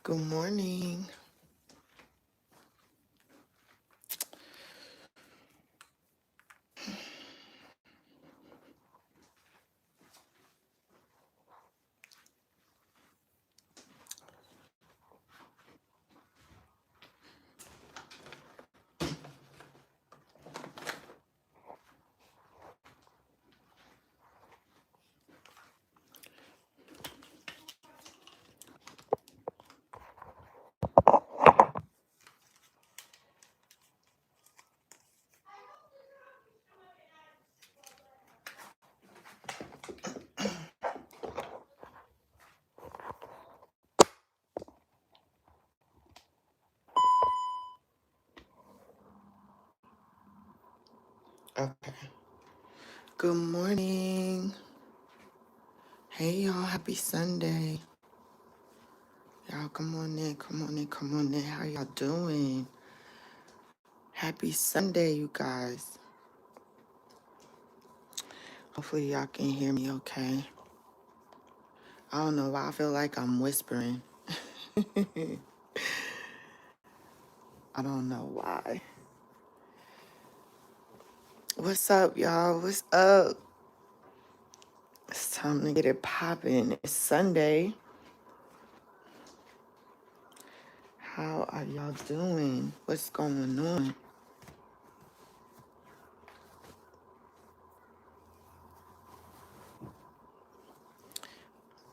Good morning. Okay. Good morning. Hey, y'all. Happy Sunday. Y'all, come on in. Come on in. Come on in. How y'all doing? Happy Sunday, you guys. Hopefully, y'all can hear me okay. I don't know why I feel like I'm whispering. I don't know why. What's up, y'all? What's up? It's time to get it popping. It's Sunday. How are y'all doing? What's going on?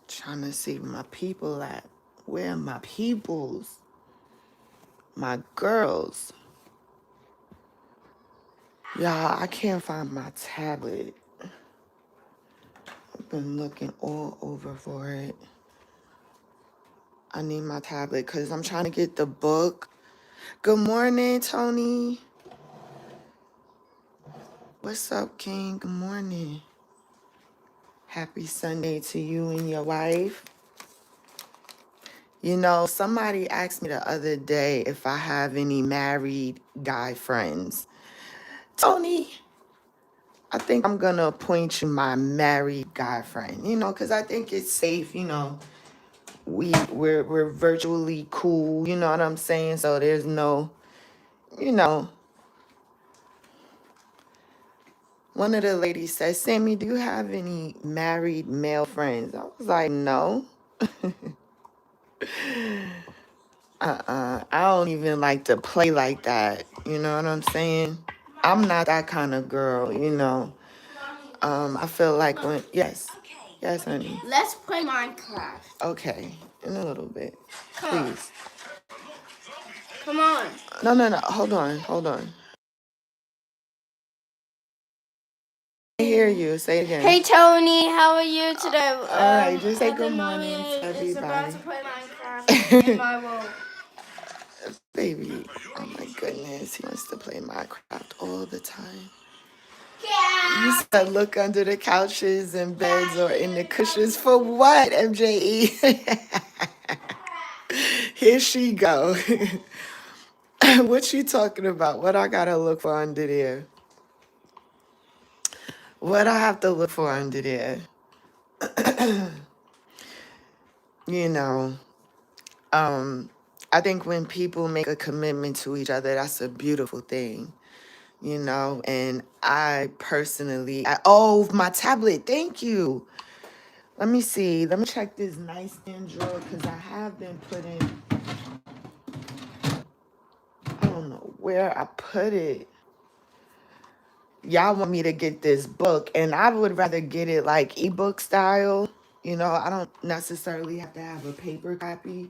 Trying to see my people at. Where are my peoples? My girls. Y'all, I can't find my tablet. I've been looking all over for it. I need my tablet because I'm trying to get the book. Good morning, Tony. What's up, King? Good morning. Happy Sunday to you and your wife. You know, somebody asked me the other day if I have any married guy friends. Tony, I think I'm going to appoint you my married guy friend, you know, because I think it's safe, you know. We're virtually cool, you know what I'm saying? So there's no, you know. One of the ladies said, Sammy, do you have any married male friends? I was like, no. I don't even like to play like that. You know what I'm saying? I'm not that kind of girl, you know. I feel like when, yes. Yes, honey. Let's play Minecraft. Okay, in a little bit. Please. Come on. No. Hold on. I hear you. Say it again. Hey Tony, how are you today? All right, just say At good the morning moment, to is about everybody. to play Minecraft in my room. Baby, oh my goodness, he wants to play Minecraft all the time. Yeah. You said look under the couches and beds or in the cushions for what, MJE? Here she go. What you talking about? What I gotta look for under there? What I have to look for under there? You know, I think when people make a commitment to each other, that's a beautiful thing. You know, and I personally, oh, my tablet, thank you. Let me see. Let me check this nightstand drawer because I have been putting, I don't know where I put it. Y'all want me to get this book, and I would rather get it like ebook style. You know, I don't necessarily have to have a paper copy.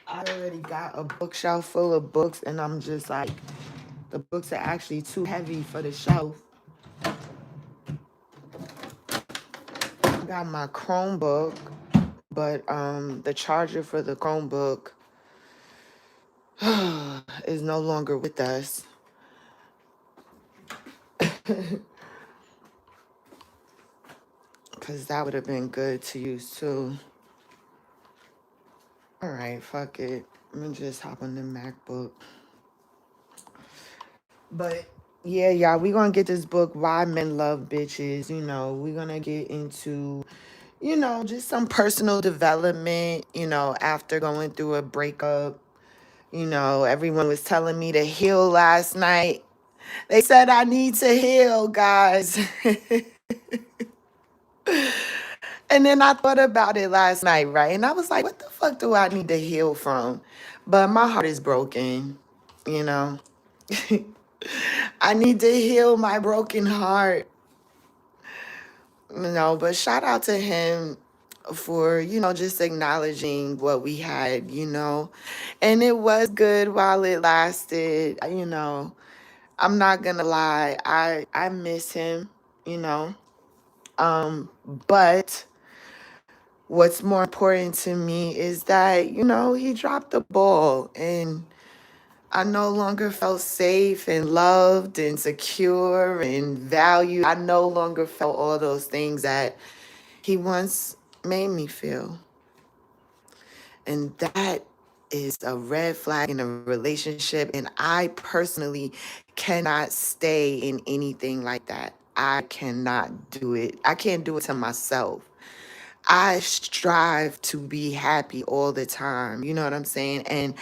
I already got a bookshelf full of books, and I'm just like, the books are actually too heavy for the shelf. I got my Chromebook, but the charger for the Chromebook is no longer with us. Because that would have been good to use too. All right, fuck it. I'm going to just hop on the MacBook. But yeah, y'all, we going to get this book, Why Men Love Bitches. You know, we're going to get into, just some personal development, after going through a breakup. Everyone was telling me to heal last night. They said I need to heal, guys. And then I thought about it last night, right? And I was like, what the fuck do I need to heal from? But my heart is broken, you know. I need to heal my broken heart. But shout out to him for, just acknowledging what we had, And it was good while it lasted, I'm not gonna lie. I miss him, you know. But what's more important to me is that, he dropped the ball and I no longer felt safe and loved and secure and valued. I no longer felt all those things that he once made me feel. And that is a red flag in a relationship. And I personally cannot stay in anything like that. I cannot do it. I can't do it to myself. I strive to be happy all the time. You know what I'm saying? And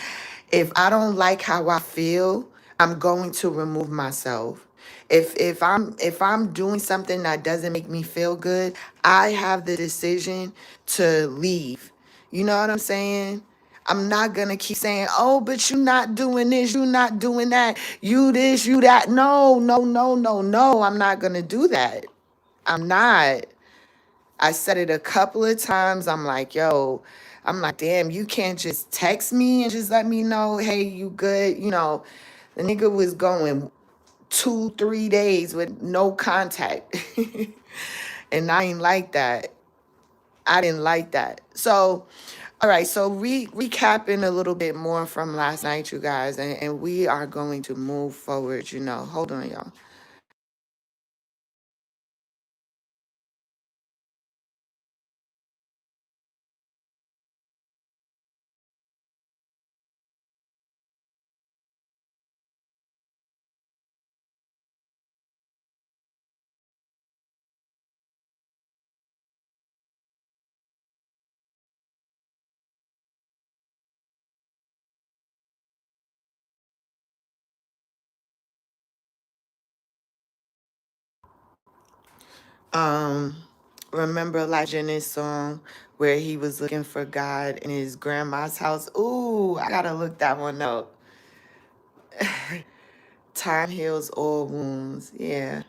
if I don't like how I feel, I'm going to remove myself. If I'm doing something that doesn't make me feel good, I have the decision to leave. You know what I'm saying? I'm not gonna keep saying, oh, but you not doing this, you not doing that, you this, you that. No, no, no, no, no. I'm not gonna do that. I'm not. I said it a couple of times. I'm like, damn, you can't just text me and just let me know, hey, you good? The nigga was going 2, 3 days with no contact. And I ain't like that. I didn't like that. So, all right. So, recapping a little bit more from last night, you guys, and we are going to move forward. Hold on, y'all. Um, remember Jennings' song where he was looking for God in his grandma's house? Ooh, I gotta look that one up. Time heals all wounds. Yeah.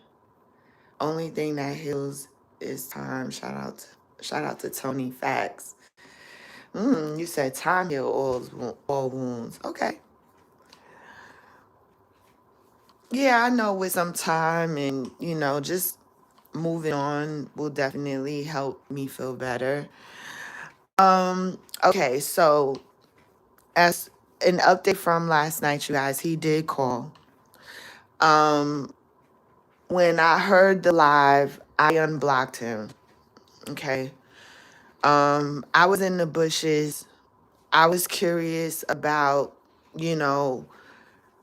Only thing that heals is time. Shout out to Tony Facts. You said time heals all wounds. Okay. Yeah, I know with some time and, just moving on will definitely help me feel better. Okay, so as an update from last night, you guys, he did call. Um, when I heard the live, I unblocked him. Okay. I was in the bushes. I was curious about, you know,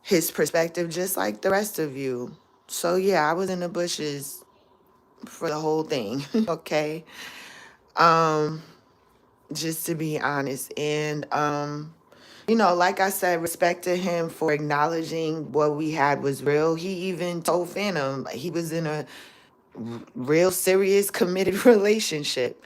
his perspective, just like the rest of you. So yeah, I was in the bushes for the whole thing. Okay. Um, just to be honest. And like I said, respect to him for acknowledging what we had was real. He even told Phantom he was in a real serious committed relationship.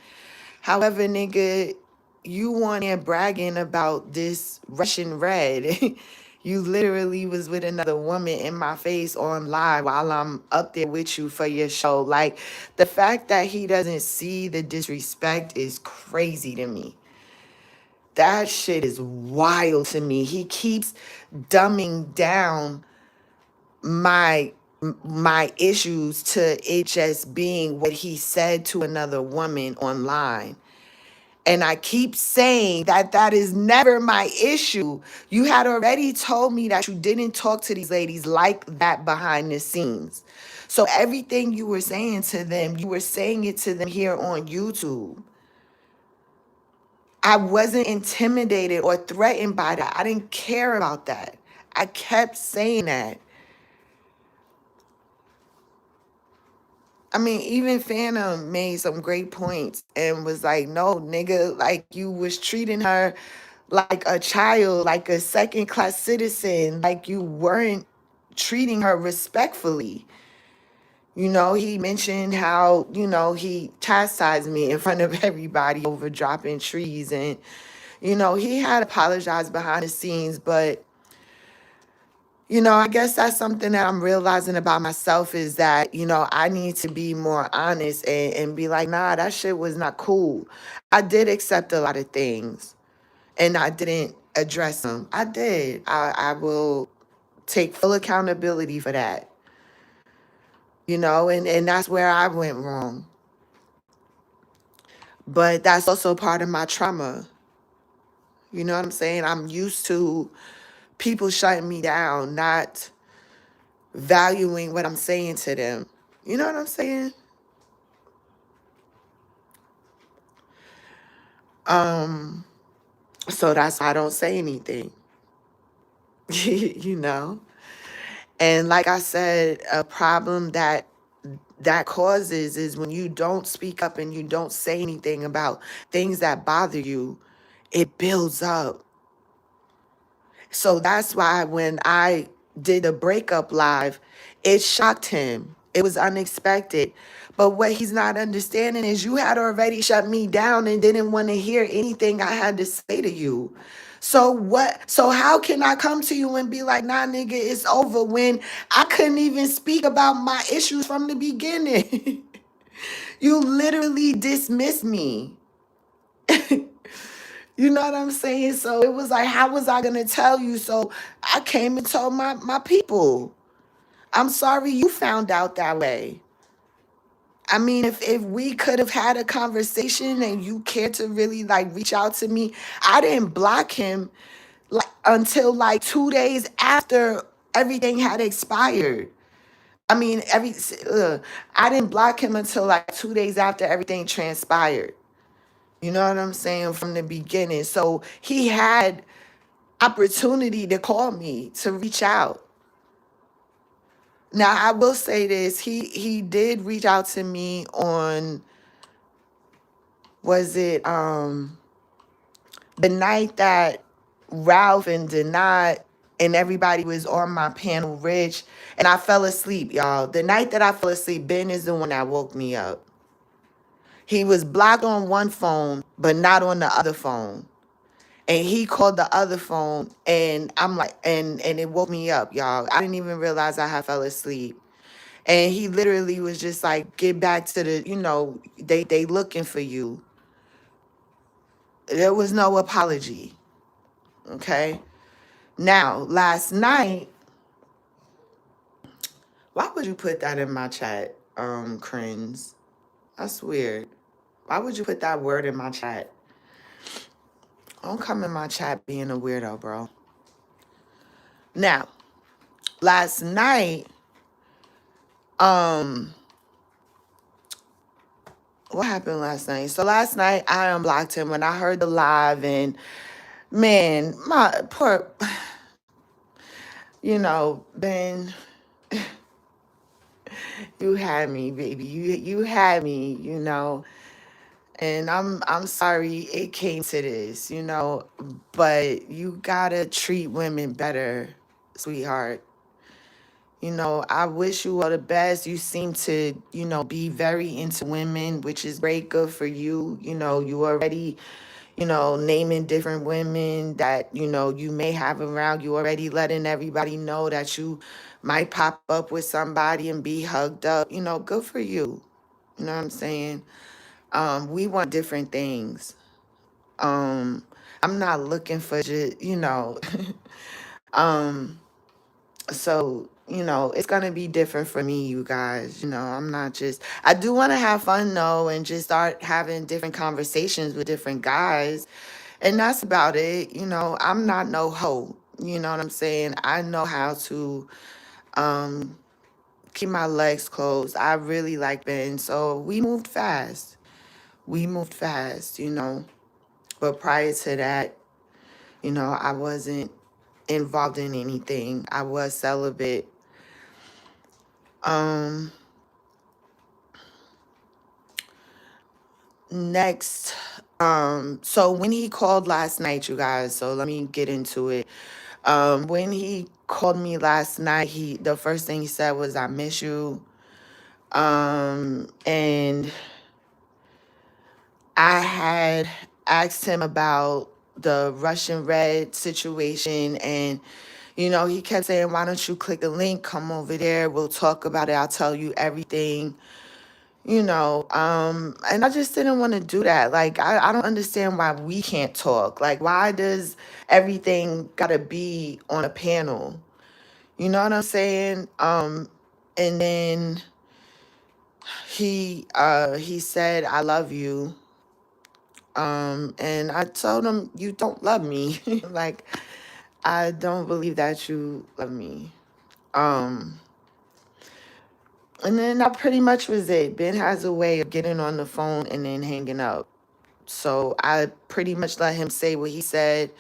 However, nigga, you want here bragging about this Russian red. You literally was with another woman in my face on live while I'm up there with you for your show. Like, the fact that he doesn't see the disrespect is crazy to me. That shit is wild to me. He keeps dumbing down my my issues to it just being what he said to another woman online. And I keep saying that that is never my issue. You had already told me that you didn't talk to these ladies like that behind the scenes. So everything you were saying to them, you were saying it to them here on YouTube. I wasn't intimidated or threatened by that. I didn't care about that. I kept saying that. I mean, even Phantom made some great points and was like, no, nigga, like you was treating her like a child, like a second class citizen, like you weren't treating her respectfully. He mentioned how, he chastised me in front of everybody over dropping trees. And, he had apologized behind the scenes, but I guess that's something that I'm realizing about myself is that, I need to be more honest and be like, nah, that shit was not cool. I did accept a lot of things and I didn't address them. I did. I will take full accountability for that, and that's where I went wrong. But that's also part of my trauma. You know what I'm saying? I'm used to people shutting me down, not valuing what I'm saying to them. You know what I'm saying? Um, so that's why I don't say anything. you know? And like I said, a problem that causes is when you don't speak up and you don't say anything about things that bother you, it builds up. So that's why when I did the breakup live, it shocked him. It was unexpected. But what he's not understanding is you had already shut me down and didn't want to hear anything I had to say to you. So what? So how can I come to you and be like, nah, nigga, it's over when I couldn't even speak about my issues from the beginning? You literally dismissed me. You know what I'm saying? So it was like, how was I going to tell you? So I came and told my people. I'm sorry you found out that way. I mean, if we could have had a conversation and you cared to really like reach out to me, I didn't block him like until like 2 days after everything had expired. I mean, I didn't block him until like 2 days after everything transpired. You know what I'm saying? From the beginning. So he had opportunity to call me, to reach out. Now I will say this, he did reach out to me on, was it the night that Ralph and Denat and everybody was on my panel, Rich, and I fell asleep, y'all. The night that I fell asleep, Ben is the one that woke me up. He was blocked on one phone but not on the other phone. And he called the other phone and I'm like, and it woke me up, y'all. I didn't even realize I had fell asleep. And he literally was just like, get back to the, they looking for you. There was no apology. Okay. Now, last night, why would you put that in my chat, Crins? That's weird. Why would you put that word in my chat? Don't come in my chat being a weirdo, bro. Now, last night, what happened last night? So last night I unblocked him when I heard the live, and man, my poor, Ben, you had me, baby. You had me, and I'm sorry it came to this, but you gotta treat women better, sweetheart. I wish you all the best. You seem to, be very into women, which is great, good for you. You already, naming different women that, you may have around. You already letting everybody know that you might pop up with somebody and be hugged up. Good for you. You know what I'm saying? We want different things. Um, I'm not looking for just, um, so, it's going to be different for me, you guys. I'm not just, I do want to have fun though and just start having different conversations with different guys. And that's about it. I'm not no hoe. You know what I'm saying? I know how to um, keep my legs closed. I really like Ben. So we moved fast. We moved fast, But prior to that, I wasn't involved in anything. I was celibate. Um, Next, so when he called last night, you guys, so let me get into it. When he called me last night, the first thing he said was, "I miss you." And I had asked him about the Russian Red situation, and he kept saying, "Why don't you click a link, come over there, we'll talk about it, I'll tell you everything." And I just didn't want to do that. Like, I don't understand why we can't talk. Like, why does everything gotta be on a panel? You know what I'm saying? And then he said, "I love you." And I told him, "You don't love me." Like, I don't believe that you love me. Um, and then that pretty much was it. Ben has a way of getting on the phone and then hanging up. So I pretty much let him say what he said.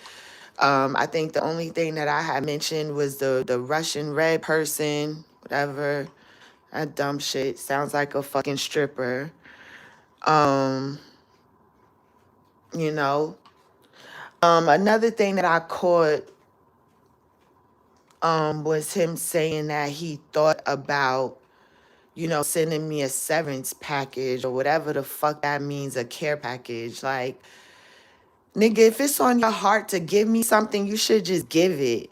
I think the only thing that I had mentioned was the Russian Red person, whatever. That dumb shit sounds like a fucking stripper. Um, you know. Another thing that I caught was him saying that he thought about, sending me a severance package or whatever the fuck that means, a care package. Like, nigga, if it's on your heart to give me something, you should just give it.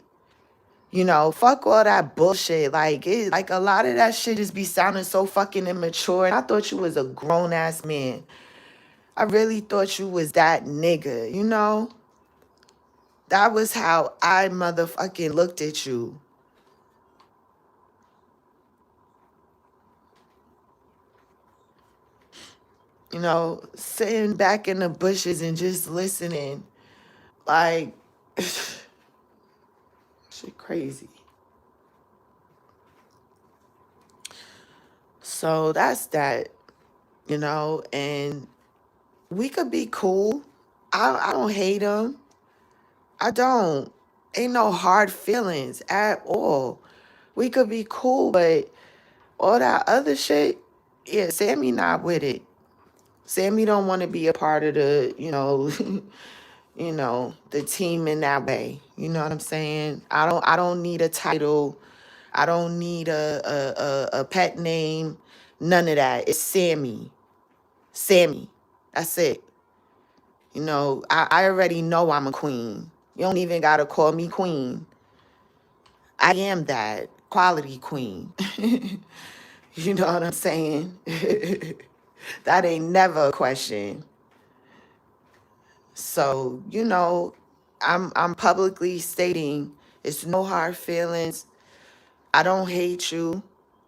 Fuck all that bullshit. Like a lot of that shit just be sounding so fucking immature. And I thought you was a grown ass man. I really thought you was that nigga. That was how I motherfucking looked at you. Sitting back in the bushes and just listening. Like, shit crazy. So that's that, and we could be cool. I don't hate him. I don't. Ain't no hard feelings at all. We could be cool, but all that other shit, yeah, Sammy not with it. Sammy don't want to be a part of the, the team in that way. You know what I'm saying? I don't need a title. I don't need a pet name. None of that. It's Sammy. Sammy. That's it. I already know I'm a queen. You don't even gotta call me queen. I am that quality queen. You know what I'm saying? That ain't never a question. So, I'm publicly stating it's no hard feelings. I don't hate you.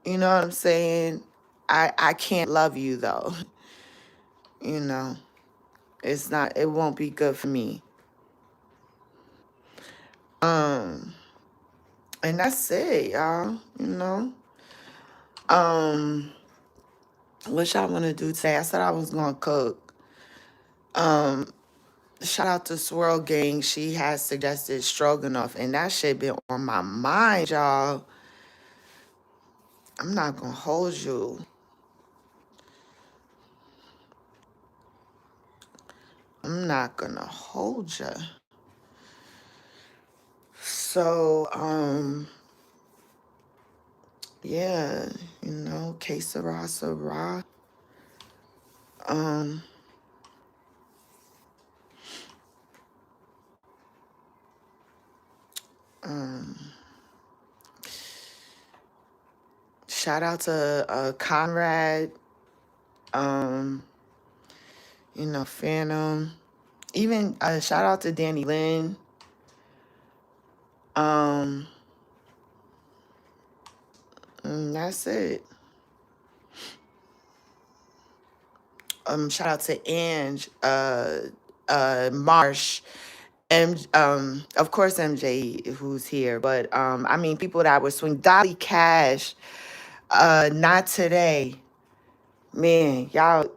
You know what I'm saying? I can't love you though. You know. It won't be good for me. Um and that's it, y'all. Um what y'all wanna do today? I said I was gonna cook. Um Shout out to Swirl Gang. She has suggested stroganoff, and that shit been on my mind, y'all. I'm not gonna hold you. I'm not gonna hold you. So, yeah, que sera, sera. Um, um, Shout out to Conrad, um, Phantom. Even shout out to Danny Lynn. Um, that's it. Shout out to Ange, Marsh, of course MJ who's here, but I mean people that would swing. Dolly Cash, not today. Man, y'all,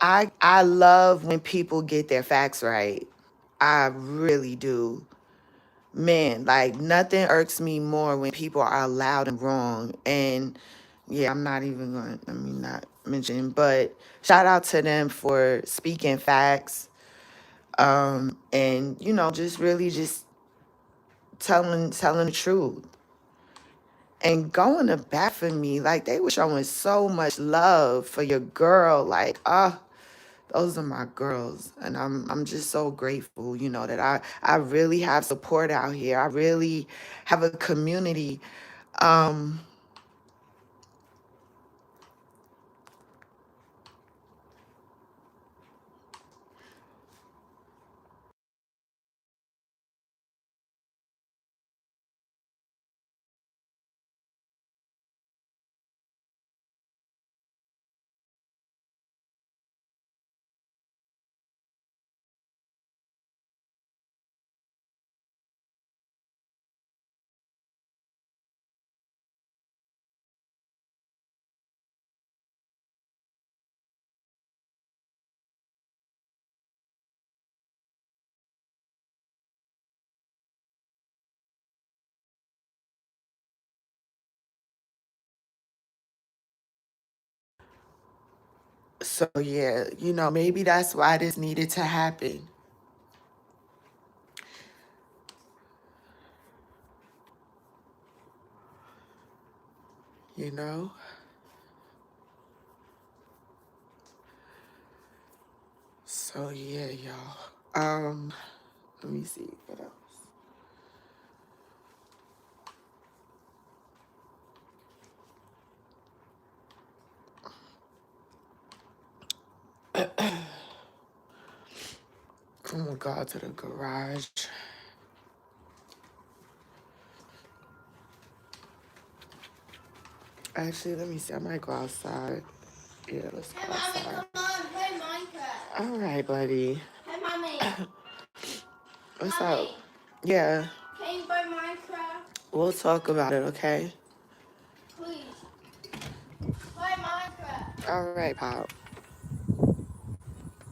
I love when people get their facts right. I really do. Man, like nothing irks me more when people are loud and wrong. And yeah, I'm not even going to, not mention, but shout out to them for speaking facts. And, just really just telling the truth. And going to bat for me, like they were showing so much love for your girl. Like, those are my girls. And I'm just so grateful, that I really have support out here. I really have a community. Um, so yeah, maybe that's why this needed to happen. You know? So yeah, y'all. Let me see what else. I'm gonna go out to the garage. Actually, let me see. I might go outside. Yeah, let's go Hey, Mommy, outside. come on, play Minecraft. All right, buddy. Hey, Mommy. What's up? Mommy, Yeah, can you play Minecraft? we'll talk about it, okay? Please. Play Minecraft. All right, Pop.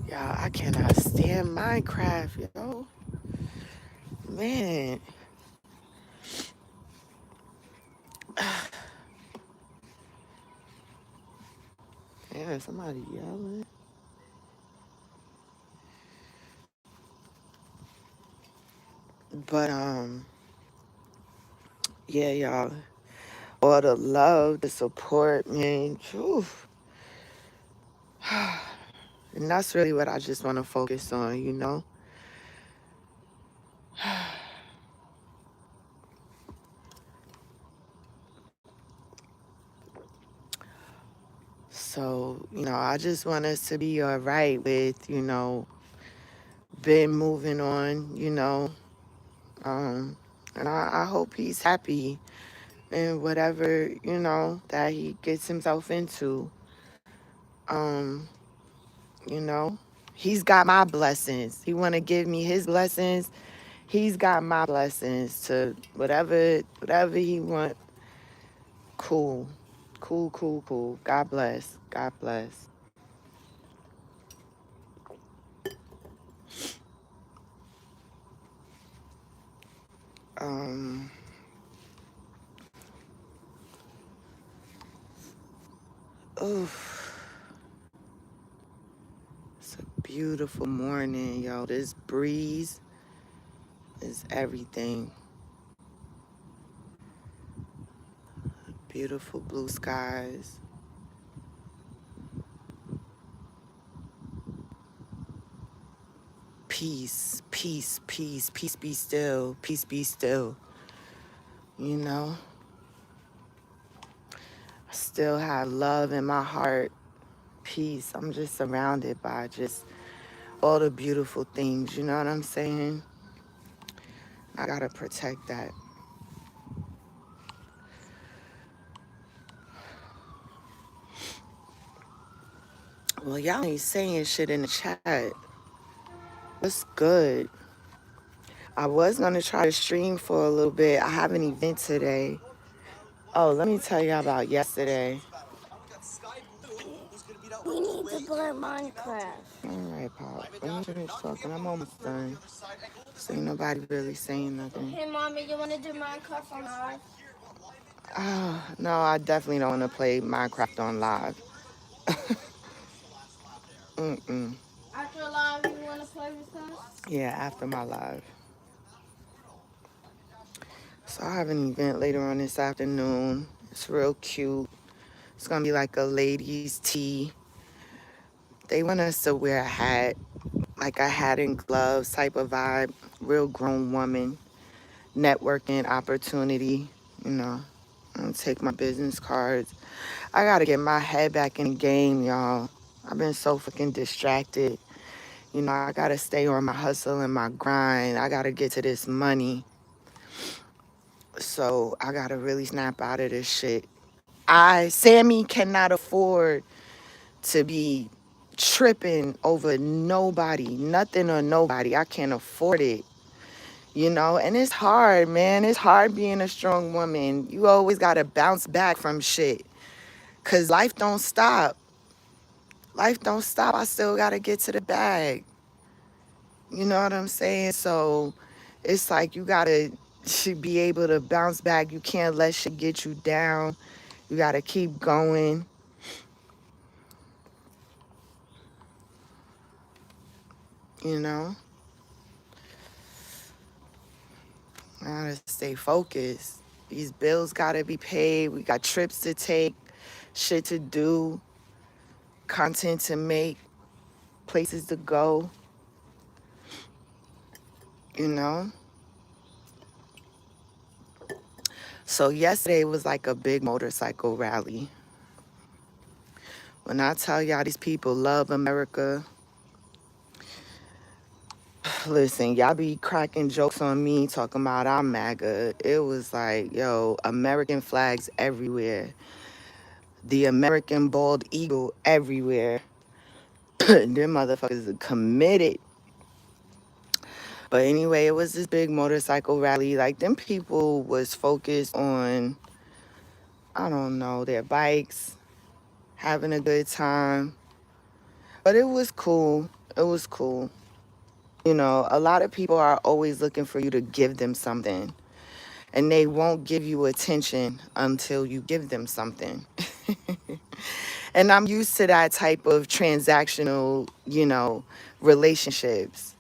Y'all, I cannot stand Minecraft, yo. Man. Yeah, somebody yelling. But, yeah, y'all. All the love, the support, man. Whew. And that's really what I just want to focus on. So, I just want us to be all right with, been moving on. Um, and I hope he's happy in whatever, that he gets himself into. Um, you know, he's got my blessings. He want to give me his blessings. He's got my blessings to whatever he want. Cool. Cool, cool, cool. God bless. God bless. Um, oof. It's a beautiful morning, yo. This breeze is everything. Beautiful blue skies. Peace, peace, peace, peace be still, peace be still. You know, I still have love in my heart, peace. I'm just surrounded by just all the beautiful things, you know what I'm saying? I gotta protect that. Well, y'all ain't saying shit in the chat. What's good? I was gonna try to stream for a little bit. I have an event today. Oh, let me tell y'all about yesterday. We need to play Minecraft. All right, Pop. Let me finish talking. I'm almost done. So ain't nobody really saying nothing. Hey, Mommy, you want to do Minecraft on ours? No, I definitely don't want to play Minecraft on live. Mm-mm. After live, you want to play with us? Yeah, after my live. So I have an event later on this afternoon. It's real cute. It's gonna be like a ladies' tea. They want us to wear a hat, like a hat and gloves type of vibe. Real grown woman, networking opportunity. You know, I'm gonna take my business cards. I gotta get my head back in the game, y'all. I've been so fucking distracted. You know, I gotta stay on my hustle and my grind. I gotta get to this money. So I gotta really snap out of this shit. Sammy, cannot afford to be tripping over nobody, nothing or nobody. I can't afford it. You know, and it's hard, man. It's hard being a strong woman. You always gotta bounce back from shit. Cause life don't stop. Life don't stop. I still gotta get to the bag. You know what I'm saying? So it's like you gotta should be able to bounce back. You can't let shit get you down. You gotta keep going, you know? I gotta stay focused. These bills gotta be paid. We got trips to take, shit to do, content to make, places to go, you know? So yesterday was like a big motorcycle rally. When I tell y'all these people love America, listen, y'all be cracking jokes on me talking about I'm MAGA. It was like, yo, American flags everywhere. The American bald eagle everywhere. Them motherfuckers are committed. But anyway, it was this big motorcycle rally. Like, them people was focused on, I don't know, their bikes, having a good time. But it was cool. It was cool. You know, a lot of people are always looking for you to give them something. And they won't give you attention until you give them something. And I'm used to that type of transactional, you know, relationships.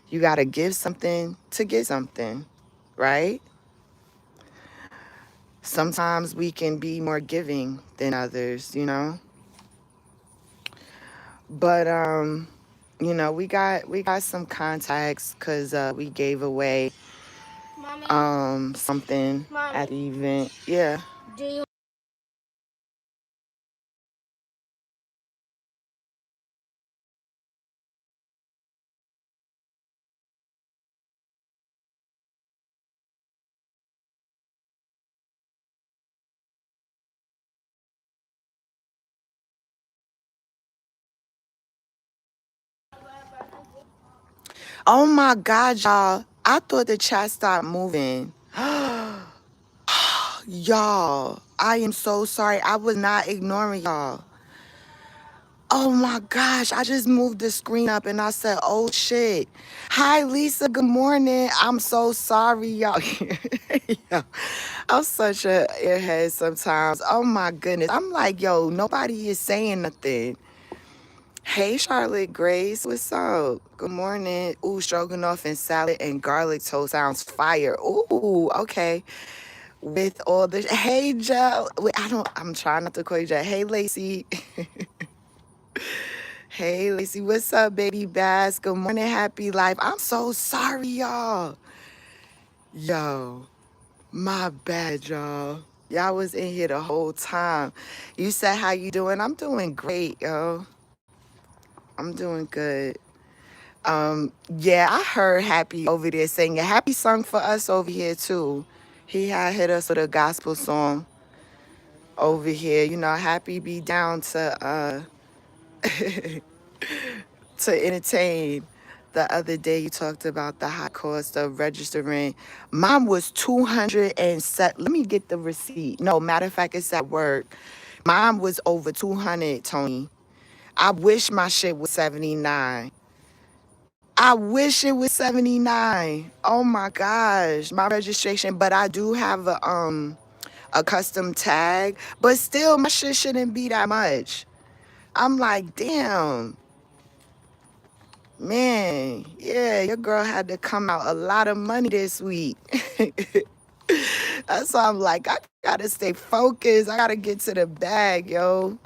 You got to give something to get something, right? Sometimes we can be more giving than others, you know? But you know, we got some contacts cuz we gave away Mommy, something mommy, at the event. Yeah. do you? Oh my god, y'all. I thought the chat stopped moving. Y'all, I am so sorry. I was not ignoring y'all. Oh my gosh, I just moved the screen up and I said, oh shit. Hi, Lisa. Good morning. I'm so sorry, y'all. Yo, I'm such a airhead sometimes. Oh my goodness. I'm like, yo, nobody is saying nothing. Hey, Charlotte Grace. What's up? Good morning. Ooh, stroganoff and salad and garlic toast sounds fire. Ooh, okay. With all the hey Joe. Wait, I'm trying not to call you Joe. Hey Lacey. Hey Lacey, what's up, baby bass? Good morning, happy life. I'm so sorry, y'all. Yo, my bad, y'all. Y'all was in here the whole time. You said how you doing? I'm doing great, yo. I'm doing good. Yeah, I heard Happy over there singing. Happy sung for us over here too. He had hit us with a gospel song over here. You know, Happy be down to entertain. The other day you talked about the high cost of registering. Mine was 207. Let me get the receipt. No, matter of fact, it's at work. Mine was over 200, Tony. I wish my shit was 79. I wish it was 79. Oh my gosh, my registration. But I do have a custom tag, but still my shit shouldn't be that much. I'm like, damn, man, yeah, your girl had to come out a lot of money this week. That's why I'm like, I gotta stay focused. I gotta get to the bag, yo.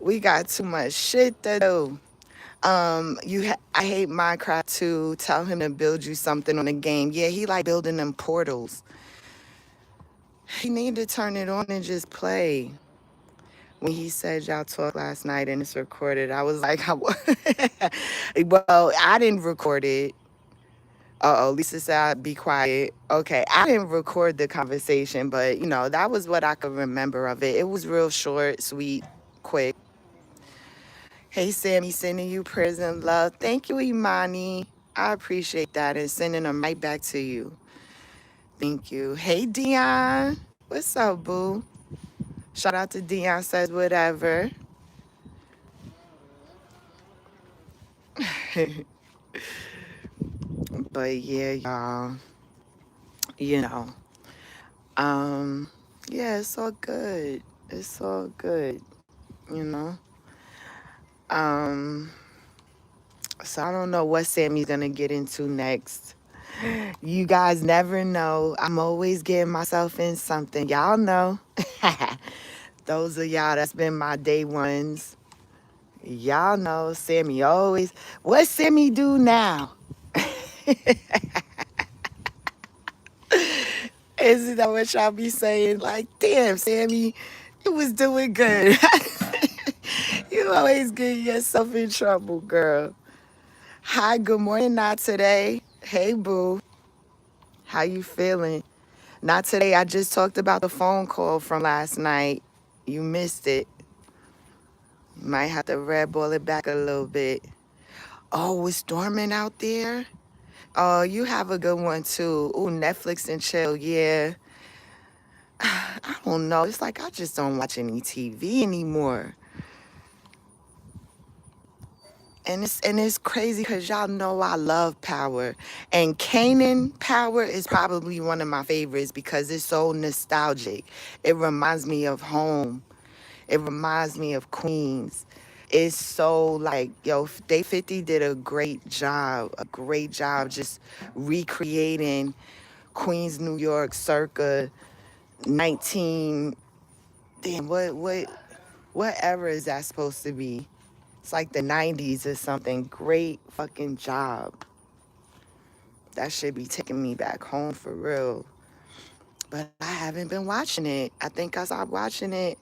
We got too much shit to do. I hate Minecraft too. Tell him to build you something on the game. Yeah, he like building them portals. He need to turn it on and just play. When he said y'all talked last night and it's recorded, I was like, well, I didn't record it. Uh-oh, Lisa said, be quiet. Okay, I didn't record the conversation, but, that was what I could remember of it. It was real short, sweet, quick. Hey, Sammy, sending you prayers and love. Thank you, Imani. I appreciate that and sending them right back to you. Thank you. Hey, Dion. What's up, boo? Shout out to Dion says whatever. But yeah, y'all, you know, um, yeah, it's all good. It's all good, you know. Um, so I don't know what Sammy's gonna get into next. You guys never know. I'm always getting myself in something. Y'all know. Those of y'all that's been my day ones. Y'all know Sammy always. What Sammy do now? Isn't that what y'all be saying? Like, damn, Sammy, you was doing good. You always get yourself in trouble, girl. Hi, good morning, not today. Hey, boo. How you feeling? Not today. I just talked about the phone call from last night. You missed it. You might have to red ball it back a little bit. Oh, it's storming out there? Oh, you have a good one too. Ooh, Netflix and chill. Yeah. I don't know. It's like I just don't watch any TV anymore. And it's crazy because y'all know I love Power. And Kanan Power is probably one of my favorites because it's so nostalgic. It reminds me of home. It reminds me of Queens. It's so like, yo, Day 50 did a great job just recreating Queens, New York circa 19, damn, what era is that supposed to be? It's like the 90s or something. Great fucking job. That should be taking me back home for real. But I haven't been watching it. I think I stopped watching it.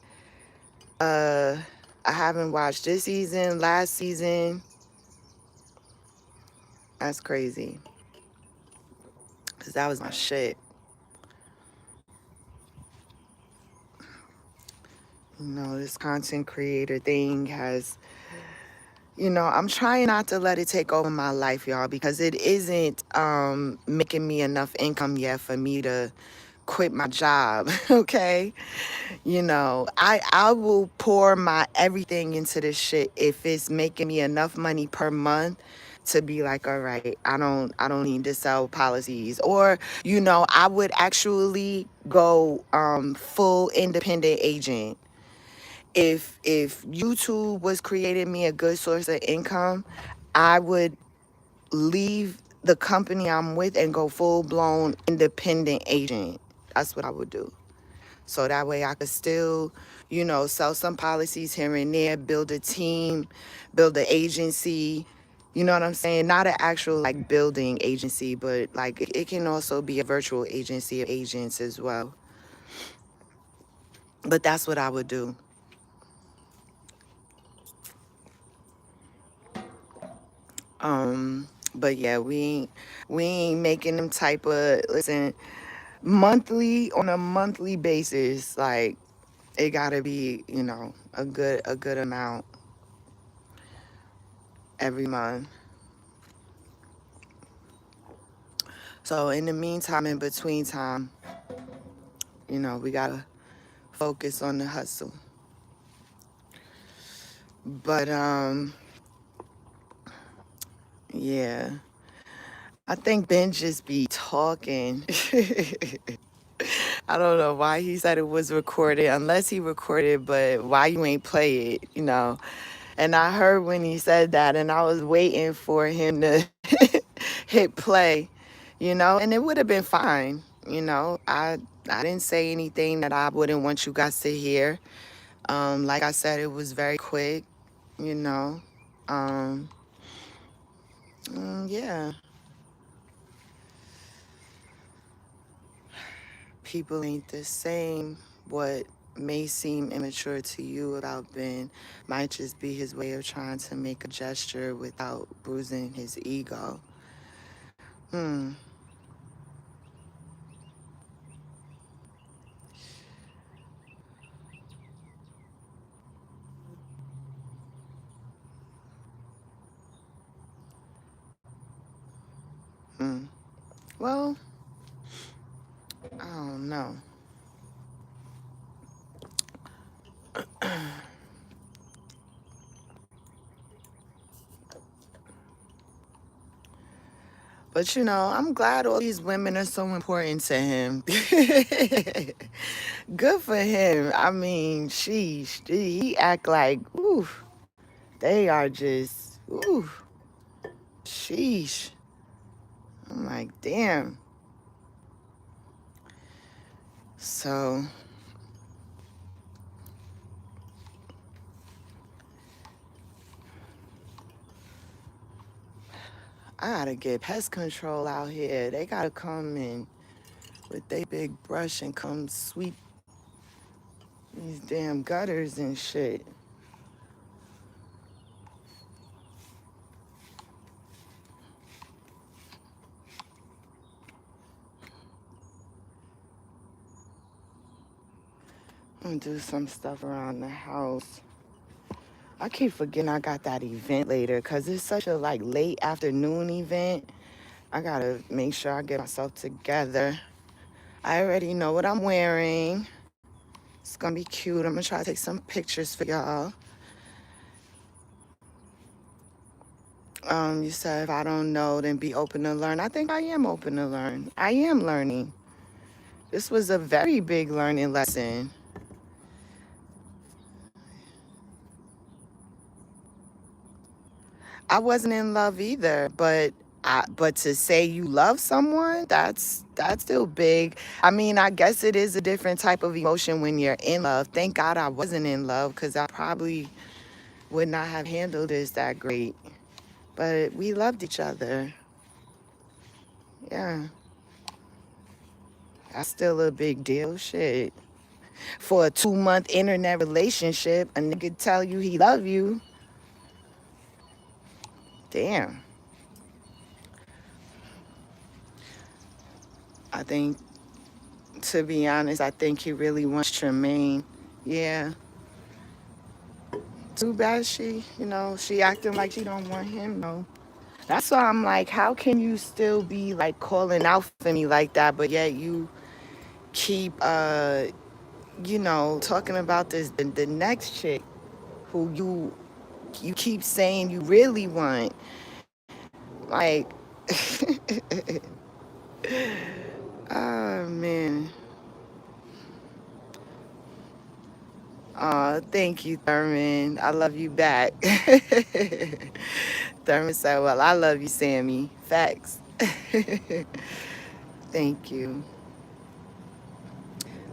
Uh, I haven't watched this season, last season. That's crazy. Because that was my shit. This content creator thing has, I'm trying not to let it take over my life, y'all, because it isn't making me enough income yet for me to quit my job, okay? I will pour my everything into this shit if it's making me enough money per month to be like, all right, I don't need to sell policies. Or, I would actually go full independent agent. If YouTube was creating me a good source of income, I would leave the company I'm with and go full blown independent agent. That's what I would do. So that way I could still, sell some policies here and there, build a team, build an agency. You know what I'm saying? Not an actual like building agency, but like it can also be a virtual agency of agents as well. But that's what I would do. But yeah, we ain't making them type of, listen, monthly, on a monthly basis, like it gotta be, a good amount every month. So in the meantime, in between time, we gotta focus on the hustle. But yeah, I think Ben just be talking. I don't know why he said it was recorded, unless he recorded, but why you ain't play it? And I heard when he said that, and I was waiting for him to hit play, and it would have been fine. I didn't say anything that I wouldn't want you guys to hear. Like I said, it was very quick, you know. Um, yeah, people ain't the same. What may seem immature to you about Ben might just be his way of trying to make a gesture without bruising his ego. Hmm. Hmm. Well, I don't know. But I'm glad all these women are so important to him. Good for him. I mean, sheesh. He act like, ooh, they are just, ooh, sheesh. I'm like, damn. So I gotta get pest control out here. They gotta come in with their big brush and come sweep these damn gutters and shit. I'm gonna do some stuff around the house. I keep forgetting I got that event later because it's such a late afternoon event. I gotta make sure I get myself together. I already know what I'm wearing. It's gonna be cute. I'm gonna try to take some pictures for y'all. You said if I don't know, then be open to learn. I think I am open to learn. I am learning. This was a very big learning lesson. I wasn't in love either, but to say you love someone, that's still big. I mean, I guess it is a different type of emotion when you're in love. Thank God I wasn't in love because I probably would not have handled this that great. But we loved each other. Yeah, that's still a big deal. Shit. For a 2-month internet relationship, a nigga tell you he love you. Damn. I think, to be honest, I think he really wants Tremaine. Yeah. Too bad she acting like she don't want him. No. That's why I'm like, how can you still be calling out for me like that, but yet you keep talking about the next chick who you keep saying you really want. Like oh man. Thank you, Thurman. I love you back. Thurman said, well, I love you, Sammy. Facts. Thank you.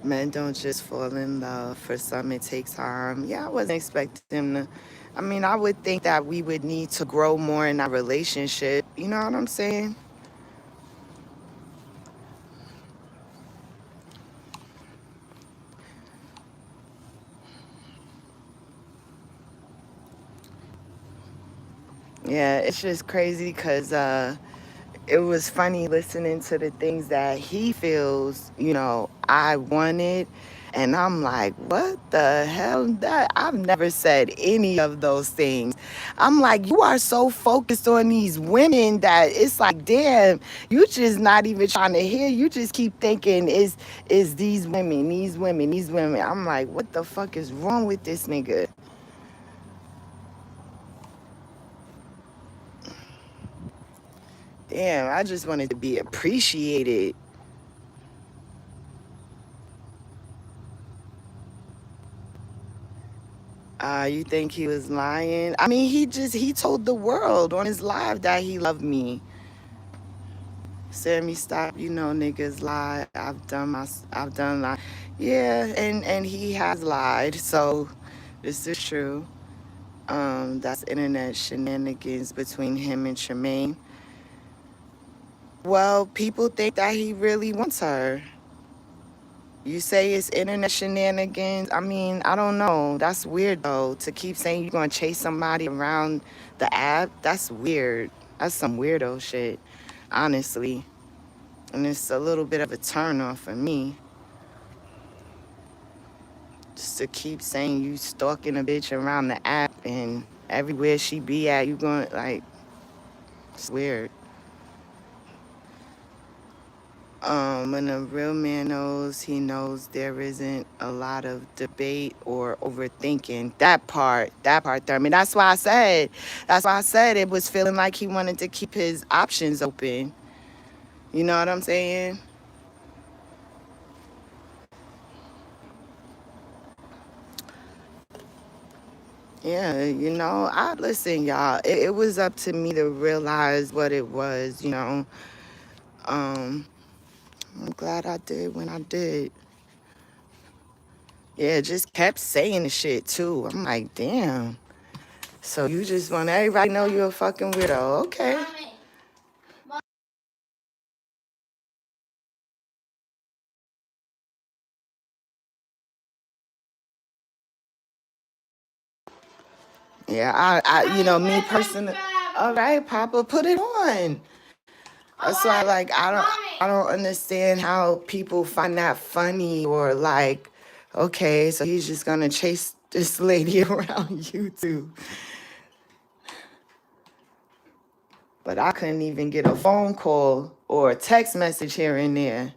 Men don't just fall in love. For some, it takes time. Yeah, I wasn't expecting him to. I mean, I would think that we would need to grow more in our relationship. You know what I'm saying? Yeah, it's just crazy because it was funny listening to the things that he feels, I wanted. And I'm like, what the hell? That I've never said any of those things. I'm like, you are so focused on these women that it's like, damn, you just not even trying to hear. You just keep thinking is these women, these women, these women. I'm like, what the fuck is wrong with this nigga? Damn, I just wanted to be appreciated. You think he was lying? I mean, he told the world on his live that he loved me. Sammy, stop. You know niggas lie. I've done lie. Yeah, and he has lied. So this is true. That's internet shenanigans between him and Tremaine. Well, people think that he really wants her. You say it's internet shenanigans. I mean, I don't know. That's weird though. To keep saying you're gonna chase somebody around the app, that's weird. That's some weirdo shit, honestly. And it's a little bit of a turn off for me. Just to keep saying you stalking a bitch around the app and everywhere she be at, you going like it's weird. When a real man knows, he knows there isn't a lot of debate or overthinking. That part, Thurman. That's why I said it was feeling like he wanted to keep his options open. You know what I'm saying? Yeah, I listen, y'all. It was up to me to realize what it was. Um, I'm glad I did when I did. Yeah, just kept saying the shit too. I'm like, damn. So you just want everybody to know you're a fucking widow. Okay. Mommy. Yeah, me personally. All right, Papa, put it on. That's why, like, I don't understand how people find that funny or like, okay, so he's just gonna chase this lady around YouTube. But I couldn't even get a phone call or a text message here and there.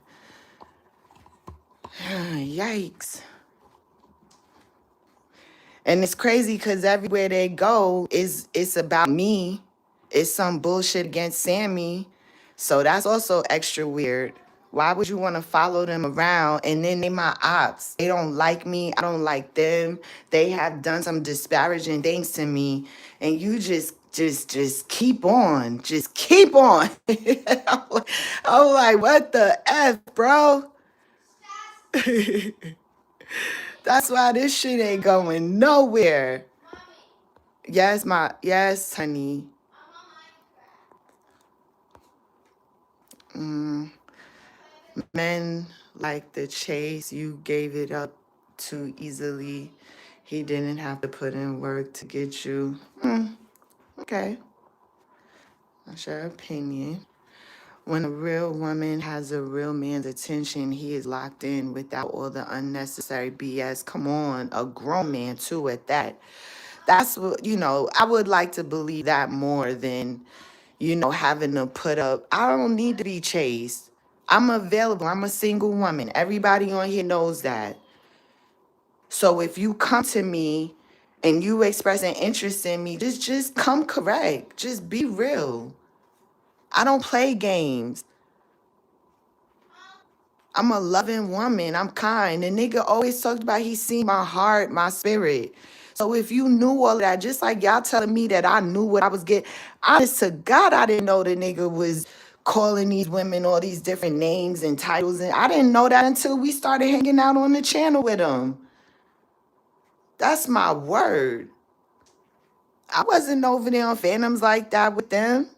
Yikes. And it's crazy because everywhere they go is it's about me. It's some bullshit against Sammy. So that's also extra weird. Why would you want to follow them around and then they my ops? They don't like me. I don't like them. They have done some disparaging things to me. And you just keep on. Just keep on. I'm like, what the F, bro? That's why this shit ain't going nowhere. Yes, honey. Mm, men like the chase, you gave it up too easily. He didn't have to put in work to get you. Okay, that's your opinion. When a real woman has a real man's attention, he is locked in without all the unnecessary BS. Come on, a grown man too at that. That's what, I would like to believe that more than having to put up. I don't need to be chased. I'm available. I'm a single woman. Everybody on here knows that. So if you come to me and you express an interest in me, just come correct. Just be real. I don't play games. I'm a loving woman. I'm kind. The nigga always talked about he seen my heart, my spirit. So if you knew all of that, just like y'all telling me that I knew what I was getting, honest to God, I didn't know the nigga was calling these women all these different names and titles. And I didn't know that until we started hanging out on the channel with him. That's my word. I wasn't over there on Phantoms like that with them.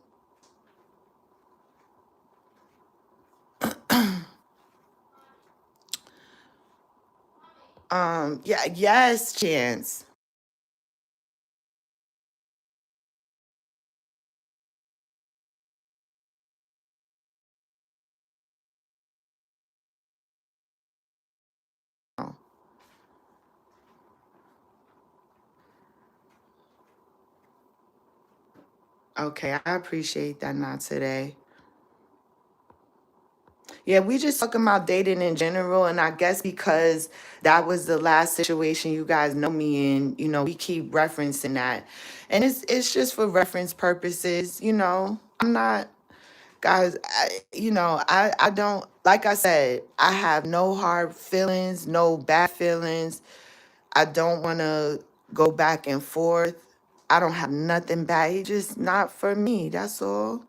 Yeah, yes, Chance. Oh, okay, I appreciate that. Not today. Yeah, we just talking about dating in general, and I guess because that was the last situation you guys know me in, we keep referencing that, and it's just for reference purposes. I'm not, guys. I don't like I said. I have no hard feelings, no bad feelings. I don't want to go back and forth. I don't have nothing bad. It's just not for me. That's all.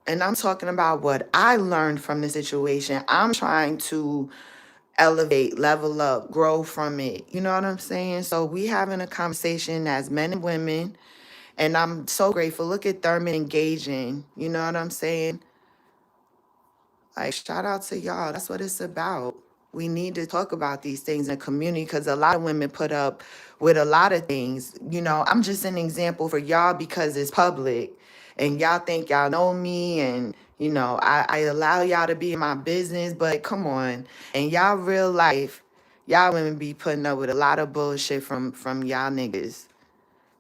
And I'm talking about what I learned from the situation. I'm trying to elevate, level up, grow from it. You know what I'm saying? So we having a conversation as men and women, and I'm so grateful. Look at Thurman engaging. You know what I'm saying? Like, shout out to y'all. That's what it's about. We need to talk about these things in the community because a lot of women put up with a lot of things. You know, I'm just an example for y'all because it's public and y'all think y'all know me and, you know, I allow y'all to be in my business, but come on. In y'all real life, y'all women be putting up with a lot of bullshit from y'all niggas.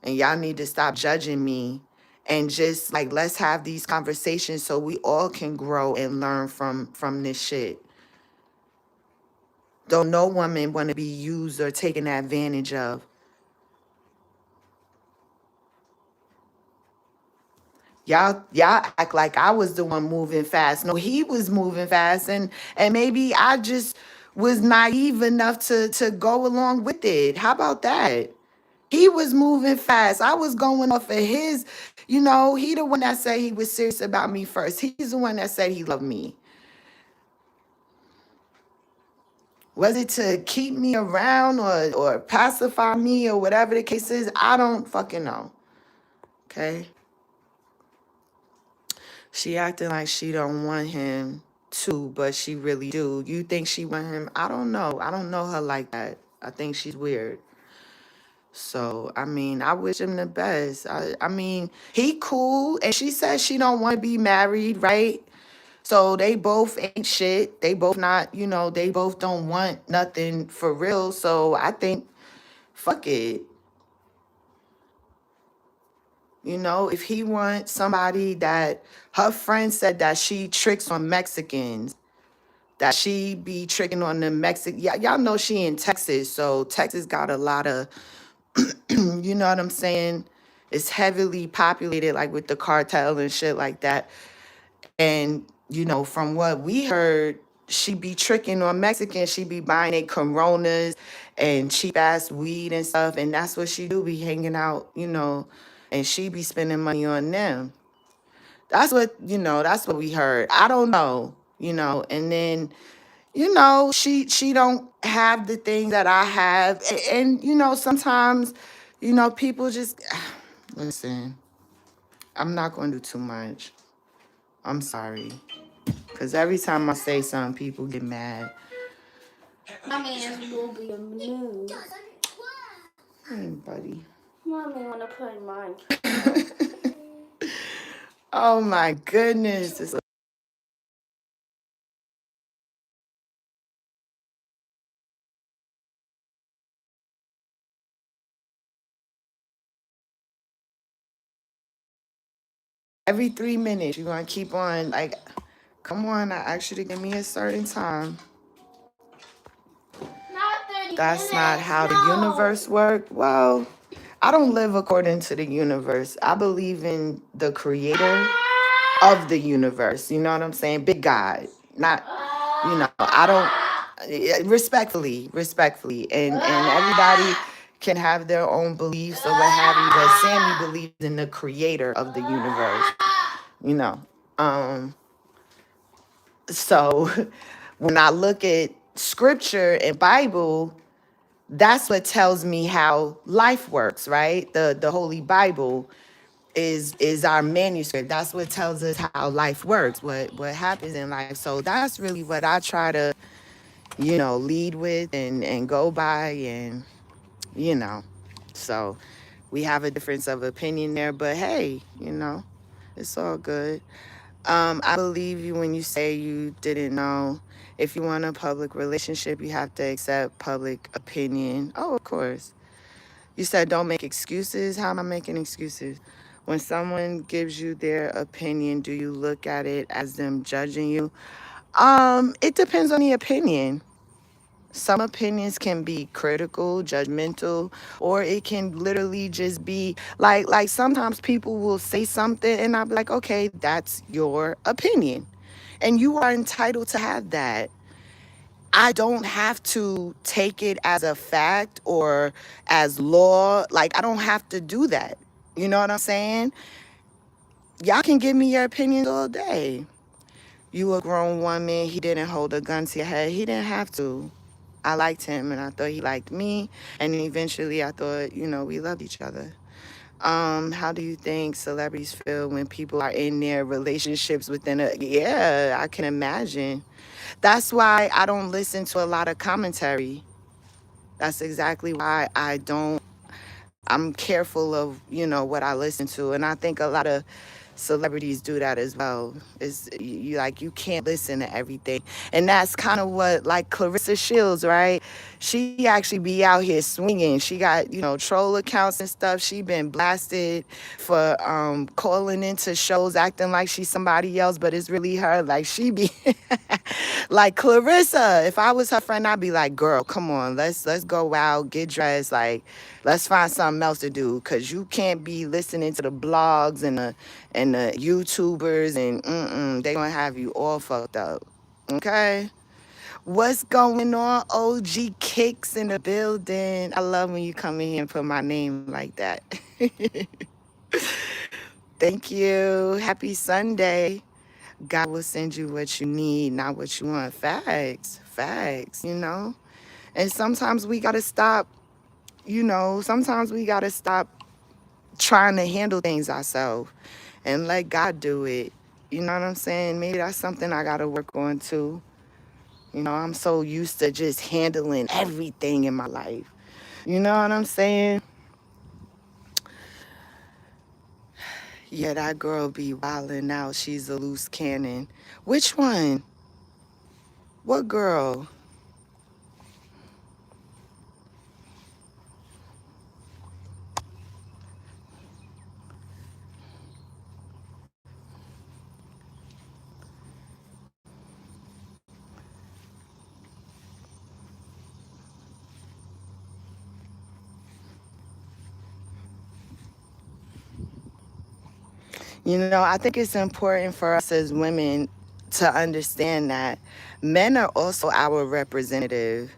And y'all need to stop judging me and just like let's have these conversations so we all can grow and learn from this shit. Don't no woman want to be used or taken advantage of. Y'all act like I was the one moving fast. No, he was moving fast, and maybe I just was naive enough to go along with it. How about that? He was moving fast. I was going off of his, you know, he the one that said he was serious about me first. He's the one that said he loved me. Was it to keep me around or pacify me or whatever the case is? I don't fucking know. Okay? She acting like she don't want him to, but she really do. You think she want him? I don't know. I don't know her like that. I think she's weird. So, I mean, I wish him the best. I mean, he cool, and she says she don't want to be married, right? So they both ain't shit. They both not, you know, they both don't want nothing for real. So I think, fuck it. You know, if he wants somebody that her friend said that she tricks on Mexicans, that she be tricking on the Mexican. Y'all know she in Texas, so Texas got a lot of, you know what I'm saying? It's heavily populated, like with the cartel and shit like that. And, you know, from what we heard, she be tricking on Mexicans. She be buying a Coronas and cheap ass weed and stuff. And that's what she do, be hanging out, you know, and she be spending money on them. That's what, you know, that's what we heard. I don't know, you know, and then, you know, she don't have the things that I have. And you know, sometimes, you know, people just listen, I'm not gonna do too much. I'm sorry. Cause every time I say something, people get mad. Mommy is will be a mood. Hey, buddy. Mommy wanna play mine. Oh my goodness. Every 3 minutes, you're gonna keep on like, come on, I asked you to give me a certain time. Not 30 That's not minutes. how the No. universe works. Well, I don't live according to the universe. I believe in the creator of the universe. You know what I'm saying? Big God. Not, you know, I don't respectfully. And everybody can have their own beliefs or what have you, but Sammy believes in the creator of the universe, you know. Um, so when I look at scripture and Bible, that's what tells me how life works, right? The Holy Bible is our manuscript. That's what tells us how life works, what happens in life. So that's really what I try to, you know, lead with and go by and, you know. So we have a difference of opinion there, but hey, you know, it's all good. I believe you when you say you didn't know. If you want a public relationship, you have to accept public opinion. Oh, of course. You said don't make excuses. How am I making excuses? When someone gives you their opinion, do you look at it as them judging you? It depends on the opinion. Some opinions can be critical, judgmental, or it can literally just be like sometimes people will say something and I'll be like, okay, that's your opinion. And you are entitled to have that. I don't have to take it as a fact or as law. Like, I don't have to do that. You know what I'm saying? Y'all can give me your opinions all day. You a grown woman. He didn't hold a gun to your head. He didn't have to. I liked him and I thought he liked me. And eventually I thought, we loved each other. How do you think celebrities feel when people are in their relationships within yeah, I can imagine. That's why I don't listen to a lot of commentary. That's exactly why I don't. I'm careful of, what I listen to. And I think a lot of celebrities do that as well. Is you like you can't listen to everything. And that's kind of what like Clarissa Shields, right? She actually be out here swinging. She got, troll accounts and stuff. She been blasted for calling into shows acting like she's somebody else, but it's really her. Like she be like Clarissa. If I was her friend, I'd be like, girl, come on, let's go out, get dressed, like let's find something else to do. Cause you can't be listening to the blogs and the YouTubers and they gonna have you all fucked up. Okay? What's going on? OG Kicks in the building. I love when you come in here and put my name like that. Thank you. Happy Sunday. God will send you what you need, not what you want. Facts. Facts. And sometimes we gotta stop, sometimes we gotta stop trying to handle things ourselves and let God do it. You know what I'm saying? Maybe that's something I gotta work on too. I'm so used to just handling everything in my life. You know what I'm saying? Yeah, that girl be wildin' out. She's a loose cannon. Which one? What girl? I think it's important for us as women to understand that men are also our representative.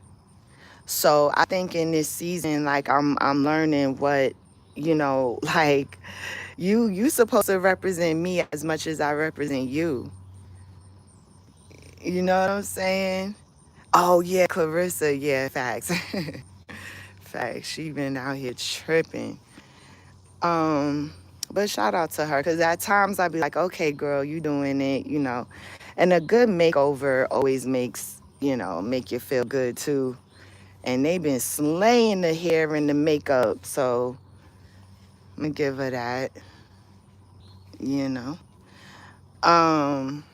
So I think in this season, like I'm learning what, like you supposed to represent me as much as I represent you. You know what I'm saying? Oh yeah, Clarissa, yeah, facts. Facts. She been out here tripping. Um, but shout out to her because at times I'd be like, okay, girl, you doing it. And a good makeover always make you feel good too. And they been slaying the hair and the makeup, so I'm gonna give her that, you know. Um,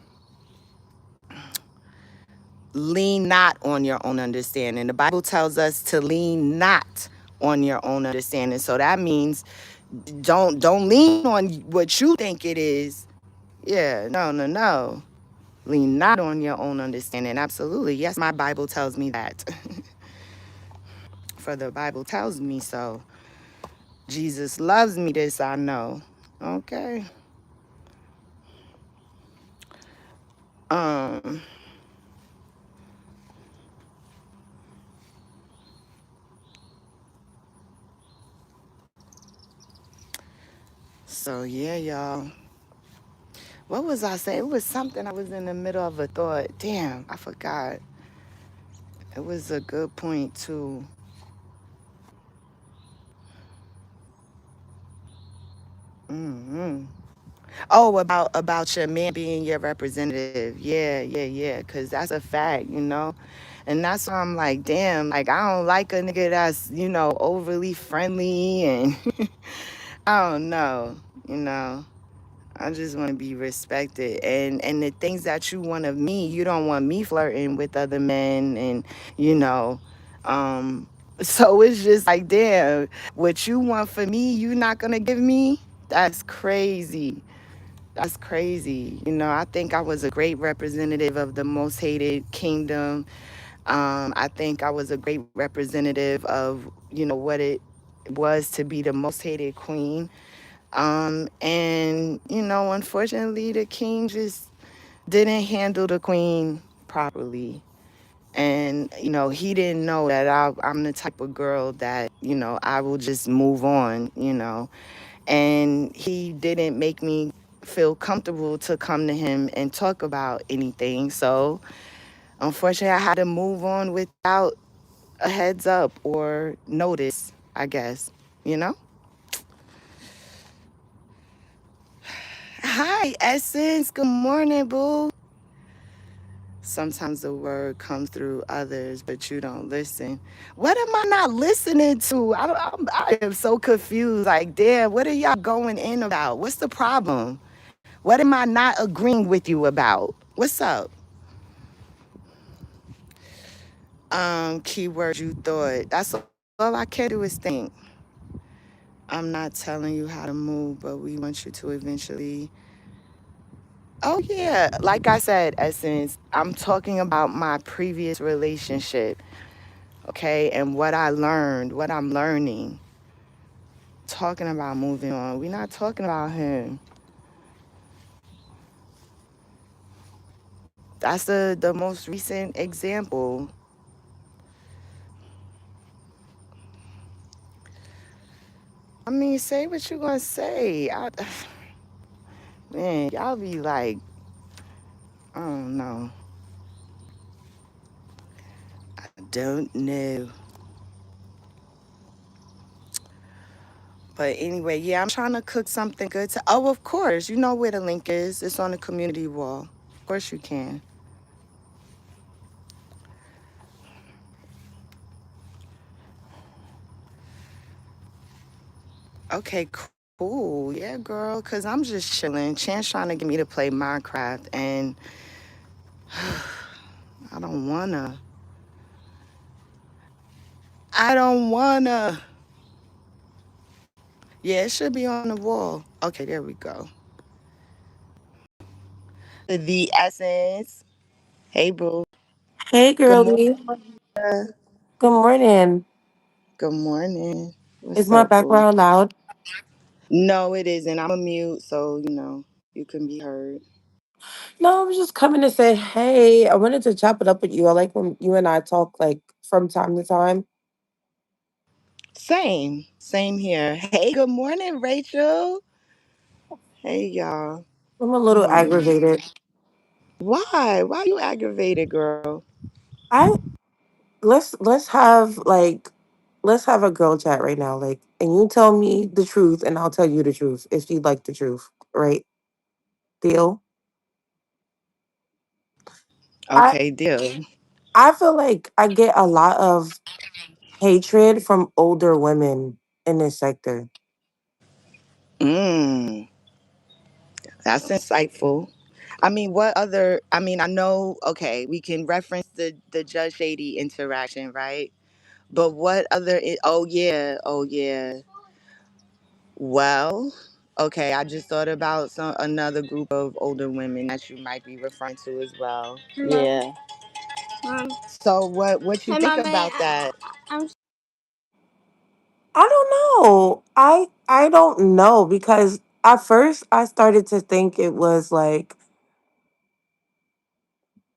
lean not on your own understanding. The Bible tells us to lean not on your own understanding. So that means don't lean on what you think it is. Yeah, no, no, no. Lean not on your own understanding. Absolutely. Yes, my Bible tells me that. For the Bible tells me so. Jesus loves me, this I know. Okay. Um, so yeah, y'all. What was I saying? It was something I was in the middle of a thought. Damn, I forgot. It was a good point too. hmm Oh, about your man being your representative. Yeah, yeah, yeah. Cause that's a fact. And that's why I'm like, damn, like I don't like a nigga that's, overly friendly and I don't know, you know. I just want to be respected, and the things that you want of me, you don't want me flirting with other men, and you know, um, so it's just like, damn, what you want for me, you not gonna give me? That's crazy. That's crazy. I think I was a great representative of the most hated kingdom. I think I was a great representative of, what it was to be the most hated queen. And, unfortunately, the king just didn't handle the queen properly. And, he didn't know that I'm the type of girl that, I will just move on, And he didn't make me feel comfortable to come to him and talk about anything. So, unfortunately, I had to move on without a heads up or notice, I guess, you know? Hi, Essence. Good morning, boo. Sometimes the word comes through others, but you don't listen. What am I not listening to? I am so confused. Like, damn, what are y'all going in about? What's the problem? What am I not agreeing with you about? What's up? Keyword you thought. That's all I can do is think. I'm not telling you how to move, but we want you to eventually. Oh, yeah. Like I said, Essence, I'm talking about my previous relationship, okay? And what I learned, what I'm learning. Talking about moving on. We're not talking about him. That's the most recent example. I mean, say what you gonna say. Man, y'all be like, I don't know. I don't know. But anyway, yeah, I'm trying to cook something good to. Oh, of course. You know where the link is. It's on the community wall. Of course you can. Okay, cool. Yeah, girl. Cause I'm just chilling. Chance trying to get me to play Minecraft, and I don't wanna. I don't wanna. Yeah, it should be on the wall. Okay, there we go. The essence. Hey, boo. Hey, Good girlie. morning. Good morning. Good morning. Is What's my up, boo? background loud? No, it isn't. I'm a mute, so you can be heard. No, I was just coming to say, hey, I wanted to chop it up with you. I like when you and I talk like from time to time. Same here. Hey, good morning, Rachel. Hey, y'all. I'm a Good little morning. aggravated. Why? Why you aggravated, girl? I let's have let's have a girl chat right now, like, and you tell me the truth, and I'll tell you the truth if you like the truth, right? Deal. I Okay, deal. I feel like I get a lot of hatred from older women in this sector. Mm, that's insightful. I mean, what other? I mean, I know. Okay, we can reference the Judge Shady interaction, right? But what other? Oh yeah, oh yeah. Well, okay. I just thought about some another group of older women that you might be referring to as well. Hello, Yeah. mom. So what you Hey, think mom. about that? I'm. I don't know. I don't know because at first I started to think it was like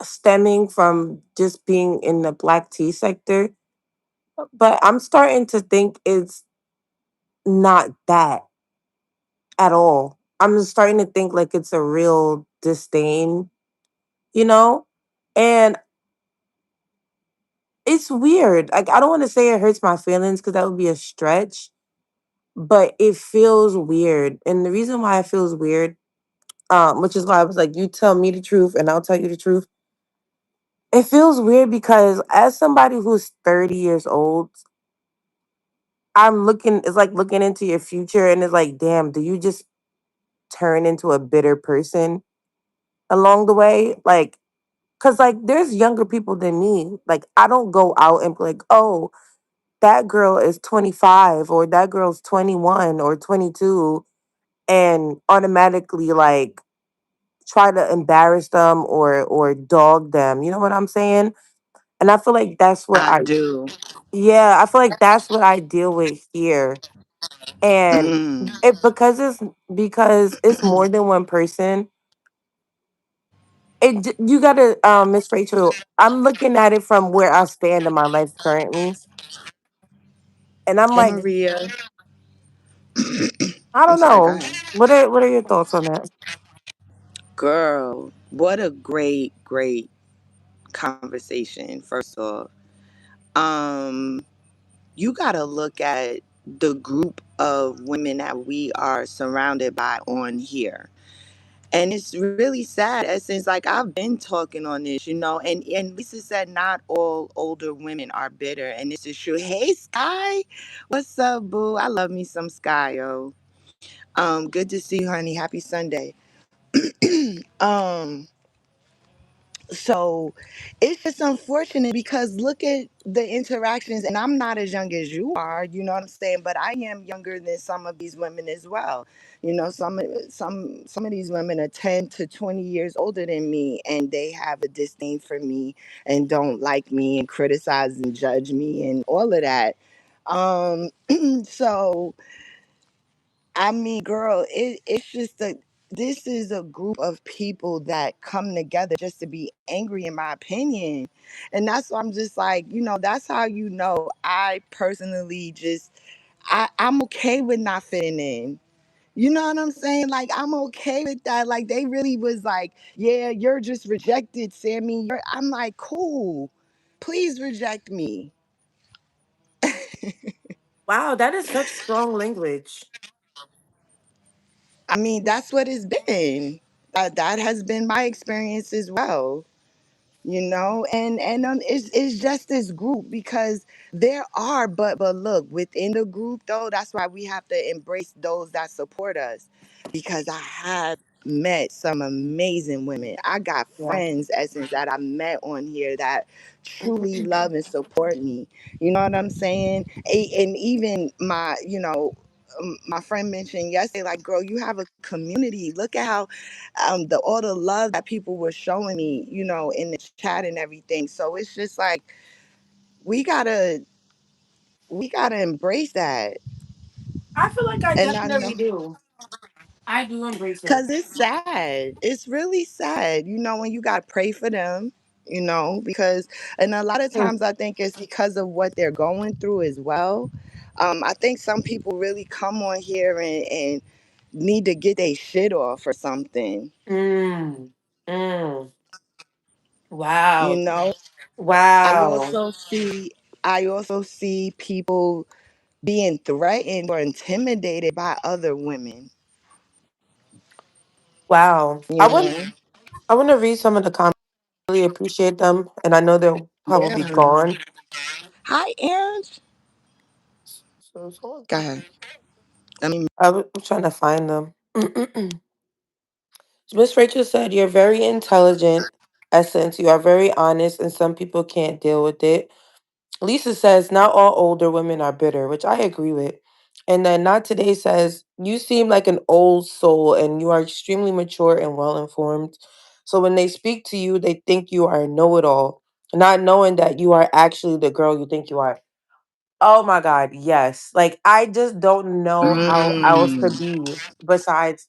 stemming from just being in the black tea sector, but I'm starting to think it's not that at all. I'm just starting to think like it's a real disdain, you know? And it's weird. Like I don't want to say it hurts my feelings because that would be a stretch, but it feels weird. And the reason why it feels weird, which is why I was like, you tell me the truth and I'll tell you the truth. It feels weird because as somebody who's 30 years old, I'm looking, it's like looking into your future and it's like, damn, do you just turn into a bitter person along the way? Like, cause like there's younger people than me. Like, I don't go out and be like, oh, that girl is 25 or that girl's 21 or 22 and automatically like try to embarrass them or dog them. You know what I'm saying? And I feel like that's what I I do. yeah, I feel like that's what I deal with here. And Mm. it because it's more than one person, You gotta, Miss Rachel. I'm looking at it from where I stand in my life currently, and I'm And like, Maria, I I'm don't sorry, go know. ahead. What are your thoughts on that? Girl, what a great conversation, first off. Um, you gotta look at the group of women that we are surrounded by on here. And it's really sad, essence. Like I've been talking on this, and Lisa said not all older women are bitter, and this is true. Hey Sky, what's up, boo? I love me some Sky, yo. Good to see you, honey. Happy Sunday. um, so it's just unfortunate because look at the interactions, and I'm not as young as you are, you know what I'm saying, but I am younger than some of these women as well. Some of these women are 10 to 20 years older than me, and they have a disdain for me and don't like me and criticize and judge me and all of that. um so I mean, girl, it's just this is a group of people that come together just to be angry, in my opinion. And that's why I'm just like, that's how I personally just, I'm okay with not fitting in. You know what I'm saying? Like, I'm okay with that. Like, they really was like, yeah, you're just rejected, Sammy. I'm like, cool. Please reject me. Wow, that is such strong language. I mean, that's what it's been. That has been my experience as well. And it's just this group because there are, but look, within the group though, that's why we have to embrace those that support us, because I have met some amazing women. I got Yeah. friends, essence, that I met on here that truly love and support me. You know what I'm saying? And even my friend mentioned yesterday, like, girl, you have a community. Look at how the all the love that people were showing me, in the chat and everything. So it's just like we gotta we gotta embrace that. I feel like I And I know, definitely do. I do embrace it. cause it's sad. It's really sad, when you gotta pray for them. Because, and a lot of Mm. times I think it's because of what they're going through as well. I think some people really come on here and need to get their shit off or something. Mm. Mm. You Wow. know, I Wow. also see I also see people being threatened or intimidated by other women. Wow. You know, I want to read some of the comments. I really appreciate them, and I know they'll probably yeah. gone. Hi, Aaron. So Go ahead. I mean, I'm trying to find them. Miss Rachel said, "You're very intelligent, Essence. You are very honest, and some people can't deal with it." Lisa says, "Not all older women are bitter," which I agree with. And then Not Today says, "You seem like an old soul, and you are extremely mature and well informed. So when they speak to you, they think you are a know it all, not knowing that you are actually the girl you think you are." Oh my God, yes. Like, I just don't know how else to mm, be besides.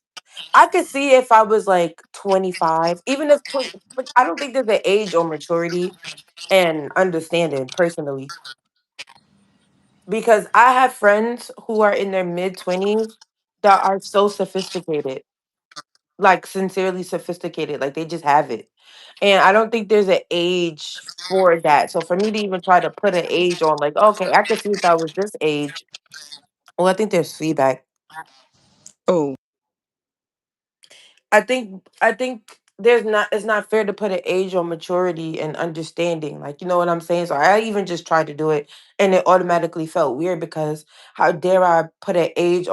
I could see if I was like 25, even if 20, but I don't think there's an age or maturity and understanding personally. Because I have friends who are in their mid 20s that are so sophisticated, like sincerely sophisticated, like they just have it. And I don't think there's an age for that. So for me to even try to put an age on, like, okay, I could see if I was this age. Well, I think there's feedback. oh, I think there's not it's not fair to put an age on maturity and understanding. Like, you know what I'm saying? So I even just tried to do it and it automatically felt weird because how dare I put an age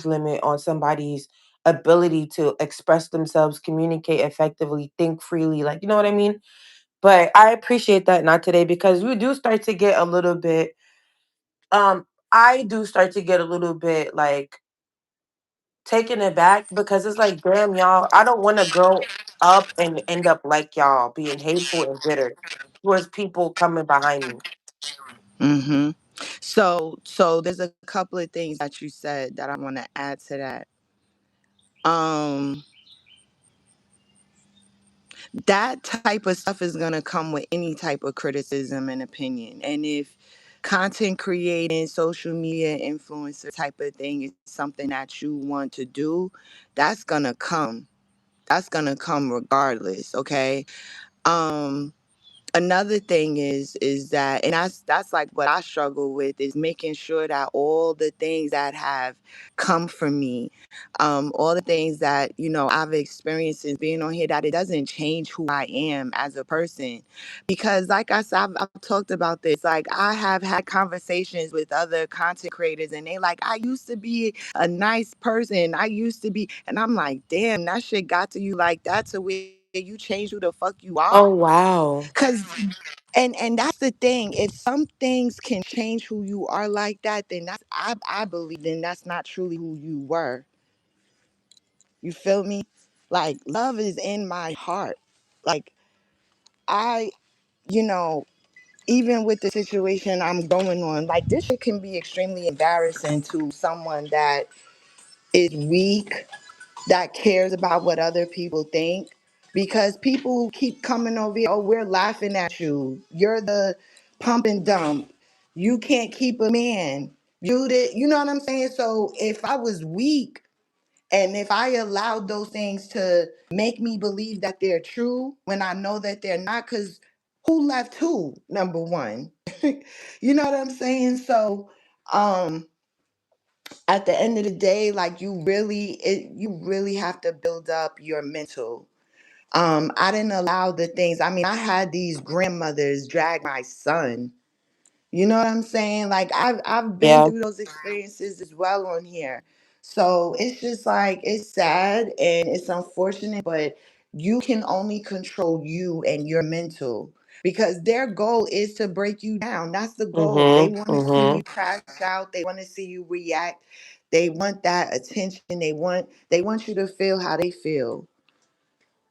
limit on somebody's ability to express themselves, communicate effectively, think freely. Like, you know what I mean? But I appreciate that not today because we do start to get a little bit I do start to get a little bit like taken aback because it's like, damn, y'all, I don't want to grow up and end up like y'all, being hateful and bitter towards people coming behind me. mm-hmm. So there's a couple of things that you said that I want to add to that. Um, That type of stuff is going to come with any type of criticism and opinion. And if content creating, social media influencer type of thing is something that you want to do, that's going to come. That's going to come regardless, okay? Um Another thing is that, and that's like what I struggle with, is making sure that all the things that have come from me, all the things that I've experienced since being on here, that it doesn't change who I am as a person. Because like I said, I've talked about this, like I have had conversations with other content creators, and they like, I used to be a nice person, I used to be, and I'm like, damn, that shit got to you like that, to where you change who the fuck you are. Oh wow. Cause and that's the thing. If some things can change who you are like that, then I believe then that's not truly who you were. You feel me? Like love is in my heart. Like I, you know, even with the situation I'm going on, like this shit can be extremely embarrassing to someone that is weak, that cares about what other people think, because people keep coming over here, oh, we're laughing at you, you're the pump and dump, you can't keep a man, you know what I'm saying? So if I was weak, and if I allowed those things to make me believe that they're true when I know that they're not, because who left who, number one? You know what I'm saying? So um at the end of the day, like you really have to build up your mental. I didn't allow the things. I mean, I had these grandmothers drag my son. You know what I'm saying? Like I've been Yeah. through those experiences as well on here. So it's just like it's sad and it's unfortunate, but you can only control you and your mental, because their goal is to break you down. That's the goal. They Mhm. want to see you Mhm. crash out. They want to see you react. They want that attention. They want you to feel how they feel.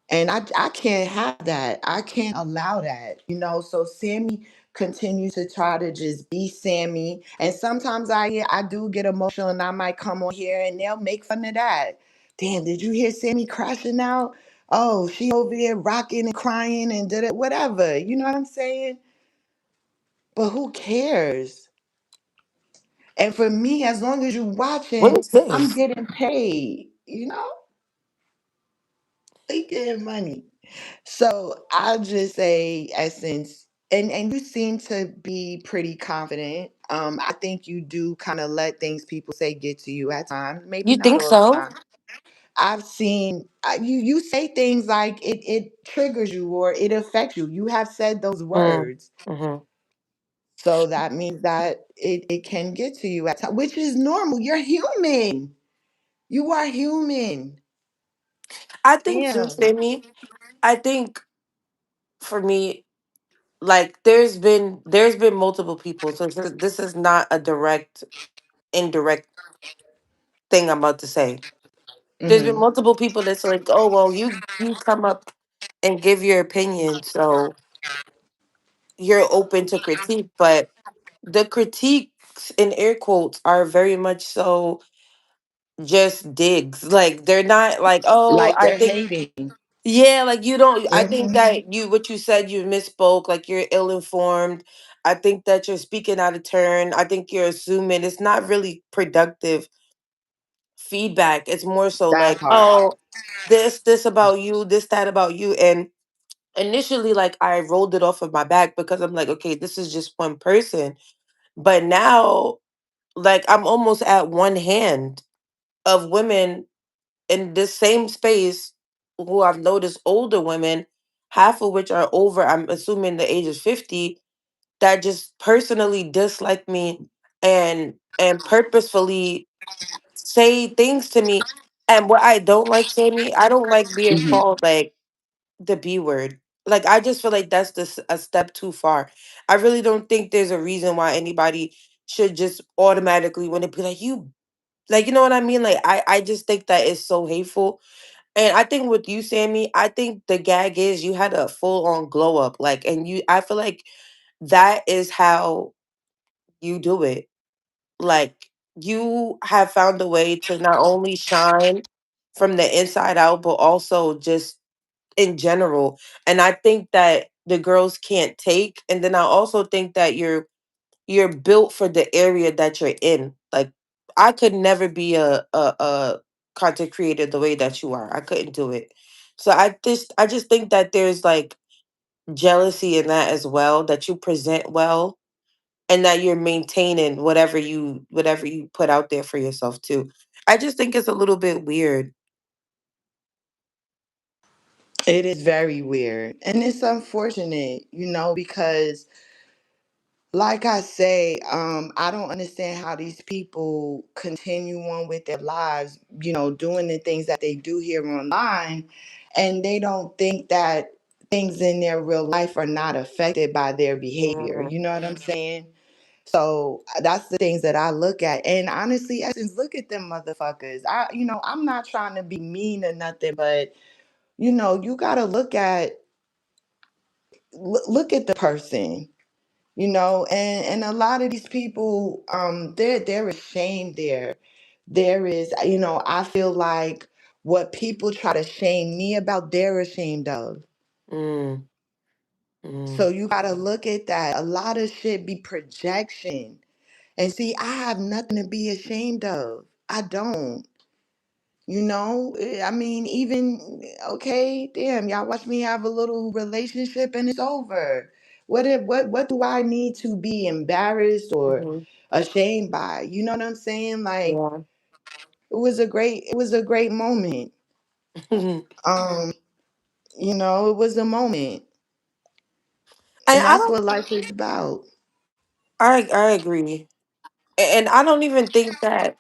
And I can't have that. I can't allow that. So Sammy continues to try to just be Sammy. And sometimes I do get emotional, and I might come on here and they'll make fun of that. Damn, did you hear Sammy crashing out? Oh, she over there rocking and crying and did it, whatever. You know what I'm saying? But who cares? And for me, as long as you're What watching, is I'm this? getting paid. They getting money. So I'll just say, Essence, and you seem to be pretty confident. I think you do kind of let things people say get to you at times, maybe You not think all the so? time. I've seen you say things like it triggers you or it affects you. You have said those Mm. words, Mhm. so that means that it can get to you at times, which is normal. You're human. You are human. I think too, Damn. Sammy. I think for me, like there's been multiple people. So this is not a direct, indirect thing I'm about to say. There's been Hmm. multiple people that's like, oh well, you come up and give your opinion, so you're open to critique, but the critiques in air quotes are very much so just digs. Like they're not like, oh, Like I they're think hating. yeah, like you don't I think Hmm. that you what you said you misspoke, like you're ill informed. I think that you're speaking out of turn. I think you're assuming it's not really productive feedback. It's more so That like, part. oh, this about you, this that about you. And initially like I rolled it off of my back because I'm like, okay, this is just one person. But now like I'm almost at one hand of women in this same space who I've noticed older women, half of which are over, I'm assuming the age of 50, that just personally dislike me and purposefully say things to me. And what I don't like, Sammy, I don't like being Hmm. called like the B word. Like I just feel like that's just a step too far. I really don't think there's a reason why anybody should just automatically when it be like you, like you know what I mean. Like I just think that is so hateful. And I think with you, Sammy, I think the gag is you had a full on glow up. Like, and you, I feel like that is how you do it. Like, you have found a way to not only shine from the inside out, but also just in general. And I think that the girls can't take. And then I also think that you're built for the area that you're in. Like I could never be a content creator the way that you are. I couldn't do it. So I just think that there's like jealousy in that as well, that you present well and that you're maintaining whatever you put out there for yourself too. I just think it's a little bit weird. It is very weird. And it's unfortunate, because like I say, I don't understand how these people continue on with their lives, doing the things that they do here online, and they don't think that things in their real life are not affected by their behavior. Yeah. You know what I'm saying? So that's the things that I look at. And honestly, Essence, look at them motherfuckers. I'm not trying to be mean or nothing, but you gotta look at the person, and a lot of these people, they're ashamed there. There is, I feel like what people try to shame me about, they're ashamed of. Mm, So mm, you gotta look at that. A lot of shit be projection. And see, I have nothing to be ashamed of. I don't. I mean, even okay, damn, y'all watch me have a little relationship and it's over. What do I need to be embarrassed or mhm. ashamed by? You know what I'm saying? Like Yeah. it was a great moment. Um, it was a moment. And And I that's don't what life is about. I agree. And I don't even think that,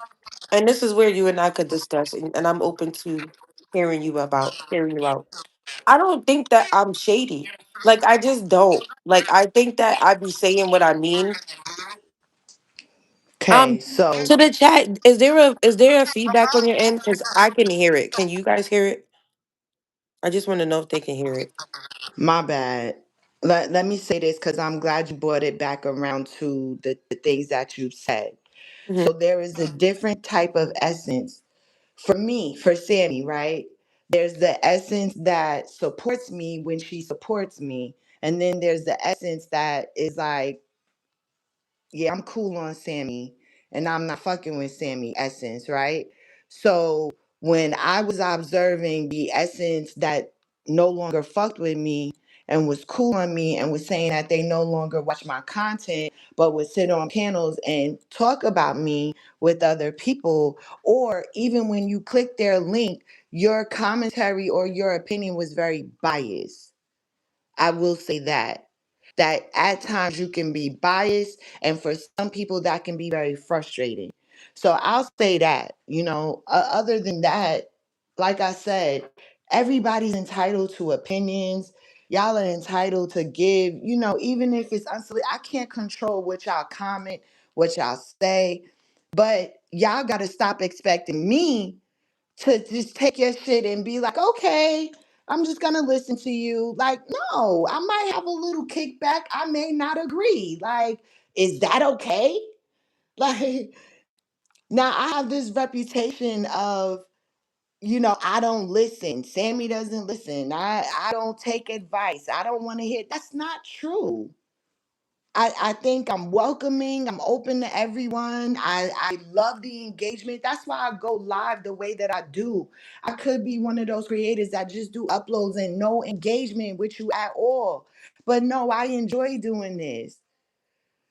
and this is where you and I could discuss, and I'm open to hearing you out. I don't think that I'm shady. Like I just don't. Like I think that I be saying what I mean. Okay, so To the chat, is there a feedback on your end? Because I can hear it. Can you guys hear it? I just want to know if they can hear it. my bad. Let me say this because I'm glad you brought it back around to the things that you said. So Hmm. there is a different type of essence for me, for Sammy, right? There's the essence that supports me when she supports me. And then there's the essence that is like, yeah, I'm cool on Sammy and I'm not fucking with Sammy essence, right? So when I was observing the essence that no longer fucked with me and was cool on me and was saying that they no longer watch my content but would sit on panels and talk about me with other people, or even when you click their link, your commentary or your opinion was very biased. I will say that at times you can be biased, and for some people that can be very frustrating. So I'll say that, other than that, like I said, everybody's entitled to opinions. Y'all are entitled to give, even if it's unsolicited. I can't control what y'all comment, what y'all say, but y'all got to stop expecting me to just take your shit and be like, okay, I'm just gonna listen to you. Like, no, I might have a little kickback. I may not agree. Like, is that okay? Like, now I have this reputation of, I don't listen. Sammy doesn't listen. I don't take advice. I don't want to hear. That's not true. I think I'm welcoming. I'm open to everyone. I love the engagement. That's why I go live the way that I do. I could be one of those creators that just do uploads and no engagement with you at all. But no, I enjoy doing this.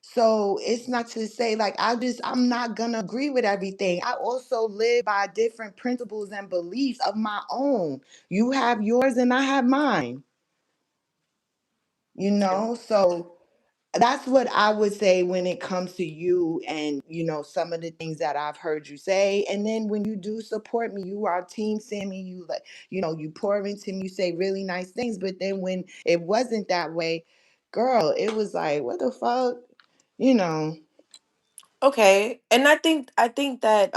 So it's not to say like I'm not gonna agree with everything. I also live by different principles and beliefs of my own. You have yours and I have mine, so that's what I would say when it comes to you and some of the things that I've heard you say. And then when you do support me, you are team Sammy, you like, you pour into me, you say really nice things. But then when it wasn't that way, girl, it was like, what the fuck? You know. Okay, and I think that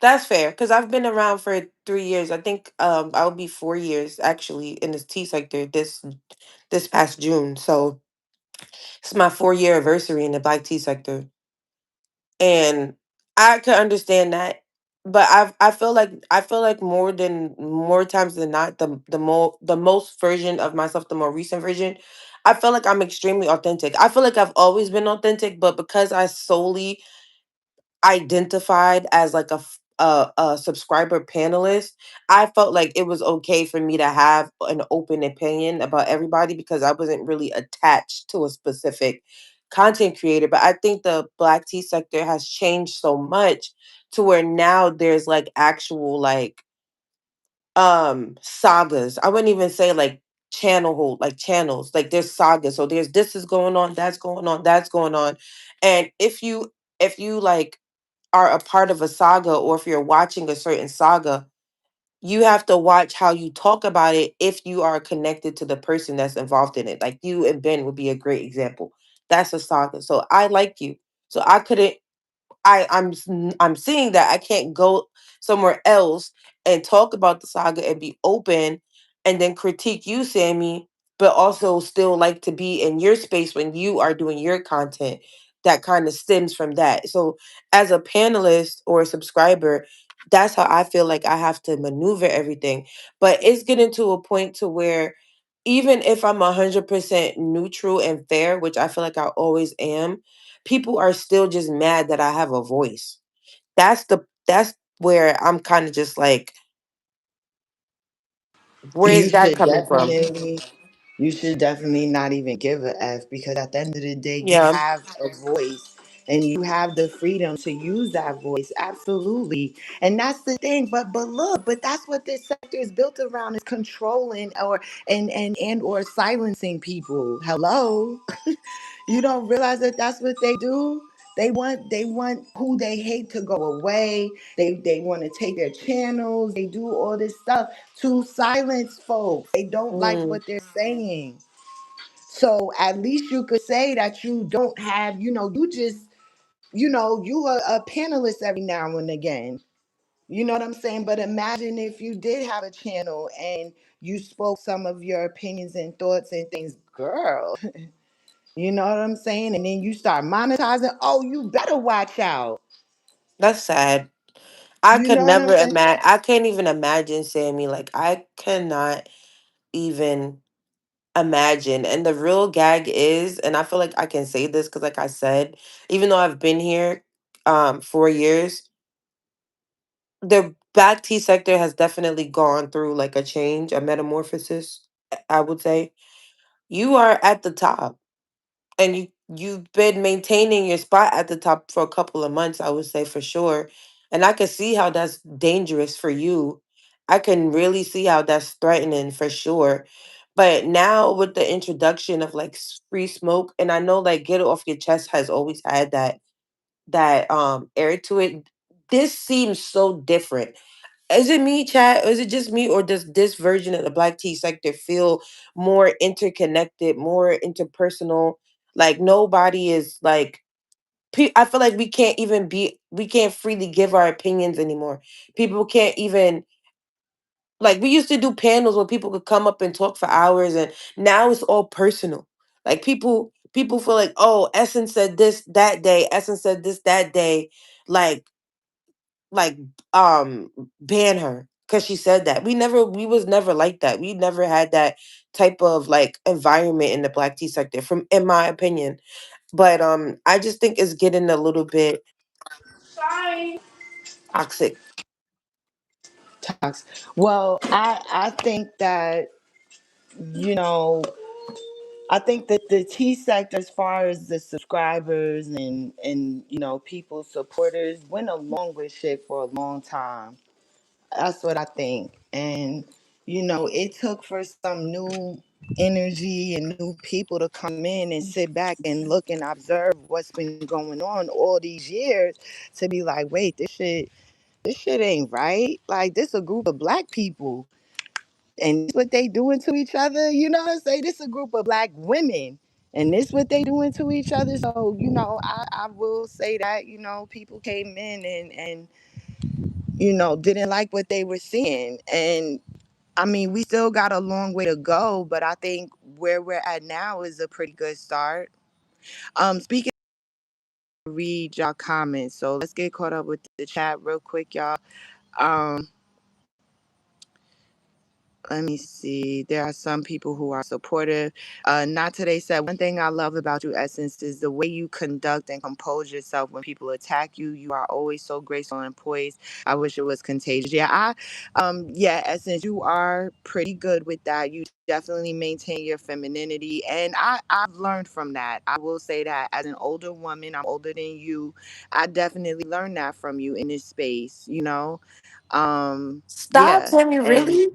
that's fair because I've been around for 3 years. I think I'll be 4 years actually in this tea sector this past June. So it's my 4 year anniversary in the black tea sector, and I could understand that. but I feel like more times than not, the most version of myself, the more recent version, I feel like I'm extremely authentic. I feel like I've always been authentic, but because I solely identified as like a subscriber panelist, I felt like it was okay for me to have an open opinion about everybody because I wasn't really attached to a specific content creator. But I think the black tea sector has changed so much to where now there's like actual sagas. I wouldn't even say like channels. Like there's sagas. So there's this is going on, that's going on, that's going on. And if you like are a part of a saga or if you're watching a certain saga, you have to watch how you talk about it if you are connected to the person that's involved in it. Like you and Ben would be a great example. That's a saga. So I like you. So I couldn't I'm seeing that I can't go somewhere else and talk about the saga and be open and then critique you, Sammy, but also still like to be in your space when you are doing your content that kind of stems from that. So as a panelist or a subscriber, that's how I feel like I have to maneuver everything. But it's getting to a point to where even if I'm 100% neutral and fair, which I feel like I always am, people are still just mad that I have a voice. That's where I'm kind of just like, You where's that should coming from? definitely, you should definitely not even give a F, because at the end of the day, you Yeah, have a voice and you have the freedom to use that voice. Absolutely. And that's the thing. But look, but that's what this sector is built around, is controlling or and or silencing people. Hello. You don't realize that that's what they do. They want who they hate to go away. They want to take their channels. They do all this stuff to silence folks. They don't like mm, what they're saying. So at least you could say that you don't have, you just, you are a panelist every now and again. You know what I'm saying? But imagine if you did have a channel and you spoke some of your opinions and thoughts and things, girl. You know what I'm saying? And then you start monetizing. Oh, you better watch out. that's sad. I You could know what never I'm saying? imagine. I can't even imagine Sammy. Like I cannot even imagine. And the real gag is, and I feel like I can say this because, like I said, even though I've been here 4 years, the black tea sector has definitely gone through like a change, a metamorphosis. I would say you are at the top, and you've been maintaining your spot at the top for a couple of months, I would say for sure. And I can see how that's dangerous for you. I can really see how that's threatening for sure. But now with the introduction of like free smoke, and I know like get it off your chest has always had that air to it. This seems so different. Is it me, chat? Or is it just me, or does this version of the black tea sector feel more interconnected, more interpersonal? Like nobody is like. I feel like we can't freely give our opinions anymore. People can't even like we used to do panels where people could come up and talk for hours, and now it's all personal. Like people feel like, oh, Essence said this that day, Essence said this that day, like like ban her because she said that. We was never like that. We never had that type of like environment in the black tea sector, from in my opinion. But I just think it's getting a little bit toxic. Talks. Well, I think that, you know, I think that the T sector, as far as the subscribers and people supporters, went along with shit for a long time. That's what I think. And it took for some new energy and new people to come in and sit back and look and observe what's been going on all these years, to be like, wait, this shit ain't right. Like, this a group of black people, and this what they doing to each other. You know what I'm saying? This a group of black women, and this what they doing to each other. So I will say that people came in and didn't like what they were seeing. And I mean, we still got a long way to go, but I think where we're at now is a pretty good start. Speaking read y'all comments. So let's get caught up with the chat real quick, y'all. Um, Let me see. There are some people who are supportive. Not today said, one thing I love about you, Essence, is the way you conduct and compose yourself when people attack you. You are always so graceful and poised. I wish it was contagious. Yeah, Essence, you are pretty good with that. You definitely maintain your femininity. And I've learned from that. I will say that as an older woman, I'm older than you. I definitely learned that from you in this space, you know? Stop, Yeah. Sammy. And Really?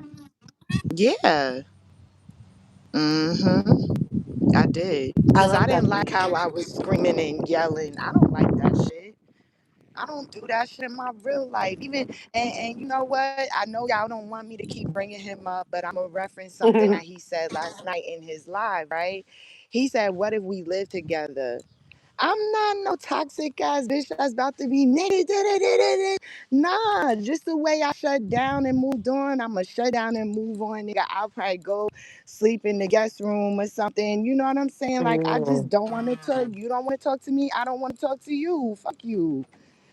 yeah. I did. I Cause I love that didn't for like you. how I was screaming and yelling. I don't like that shit. I don't do that shit in my real life. Even and you know what? I know y'all don't want me to keep bringing him up, but I'm gonna reference something that he said last night in his live. Right? He said, "What if we live together?" I'm not no toxic ass bitch that's about to be nigga. Nah, just the way I shut down and moved on, I'ma shut down and move on, nigga. I'll probably go sleep in the guest room or something. You know what I'm saying? Like I just Mm, don't want to talk. You don't want to talk to me. I don't want to talk to you. Fuck you.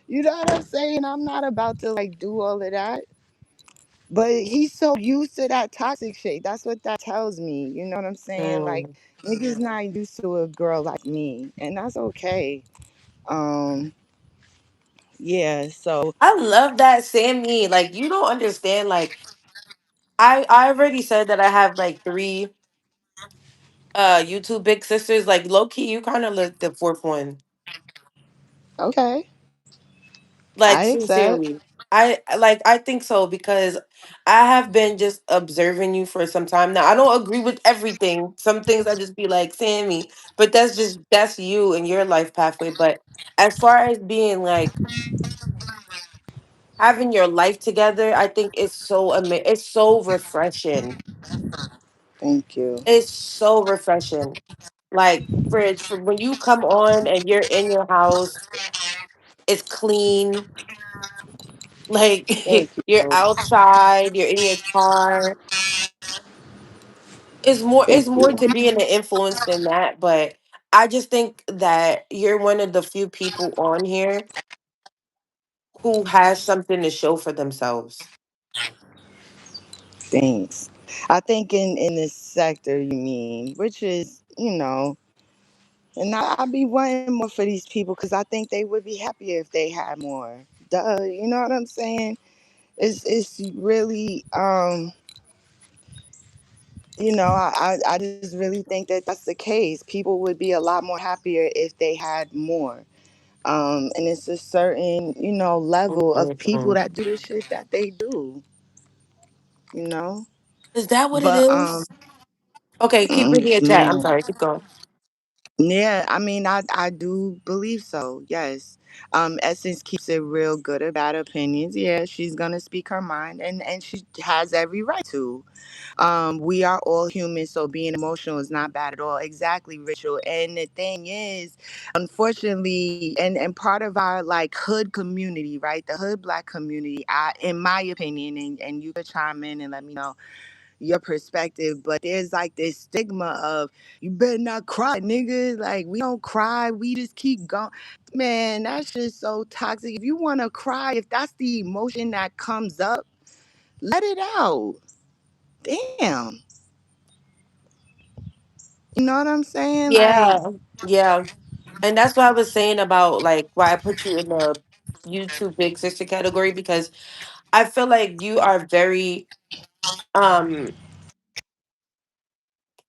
You know what I'm saying? I'm not about to like do all of that. But he's so used to that toxic shit. That's what that tells me. You know what I'm saying? Like mm. niggas not used to a girl like me, and that's okay. Um, yeah. So I love that, Sammy. Like you don't understand. Like I already said that I have like three YouTube big sisters. Like low key, you kind of like the fourth one. okay, Like I accept. sincerely. I think so because I have been just observing you for some time now. I don't agree with everything. Some things I just be like, Sammy, but that's you and your life pathway. But as far as being like having your life together, I think it's so refreshing. Thank you. It's so refreshing. Like for when you come on and you're in your house, it's clean. Like Thank you're you. outside, you're in your car. It's Thank more you. to being an influence than that, but I just think that you're one of the few people on here who has something to show for themselves. Thanks. I think in this sector you mean, which is and I be wanting more for these people because I think they would be happier if they had more. Duh, you know what I'm saying? It's really I just really think that that's the case. People would be a lot more happier if they had more. And it's a certain level of people Mhm. that do the shit that they do. You know, Is that what it but is? Okay, keep reading your chat. I'm man. sorry, keep going. Yeah, I mean, I do believe so. Yes. Essence keeps it real good about opinions. Yeah, she's gonna speak her mind, and she has every right to. We are all human, so being emotional is not bad at all. Exactly, Rachel. And the thing is, unfortunately, and part of our like hood community, right? The hood black community, in my opinion, and you could chime in and let me know your perspective, but there's like this stigma of you better not cry, nigga. Like we don't cry, we just keep going. Man, that's just so toxic. If you want to cry, if that's the emotion that comes up, let it out. Damn, you know what I'm saying? Like, Yeah, yeah. And that's what I was saying about like why I put you in the YouTube big sister category because I feel like you are very um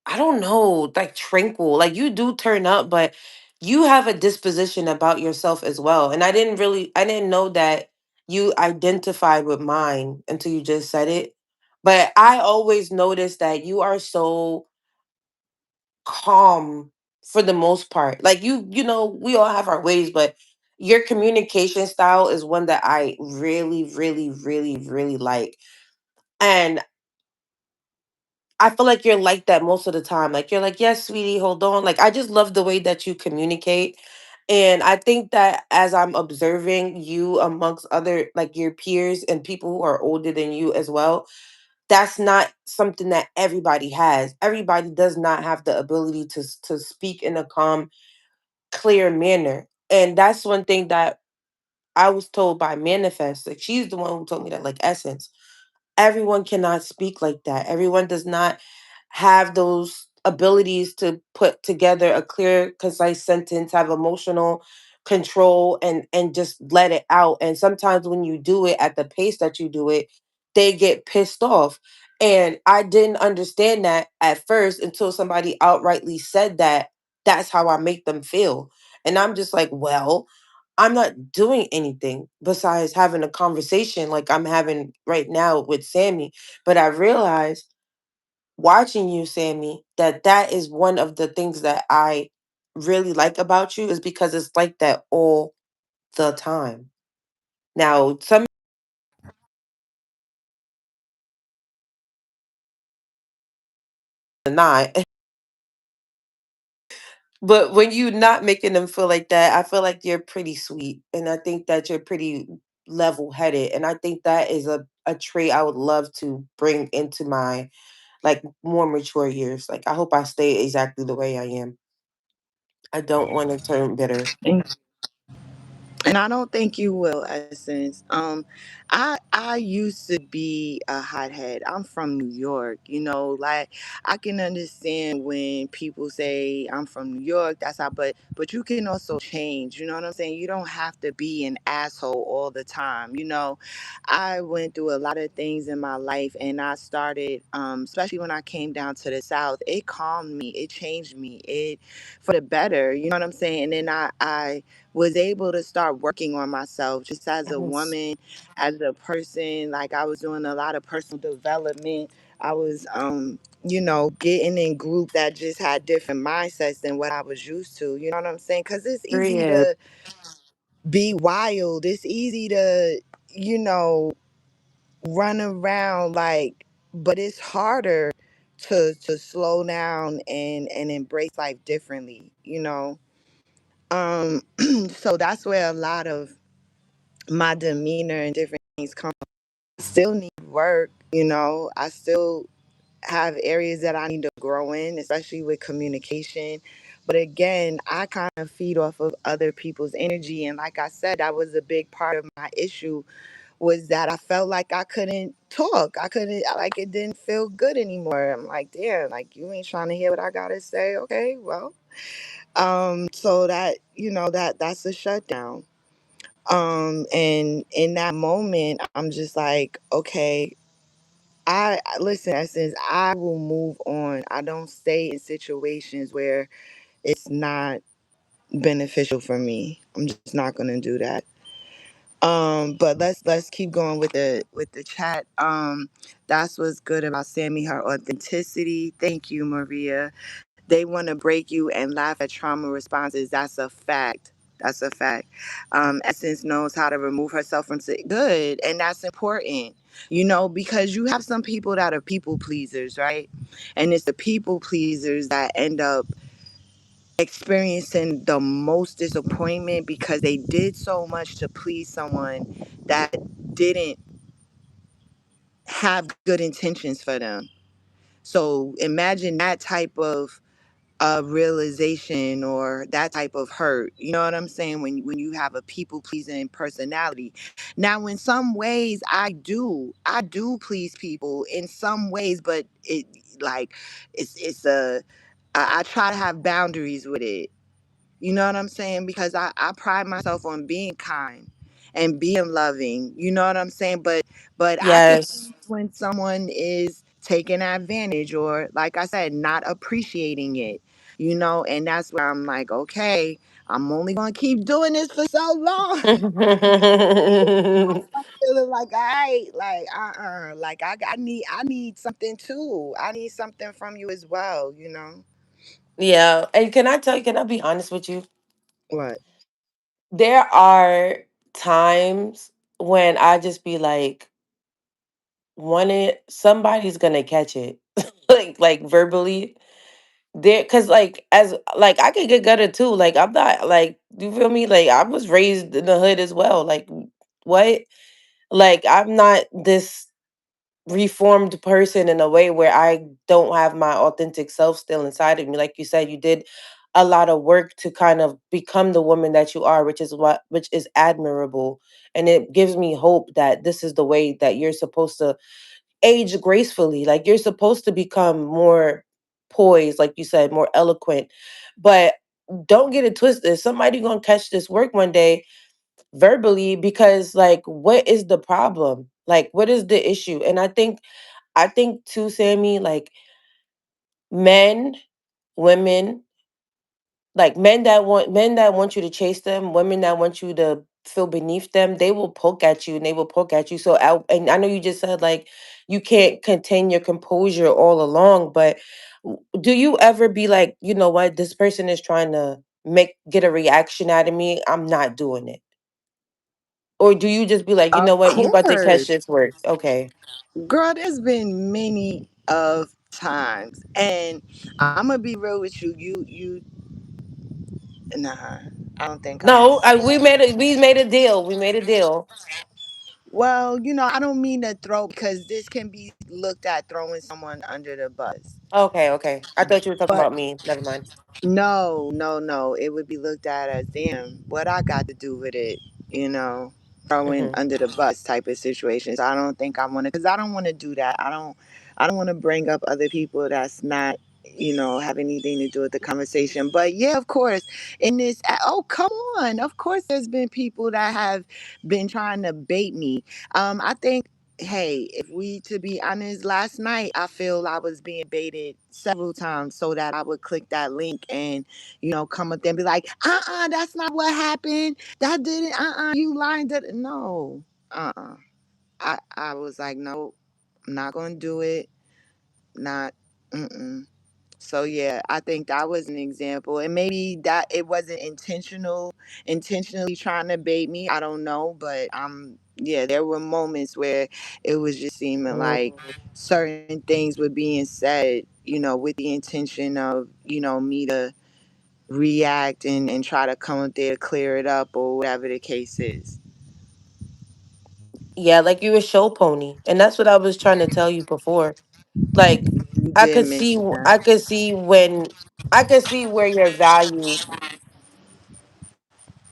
I don't know, like tranquil. Like you do turn up, but you have a disposition about yourself as well. And I didn't know that you identified with mine until you just said it. But I always noticed that you are so calm for the most part. Like we all have our ways, but your communication style is one that I really, really, really, really like. And I feel like you're like that most of the time. Like you're like, yes, sweetie, hold on. Like I just love the way that you communicate. And I think that as I'm observing you amongst other like your peers and people who are older than you as well, that's not something that everybody has. Everybody does not have the ability to speak in a calm, clear manner. And that's one thing that I was told by Manifest. Like, she's the one who told me that, like, Essence, everyone cannot speak like that. Everyone does not have those abilities to put together a clear, concise sentence, have emotional control, and just let it out. And sometimes when you do it at the pace that you do it, they get pissed off. And I didn't understand that at first until somebody outrightly said that that's how I make them feel. And I'm just like, well, I'm not doing anything besides having a conversation like I'm having right now with Sammy. But I realized watching you, Sammy, that that is one of the things that I really like about you, is because it's like that all the time. Now, some are not, but when you not making them feel like that, I feel like you're pretty sweet. And I think that you're pretty level headed. And I think that is a trait I would love to bring into my like more mature years. Like, I hope I stay exactly the way I am. I don't want to turn bitter. And I don't think you will, Essence. I used to be a hothead. I'm from New York, like I can understand when people say I'm from New York, that's how, but you can also change, you know what I'm saying? You don't have to be an asshole all the time, I went through a lot of things in my life, and I started, especially when I came down to the South, it calmed me, it changed me, it for the better, you know what I'm saying? And then I was able to start working on myself just as a Yes. woman, as a person. Like, I was doing a lot of personal development. I was, getting in groups that just had different mindsets than what I was used to. You know what I'm saying? Because it's easy Period. to be wild. It's easy to, you know, run around like, but it's harder to slow down and embrace life differently. Um, so that's where a lot of my demeanor and different things come. I still need work, I still have areas that I need to grow in, especially with communication. But again, I kind of feed off of other people's energy. And like I said, that was a big part of my issue, was that I felt like I couldn't talk. I couldn't, like, it didn't feel good anymore. I'm like, damn, like, you ain't trying to hear what I gotta say. Okay, well, so that, that's a shutdown. And in that moment, I'm just like, okay, listen, Essence, I will move on. I don't stay in situations where it's not beneficial for me. I'm just not gonna do that. But let's keep going with the chat. That's what's good about Sammy, her authenticity. Thank you, Maria. They want to break you and laugh at trauma responses. That's a fact. That's a fact. Essence knows how to remove herself from good, and that's important. Because you have some people that are people pleasers, right? And it's the people pleasers that end up experiencing the most disappointment because they did so much to please someone that didn't have good intentions for them. So imagine that type of realization or that type of hurt. You know what I'm saying? When you have a people pleasing personality. Now, in some ways, I do please people in some ways, but like it's a I try to have boundaries with it. You know what I'm saying? Because I pride myself on being kind and being loving. You know what I'm saying? But I can Yes. see when someone is taking advantage or, like I said, not appreciating it. And that's where I'm like, okay, I'm only gonna keep doing this for so long. Feeling like, all right, like, like, I need something too. I need something from you as well. Yeah. And can I tell you, can I be honest with you? What? There are times when I just be like, somebody's gonna catch it. like verbally. There, cause like, as like, I can get gutted too. Like, I'm not like, you feel me? Like, I was raised in the hood as well. Like, what? Like, I'm not this reformed person in a way where I don't have my authentic self still inside of me. Like you said, you did a lot of work to kind of become the woman that you are, which is admirable. And it gives me hope that this is the way that you're supposed to age gracefully. Like you're supposed to become more poised, like you said, more eloquent. But don't get it twisted. Somebody gonna catch this work one day verbally, because like what is the problem? Like what is the issue? And I think too, Sammy, like men, women, like men that want you to chase them, women that want you to feel beneath them, they will poke at you and they will poke at you. And I know you just said like you can't contain your composure all along, but do you ever be like, you know what, this person is trying to make get a reaction out of me, I'm not doing it? Or do you just be like, you know Of what, you about to catch course. this work? Okay. Girl, there's been many of times. And I'm gonna be real with you. You nah, I don't think I'm No, gonna we made a deal. We made a deal. well, I don't mean to throw because this can be looked at throwing someone under the bus. Okay, okay. I thought you were talking But about me. Never mind. no, no, no. It would be looked at as, damn, what I got to do with it, you know, throwing Hmm. under the bus type of situation. So I don't think I want to, because I don't want to do that. I don't want to bring up other people that's not, have anything to do with the conversation. But yeah, of course, in this, oh, come on. Of course, there's been people that have been trying to bait me. I think, hey, if we to be honest, last night I feel I was being baited several times so that I would click that link and come up there and be like, that's not what happened. That didn't, you lying. No, I was like, no, I'm not gonna do it. Not, mm-mm. So yeah, I think that was an example, and maybe that it wasn't intentionally trying to bait me. I don't know, but yeah, there were moments where it was just seeming like certain things were being said, with the intention of me to react and try to come up there, clear it up, or whatever the case is. Yeah, like you a show pony. And that's what I was trying to tell you before. Like You I did could see mention that. I could see when I could see where your value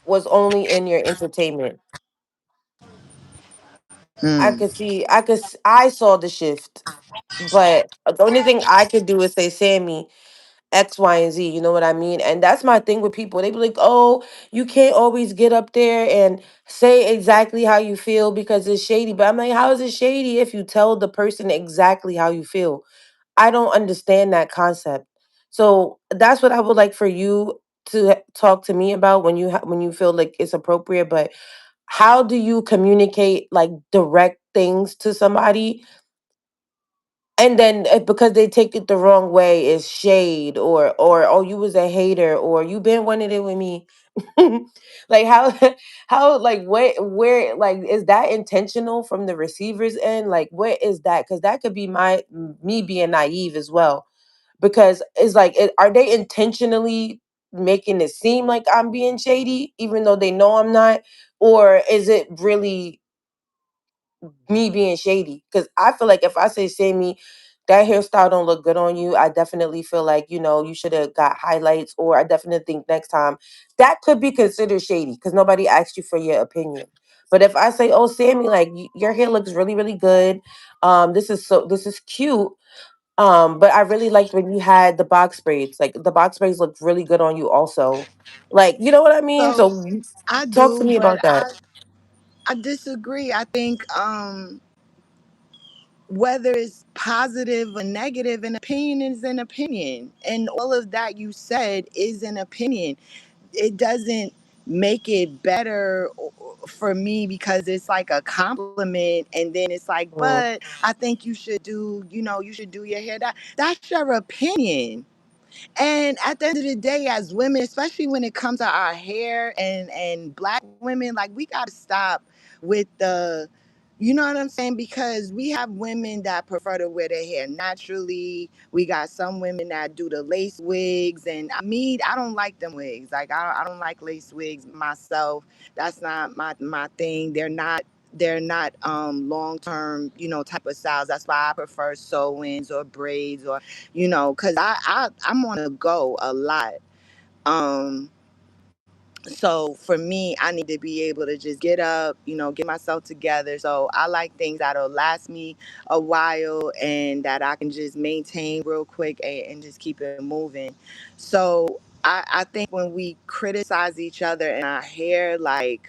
was only in your entertainment. Hmm. I saw the shift. But the only thing I could do is say, Sammy, X, Y, and Z. You know what I mean? And that's my thing with people. They be like, oh, you can't always get up there and say exactly how you feel because it's shady. But I'm like, how is it shady if you tell the person exactly how you feel? I don't understand that concept. So that's what I would like for you to talk to me about when when you feel like it's appropriate. But how do you communicate like direct things to somebody, and then because they take it the wrong way is shade, or oh, you was a hater, or you been wanting it with me? Like how how like where like is that intentional from the receiver's end? Like what is that? Because that could be me being naive as well, because it's like are they intentionally making it seem like I'm being shady even though they know I'm not? Or is it really me being shady? Because I feel like if I say, Sammy, that hairstyle don't look good on you, I definitely feel like, you should have got highlights, or I definitely think next time that could be considered shady because nobody asked you for your opinion. But if I say, oh, Sammy, like your hair looks really, really good. This is cute. But I really liked when you had the box braids. Like the box braids looked really good on you also. Like, you know what I mean? So So I talk to do, me but about that. I disagree. I think whether it's positive or negative, an opinion is an opinion, and all of that you said is an opinion. It doesn't make it better for me because it's like a compliment, and then it's like, Mm, but I think you should do your hair. That's your opinion. And at the end of the day, as women, especially when it comes to our hair and black women, like we gotta stop with the, you know what I'm saying? Because we have women that prefer to wear their hair naturally. We got some women that do the lace wigs, and I don't like them wigs. Like I don't like lace wigs myself. That's not my thing. They're not long term, type of styles. That's why I prefer sew-ins or braids, or because I'm on the go a lot. Um, so for me, I need to be able to just get up, get myself together. So I like things that'll last me a while and that I can just maintain real quick and just keep it moving. So I think when we criticize each other in our hair, like,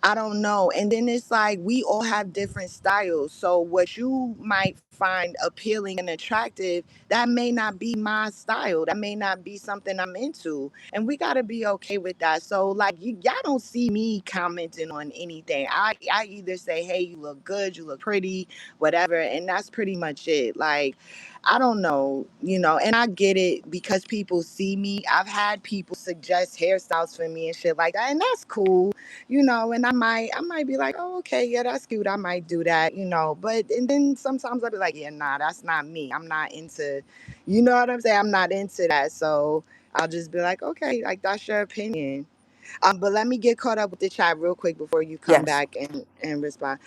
I don't know. And then it's like we all have different styles. So what you might find appealing and attractive, that may not be my style. That may not be something I'm into. And we got to be okay with that. So like y'all don't see me commenting on anything. I either say, "Hey, you look good, you look pretty, whatever." And that's pretty much it. Like I don't know, and I get it because people see me. I've had people suggest hairstyles for me and shit like that, and that's cool, and I might be like, oh, okay, yeah, that's cute. I might do that, but and then sometimes I'll be like, yeah, nah, that's not me. I'm not into, you know what I'm saying? I'm not into that. So I'll just be like, okay, like that's your opinion. But let me get caught up with the chat real quick before you come Yes. back and respond.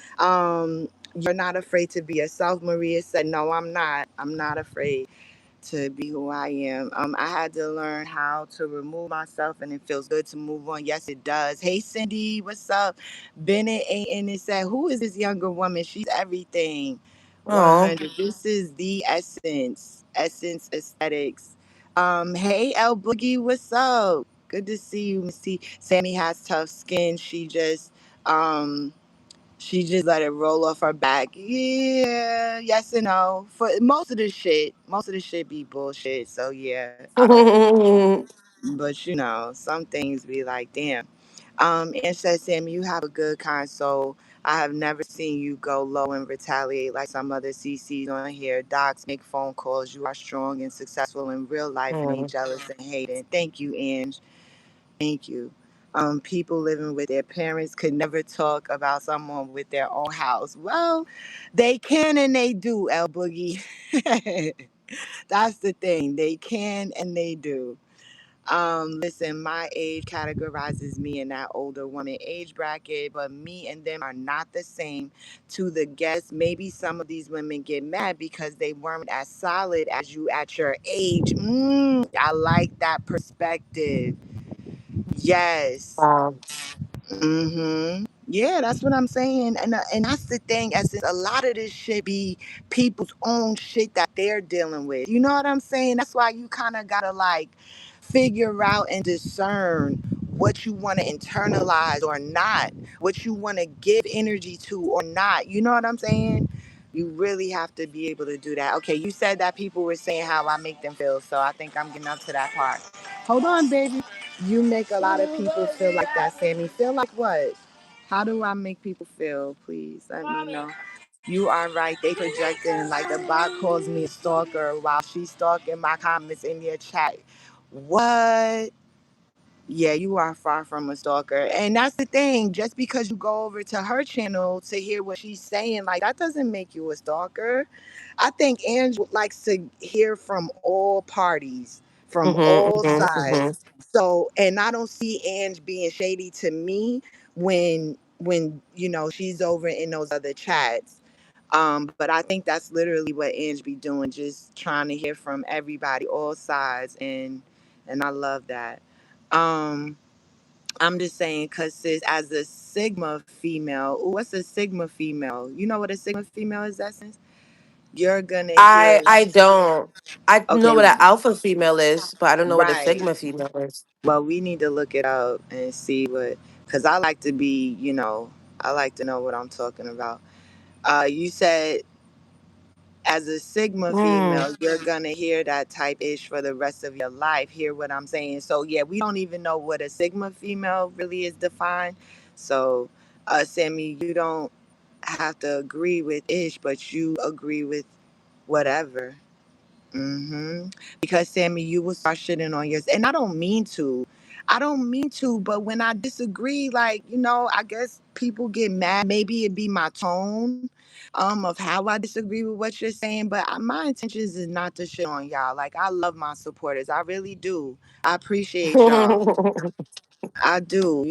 You're not afraid to be yourself, Maria said. No, I'm not. I'm not afraid to be who I am. I had to learn how to remove myself, and it feels good to move on. Yes, it does. Hey, Cindy, what's up? Bennett ain't in it said, who is this younger woman? She's everything. Oh. 100. This is the essence. Essence aesthetics. Hey, El Boogie, what's up? Good to see you, Missy. Sammy has tough skin. She just let it roll off her back. Yeah, yes and no. For most of the shit be bullshit. So yeah, but some things be like, damn. And says, Sammy, you have a good kind soul. I have never seen you go low and retaliate like some other CCs on here. Docs make phone calls. You are strong and successful in real life and ain't Mm. jealous and hating. Thank you, Ange. Thank you. People living with their parents could never talk about someone with their own house. Well, they can and they do, El Boogie. That's the thing. They can and they do. Listen, my age categorizes me in that older woman age bracket, but me and them are not the same. To the guests, maybe some of these women get mad because they weren't as solid as you at your age. I like that perspective. Yes. Wow. Yeah, that's what I'm saying, and that's the thing. As a lot of this shit be people's own shit that they're dealing with. You know what I'm saying? That's why you kind of gotta like figure out and discern what you want to internalize or not, what you want to give energy to or not. You know what I'm saying? You really have to be able to do that. Okay, you said that people were saying how I make them feel, so I think I'm getting up to that part. Hold on, baby. You make a lot of people feel like that, Sammy. Feel like what? How do I make people feel? Please let me know. You are right. They projecting like the bot calls me a stalker while she's stalking my comments in your chat. What? Yeah, you are far from a stalker. And that's the thing. Just because you go over to her channel to hear what she's saying, like that doesn't make you a stalker. I think Ange likes to hear from all parties, from Mm-hmm, all mm-hmm, sides. mm-hmm. So, and I don't see Ange being shady to me when she's over in those other chats. But I think that's literally what Ange be doing, just trying to hear from everybody, all sides, and I love that. Um, I'm just saying, cause sis, as a Sigma female, ooh, what's a Sigma female? You know what a Sigma female is, Essence? You're gonna hear. I don't. I know Okay, what an alpha female is, but I don't know what a right. sigma female is. Well, we need to look it up and see what, cause I like to be, I like to know what I'm talking about. You said as a Sigma Mm. female, you're gonna hear that type ish for the rest of your life. Hear what I'm saying? So yeah, we don't even know what a Sigma female really is defined. So, Sammy, you don't have to agree with ish, but you agree with whatever. Because Sammy, you will start shitting on yours, and I don't mean to. I don't mean to, but when I disagree, like I guess people get mad. Maybe it be my tone, of how I disagree with what you're saying. But my intentions is not to shit on y'all. Like I love my supporters, I really do. I appreciate y'all. I do,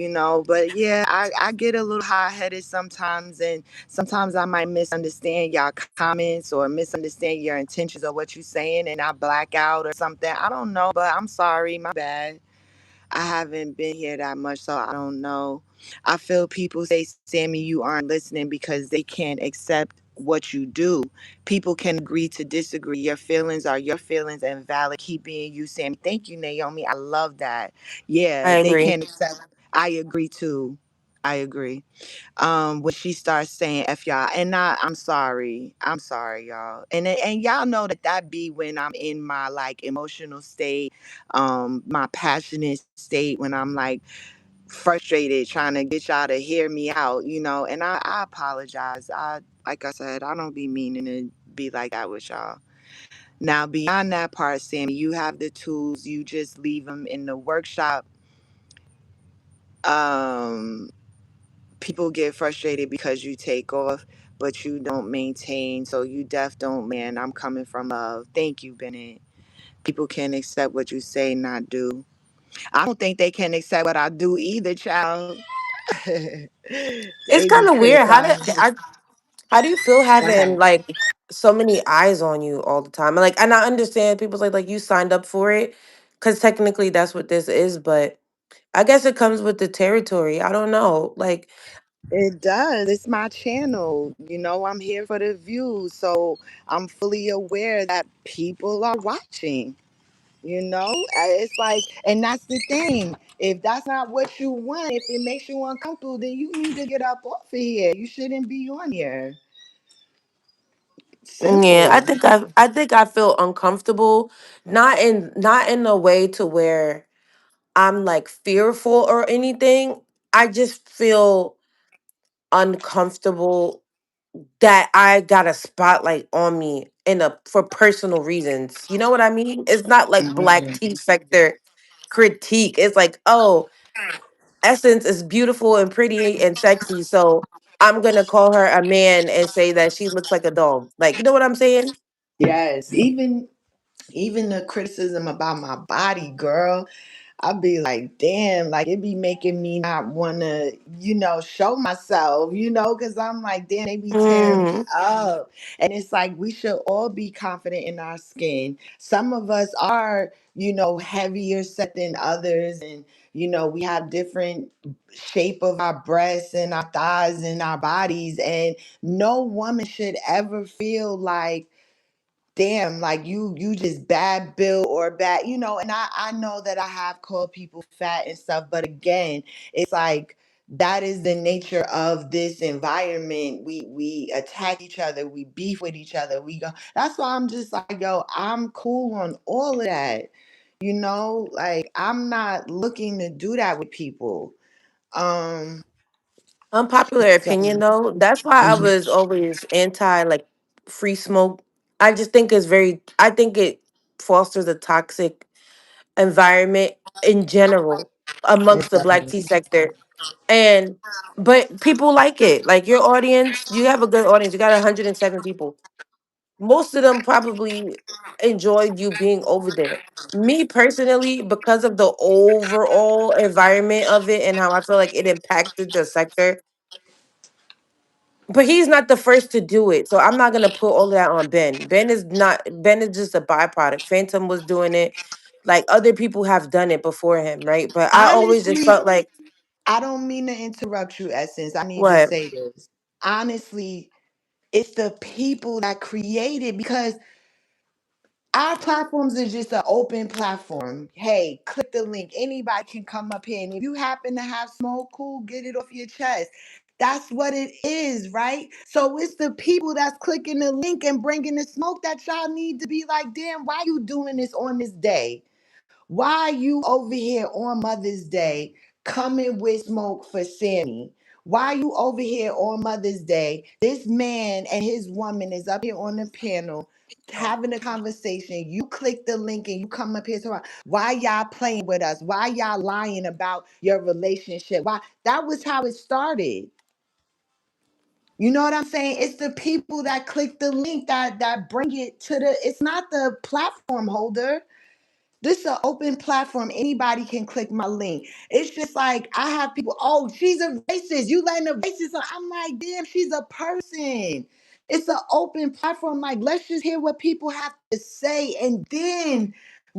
but yeah, I get a little hot headed sometimes, and sometimes I might misunderstand y'all comments or misunderstand your intentions or what you're saying, and I black out or something. I don't know, but I'm sorry, my bad. I haven't been here that much, so I don't know. I feel people say, Sammy, you aren't listening because they can't accept what you do. People can agree to disagree. Your feelings are your feelings and valid. Keep being you, Sammy. Thank you, Naomi. I love that. I Yeah, they agree. can't accept. I agree too. I agree. When she starts saying "f y'all," and I'm sorry, y'all, and y'all know that be when I'm in my like emotional state, my passionate state, when I'm like frustrated, trying to get y'all to hear me out, and I apologize. Like I said, I don't be meaning to be like that with y'all. Now, beyond that part, Sammy, you have the tools. You just leave them in the workshop. Um, People get frustrated because you take off, but you don't maintain. So you def don't, man. I'm coming from love. Thank you, Bennett. People can accept what you say, not do. I don't think they can accept what I do either, child. It's They kind be of weird. criticizing. How do you feel Go having ahead. like so many eyes on you all the time? And I understand people's like you signed up for it because technically that's what this is, but I guess it comes with the territory. I don't know. Like, It does. It's my channel. I'm here for the views. So I'm fully aware that people are watching. It's like, and that's the thing. If that's not what you want, if it makes you uncomfortable, then you need to get up off of here. You shouldn't be on here. yeah, Simple. I think I feel uncomfortable, not in a way to where I'm like fearful or anything. I just feel uncomfortable that I got a spotlight on me in a for personal reasons. You know what I mean? It's not like black Mhm. tea sector critique. It's like, oh, Essence is beautiful and pretty and sexy, so I'm gonna call her a man and say that she looks like a dog. Like, you know what I'm saying? Yes. Even the criticism about my body, girl. I'd be like, damn, like it be making me not want to, show myself, because I'm like, damn, they be tearing me Mm. up. And it's like, we should all be confident in our skin. Some of us are, heavier set than others. And, we have different shape of our breasts and our thighs and our bodies. And no woman should ever feel like, damn, like you just bad built or bad, and I know that I have called people fat and stuff, but again, it's like that is the nature of this environment. We attack each other, we beef with each other, we go. That's why I'm just like, yo, I'm cool on all of that. Like I'm not looking to do that with people. um Unpopular so opinion though. That's why I mhm. was always anti like free smoke. I just think it's very I think it fosters a toxic environment in general It amongst the black tea does. sector. And but people like it. Like your audience, you have a good audience. You got 107 people. Most of them probably enjoyed you being over there. Me personally, because of the overall environment of it and how I feel like it impacted the sector, but he's not the first to do it. So I'm not gonna put all of that on Ben. Ben is just a byproduct. Phantom was doing it. Like other people have done it before him, right? But I always just Honestly, felt like I don't mean to interrupt you, Essence. I need to what? say this. Honestly, it's the people that created, because our platforms is just an open platform. Hey, click the link. Anybody can come up here. And if you happen to have smoke, cool, get it off your chest. That's what it is, right? So it's the people that's clicking the link and bringing the smoke that y'all need to be like, damn, why you doing this on this day? Why you over here on Mother's Day coming with smoke for Sammy? Why you over here on Mother's Day? This man and his woman is up here on the panel having a conversation. You click the link and you come up here to why y'all playing with us? Why y'all lying about your relationship? Why that was how it started. You know what I'm saying? It's the people that click the link that bring it to the. It's not the platform holder. This is an open platform. Anybody can click my link. It's just like I have people, oh, she's a racist. You letting a racist. I'm like, damn, she's a person. It's an open platform. Like, let's just hear what people have to say. And then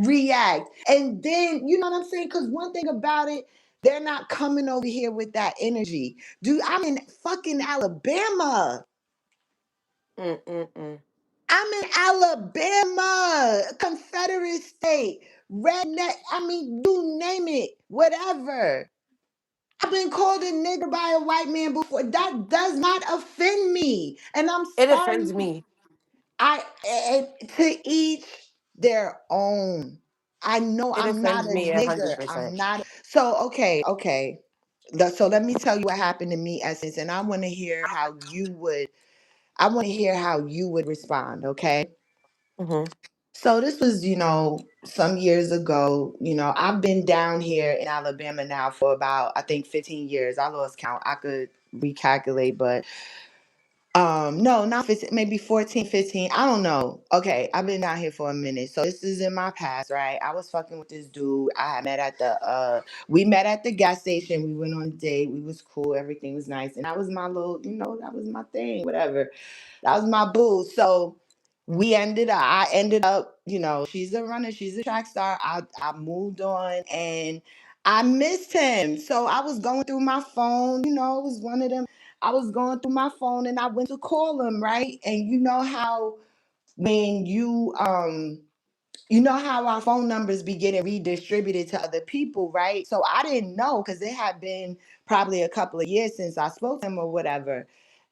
react. And then, you know what I'm saying? Because one thing about it, they're not coming over here with that energy. Dude, I'm in fucking Alabama. Mm-mm-mm. I'm in Alabama, Confederate state, redneck. I mean, you name it, whatever. I've been called a nigger by a white man before. That does not offend me. And I'm It sorry. offends me. To each their own. I know It I'm not offends a me a nigger. hundred I'm percent. not. So, okay, okay. So let me tell you what happened to me, Essence, and I want to hear how you would. I want to hear how you would respond. Okay. Mm-hmm. So this was, some years ago. I've been down here in Alabama now for about, I think, 15 years. I lost count. I could recalculate, but no, not 15, maybe 14, 15. I don't know. Okay, I've been out here for a minute. So this is in my past, right? I was fucking with this dude. I had met at the we met at the gas station. We went on a date. We was cool. Everything was nice. And that was my little, that was my thing, whatever. That was my boo. So I ended up, she's a runner, she's a track star. I moved on and I missed him. So I was going through my phone, it was one of them. I was going through my phone and I went to call him, right? And you know how when you know how our phone numbers be getting redistributed to other people, right? So I didn't know because it had been probably a couple of years since I spoke to him or whatever.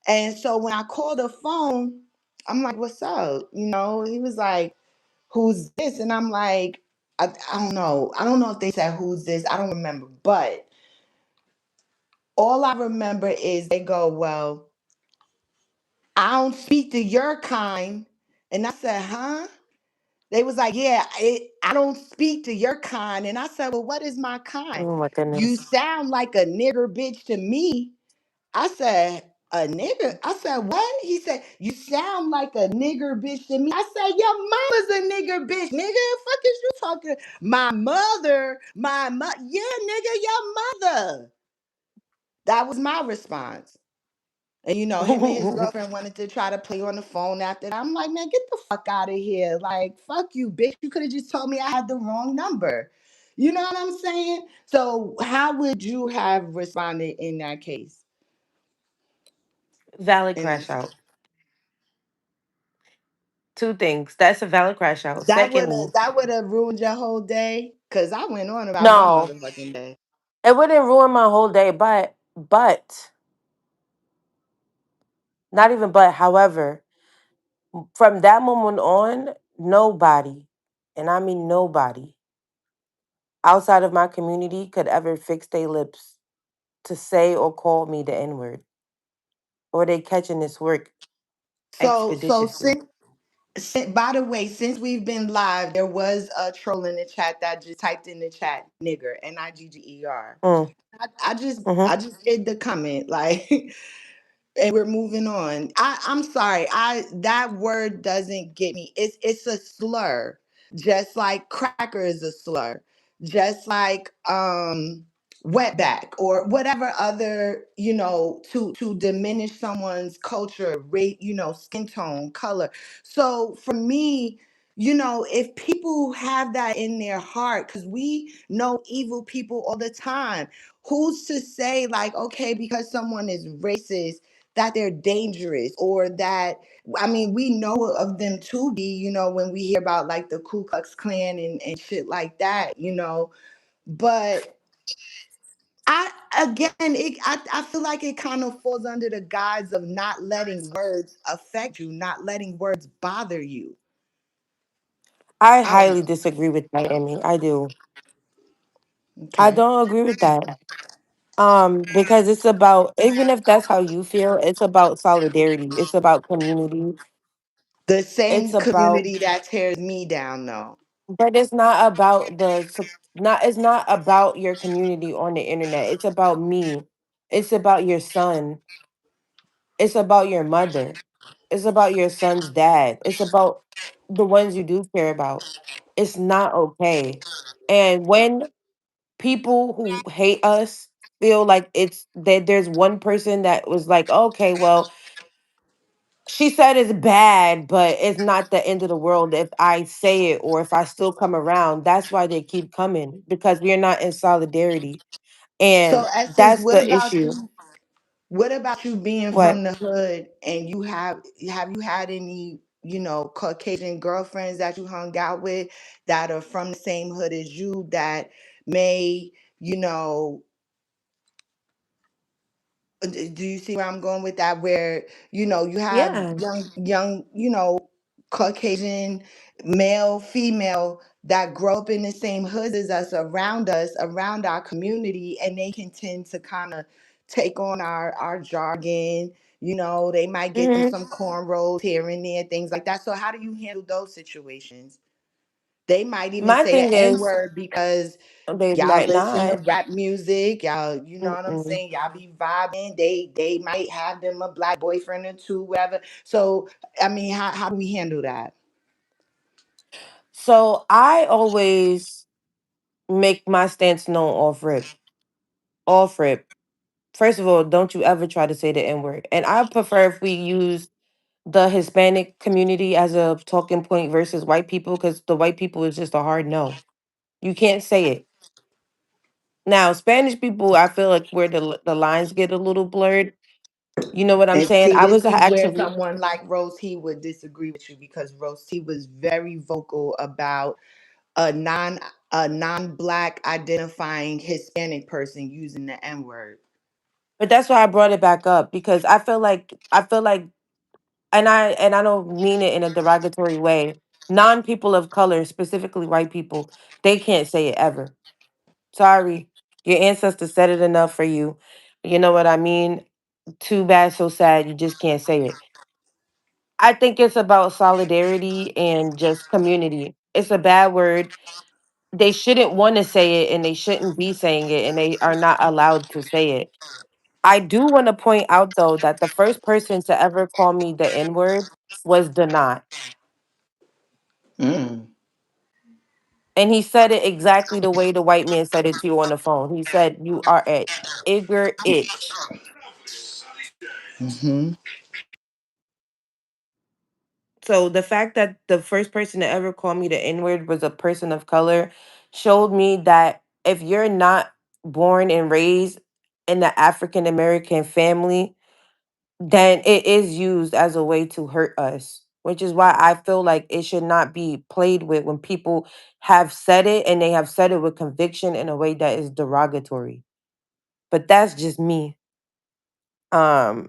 And so when I called the phone, I'm like, what's up? He was like, who's this? And I'm like, I don't know. I don't know if they said who's this. I don't remember. But all I remember is they go, well, I don't speak to your kind. And I said, huh? They was like, yeah, I don't speak to your kind. And I said, well, what is my kind? Oh my You goodness. sound like a nigger bitch to me. I said, a nigger? I said, what? He said, you sound like a nigger bitch to me. I said, your mama's a nigger bitch, nigga. The fuck is you talking? Yeah, nigga, your mother. That was my response. And him and his girlfriend wanted to try to play on the phone after that. I'm like, man, get the fuck out of here. Like, fuck you, bitch. You could have just told me I had the wrong number. You know what I'm saying? So how would you have responded in that case? Valid In crash that out. Two things. That's a valid crash out. Secondly, that would have ruined your whole day. Cause I went on about my no, motherfucking day. it wouldn't ruin my whole day, but not even but. However, from that moment on, nobody, and I mean nobody, outside of my community could ever fix their lips to say or call me the N word, or they catching this work So expeditiously. by the way, since we've been live, there was a troll in the chat that just typed in the chat nigger, Nigger. Mm, mm-hmm. I just hit the comment like and we're moving on. I'm sorry. That word doesn't get me. It's a slur. Just like cracker is a slur. Just like wetback or whatever other, to diminish someone's culture, rate, skin tone, color. So for me, if people have that in their heart, because we know evil people all the time, who's to say, like, okay, because someone is racist, that they're dangerous or that, I mean, we know of them to be, when we hear about like the Ku Klux Klan and shit like that, but I again I feel like it kind of falls under the guise of not letting words affect you, not letting words bother you. I I don't highly know. disagree with that, Emmy. I do. I Okay. don't agree with that. Because it's about, even if that's how you feel, it's about solidarity. It's about community. The It's same about, community that tears me down though. but it's not about not. It's not about your community on the internet. It's about me. It's about your son. It's about your mother. It's about your son's dad. It's about the ones you do care about. It's not okay. And when people who hate us feel like it's that there's one person that was like, okay, well, She said it's bad, but it's not the end of the world if I say it or if I still come around. That's why they keep coming because we're not in solidarity. So And Essence, that's what the about issue. you? What about you being What? from the hood and have you had any, Caucasian girlfriends that you hung out with that are from the same hood as you that may, you know, do you see where I'm going with that? Where, you have Yeah. young, Caucasian male, female that grow up in the same hood as us, around our community, and they can tend to kind of take on our jargon. They might get them Hmm. some cornrows here and there, things like that. So how do you handle those situations? They might even My say thing the N is, word because they y'all might listen to not. rap music, y'all, you know what I'm Mm-mm. saying? Y'all be vibing. They might have them a black boyfriend or two, whatever. So I mean, how do we handle that? So I always make my stance known off rip. Off rip. First of all, don't you ever try to say the N word. And I prefer if we use the Hispanic community as a talking point versus white people because the white people is just a hard no. You can't say it. Now, Spanish people, I feel like where the lines get a little blurred. You know what I'm And saying? see, I this was is where actually, someone like Rose T would disagree with you because Rose T was very vocal about a non-black identifying Hispanic person using the N word. but that's why I brought it back up because I feel like, and I don't mean it in a derogatory way. Non people of color, specifically white people, they can't say it ever. Sorry, your ancestors said it enough for you. You know what I mean? Too bad, so sad. You just can't say it. I think it's about solidarity and just community. It's a bad word. They shouldn't want to say it and they shouldn't be saying it and they are not allowed to say it. I do want to point out though that the first person to ever call me the N word was Donat. Mm. And he said it exactly the way the white man said it to you on the phone. He said, "You are a igger itch." Hmm. So the fact that the first person to ever call me the N word was a person of color showed me that if you're not born and raised in the African American family, then it is used as a way to hurt us. Which is why I feel like it should not be played with when people have said it and they have said it with conviction in a way that is derogatory. But that's just me. Um,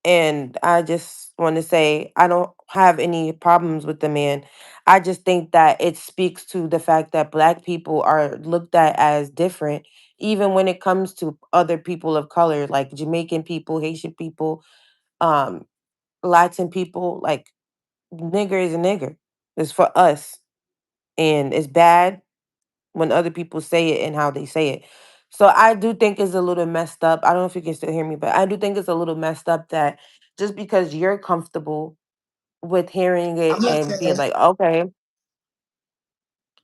And I just want to say, I don't have any problems with the man. I just think that it speaks to the fact that Black people are looked at as different, even when it comes to other people of color, like Jamaican people, Haitian people, um, Latin people. Like, nigger is a nigger. It's for us. And it's bad when other people say it and how they say it. So I do think it's a little messed up. I don't know if you can still hear me, but I do think it's a little messed up that just because you're comfortable with hearing I'm it and being listening. like, okay,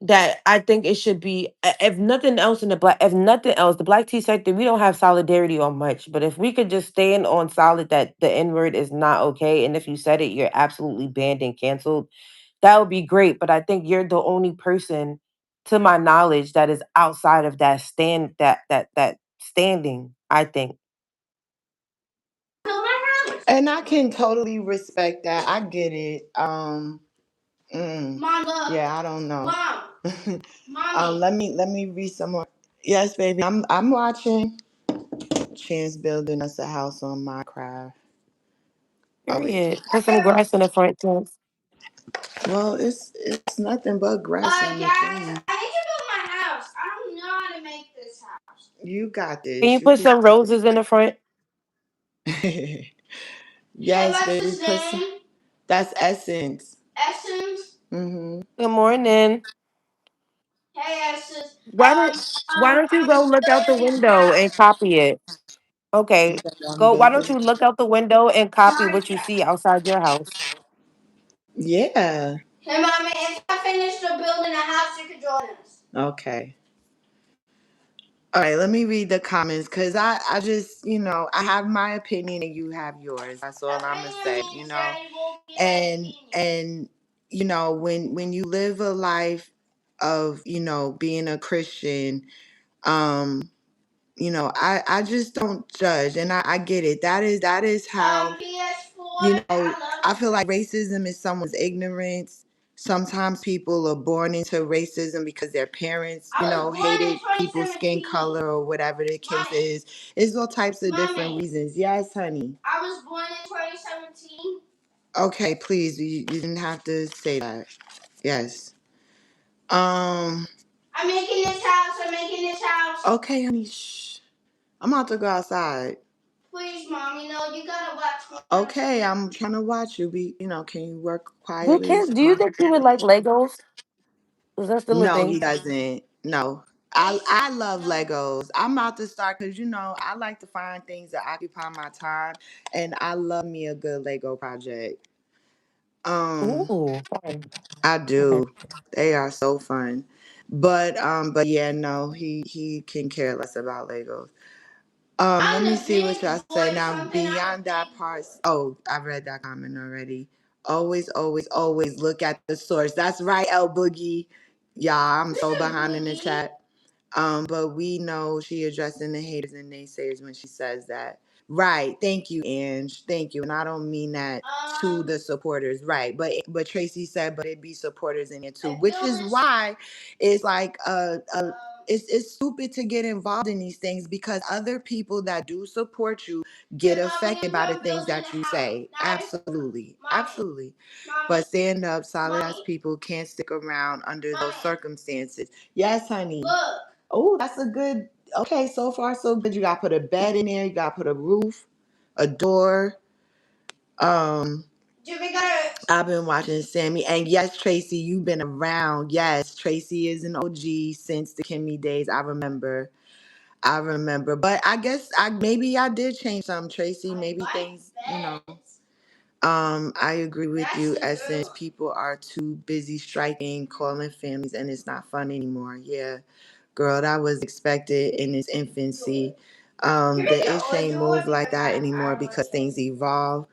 that I think it should be if nothing else if nothing else, the black tea sector, we don't have solidarity on much. But if we could just stand on solid that the N-word is not okay, and if you said it, you're absolutely banned and canceled, that would be great. But I think you're the only person, to my knowledge, that is outside of that standing, I think. And I can totally respect that. I get it. Mom, look. Yeah, I don't know. Mom, mommy. Let me read some more. Yes, baby. I'm watching. Chance building us a house on Minecraft. Oh wait. Period. Put some grass in the front, Chance. Well, it's nothing but grass on the Guys, thing. I need to build my house. I don't know how to make this house. You got Can you this. You put can. some roses in the front? Hey, Yes, what's baby. his name? That's essence. Essence. Mm-hmm. Good morning. Hey, Essence. Why don't you go I'm look out the building a window and house. copy it? Okay. I'm Go why don't building. you look out the window and copy Mommy. what you see outside your house? Yeah. Hey, mommy. If I finish building a house, you can join us. Okay. All right, let me read the comments because I just, I have my opinion and you have yours. That's all I'm gonna say, And when you live a life of, being a Christian, um, I just don't judge, and I get it. That is how, I feel like racism is someone's ignorance. Sometimes people are born into racism because their parents, hated people's skin color or whatever the case is. It's all types of different reasons. Yes, honey. I was born in 2017. Okay, please, you didn't have to say that. Yes. Um. I'm making this house. I'm making this house. Okay, honey. Shh. I'm about to go outside. Please, mom. You gotta watch me. Okay, I'm trying to watch you. Can you work Do quietly? kids? Do you think he would like Legos? Is that still a No, thing? he doesn't. No. I love Legos. I'm about to start because I like to find things that occupy my time, and I love me a good Lego project. Um, Ooh, fun. I Okay. do. They are so fun. But yeah, no, he can care less about Legos. Let me see what y'all say. Now, beyond that part, oh, I read that comment already. Always, always, always look at the source. That's right, El Boogie. Y'all, I'm so behind in the chat. But we know she addressing the haters and naysayers when she says that. Right. Thank you, Ange. Thank you. And I don't mean that to the supporters. Right. But Tracy said, but it be supporters in it too. Which is why it's like it's stupid to get involved in these things because other people that do support you get affected by the things that you say. Absolutely. Absolutely. But stand up, solid ass people can't stick around under those circumstances. Yes, honey. Look. Oh, that's a good. Okay, so far so good. You got to put a bed in there. You got to put a roof, a door. Um, We gotta. I've been watching Sammy, and yes, Tracy, you've been around. Yes, Tracy is an OG since the Kimmy days. I remember. I remember, but I guess maybe I did change something, Tracy. Maybe things, I agree with you. Essence, people are too busy striking, calling families, and it's not fun anymore. Yeah, girl, that was expected in its infancy. The ish ain't move like that anymore because things evolve,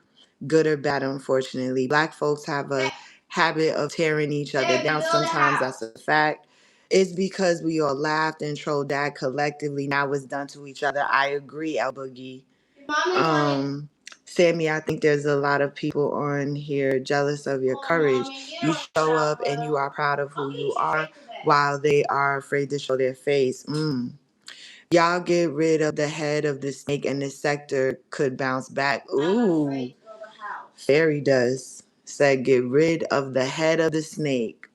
good or bad, unfortunately. Black folks have a habit of tearing each other down. Sometimes that's a fact. It's because we all laughed and trolled that collectively. Now it's done to each other. I agree, El Boogie. Um, Sammy, I think there's a lot of people on here jealous of your courage. You show up and you are proud of who you are while they are afraid to show their face. Y'all get rid of the head of the snake and the sector could bounce back. Ooh. Fairy does. Said get rid of the head of the snake.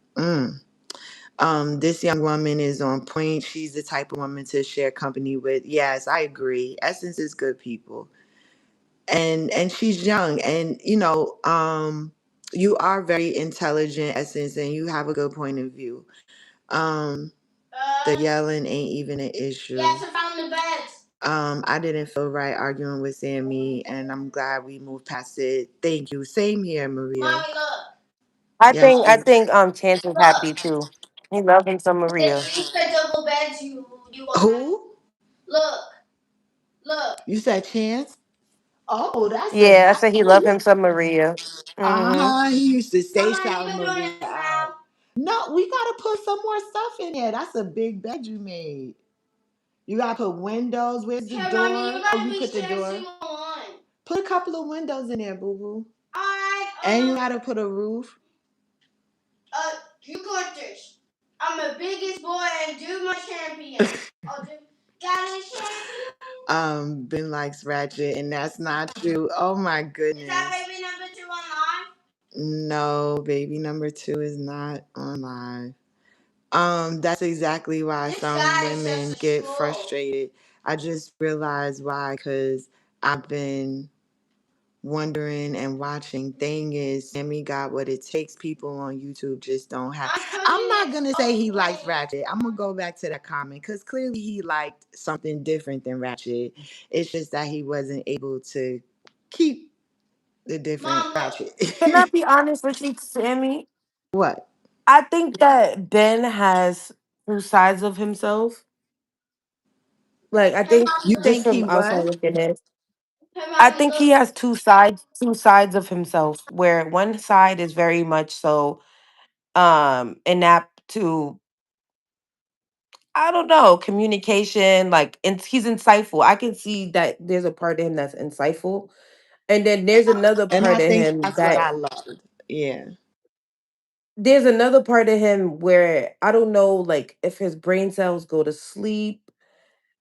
This young woman is on point. She's the type of woman to share company with. Yes, I agree. Essence is good people. And she's young and you are very intelligent, Essence, and you have a good point of view. um the yelling ain't even an issue. Yes, I found the beds. I didn't feel right arguing with Sammy, and I'm glad we moved past it. Thank you. Same here, Maria. Mommy, look. I Yes, think I you. think Chance is happy Look. too. He loving some Maria. The double beds you want. Who? Look. Look. You said Chance? Oh, Yeah, I that's said he love cute. him some Maria. Mm-hmm. Uh-huh. He used to stay Mama, you shouting been doing Maria this out. now? No, we gotta put some more stuff in there. That's a big bed you made. You gotta put windows. Where's the Here, door? Mommy, you Oh, gotta you be put the sure door. you want. Put a couple of windows in there, boo boo. Alright, And you gotta put a roof. you got this. I'm the biggest boy and do my champion. I'll do. Got a champion? Ben likes Ratchet, and that's not true. Oh my Is goodness. that baby number 2 online? No, baby number 2 is not on live. That's exactly why This some guy is women just a get troll. frustrated. I just realized why, because I've been wondering and watching. Thing is, Sammy got what it takes. People on YouTube just don't have. I'm not gonna say he likes Ratchet. I'm gonna go back to that comment because clearly he liked something different than Ratchet. It's just that he wasn't able to keep the different Mom, look. Ratchet. Can I be honest with you, Sammy? What? I think that Ben has two sides of himself. Like I Can think You just think he from outside what? looking in, I mommy think look? he has two sides of himself where one side is very much so inept to, I don't know, communication, like he's insightful. I can see that there's a part of him that's insightful. And then And I think that's what I loved. Yeah. there's another part of him where I don't know like if his brain cells go to sleep.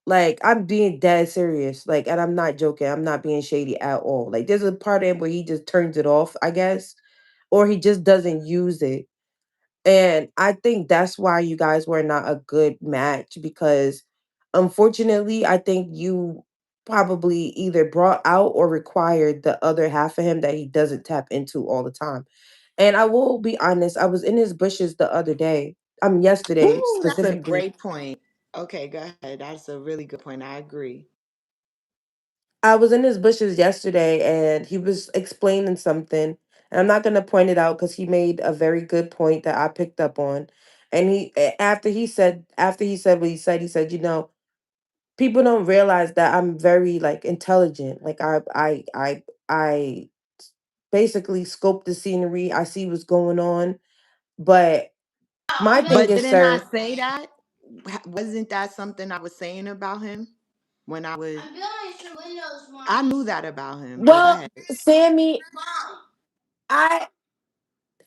Like I'm being dead serious. Like, and I'm not joking. I'm not being shady at all. Like there's a part of him where he just turns it off, I guess, or he just doesn't use it. And I think that's why you guys were not a good match because unfortunately, I think you probably either brought out or required the other half of him that he doesn't tap into all the time. And I will be honest, I was in his bushes the other day. Yesterday Ooh, that's a specifically. great point. Okay, go ahead. That's a really good point. I agree. I was in his bushes yesterday and he was explaining something. And I'm not going to point it out because he made a very good point that I picked up on. And after he said what he said, people don't realize that I'm very like intelligent. Like I basically scope the scenery. I see what's going on. But my thing But is, didn't I sir, say that? Wasn't that something I was saying about him when I was? I'm building some windows, I mom. knew that about him. But go well, ahead. Sammy, Mom. I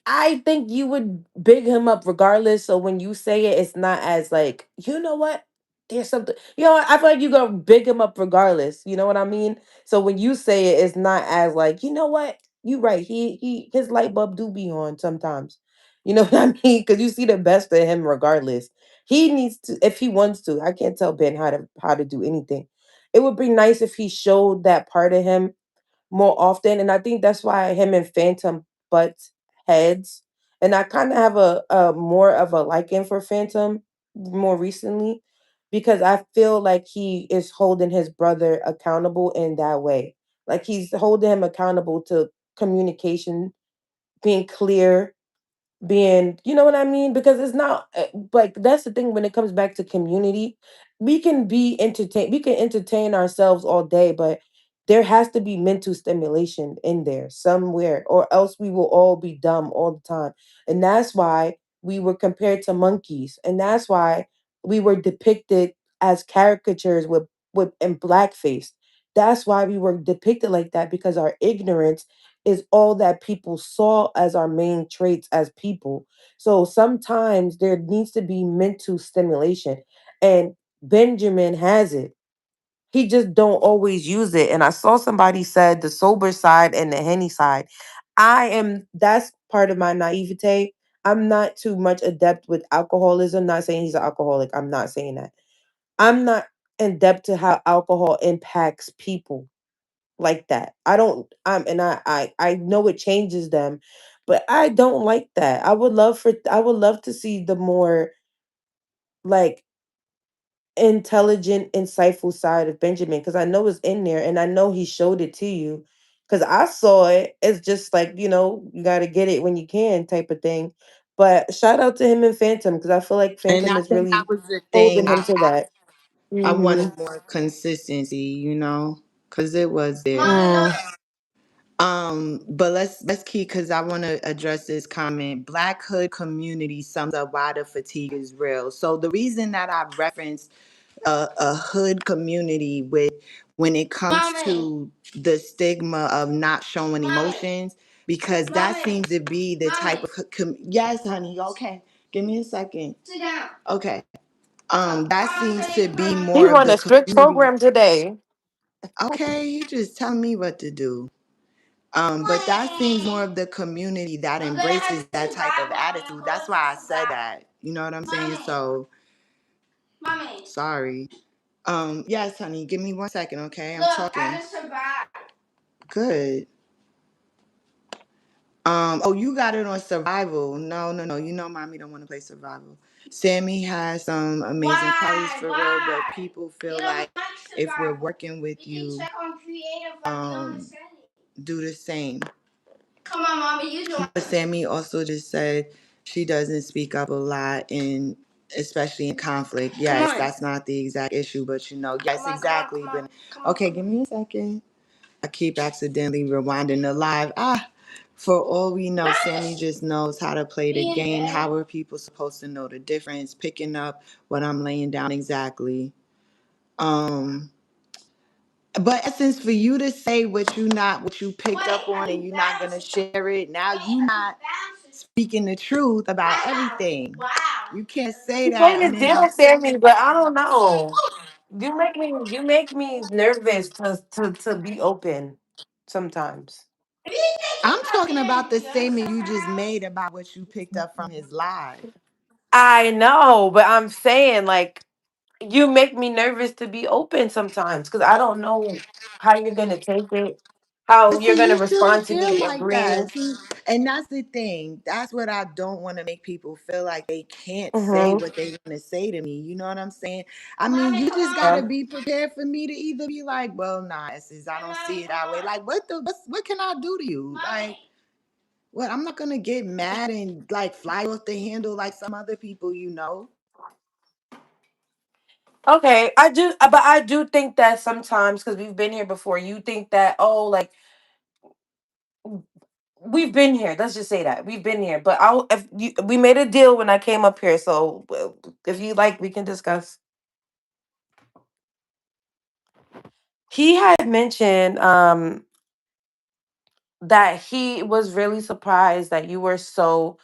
I think you would big him up regardless. So when you say it, it's not as like, you know what? There's something, I feel like you're gonna big him up regardless. You know what I mean? So when you say it, it's not as like, you know what? You right. His light bulb do be on sometimes. You know what I mean? Because you see the best of him regardless. He needs to, if he wants to. I can't tell Ben how to do anything. It would be nice if he showed that part of him more often. And I think that's why him and Phantom butts heads. And I kind of have a more of a liking for Phantom more recently because I feel like he is holding his brother accountable in that way. Like he's holding him accountable to communication, being clear, being, you know what I mean? Because it's not like that's the thing when it comes back to community. We can entertain ourselves all day, but there has to be mental stimulation in there somewhere, or else we will all be dumb all the time. And that's why we were compared to monkeys, and that's why we were depicted as caricatures with in blackface. That's why we were depicted like that because our ignorance is all that people saw as our main traits as people. So sometimes there needs to be mental stimulation. And Benjamin has it. He just don't always use it. And I saw somebody said the sober side and the henny side. That's part of my naivete. I'm not too much adept with alcoholism. Not saying he's an alcoholic. I'm not saying that. I'm not adept to how alcohol impacts people like that. I don't and I know it changes them, but I don't like that. I would love to see the more like intelligent, insightful side of Benjamin because I know it's in there and I know he showed it to you because I saw it. It's just like, you got to get it when you can type of thing. But shout out to him and Phantom because I feel like And Phantom I is think that really was the thing. holding him to that. I Hmm. wanted more consistency, because it was there. Mommy, look. Mm. But let's keep because I want to address this comment. Black hood community sums up why the fatigue is real. So the reason that I referenced a hood community with when it comes Mommy. to the stigma of not showing Mommy. emotions, because that Mommy. seems to be the type Mommy. of yes, honey. Okay, give me a second. Sit down. Okay. That Mom seems said to you be cry. He more of run the a strict community. program today. Okay, he just telling me what to do. But that seems more of the community that I'm gonna have embraces to that type of survive. I'm gonna attitude. That's close why I to said survive. that. You know what I'm saying? Mommy. So Mommy. sorry. Yes, honey, give me 1 second, okay? I'm Look, talking. I just survived. Good. Oh, you got it on survival. No, no, no. Mommy don't want to play survival. Sammy has some amazing qualities Why? for real, but Why? people You feel don't like like if we're survival. working with You can you, check on creative like Leona um, said. do the same. Come on, mommy, you do But it. Sammy also just said she doesn't speak up a lot, and especially in conflict. Come Yes, on. that's not the exact issue, but yes, Come on, come on, exactly. come on, But come on. okay, give me a second. I keep accidentally rewinding the live. For all we know, Sammy just knows how to play the game. How are people supposed to know the difference? Picking up what I'm laying down exactly. Um, but essence for you to say what you picked up on and you're not gonna share it. Now you not speaking the truth about everything. Wow. You can't say You playing that this and then deal, Sammy, but I don't know. You make me nervous to be open sometimes. I'm talking about the statement you just made about what you picked up from his live. I know, but I'm saying like you make me nervous to be open sometimes because I don't know how you're gonna take it, how But you're see, gonna you shouldn't respond to feel me like that. agreeing. See, and that's the thing. That's what I don't want to make people feel like they can't say Mm-hmm. what they want to say to me. You know what I'm saying? I mean, you just Yeah. gotta be prepared for me to either be like, well, nah, Esses, I don't see it that way. Like, what can I do to you? Like, what? I'm not gonna get mad and like fly off the handle like some other people, you know. Okay, but I do think that sometimes because we've been here before, you think that oh, like we've been here. Let's just say that we've been here. But we made a deal when I came up here, so if you like, we can discuss. He had mentioned that he was really surprised that you were so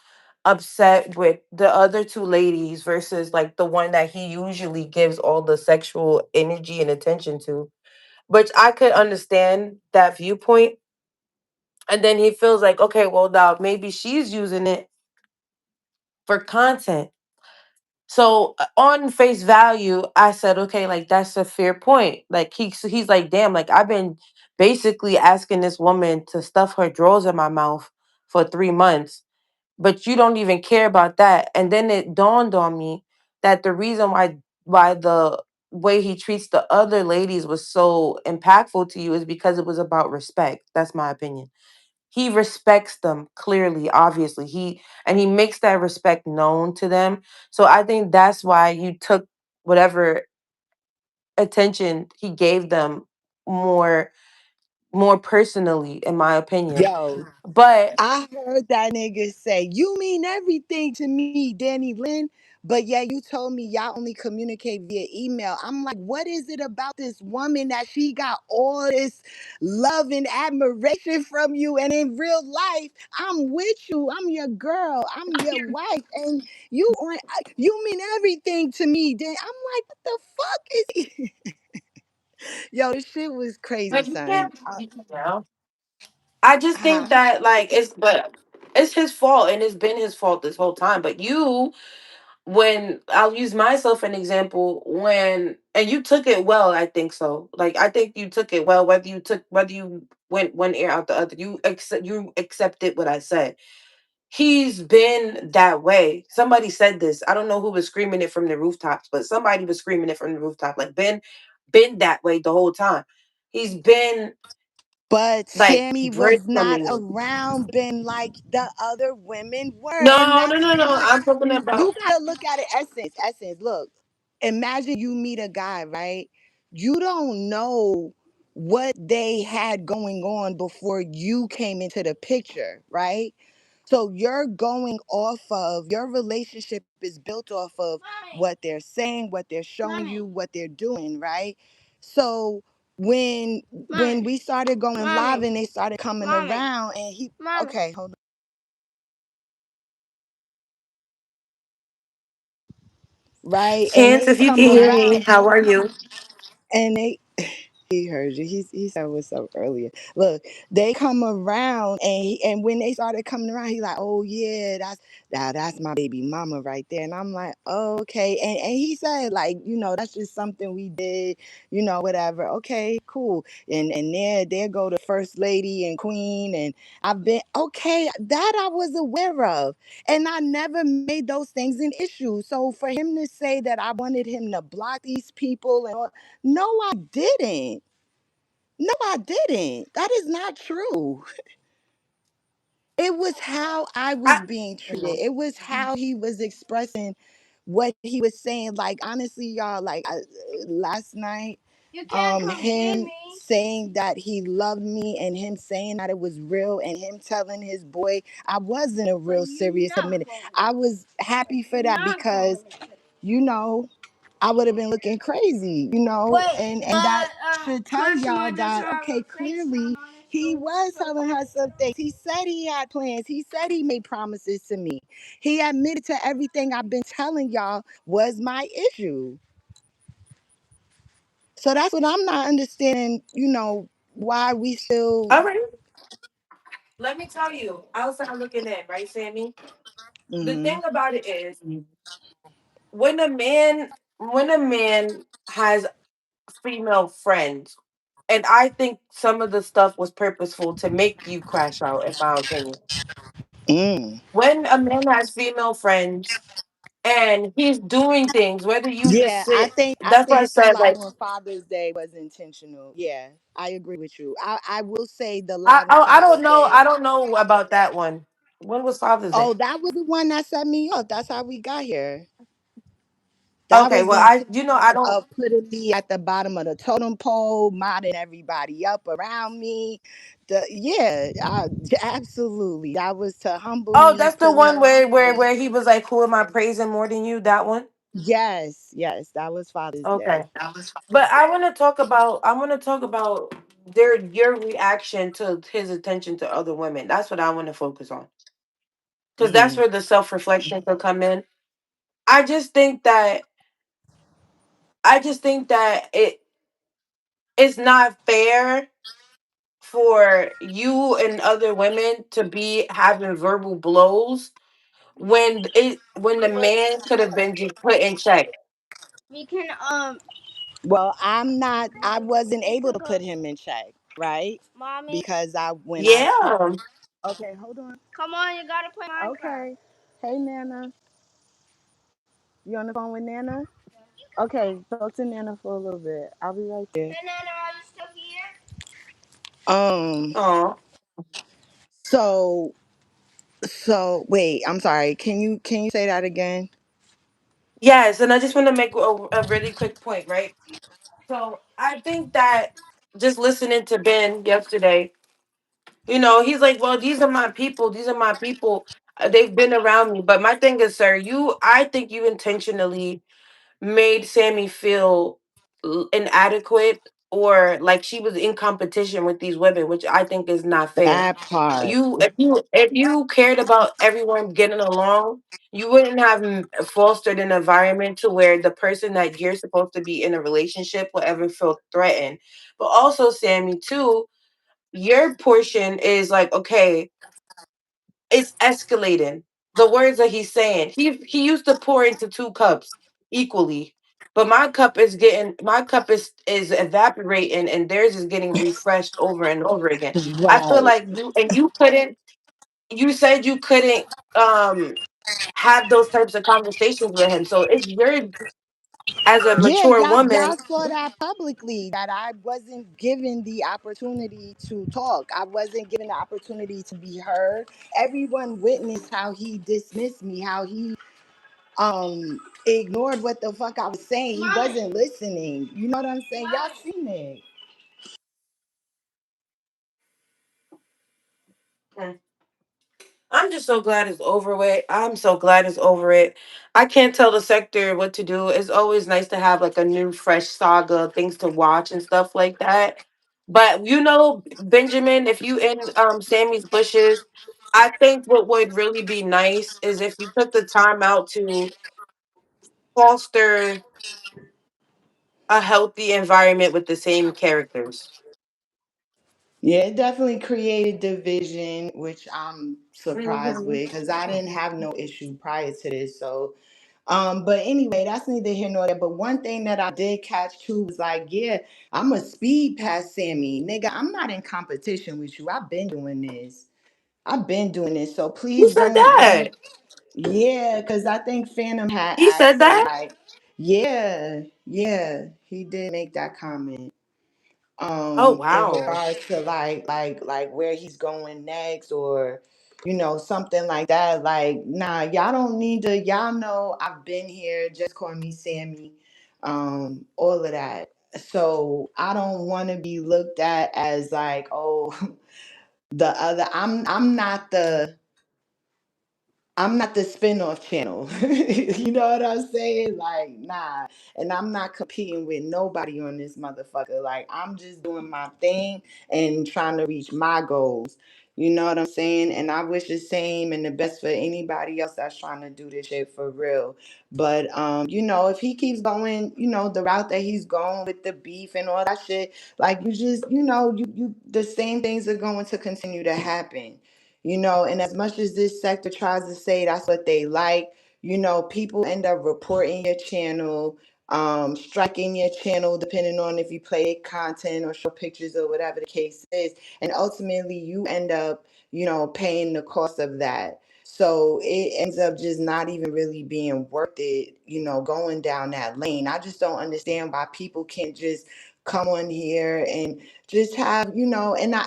upset with the other two ladies versus like the one that he usually gives all the sexual energy and attention to, which I could understand that viewpoint. And then he feels like, okay, well, now maybe she's using it for content. So on face value, I said, okay, like that's a fair point. Like he's like, damn, like I've been basically asking this woman to stuff her drawers in my mouth for 3 months, but you don't even care about that. And then it dawned on me that the reason why the way he treats the other ladies was so impactful to you is because it was about respect. That's my opinion. He respects them clearly, obviously. He makes that respect known to them. So I think that's why you took whatever attention he gave them more more personally, in my opinion. Yo, But I heard that nigga say, "You mean everything to me, Danny Lynn." But yeah, you told me y'all only communicate via email. I'm like, what is it about this woman that she got all this love and admiration from you? And in real life, I'm with you. I'm your girl. I'm your wife. And you mean everything to me. Then I'm like, what the fuck is he? Yo, this shit was crazy, but you son. can't, you know. I just think Huh? that like it's his fault and it's been his fault this whole time. But you, when I'll use myself an example, when and you took it well, I think so. Like I think you took it well, whether you went one ear out the other, you accepted what I said. He's been that way. Somebody said this. I don't know who was screaming it from the rooftops, but somebody was screaming it from the rooftop. Like been that way the whole time. He's been But like Sammy was not breadcrumbing. around Ben like the other women were. And No, no, that's no, no. what I'm talking about. you gotta look at it. Essence. Look, imagine you meet a guy, right? You don't know what they had going on before you came into the picture, right? So you're going off of your relationship is built off of what they're saying, what they're showing you, what they're doing, right? So when Mommy. we started going live Mommy. and they started coming Mommy. around and he Mommy. okay, hold on. Right? And Chance, they if you come can hear around me, how are you? and they he heard you. He said what's up earlier. Look, they come around and when they started coming around, he like, oh yeah, that's my baby mama right there. And I'm like, oh, okay. And he said, like, that's just something we did, whatever. Okay, cool. And there go the first lady and queen. And I've been okay, that I was aware of. And I never made those things an issue. So for him to say that I wanted him to block these people and all, no, I didn't. No, I didn't. That is not true. It was how I was I, being treated. It was how he was expressing what he was saying. Like honestly, y'all, like last night, You can't come near him me. saying that he loved me and him saying that it was real and him telling his boy I was in a real serious commitment. I was happy for that because you know I would have been looking crazy, Wait, and that should tell customer y'all just that have okay, a FaceTime clearly on it, he so was telling her some things. He said he had plans. He said he made promises to me. He admitted to everything I've been telling y'all was my issue. So that's what I'm not understanding, why we still. All right. Let me tell you, outside looking in, right, Sammy? The Hmm. thing about it is when a man has female friends, and I think some of the stuff was purposeful to make you crash out, in my opinion. Mm. When a man has female friends and he's doing things, whether you just Yeah, I sit, think I that's why I think the said, lie like, on Father's Day was intentional. Yeah, I agree with you. I will say the I, lie on I I don't Father's know, Day. I don't know about that one. When was Father's Day? Oh, that was the one that set me up. That's how we got here. That Okay, was well, intentional I don't. of putting me at the bottom of the totem pole, modding everybody up around me. Yeah, absolutely. That was to humble Oh, me that's the to one know. where he was like, "Who am I praising more than you?" That one. Yes, yes, that was Father's Okay, Day. but I want to talk about your reaction to his attention to other women. That's what I want to focus on because that's Hmm. where the self reflection will come in. I just think that it's not fair for you and other women to be having verbal blows when the wait. man could have been just put in check. We can Well, I'm not. I wasn't we able could to go. put him in check, right? Mommy, Because I when I told. Yeah. Okay, hold on. come on, you gotta play Minecraft. Okay. Hey, Nana. You on the phone with Nana? Okay, talk to Nana for a little bit. I'll be right there. Hey Nana, are you still here? Um. Oh. So wait. I'm sorry. Can you say that again? Yes, and I just want to make a really quick point, right? So I think that just listening to Ben yesterday, he's like, "Well, these are my people. These are my people. They've been around me." But my thing is, sir, I think you intentionally made Sammy feel inadequate or like she was in competition with these women, which I think is not fair. That part. If you cared about everyone getting along, you wouldn't have fostered an environment to where the person that you're supposed to be in a relationship will ever feel threatened. But also, Sammy, too, your portion is like, okay, it's escalating. The words that he's saying. He used to pour into two cups equally. But my cup is evaporating and theirs is getting refreshed over and over again. I feel Right. like you said you couldn't um have those types of conversations with him. So it's your as a Yeah, mature y'all woman. saw that publicly that I wasn't given the opportunity to talk. I wasn't given the opportunity to be heard. Everyone witnessed how he dismissed me, how he ignored what the fuck I was saying. He Mommy. wasn't listening. You know what I'm saying? Y'all Mommy. seen it. I'm just so glad it's over with. I'm so glad it's over it. I can't tell the sector what to do. It's always nice to have like a new, fresh saga, things to watch and stuff like that. But Benjamin, if you in Sammy's bushes, I think what would really be nice is if you took the time out to foster a healthy environment with the same characters. Yeah, it definitely created division, which I'm surprised Hmm. with because I didn't have no issue prior to this. So, but anyway, that's neither here nor there. But one thing that I did catch too was like, yeah, I'm a speed past Sammy, nigga. I'm not in competition with you. I've been doing this. I've been doing this. So He please said don't. that. Yeah, because I think Phantom had He asked said him that. like, yeah, yeah, he did make that comment. Oh In wow. regards to like where he's going next or something like that. Like, nah, y'all don't need to, y'all know I've been here, just call me Sammy, all of that. So I don't want to be looked at as like, oh, the other. I'm not the spin-off channel. You know what I'm saying? Like, nah. And I'm not competing with nobody on this motherfucker. Like, I'm just doing my thing and trying to reach my goals. You know what I'm saying? And I wish the same and the best for anybody else that's trying to do this shit for real. But if he keeps going, the route that he's going with the beef and all that shit, like you just, you the same things are going to continue to happen. And as much as this sector tries to say that's what they like, people end up reporting your channel, striking your channel, depending on if you play content or show pictures or whatever the case is. And ultimately, you end up, paying the cost of that. So it ends up just not even really being worth it, going down that lane. I just don't understand why people can't just come on here and just have,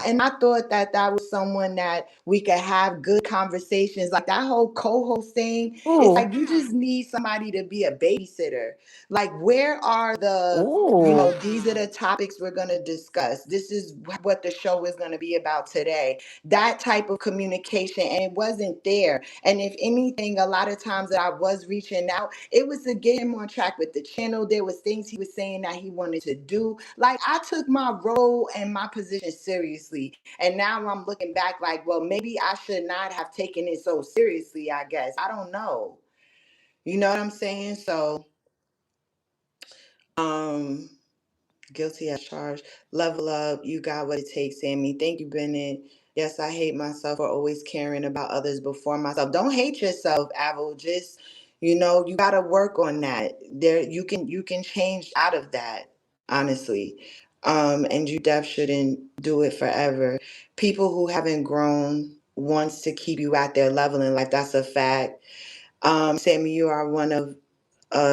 and I thought that that was someone that we could have good conversations. Like that whole co-host thing, it's Ooh, like you just need somebody to be a babysitter. Like, where are the, ooh. these are the topics we're going to discuss, this is what the show is going to be about today, that type of communication. And it wasn't there. And if anything, a lot of times that I was reaching out, it was to get him on track with the channel. There was things he was saying that he wanted to do. Like, I took my role and my position seriously. And now I'm looking back like, well, maybe I should not have taken it so seriously, I guess. I don't know. You know what I'm saying? So, um, guilty as charged. Level up. You got what it takes, Sammy. Thank you, Bennett. Yes, I hate myself for always caring about others before myself. Don't hate yourself, Avril. Just, you gotta work on that. There, you can change out of that, honestly. And you def shouldn't do it forever. People who haven't grown wants to keep you at their level in life. That's a fact. Sammy, you are one of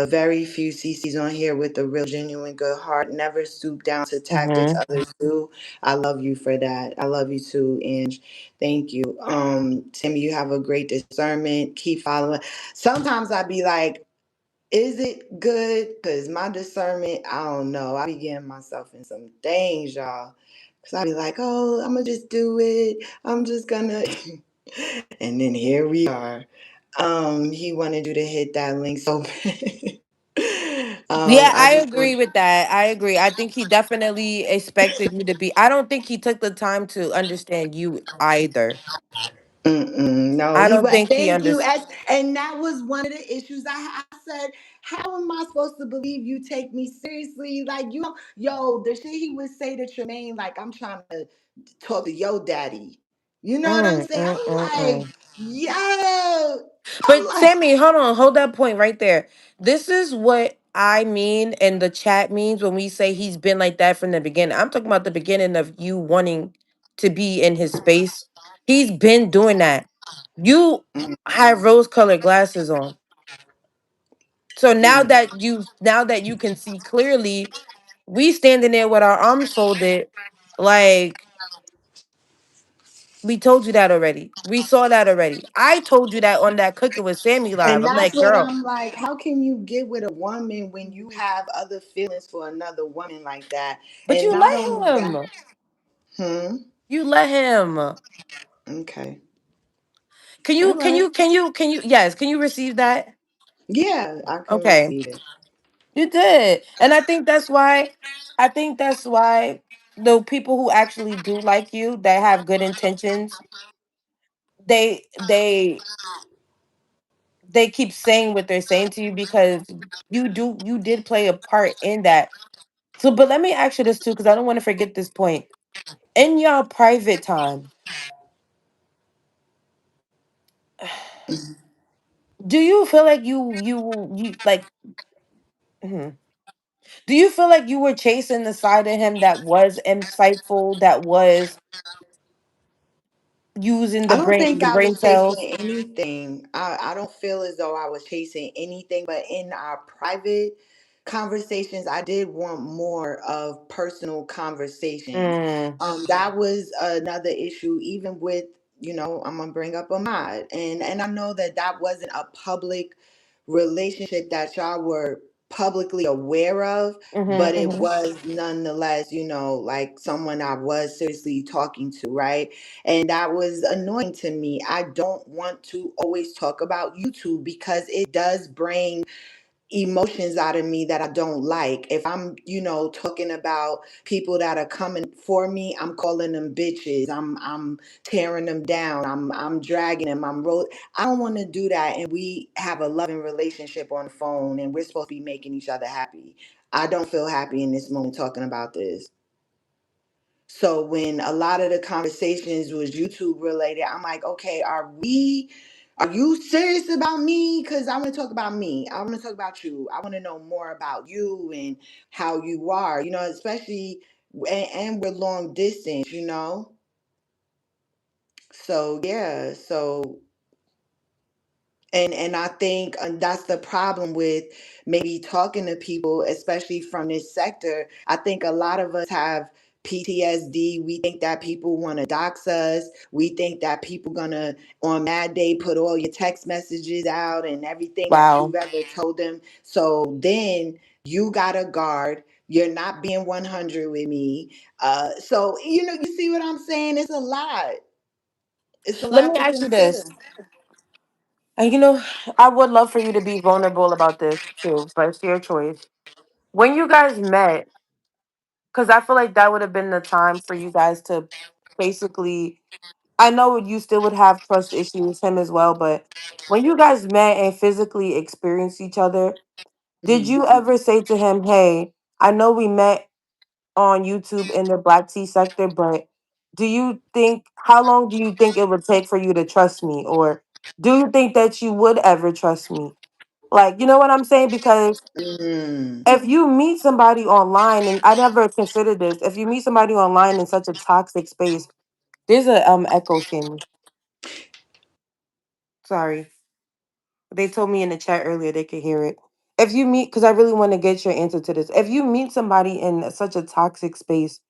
very few CCs on here with a real, genuine, good heart. Never stoop down to tactics Mm-hmm. others do. I love you for that. I love you too, Ange. Thank you. Sammy, you have a great discernment. Keep following. Sometimes I be like, is it good? Because my discernment, I don't know. I be getting myself in some things, y'all. Because I be like, oh, I'm going to just do it. I'm just going to. And then here we are. He wanted you to hit that link so bad. Yeah, I I just agree want. with that. I agree. I think he definitely expected you to be. I don't think he took the time to understand you either. Mm-mm, no, I he don't was. think he Thank you. understood. And that was one of the issues. I said, how am I supposed to believe you take me seriously? Like, yo, the shit he would say to Tremaine, like, I'm trying to talk to yo daddy. You know what I'm Mm, saying? mm, I'm mm, like, mm. yo. I'm But like, Sammy, hold on, hold that point right there. This is what I mean, and the chat means when we say he's been like that from the beginning. I'm talking about the beginning of you wanting to be in his space. He's been doing that. You have rose-colored glasses on. So now that you can see clearly, we standing there with our arms folded, like we told you that already. We saw that already. I told you that on that Cooking with Sammy live. and I'm that's like, what girl, I'm like. How can you get with a woman when you have other feelings for another woman like that? but And you not only let that, him. hmm. You let him. Okay. Can All you? Can right. you? Can you? Can you? Yes. Can you receive that? Yeah, I can Okay, receive it. you did, and I think that's why. I think that's why the people who actually do like you, that have good intentions, they they they keep saying what they're saying to you because you did play a part in that. So, but let me ask you this too, because I don't want to forget this point. In your private time, do you feel like you like? Mhm. Do you feel like you were chasing the side of him that was insightful, that was using I don't think the I brain was chasing cells? anything. I don't feel as though I was chasing anything, but in our private conversations, I did want more of personal conversations. Mm, That was another issue, even with I'm gonna bring up a mod, and I know that that wasn't a public relationship that y'all were publicly aware of, but Mm-hmm, it mm-hmm. was nonetheless, like someone I was seriously talking to, right? And that was annoying to me. I don't want to always talk about YouTube because it does bring emotions out of me that I don't like. If I'm, talking about people that are coming for me, I'm calling them bitches. I'm tearing them down. I'm dragging them. I don't want to do that. And we have a loving relationship on the phone and we're supposed to be making each other happy. I don't feel happy in this moment talking about this. So when a lot of the conversations was YouTube related, I'm like, okay, are you serious about me? Because I want to talk about me. I want to talk about you. I want to know more about you and how you are, especially, and we're long distance. So, yeah. So and I think that's the problem with maybe talking to people, especially from this sector. I think a lot of us have PTSD. We think that people want to dox us. We think that people gonna on Mad Day put all your text messages out and everything that Wow. you've ever told them. So then you got a guard. You're not being 100 with me. So you see what I'm saying? It's a lot. It's a Let lot me to ask you consider. this. And I would love for you to be vulnerable about this too, but it's your choice. When you guys met, because I feel like that would have been the time for you guys to basically, I know you still would have trust issues, him as well, but when you guys met and physically experienced each other, did Mhm. you ever say to him, hey, I know we met on YouTube in the Black Tea sector, but how long do you think it would take for you to trust me? Or do you think that you would ever trust me? Like, you know what I'm saying? Because Mm. if you meet somebody online, and I never considered this, if you meet somebody online in such a toxic space, there's a echo, Sammy. Sorry. They told me in the chat earlier they could hear it. If you meet, because I really want to get your answer to this. If you meet somebody in such a toxic space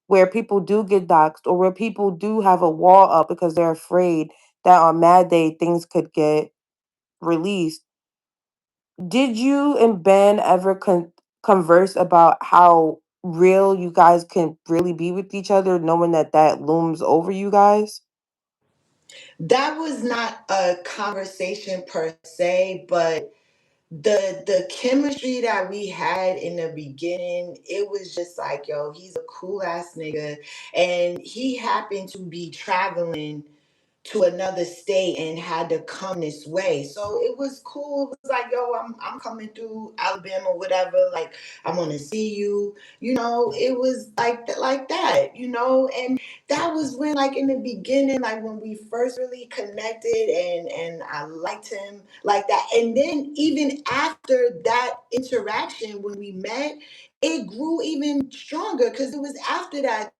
where people do get doxxed or where people do have a wall up because they're afraid that on Mad Day things could get released, did you and Ben ever converse about how real you guys can really be with each other, knowing that that looms over you guys? That was not a conversation per se, but the chemistry that we had in the beginning, it was just like, yo, he's a cool ass nigga, and he happened to be traveling to another state and had to come this way. So it was cool. It was like, yo, I'm coming through Alabama, whatever. Like, I want to see you. It was like that. And that was when, like, in the beginning, like when we first really connected, and I liked him like that. And then even after that interaction, when we met, it grew even stronger because it was after that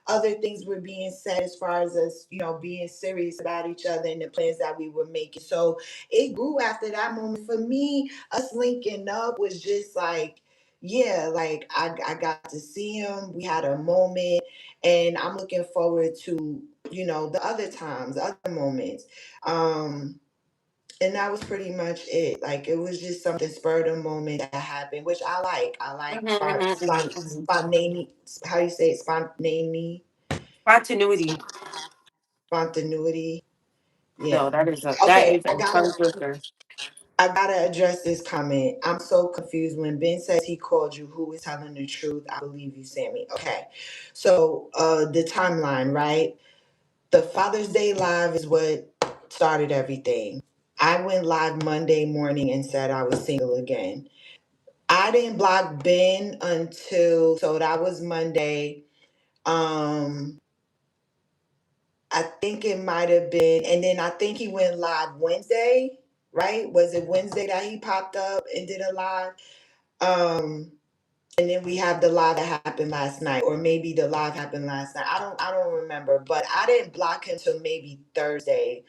other things were being said as far as us, being serious about each other and the plans that we were making. So it grew after that moment. For me, us linking up was just like, yeah, like I got to see him. We had a moment, and I'm looking forward to, the other times, other moments. And that was pretty much it. Like, it was just something spur of the moment that happened, which I like. I like Mhm, mhm, mhm, mhm. spontaneity. How you say it? Spontaneity, Continuity. spontaneity. No, Yeah. that Okay, is a tongue twister. I gotta address this comment. I'm so confused. When Ben says he called you, who is telling the truth? I believe you, Sammy. Okay. So the timeline, right? The Father's Day live is what started everything. I went live Monday morning and said I was single again. I didn't block Ben until, so that was Monday. Um I think it might have been, and then I think he went live Wednesday, right? Was it Wednesday that he popped up and did a live? Um, and then we have the live that happened last night, or maybe the live happened last night. I don't remember, but I didn't block him till maybe Thursday,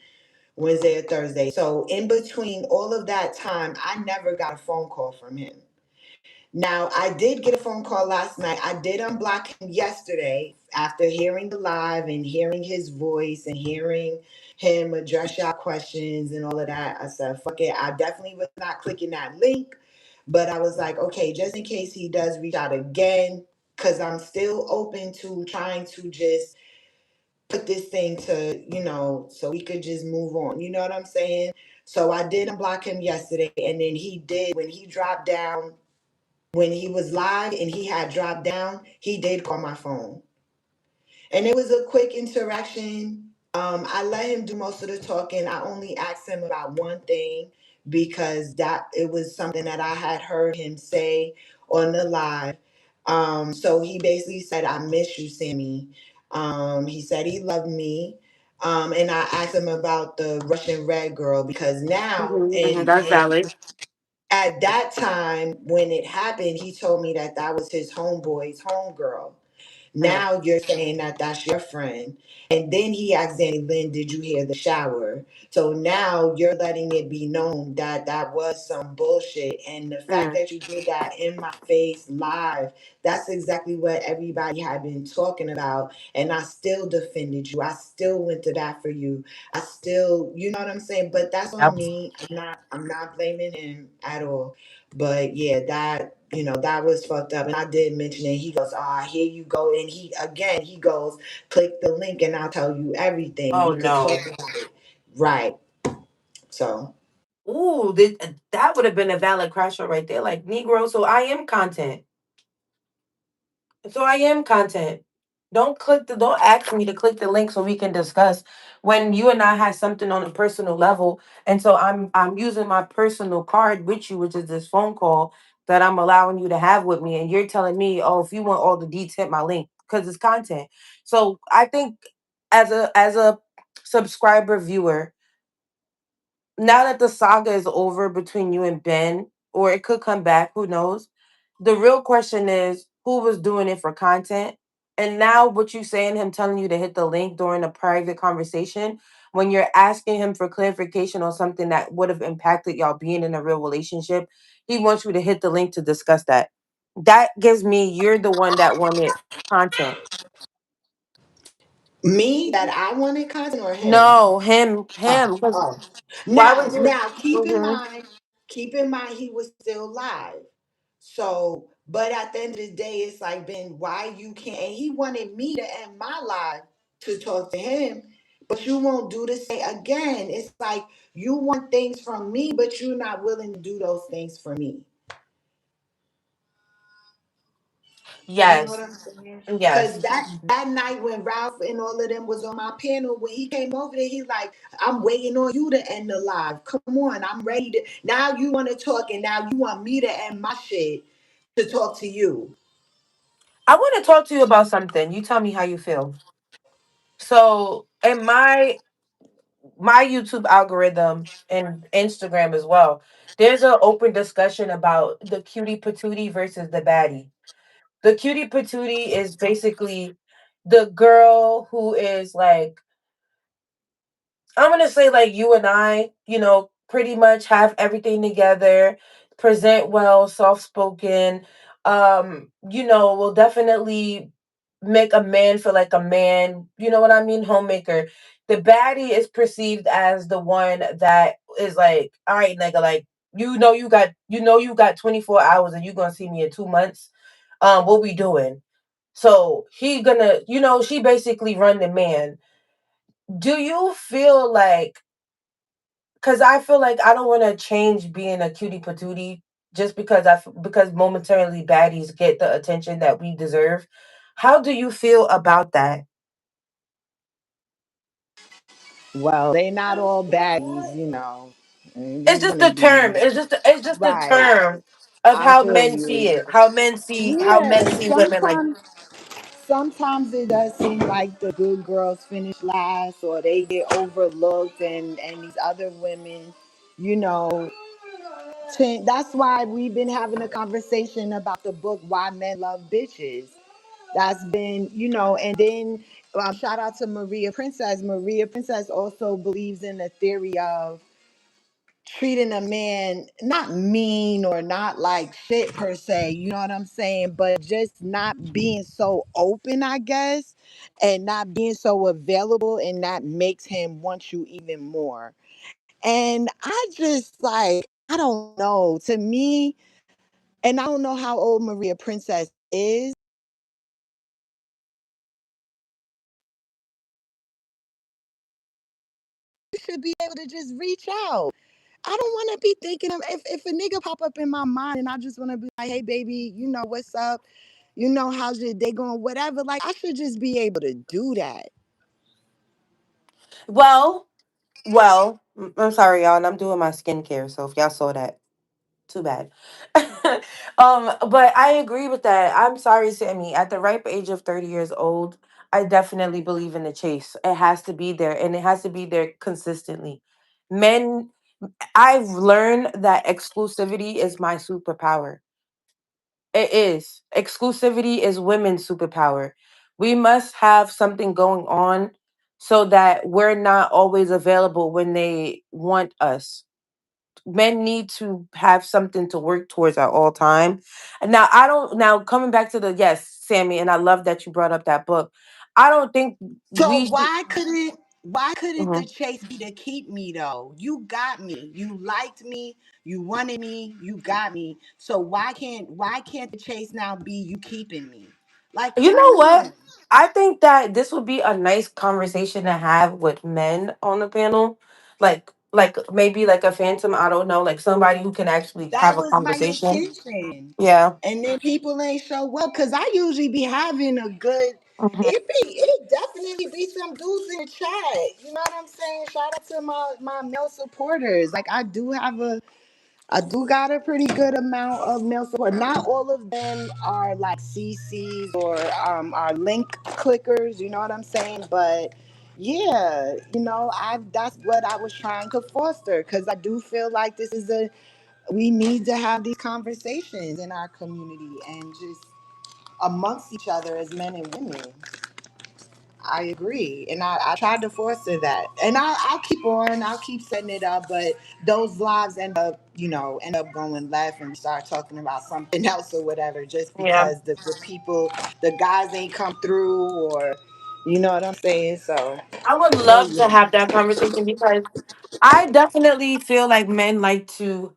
Wednesday or Thursday. So in between all of that time, I never got a phone call from him. Now, I did get a phone call last night. I did unblock him yesterday after hearing the live and hearing his voice and hearing him address y'all questions and all of that. I said, fuck it. I definitely was not clicking that link, but I was like, okay, just in case he does reach out again, because I'm still open to trying to just put this thing to, so we could just move on. You know what I'm saying? So I did unblock him yesterday, and then he did, when he dropped down, when he was live and he had dropped down, he did call my phone. And it was a quick interaction. I let him do most of the talking. I only asked him about one thing because that it was something that I had heard him say on the live. So he basically said, "I miss you, Sammy." He said he loved me. And I asked him about the Russian red girl because now, That's valid. at that time when it happened, he told me that that was his homeboy's homegirl. Mm, Now you're saying that that's your friend. And then he asked Danny Lynn, did you hear the shower? So now you're letting it be known that that was some bullshit. And the fact mm. that you did that in my face live, that's exactly what everybody had been talking about. And I still defended you. I still went to bat for you. I still, you know what I'm saying? But that's on Yep. me. I'm not blaming him at all. But yeah, that was fucked up. And I did mention it. He goes, ah, here you go. And he goes, click the link and I'll tell you everything. Oh We could talk no. about it. Right. So, Ooh, that would have been a valid crash out right there. Like Negro, so I am content. So I am content. Don't ask me to click the link so we can discuss when you and I had something on a personal level. And so I'm using my personal card with you, which is this phone call that I'm allowing you to have with me. And you're telling me, oh, if you want all the deets, hit my link because it's content. So I think as a subscriber viewer, now that the saga is over between you and Ben, or it could come back, who knows? The real question is who was doing it for content? And now what you saying, him telling you to hit the link during a private conversation, when you're asking him for clarification on something that would have impacted y'all being in a real relationship, he wants you to hit the link to discuss that. That gives me you're the one that wanted content. me, that I wanted content or him? No, him, Oh, him. Because oh. why Now, would you? now, Mhm. keep in mind, he was still live. So, but at the end of the day, it's like, Ben, why you can't? And he wanted me to end my life to talk to him, but you won't do the same again. It's like you want things from me, but you're not willing to do those things for me. You know what Yes, I'm saying? Cause yes. that night when Ralph and all of them was on my panel, when he came over there, he's like, I'm waiting on you to end the live. Come on, I'm ready to now you want to talk and now you want me to end my shit to talk to you. I want to talk to you about something. You tell me how you feel. So, in my YouTube algorithm and Instagram as well, there's an open discussion about the cutie patootie versus the baddie. The cutie patootie is basically the girl who is like I'm gonna say like you and I, pretty much have everything together, present well, soft spoken, will definitely make a man feel like a man, you know what I mean? Homemaker. The baddie is perceived as the one that is like, all right, nigga, like you got 24 hours and you gonna see me in 2 months. What we doing? So he gonna, she basically run the man. Do you feel like because I feel like I don't want to change being a cutie patootie just because momentarily baddies get the attention that we deserve. How do you feel about that? Well, they not all baddies. And It's we just want to the term. be It's just the right. term of I how feel men you. see it. How men see women like. Sometimes it does seem like the good girls finish last or they get overlooked and these other women, you know, that's why we've been having a conversation about the book Why Men Love Bitches. That's been, and then shout out to Maria Princess. Maria Princess also believes in the theory of treating a man not mean or not like shit per se, you know what I'm saying, but just not being so open, I guess, and not being so available, and that makes him want you even more. And I just like, I don't know. To me, and I don't know how old Maria Princess is. You should be able to just reach out. I don't want to be thinking of if a nigga pop up in my mind and I just want to be like, hey baby, you know what's up? You know how's your day going? Whatever. Like I should just be able to do that. Well, I'm sorry, y'all, and I'm doing my skincare, so if y'all saw that, too bad. But I agree with that. I'm sorry, Sammy. At the ripe age of 30 years old, I definitely believe in the chase. It has to be there, and it has to be there consistently. Men, I've learned that exclusivity is my superpower. It is. Exclusivity is women's superpower. We must have something going on so that we're not always available when they want us. Men need to have something to work towards at all time. And now I don't now coming back to the yes, Sammy, and I love that you brought up that book. I don't think So we should. why couldn't the Mhm. chase be to keep me though? You got me. You liked me. You wanted me. You got me. So why can't the chase now be you keeping me? Like You come know what? on. I think that this would be a nice conversation to have with men on the panel. Like maybe like a phantom, I don't know, like somebody who can actually have That a was my conversation. intention. Yeah. And then people ain't show up because I usually be having a good. Mhm. It definitely be some dudes in the chat. You know what I'm saying? Shout out to my male supporters. Like I do got a pretty good amount of male support. Not all of them are like CCs or are link clickers. You know what I'm saying? But yeah, I that's what I was trying to foster because I do feel like this is a we need to have these conversations in our community and just amongst each other as men and women. I agree. And I tried to foster that. And I'll keep on, I'll keep setting it up, but those lives end up going left and we start talking about something else or whatever, just Yeah. because the people, the guys ain't come through or, you know what I'm saying? So, I would but love to yeah. have that conversation because I definitely feel like men like to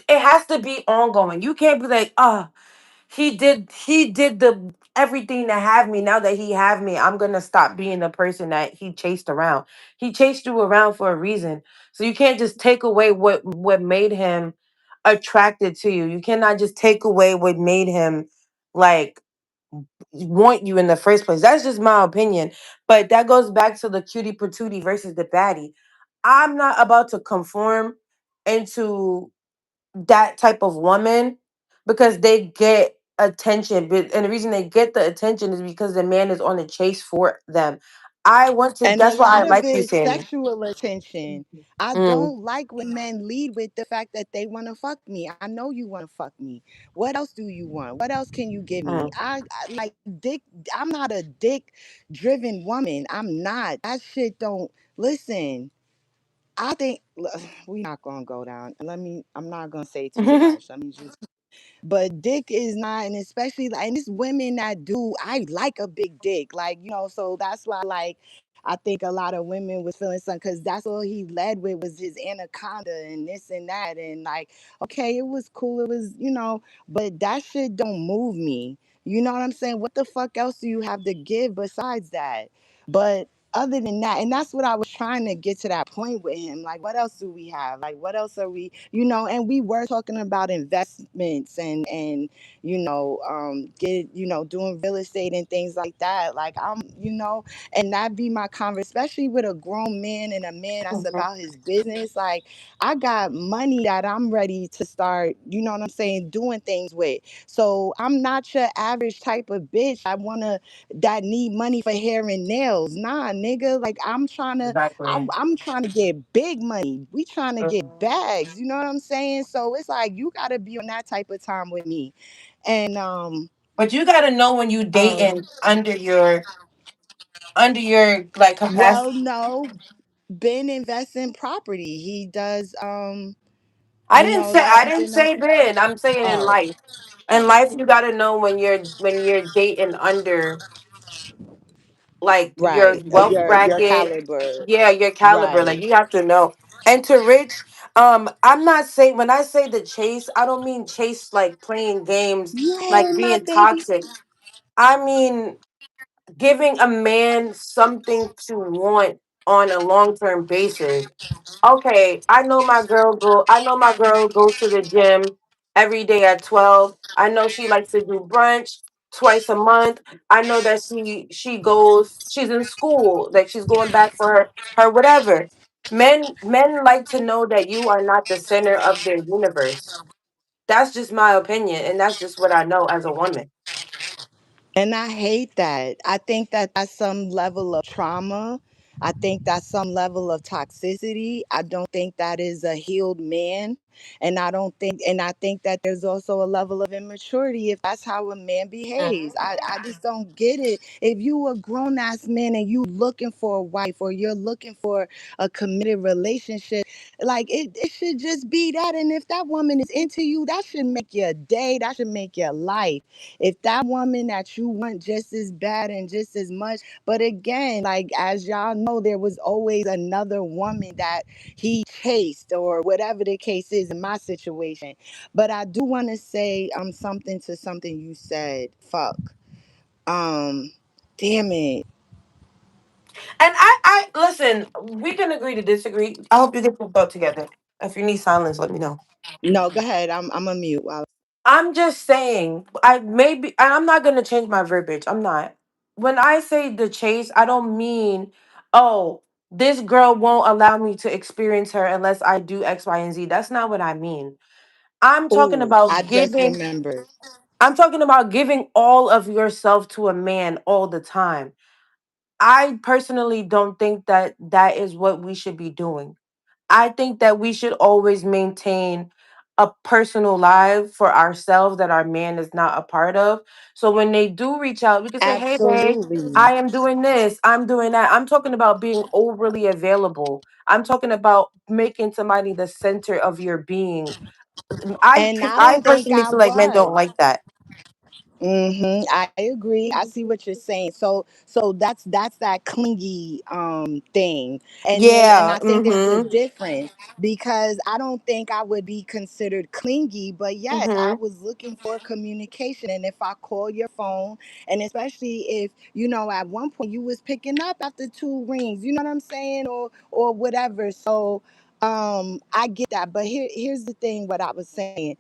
it has to be ongoing. You can't be like, he did the everything to have me. Now that he have me, I'm gonna stop being the person that he chased around. He chased you around for a reason. So you can't just take away what made him attracted to you. You cannot just take away what made him like want you in the first place. That's just my opinion. But that goes back to the cutie patootie versus the baddie. I'm not about to conform into that type of woman because they get attention. But and the reason they get the attention is because the man is on the chase for them. I want to And a that's why I lot of like you, it Sammy. sexual attention. I Mm, don't like when men lead with the fact that they want to fuck me. I know you want to fuck me. What else do you want? What else can you give me? mm. I like dick. I'm not a dick driven woman. I'm not. That shit don't listen. I think we not gonna go down. I'm not gonna say too much. Let me just but dick is not, and especially like, and it's women that do. I like a big dick, like so that's why, like, I think a lot of women was feeling something because that's all he led with was his anaconda and this and that, and like, okay, it was cool, it was, but that shit don't move me. You know what I'm saying? What the fuck else do you have to give besides that? But other than that, and that's what I was trying to get to that point with him. Like, what else do we have? Like, what else are we, and we were talking about investments and get doing real estate and things like that. Like and that be my conversation, especially with a grown man and a man that's about his business. Like, I got money that I'm ready to start, you know what I'm saying, doing things with. So I'm not your average type of bitch. I wanna that need money for hair and nails. Nah, nigga. Like Exactly. I'm trying to get big money. We trying to get Mhm. bags. You know what I'm saying? So it's like you gotta be on that type of time with me. And But you gotta know when you um dating under your like well capacity. no. Ben invests in property. He does I life didn't insurance. say Ben. I'm saying in Oh, life. In life you gotta know when you're dating under like your right. wealth Your bracket, caliber. yeah, your caliber. Like Right. you have to know. And to Rich, I'm not saying when I say the chase, I don't mean chase like playing games, Yay, like my being baby. toxic. I mean giving a man something to want on a long term basis. Okay, I know my girl goes to the gym every day at 12. I know she likes to do brunch twice a month. I know that she's in school, like she's going back for her whatever. Men like to know that you are not the center of their universe. That's just my opinion, and that's just what I know as a woman. And I hate that. I think that that's some level of trauma. I think that's some level of toxicity. I don't think that is a healed man. And I think that there's also a level of immaturity if that's how a man behaves. I just don't get it. If you a grown ass man and you looking for a wife or you're looking for a committed relationship, like it should just be that. And if that woman is into you, that should make your day. That should make your life. If that woman that you want just as bad and just as much, but again, like as y'all know, there was always another woman that he chased or whatever the case is in my situation. But I do want to say something to something you said. Fuck. Um Damn it. And I listen, we can agree to disagree. I hope you get your thought together. If you need silence, let me know. No, go ahead. I'm a mute. I'm just saying, I'm not gonna change my verbiage. I'm not. When I say the chase, I don't mean, oh, this girl won't allow me to experience her unless I do X, Y, and Z. That's not what I mean. I'm talking Oh, I about just giving, remembered. I'm talking about giving all of yourself to a man all the time. I personally don't think that that is what we should be doing. I think that we should always maintain a personal life for ourselves that our man is not a part of. So when they do reach out, we can say, hey, babe, Absolutely. I am doing this, I'm doing that. I'm talking about being overly available. I'm talking about making somebody the center of your being. And I I don't think personally I feel like men don't was. like that. I agree. I see what you're saying. So that's that clingy thing. And Yeah. I think there's a Mm-hmm. difference because I don't think I would be considered clingy, but yes, I Mm-hmm. was looking for communication. And if I call your phone, and especially if, at one point you was picking up after two rings, you know what I'm saying? Or whatever. So I get that. But here's the thing, what I was saying.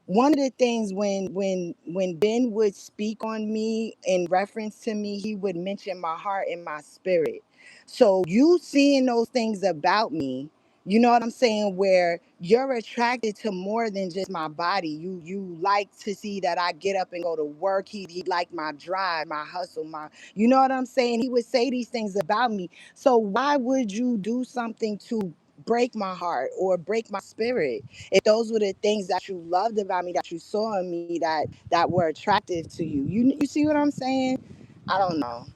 One of the things when Ben would speak on me in reference to me, he would mention my heart and my spirit. So you seeing those things about me, you know what I'm saying, where you're attracted to more than just my body. You like to see that I get up and go to work. He liked my drive, my hustle, my, you know what I'm saying? He would say these things about me. So why would you do something to break my heart or break my spirit if those were the things that you loved about me, that you saw in me, that were attractive to you? You see what I'm saying? I don't know.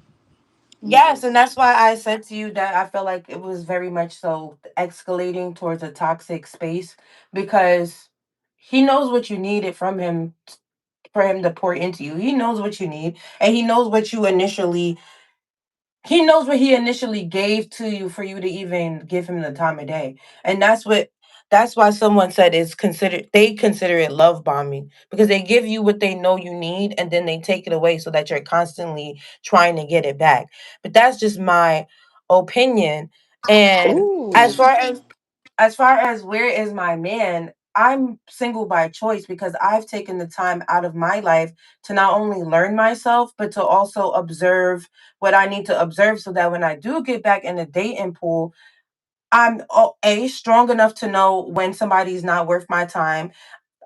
I'm Yes, and just that's why I said to you that I felt like it was very much so escalating towards a toxic space because he knows what you needed from him for him to pour into you. He knows what you need, and he knows what he initially gave to you for you to even give him the time of day. And that's why someone said they consider it love bombing because they give you what they know you need and then they take it away so that you're constantly trying to get it back. But that's just my opinion. And ooh. as far as where is my man, I'm single by choice because I've taken the time out of my life to not only learn myself, but to also observe what I need to observe so that when I do get back in the dating pool, I'm strong enough to know when somebody's not worth my time.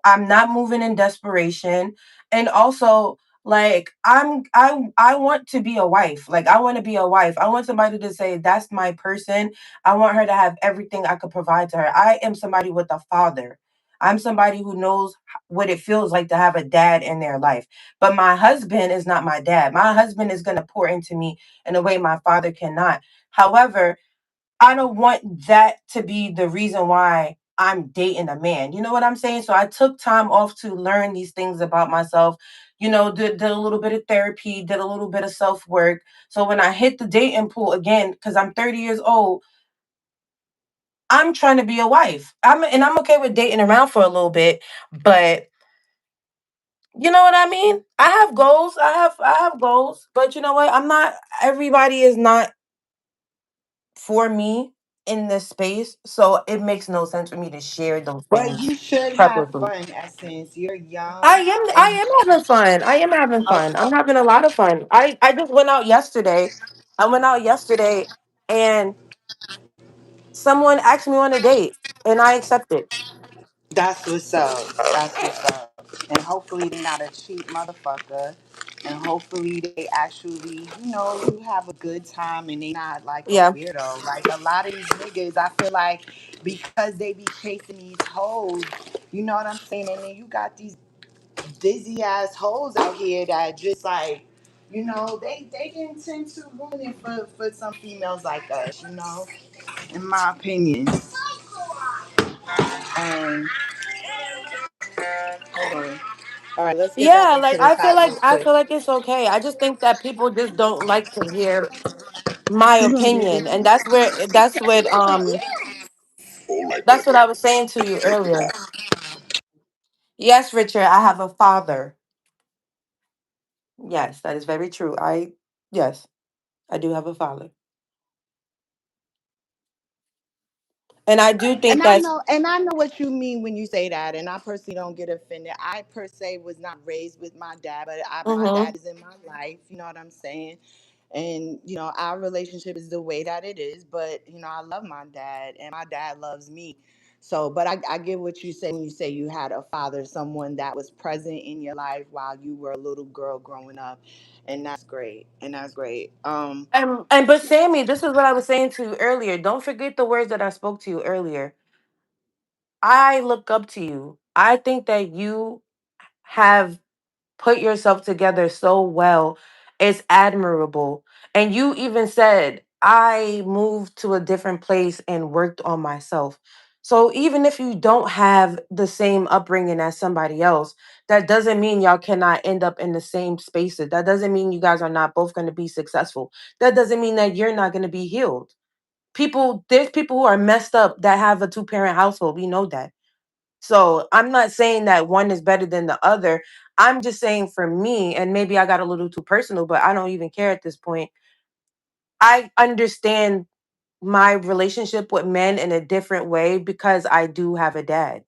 I'm not moving in desperation. And also, like I want to be a wife. Like I want to be a wife. I want somebody to say that's my person. I want her to have everything I could provide to her. I am somebody with a father. I'm somebody who knows what it feels like to have a dad in their life. But my husband is not my dad. My husband is going to pour into me in a way my father cannot. However, I don't want that to be the reason why I'm dating a man. You know what I'm saying? So I took time off to learn these things about myself. Did a little bit of therapy, did a little bit of self work. So when I hit the dating pool again, because I'm 30 years old, I'm trying to be a wife. I'm okay with dating around for a little bit, but you know what I mean? I have goals. I have goals, but you know what? I'm not everybody is not for me in this space, so it makes no sense for me to share those But things you should have publicly. fun, Essence. You're young I and am having fun. I am having fun. I'm okay. having a lot of fun. I just went out yesterday. I went out yesterday and someone asked me on a date and I accepted. That's what's up. That's what's up. And hopefully they're not a cheap motherfucker. And hopefully they actually, you have a good time and they not like a Yeah. weirdo. Like a lot of these niggas, I feel like because they be chasing these hoes, you know what I'm saying? And then you got these dizzy ass hoes out here that just like, they can tend to ruin it for some females like us, in my opinion. Hold on. All right, let's get back Yeah, into like the topic I quick. feel like it's okay. I just think that people just don't like to hear my You gonna get opinion. And it? that's what I was saying to you earlier. Yes, Richard, I have a father. Yes, that is very true. Yes, I do have a father. And I do think that's And I know what you mean when you say that. And I personally don't get offended. I per se was not raised with my dad, but my mhm. dad is in my life. You know what I'm saying? And our relationship is the way that it is. But I love my dad, and my dad loves me. So, but I get what you say when you say you had a father, someone that was present in your life while you were a little girl growing up, and that's great. And that's great. And but Sammy, this is what I was saying to you earlier. Don't forget the words that I spoke to you earlier. I look up to you. I think that you have put yourself together so well. It's admirable. And you even said, I moved to a different place and worked on myself. So even if you don't have the same upbringing as somebody else, that doesn't mean y'all cannot end up in the same spaces. That doesn't mean you guys are not both going to be successful. That doesn't mean that you're not going to be healed. There's people who are messed up that have a two-parent household. We know that. So I'm not saying that one is better than the other. I'm just saying for me, and maybe I got a little too personal, but I don't even care at this point. I understand my relationship with men in a different way because I do have a dad.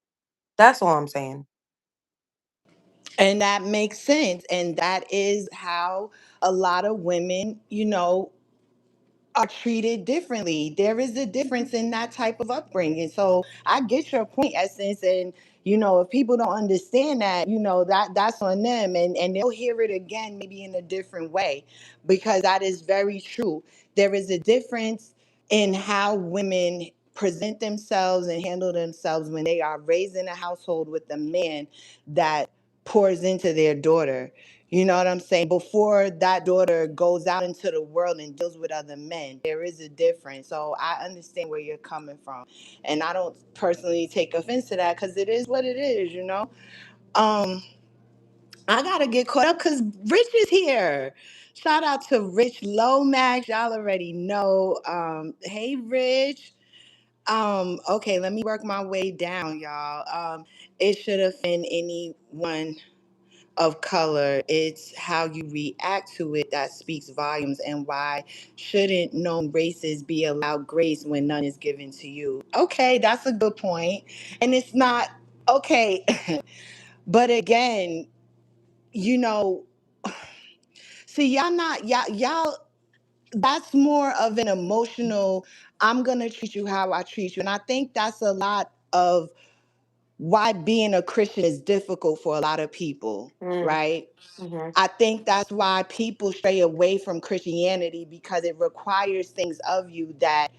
That's all I'm saying. And that makes sense. And that is how a lot of women, are treated differently. There is a difference in that type of upbringing. So I get your point, Essence. And if people don't understand that, that's on them, and they'll hear it again, maybe in a different way, because that is very true. There is a difference in how women present themselves and handle themselves when they are raised in a household with a man that pours into their daughter. You know what I'm saying? Before that daughter goes out into the world and deals with other men, there is a difference. So I understand where you're coming from. And I don't personally take offense to that because it is what it is. Um, I gotta get caught up because Rich is here. Shout out to Rich Lomax. Y'all already know. Hey Rich. Okay, let me work my way down, y'all. It should offend anyone of color. It's how you react to it that speaks volumes. And why shouldn't known races be allowed grace when none is given to you? Okay, that's a good point. And it's not okay. But again, you know, see, y'all not y'all. That's more of an emotional. I'm gonna treat you how I treat you, and I think that's a lot of why being a Christian is difficult for a lot of people, Mm, right? mhm. I think that's why people stray away from Christianity because it requires things of you that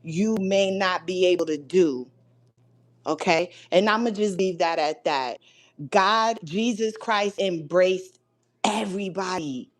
you may not be able to do. Okay. And I'm going to just leave that at that. God, Jesus Christ embraced everybody.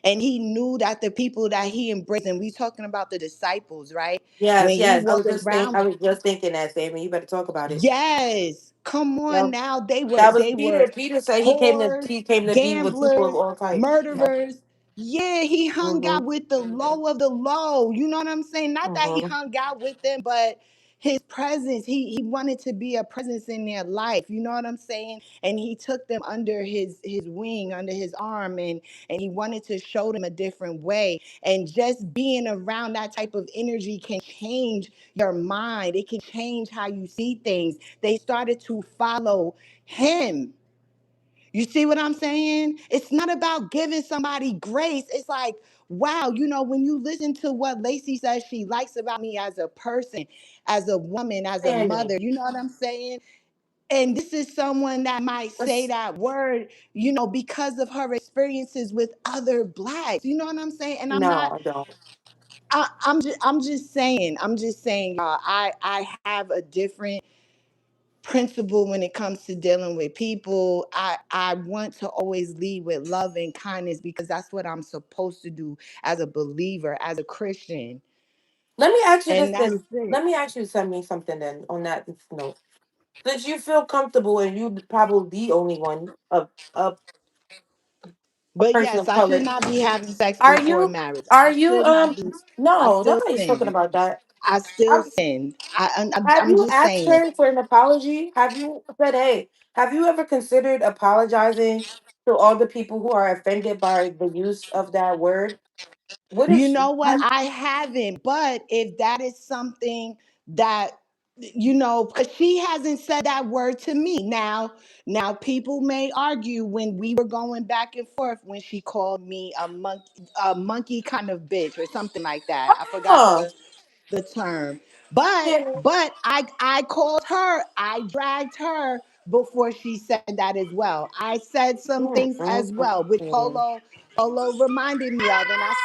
And he knew that the people that he embraced, and we talking about the disciples, right? Yes, When he yes. was around, I was just thinking that, Sammy. You better talk about it. yes, come on Yep. now. That was They were Peter. Peter said whores, he came to be with people of gamblers, all types. Yep. murderers. Yeah, he hung Mm-hmm. out with the low of the low. You know what I'm saying? Not that he Mm-hmm. hung out with them, but his presence, he wanted to be a presence in their life. You know what I'm saying? And he took them under his wing, under his arm, and he wanted to show them a different way. And just being around that type of energy can change your mind. It can change how you see things. They started to follow him. You see what I'm saying? It's not about giving somebody grace. It's like, wow, when you listen to what Lacey says she likes about me as a person, as a woman, as a Sammy. mother, you know what I'm saying? And this is someone that might say Let's, that word, because of her experiences with other blacks. You know what I'm saying? And I'm no, not, I don't. I'm just saying, y'all, I have a different principle when it comes to dealing with people. I want to always lead with love and kindness because that's what I'm supposed to do as a believer, as a Christian. Let me ask you this And that's then. it. Let me ask you send me something then on that note. Since you feel comfortable and you probably the only one of a But person yes, of I should color. not be having sex Are before you marriage. are I you should not be. I no, still nobody's talking sin. about that. I still Have, sin. have I'm you just asked saying. her for an apology? Have you said, hey, have you ever considered apologizing to all the people who are offended by the use of that word? What if You she, know what? I haven't. But if that is something that, because she hasn't said that word to me. Now people may argue when we were going back and forth when she called me a monkey kind of bitch or something like that. I forgot oh, the term. But yeah, but I called her, I dragged her before she said that as well. I said some mm, things mm, as mm, well, which mm. Polo reminded me of. And I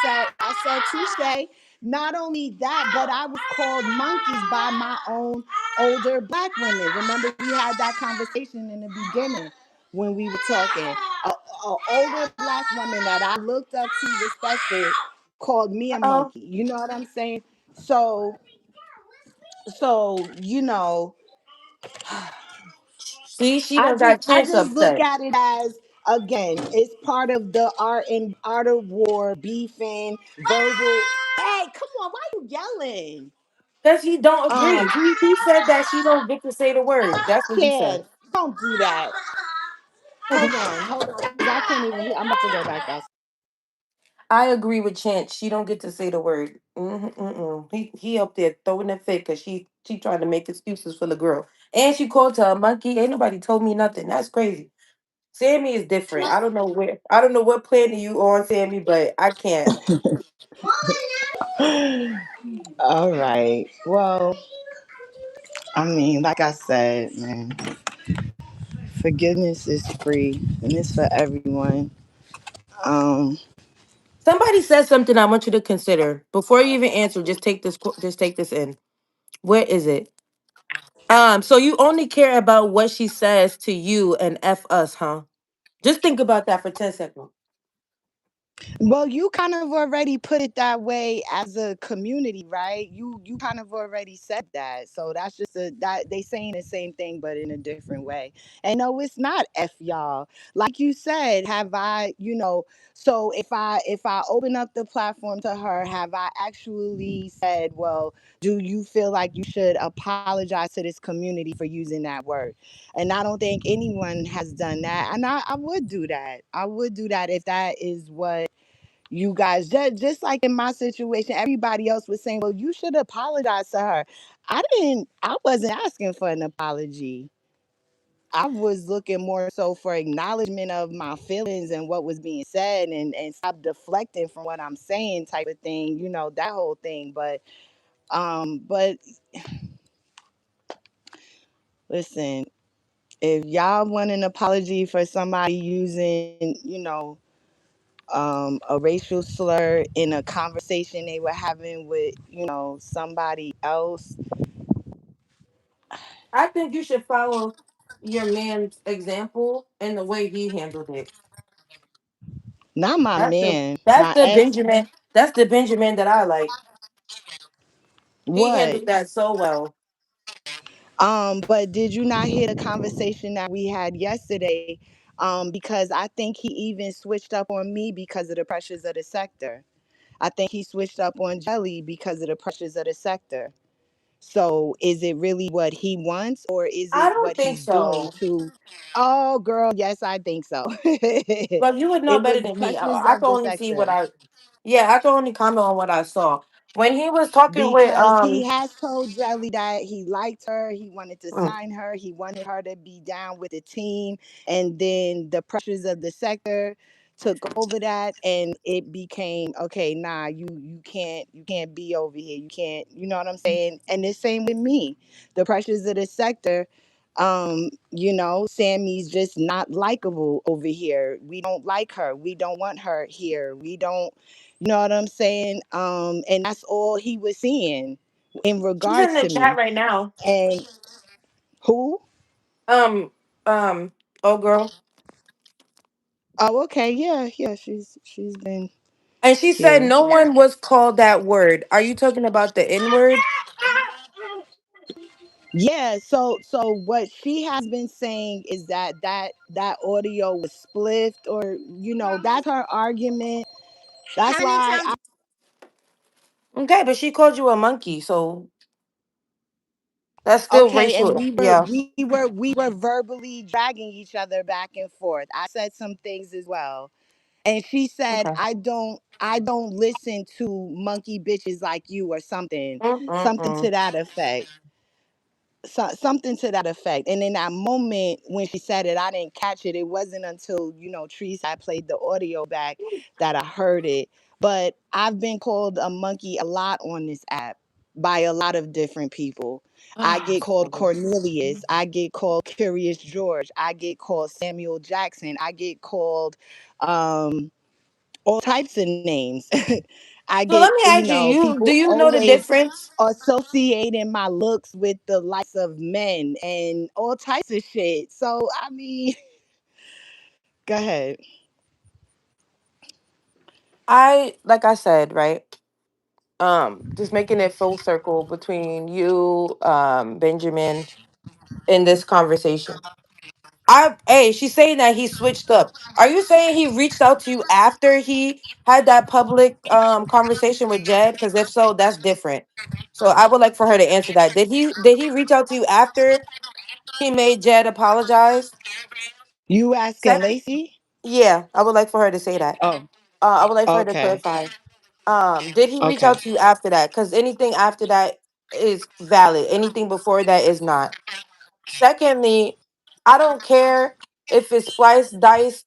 said touche. Not only that, but I was called monkeys by my own older black women. Remember, we had that conversation in the beginning when we were talking. A older black woman that I looked up to, respected, called me a Oh, monkey. You know what I'm saying? So, so see, she I done just got I Chance just look upset at it as, again, it's part of the art of war, beefing, verbal. Hey, come on, why you yelling? because he don't agree. Um, He said that she don't get to say the word. That's what he said. Chance, don't do that. Hold on, because I can't even hear. I'm about to go back outside. I agree with Chance. She don't get to say the word. Mm-mm. He up there throwing a fit because she trying to make excuses for the girl, and she called her a monkey. Ain't nobody told me nothing. That's crazy. Sammy is different. I don't know what planet you on, Sammy, but I can't. All right. Well, I mean, like I said, man, forgiveness is free and it's for everyone. Um, Somebody said something I want you to consider before you even answer. Just take this in. Where is it? So you only care about what she says to you and f us, huh? Just think about that for 10 seconds. Well, you kind of already put it that way as a community, right? You kind of already said that. So that's just that they saying the same thing but in a different way. And no, it's not F y'all. Like you said, have I, so if I open up the platform to her, have I actually said, well, do you feel like you should apologize to this community for using that word? And I don't think anyone has done that. And I would do that. I would do that if that is what you guys, just like in my situation, everybody else was saying, well, you should apologize to her. I wasn't asking for an apology. I was looking more so for acknowledgement of my feelings and what was being said, and stop deflecting from what I'm saying, type of thing, that whole thing. But listen, if y'all want an apology for somebody using, a racial slur in a conversation they were having with, somebody else. I think you should follow your man's example and the way he handled it. Not my That's the man, that's my the ex. Benjamin. That's the Benjamin that I like. He What? handled that so well. But did you not hear the conversation that we had yesterday? Because I think he even switched up on me because of the pressures of the sector. I think he switched up on Jelly because of the pressures of the sector. So is it really what he wants, or is I it don't what think he's doing so. to? Oh, girl, yes, I think so. But you would know It better was than me. pressures I of can the only see what sector. I. Yeah, I can only comment on what I saw when he was talking with Because he has told Jelly that he liked her, he wanted to mm, sign her, he wanted her to be down with the team, and then the pressures of the sector took over that, and it became okay. Nah, you can't be over here. You can't. You know what I'm saying? And the same with me. The pressures of the sector. Sammy's just not likable over here. We don't like her. We don't want her here. We don't, you know what I'm saying? And that's all he was seeing in she's in regards the to chat me. right now. And who? Um um oh girl. Oh, okay, yeah, yeah. She's been And she said here. no one was called that word. Are you talking about the N word? Yeah, so what she has been saying is that audio was spliffed, or that's her argument. That's why Okay, but she called you a monkey, so that's still okay, and racial. we were Yeah. we were verbally dragging each other back and forth. I said some things as well. And she said, Okay. I don't listen to monkey bitches like you, or something Mm-mm-mm. to that effect. Something to that effect. And in that moment when she said it, I didn't catch it. It wasn't until, Treese had played the audio back that I heard it. But I've been called a monkey a lot on this app by a lot of different people. I Ah, get called goodness. Cornelius. I get called Curious George. I get called Samuel Jackson. I get called all types of names. I So get, let me ask you, you do people you know the always difference? associating my looks with the likes of men and all types of shit. So, I mean, go ahead. I like I said, right? Just making it full circle between you, Benjamin, in this conversation. She's saying that he switched up. Are you saying he reached out to you after he had that public conversation with Jed? Because if so, that's different. So I would like for her to answer that. Did he reach out to you after he made Jed apologize? You asking Sec- Lacey? yeah, I would like for her to say that. Oh, I would like for her to okay. clarify. Did he reach Okay. out to you after that? Because anything after that is valid. Anything before that is not. Secondly, I don't care if it's spliced, diced,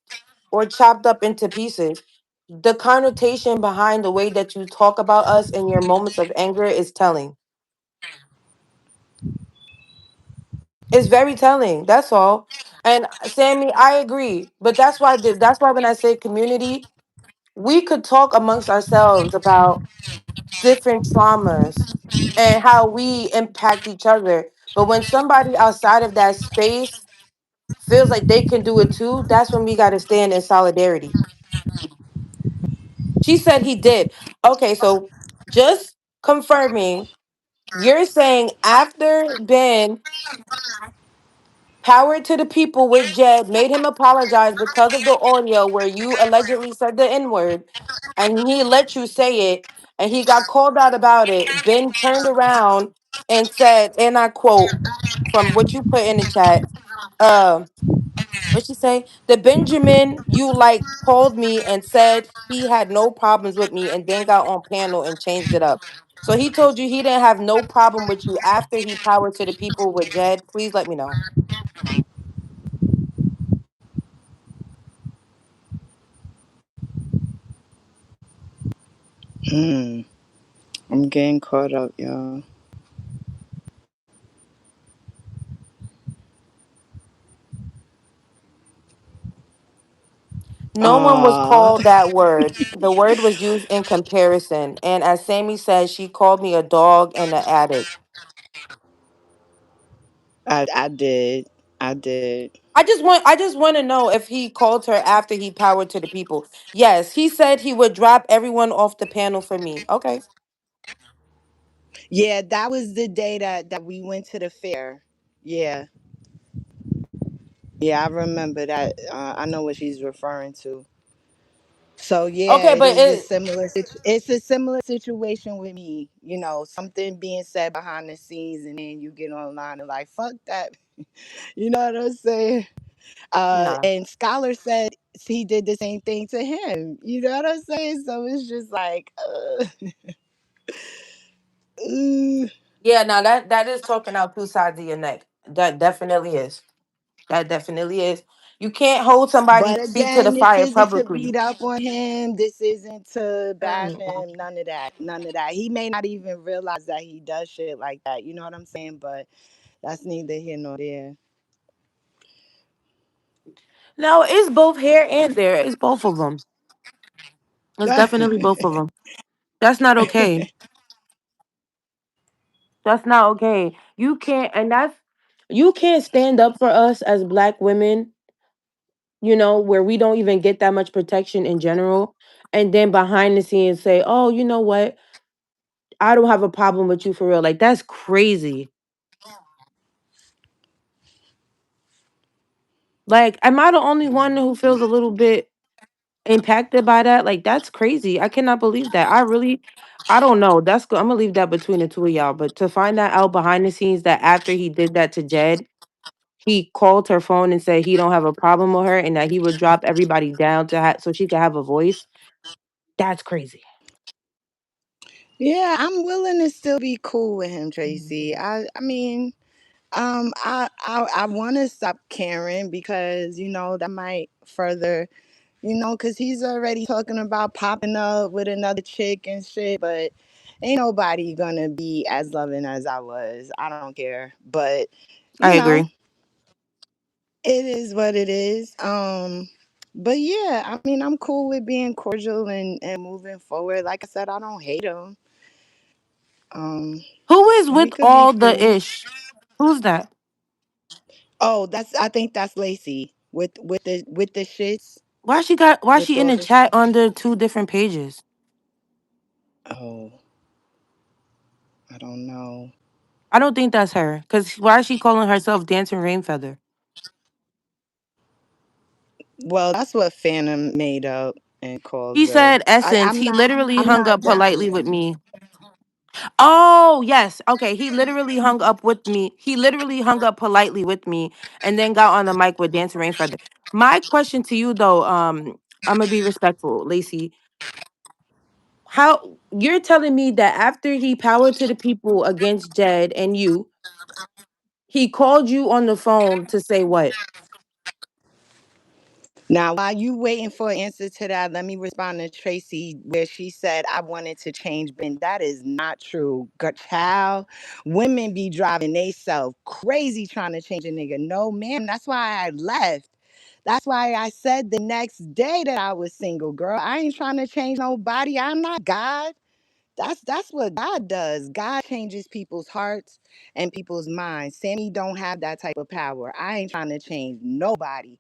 or chopped up into pieces. The connotation behind the way that you talk about us in your moments of anger is telling. It's very telling. That's all. And Sammy, I agree. But that's why when I say community, we could talk amongst ourselves about different traumas and how we impact each other. But when somebody outside of that space feels like they can do it too, that's when we got to stand in solidarity. She said he did. Okay, so just confirming, you're saying after Ben power to the people with Jed made him apologize because of the audio where you allegedly said the N word and he let you say it and he got called out about it. Ben turned around and said, and I quote from what you put in the chat, um, what she say? The Benjamin you like called me and said he had no problems with me and then got on panel and changed it up. So he told you he didn't have no problem with you after he powered to the people with Jed. Please let me know. Hmm. I'm getting caught up, y'all. No one was Aw. called that word. The word was used in comparison. And as Sammy said, she called me a dog and an addict. I did. I did. I just want to know if he called her after he powered to the people. Yes, he said he would drop everyone off the panel for me. Okay. Yeah, that was the day that we went to the fair. Yeah, yeah, I remember that. I know what she's referring to. So yeah, Okay, it but is a it similar. It's a similar situation with me. You know, something being said behind the scenes, and then you get online and like, fuck that. You know what I'm saying? nah. And Scholar said he did the same thing to him. You know what I'm saying? So it's just like, uh, Yeah, now that is talking out two sides of your neck. That definitely is. That definitely is. You can't hold somebody's but feet to the again, this fire isn't to publicly. beat up on him. This isn't to bash Mm. him. None of that. None of that. He may not even realize that he does shit like that. You know what I'm saying? But that's neither here nor there. No, it's both here and there. It's both of them. It's definitely both of them. That's not okay. That's not okay. You can't, and that's you can't stand up for us as black women, where we don't even get that much protection in general, and then behind the scenes say, "Oh, you know what? I don't have a problem with you for real." Like that's crazy. Like, am I the only one who feels a little bit impacted by that? Like that's crazy. I cannot believe that. I don't know. That's good. I'm gonna leave that between the two of y'all. But to find that out behind the scenes that after he did that to Jed, he called her phone and said he don't have a problem with her and that he would drop everybody down so she could have a voice. That's crazy. Yeah, I'm willing to still be cool with him, Tracy. I mean, I want to stop caring because that might further, because he's already talking about popping up with another chick and shit. But ain't nobody gonna be as loving as I was. I don't care. But I you know, agree. it is what it is. But yeah, I mean, I'm cool with being cordial and moving forward. Like I said, I don't hate him. Um, Who is we with could be all the cool. ish? Who's that? Oh, I think that's Lacey with the shits Why with she in all the the. chat under two different pages? Oh, I don't know. I don't think that's her. Cause why is she calling herself Dancing Rain Feather? Well, that's what Phantom made up and He calls her. said Essence. I'm He not. literally I'm hung not up down politely with with him. me. Oh, yes. Okay. He literally hung up with me. He literally hung up politely with me and then got on the mic with Dancing Rain Feather. My question to you though, I'm gonna be respectful, Lacey. How you're telling me that after he powered to the people against Jed and you, he called you on the phone to say what? Now, while you waiting for an answer to that, let me respond to Tracy where she said I wanted to change Ben. That is not true. Child, women be driving they self crazy trying to change a nigga. No, ma'am. That's why I left. That's why I said the next day that I was single, girl. I ain't trying to change nobody. I'm not God. That's what God does. God changes people's hearts and people's minds. Sammy don't have that type of power. I ain't trying to change nobody.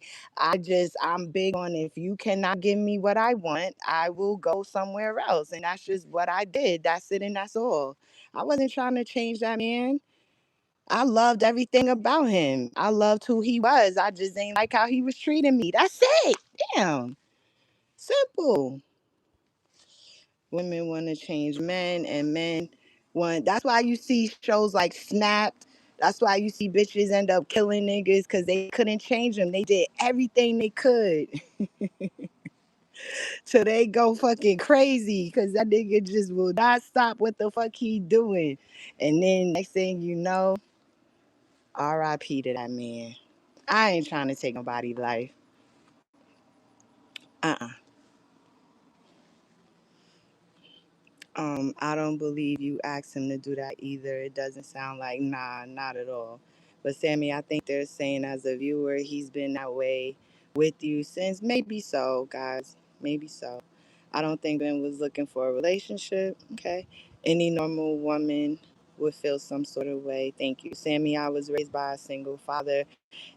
I'm big on if you cannot give me what I want, I will go somewhere else. And that's just what I did. That's it and that's all. I wasn't trying to change that man. I loved everything about him. I loved who he was. I just ain't like how he was treating me. That's it. Damn. Simple. Women want to change men and men want. That's why you see shows like Snapped. That's why you see bitches end up killing niggas because they couldn't change them. They did everything they could. So they go fucking crazy because that nigga just will not stop what the fuck he doing. And then next thing you know, RIP to that man. I ain't trying to take nobody's life. Uh-uh. I don't believe you asked him to do that either. It doesn't sound like nah, not at all. But Sammy, I think they're saying as a viewer, he's been that way with you since maybe so, guys. Maybe so. I don't think Ben was looking for a relationship. Okay. Any normal woman. would feel some sort of way. Thank you, Sammy. I was raised by a single father,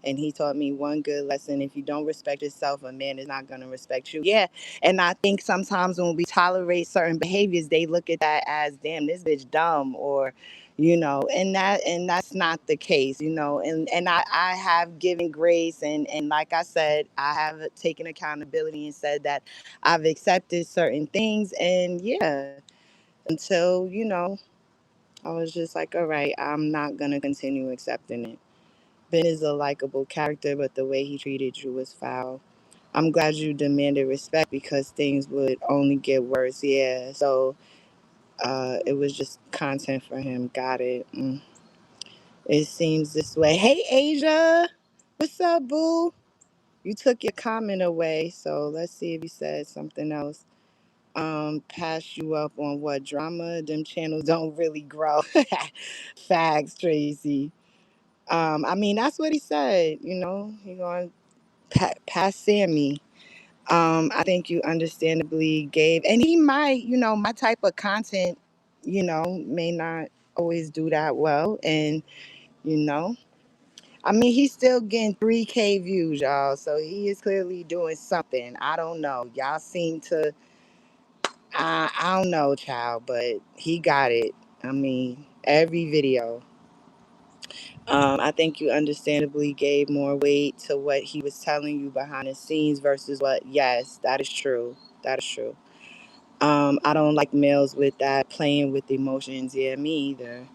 and he taught me one good lesson: if you don't respect yourself, a man is not going to respect you. Yeah, and I think sometimes when we tolerate certain behaviors, they look at that as, damn, this bitch dumb, or and that's not the case, and I have given grace, and like I said, I have taken accountability and said that I've accepted certain things, and yeah, until I was just like, all right, I'm not gonna continue accepting it. Ben is a likable character, but the way he treated you was foul. I'm glad you demanded respect because things would only get worse. Yeah, so it was just content for him. Got it. It seems this way. Hey, Asia. What's up, boo? You took your comment away, so let's see if you said something else. Pass you up on what drama? Them channels don't really grow. Facts, Tracy. I mean, that's what he said. He going pass Sammy. I think you understandably gave, and he might, my type of content, may not always do that well, and you know, I mean, he's still getting 3K views, y'all. So he is clearly doing something. I don't know. Y'all seem to, I don't know, child, but he got it. I mean, every video. I think you understandably gave more weight to what he was telling you behind the scenes versus what, yes, that is true. That is true. I don't like males with that playing with emotions. Yeah, me either.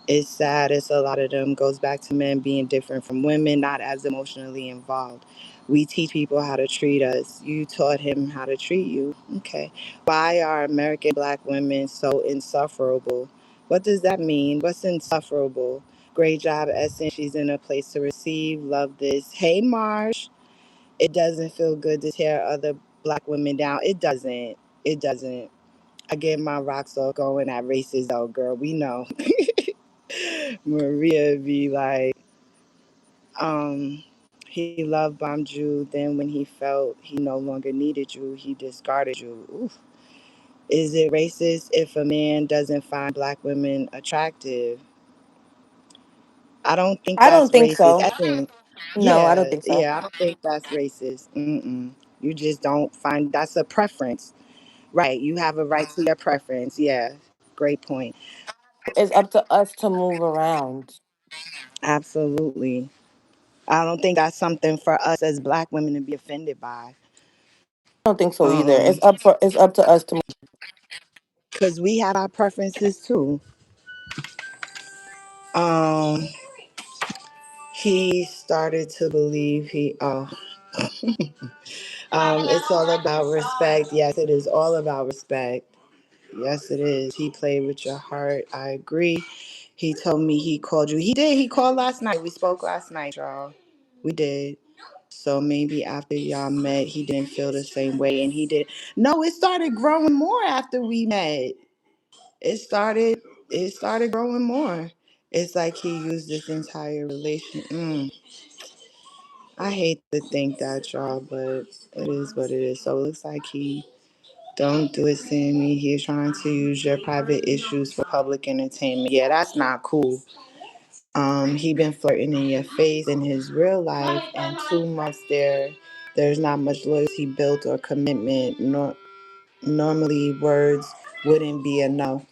It's sad. It's a lot of them goes back to men being different from women, not as emotionally involved. We teach people how to treat us. You taught him how to treat you. Okay. Why are American black women so insufferable? What does that mean? What's insufferable? Great job, Essence. She's in a place to receive. Love this. Hey, Marsh. It doesn't feel good to tear other black women down. It doesn't. It doesn't. I get my rocks off going at races, though, girl. We know. Maria be like, he love bombed you. Then when he felt he no longer needed you, he discarded you. Oof. Is it racist if a man doesn't find black women attractive? I don't think I that's don't think racist. so. I think, No, I don't yeah, think so. yeah, I don't think that's racist. Mm-mm. You just don't find that's a preference, right? You have a right to your preference. Yeah, great point. It's up to us to move around. Absolutely. I don't think that's something for us as black women to be offended by. I don't think so either. Um, It's up to us to. because we have our preferences too. Um, he started to believe it's all about respect. Yes, it is all about respect. Yes, it is. He played with your heart. I agree. He told me he called you. He did. He called last night. We spoke last night, y'all. We did. So maybe after y'all met, he didn't feel the same way, and he did. No, it started growing more after we met. It started. It started growing more. It's like he used this entire relation. I hate to think that, y'all, but it is what it is. So it looks like he don't do it, Sammy. He's trying to use your private issues for public entertainment. Yeah, that's not cool. He been flirting in your face in his real life, and 2 months there's not much loyalty built or commitment. Normally, words wouldn't be enough.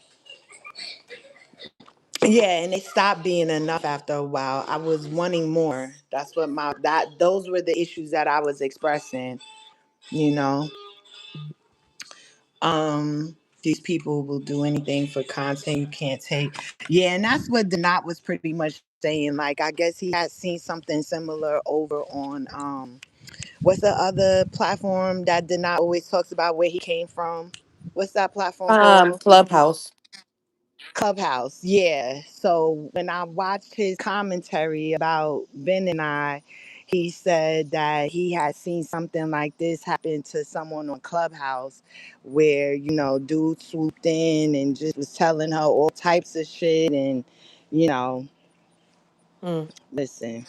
Yeah, and it stopped being enough after a while. I was wanting more. That's what my that those were the issues that I was expressing. You know, these people will do anything for content you can't take. Yeah, and that's what Denat was pretty much saying. Like, I guess he had seen something similar over on what's the other platform that Denat always talks about where he came from? What's that platform called? Clubhouse. Clubhouse, yeah. So when I watched his commentary about Ben and I, he said that he had seen something like this happen to someone on Clubhouse where, dude swooped in and just was telling her all types of shit. And, you know, Mm. listen,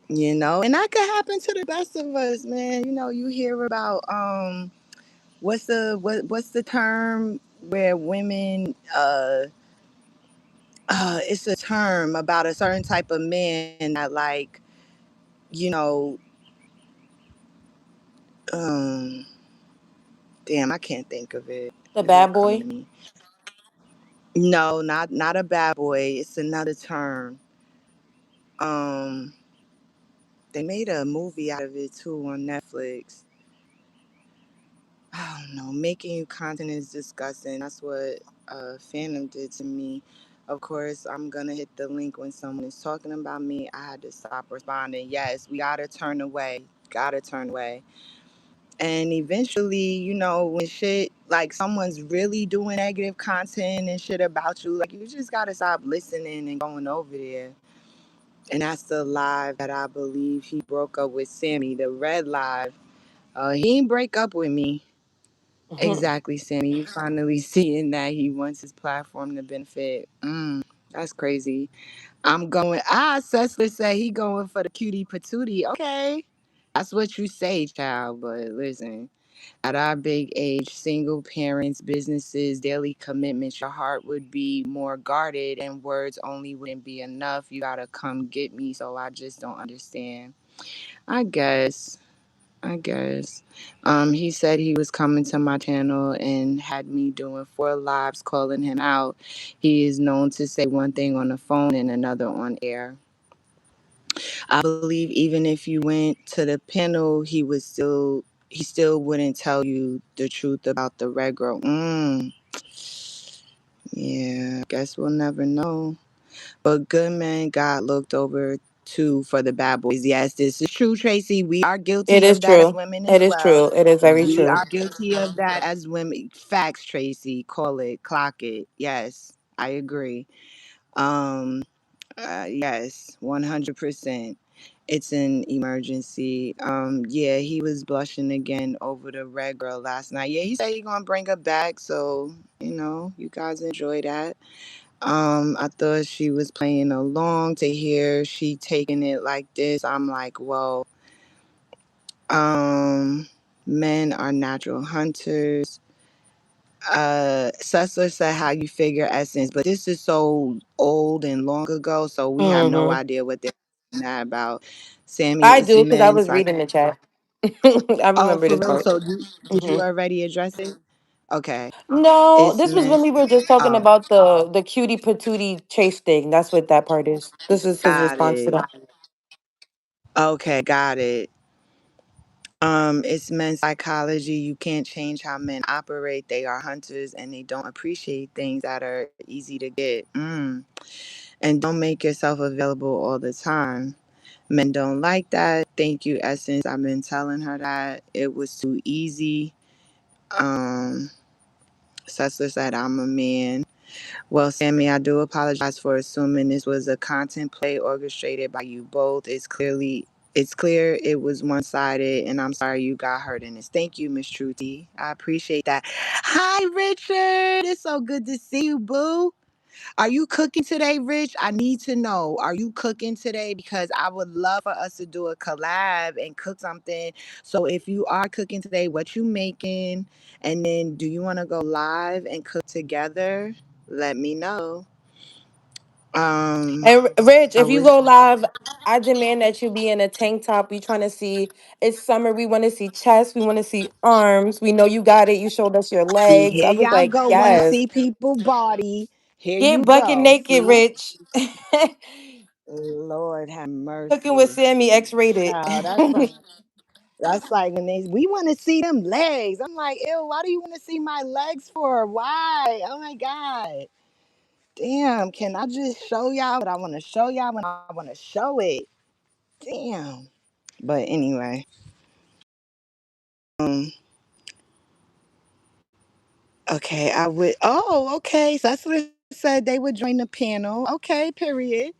and that could happen to the best of us, man. You hear about, what's the term where women, it's a term about a certain type of man that like, you know, um, damn, I can't think of it. The It won't bad come to boy. me. No, not a bad boy. It's another term. Um, they made a movie out of it too on Netflix. I don't know. Making you content is disgusting. That's what Phantom did to me. Of course, I'm gonna hit the link when someone is talking about me. I had to stop responding. Yes, we gotta turn away. Gotta turn away. And eventually, when shit like someone's really doing negative content and shit about you, like you just gotta stop listening and going over there. And that's the live that I believe he broke up with Sammy, the red live. He didn't break up with me. Mhm. Exactly, Sammy. You finally seeing that he wants his platform to benefit. That's crazy. I'm going. Cecily said he going for the cutie patootie. Okay, that's what you say, child. But listen, at our big age, single parents, businesses, daily commitments, your heart would be more guarded, and words only wouldn't be enough. You gotta come get me. So I just don't understand. I guess. I guess. He said he was coming to my channel and had me doing 4 lives calling him out. He is known to say one thing on the phone and another on air. I believe even if you went to the panel, he still wouldn't tell you the truth about the red girl. Yeah, guess we'll never know. But good men got looked over too for the bad boys. Yes, this is true, Tracy. We are It guilty is of that as true. women It as is well. true. It is very We true. are guilty of that as women. Facts, Tracy. Call it, clock it. Yes, I agree. Um, yes, 100%. It's an emergency. Yeah, he was blushing again over the red girl last night. Yeah, he said he gonna bring her back, so you guys enjoy that. I thought she was playing along to hear she taking it like this. I'm like, well, um, men are natural hunters. Cecily said how you figure essence, but this is so old and long ago, so we have no Hmm. idea what they're that about. Sammy, I it's do because I men's was like, reading the chat. I oh, remember for this real. part. So did you Hmm. already address it? Okay, No, it's this was men. when we were just talking Oh, about the cutie patootie chase thing. That's what that part is. This is his got response to it. that. Okay, got it. It's men's psychology. You can't change how men operate. They are hunters and they don't appreciate things that are easy to get. And don't make yourself available all the time. Men don't like that. Thank you, Essence. I've been telling her that it was too easy. Um, Cecily said, I'm a man. Well, Sammy, I do apologize for assuming this was a content play orchestrated by you both. It's clear it was one sided, and I'm sorry you got hurt in this. Thank you, Miss Truty. I appreciate that. Hi, Richard. It's so good to see you, boo. Are you cooking today, Rich? I need to know. Are you cooking today? Because I would love for us to do a collab and cook something. So if you are cooking today, what you making? And then do you want to go live and cook together? Let me know. Um, And Rich, I if you was go live, I demand that you be in a tank top. We trying to see. It's summer. We want to see chest. We want to see arms. We know you got it. You showed us your see legs. I here was y'all like, go. Want to yes. see people body? Here Get you bucket go. naked, See, Rich. Lord have Cooking with mercy, Sammy, X rated. child. That's like when we want to see them legs. I'm like, ew, why do you want to see my legs for? Why? Oh my God. Damn, can I just show y'all what I want to show y'all when I want to show it? Damn. But anyway, um, okay, I would. Oh, okay. So that's what it said. They would join the panel. Okay, period.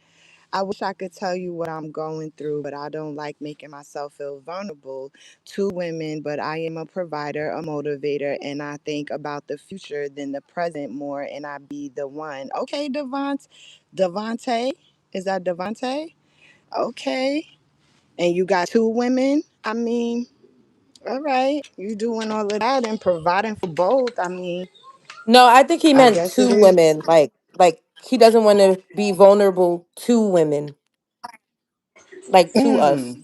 I wish I could tell you what I'm going through, but I don't like making myself feel vulnerable to women. But I am a provider, a motivator, and I think about the future than the present more, and I be the one. Okay, Devante, is that Devante? Okay, and you got 2 women. I mean, all right, you doing all of that and providing for both. I mean, No, I think he I meant guess it two is. women, like He doesn't want to be vulnerable to women, like to us. Mm.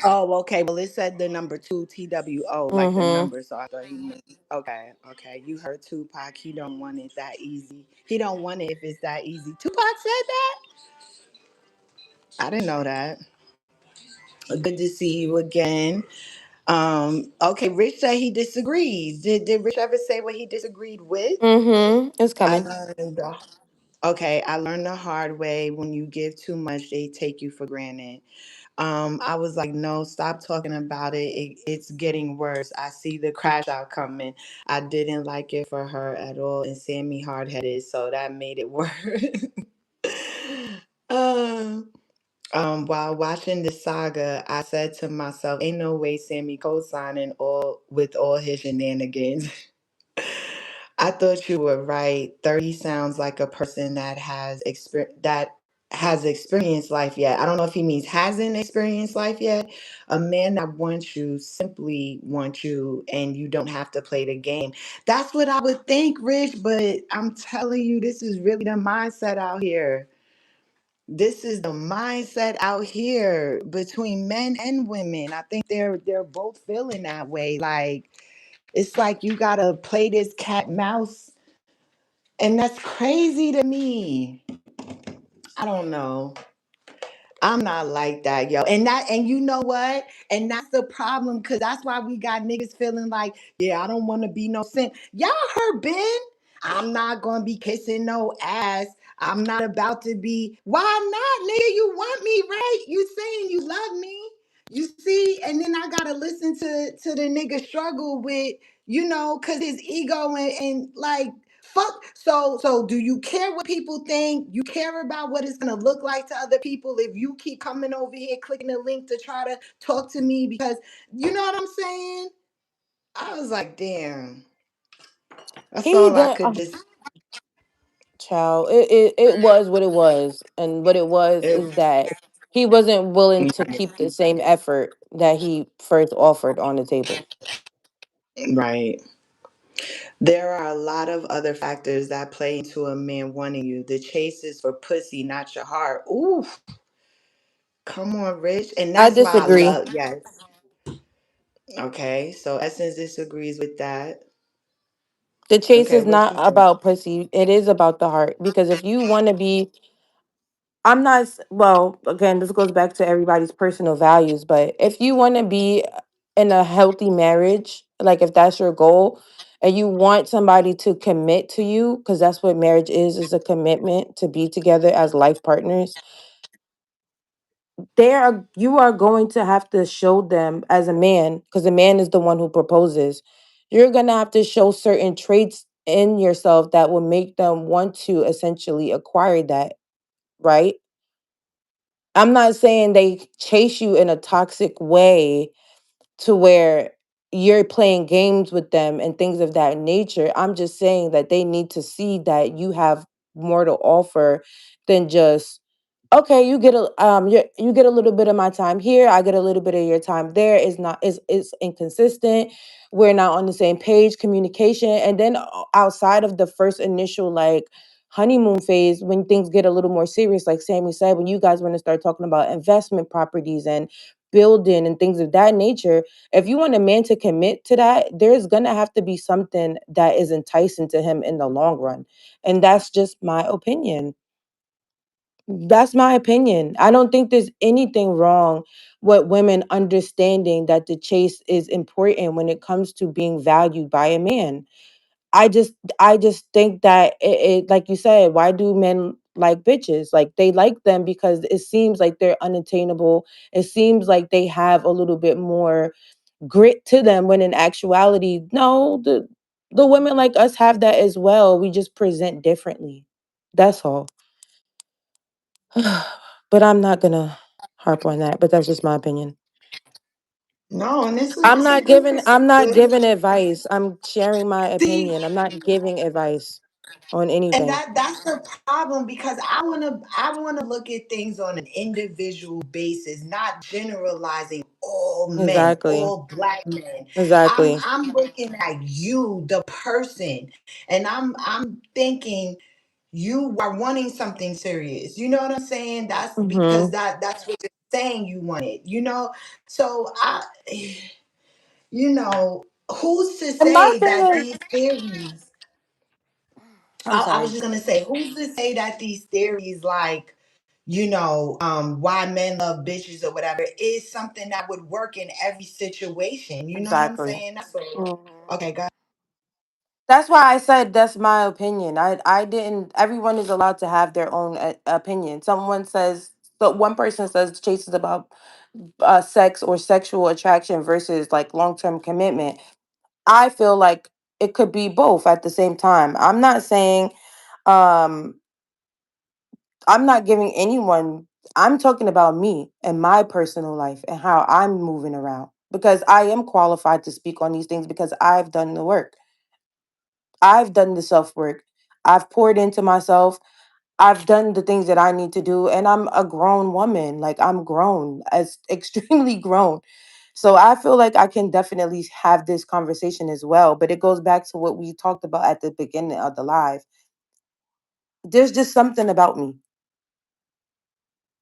Oh, okay. Well, it said the number two TWO, like the Mm-hmm. number. So I thought he meant. Okay, okay. You heard Tupac. He don't want it that easy. He don't want it if it's that easy. Tupac said that. I didn't know that. Good to see you again. Okay, Rich said he disagrees. Did Rich ever say what he disagreed with? Mm-hmm. It's I coming. learned. Okay, I learned the hard way. When you give too much, they take you for granted. I was like, no, stop talking about it. It's getting worse. I see the crash out coming. I didn't like it for her at all, and Sammy hard headed, so that made it worse. um, while watching the saga, I said to myself, "Ain't no way Sammy co-signing all with all his shenanigans." I thought you were right. 30 sounds like a person that has experienced life yet. I don't know if he means hasn't experienced life yet. A man that wants you simply wants you and you don't have to play the game. That's what I would think, Rich, but I'm telling you, this is really the mindset out here. This is the mindset out here between men and women. I think they're both feeling that way. Like it's like you gotta play this cat mouse, and that's crazy to me. I don't know. I'm not like that, yo. And you know what? And that's the problem, cause that's why we got niggas feeling like, yeah, I don't want to be no simp. Y'all heard Ben? I'm not gonna be kissing no ass. I'm not about to be. Why not, nigga? You want me, right? You saying you love me. You see, and then I gotta listen to the nigga struggle with, cause his ego and like fuck. So do you care what people think? You care about what it's gonna look like to other people if you keep coming over here clicking the link to try to talk to me because you know what I'm saying? I was like, damn. That's He all I did. could just. Child, it was what it was, and what it was It, is that he wasn't willing to keep the same effort that he first offered on the table. right. There are a lot of other factors that play into a man wanting you. The chase is for pussy, not your heart. Ooh, come on, Rich. And I that's why I disagree. love, yes. Okay, so Essence disagrees with that. The chase Okay, is what not you think? about pussy. It is about the heart. Because if you want to be, I'm not, well, again, this goes back to everybody's personal values, but if you want to be in a healthy marriage, like if that's your goal, and you want somebody to commit to you, because that's what marriage is a commitment to be together as life partners. You are going to have to show them as a man, because the man is the one who proposes. You're going to have to show certain traits in yourself that will make them want to essentially acquire that, right? I'm not saying they chase you in a toxic way to where you're playing games with them and things of that nature. I'm just saying that they need to see that you have more to offer than just, okay, you get a little bit of my time here, I get a little bit of your time there. Is not is inconsistent. We're not on the same page, communication. And then outside of the first initial like honeymoon phase, when things get a little more serious, like Sammy said, when you guys want to start talking about investment properties and building and things of that nature, if you want a man to commit to that, there's gonna have to be something that is enticing to him in the long run. And that's just my opinion. That's my opinion. I don't think there's anything wrong with women understanding that the chase is important when it comes to being valued by a man. I just think that like you said, why do men like bitches? Like they like them because it seems like they're unattainable. It seems like they have a little bit more grit to them when in actuality, no, the women like us have that as well. We just present differently. That's all. But I'm not gonna harp on that. But that's just my opinion. No, and this is good I'm not perspective. giving advice. I'm sharing my See, opinion. I'm not giving advice on and anything. that's the problem because I wanna look at things on an individual basis, not generalizing all men, Exactly. all black men. I'm Exactly. I'm looking at you, the person, and I'm thinking you are wanting something serious. You know what I'm saying? That's because Hmm. that's what you're saying you want it, you know? So you know, who's to And my say thing that is, these theories, I'm I was sorry. just gonna say, who's to say that these theories, like, you know, why men love bitches or whatever, is something that would work in every situation. You know what I'm Exactly. saying? That's what, Mhm. okay, go. That's why I said that's my opinion. I didn't. Everyone is allowed to have their own opinion. Someone says, so one person says Chase is about sex or sexual attraction versus like long term commitment. I feel like it could be both at the same time. I'm not saying, um, I'm not giving anyone. I'm talking about me and my personal life and how I'm moving around because I am qualified to speak on these things because I've done the work. I've done the self work. I've poured into myself. I've done the things that I need to do. And I'm a grown woman. Like, I'm grown, as extremely grown. So I feel like I can definitely have this conversation as well. But it goes back to what we talked about at the beginning of the live. There's just something about me.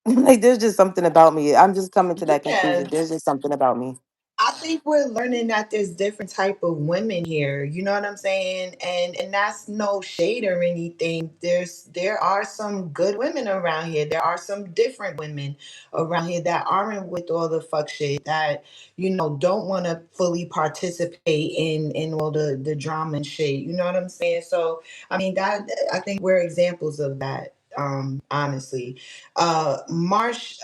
Like, there's just something about me. I'm just coming to that Yeah, conclusion. There's just something about me. I think we're learning that there's different type of women here. You know what I'm saying? And that's no shade or anything. There are some good women around here. There are some different women around here that aren't with all the fuck shit, that, you know, don't want to fully participate in all the drama and shit. You know what I'm saying? So I mean, that, I think we're examples of that. Honestly, Marsh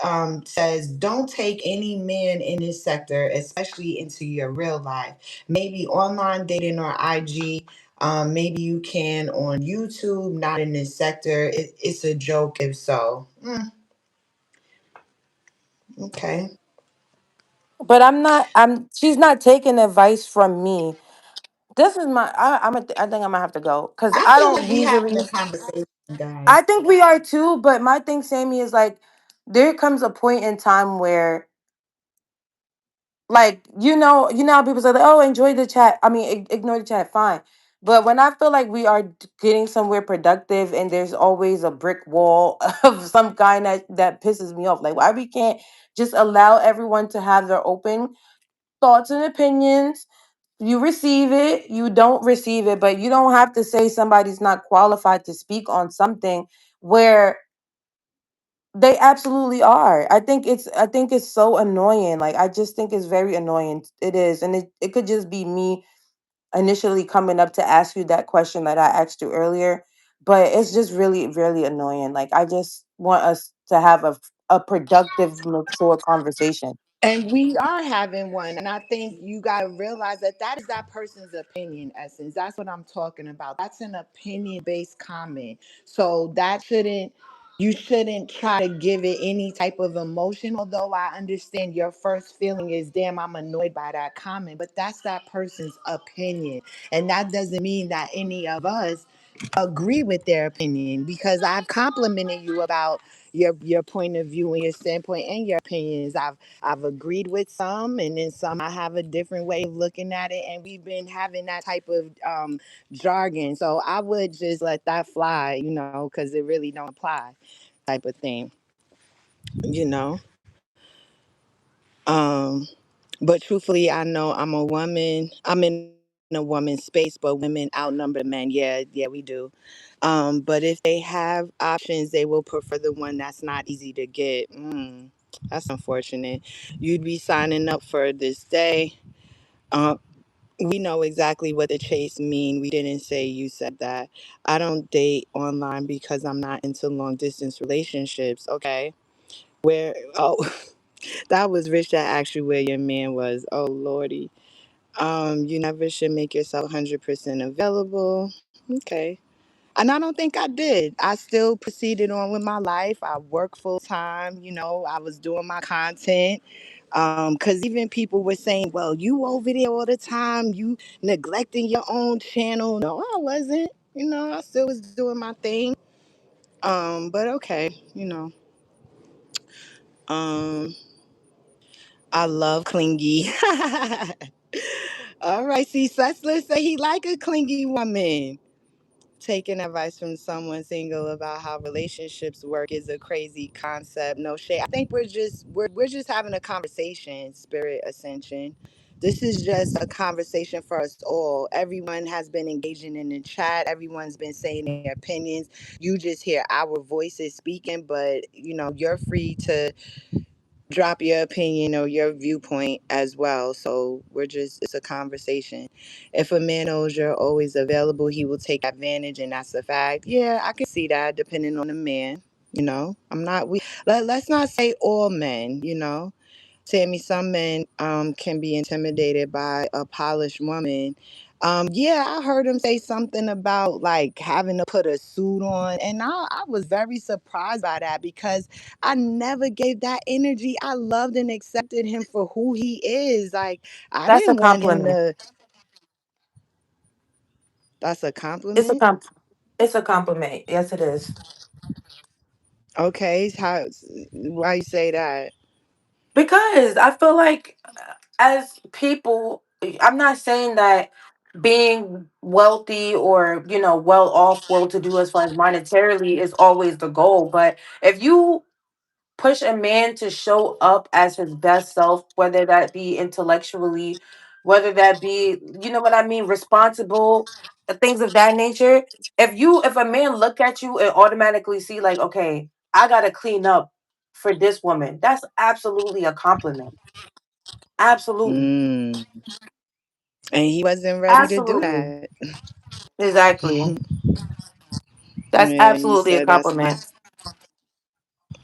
says, don't take any man in this sector, especially into your real life. Maybe online dating or IG. Maybe you can on YouTube, not in this sector. It's a joke if so. Okay. But I'm not, she's not taking advice from me. This is my, I think I'm gonna have to go because I I feel don't like we having usually. a conversation, I guys. think we are too, but my thing, Sammy, is like there comes a point in time where, like, how people say, like, "Oh, enjoy the chat." I mean, ignore the chat, fine. But when I feel like we are getting somewhere productive, and there's always a brick wall of some kind that pisses me off. Like, why we can't just allow everyone to have their open thoughts and opinions. You receive it, you don't receive it, but you don't have to say somebody's not qualified to speak on something where they absolutely are. I think it's so annoying. Like, I just think it's very annoying. It is. And it could just be me initially coming up to ask you that question that I asked you earlier. But it's just really, really annoying. Like, I just want us to have a productive, mature conversation. And we are having one. And I think you got to realize that that is that person's opinion, essence. That's what I'm talking about. That's an opinion based comment. So that shouldn't, you shouldn't try to give it any type of emotion. Although I understand your first feeling is, damn, I'm annoyed by that comment. But that's that person's opinion. And that doesn't mean that any of us agree with their opinion, because I've complimented you about your point of view and your standpoint and your opinions. I've agreed with some, and then some I have a different way of looking at it, and we've been having that type of jargon. So I would just let that fly, you know, because it really don't apply, type of thing, you know. Um, but truthfully, I know I'm a woman. I'm in a woman's space, but women outnumber the men. Yeah, yeah, we do. But if they have options, they will prefer the one that's not easy to get. That's unfortunate. You'd be signing up for this day. Um, we know exactly what the chase mean. We didn't say, you said that. I don't date online because I'm not into long distance relationships. Okay. Where, oh, that was Rich that asked you where your man was. Oh, Lordy. You never should make yourself 100% available. Okay. And I don't think I did. I still proceeded on with my life. I worked full time. You know, I was doing my content. Because even people were saying, well, you over there all the time, you neglecting your own channel. No, I wasn't. You know, I still was doing my thing. But okay, you know. Um, I love clingy. All right, see, Sessler say he like a clingy woman. Taking advice from someone single about how relationships work is a crazy concept. No shade. I think we're just having a conversation, Spirit Ascension. This is just a conversation for us all. Everyone has been engaging in the chat. Everyone's been saying their opinions. You just hear our voices speaking, but you're free to drop your opinion or your viewpoint as well. So it's a conversation. If a man knows you're always available, he will take advantage, and that's a fact. Yeah, I can see that depending on the man. I'm not, let's not say all men, Sammy, some men can be intimidated by a polished woman. Yeah, I heard him say something about like having to put a suit on, and I was very surprised by that because I never gave that energy. I loved and accepted him for who he is. Like I That's a didn't want him compliment. to. That's a It's a compliment. comp. It's a compliment. Yes, it is. Okay, why you say that? Because I feel like as people, I'm not saying that being wealthy or well off, well to do as far as monetarily is always the goal. But if you push a man to show up as his best self, whether that be intellectually, whether that be, you know what I mean, responsible, things of that nature. If a man look at you and automatically see like, okay, I gotta clean up for this woman, that's absolutely a compliment. Absolutely. Mm. And he wasn't ready to do Absolutely. that. Exactly. That's Yeah, he absolutely a said that's compliment.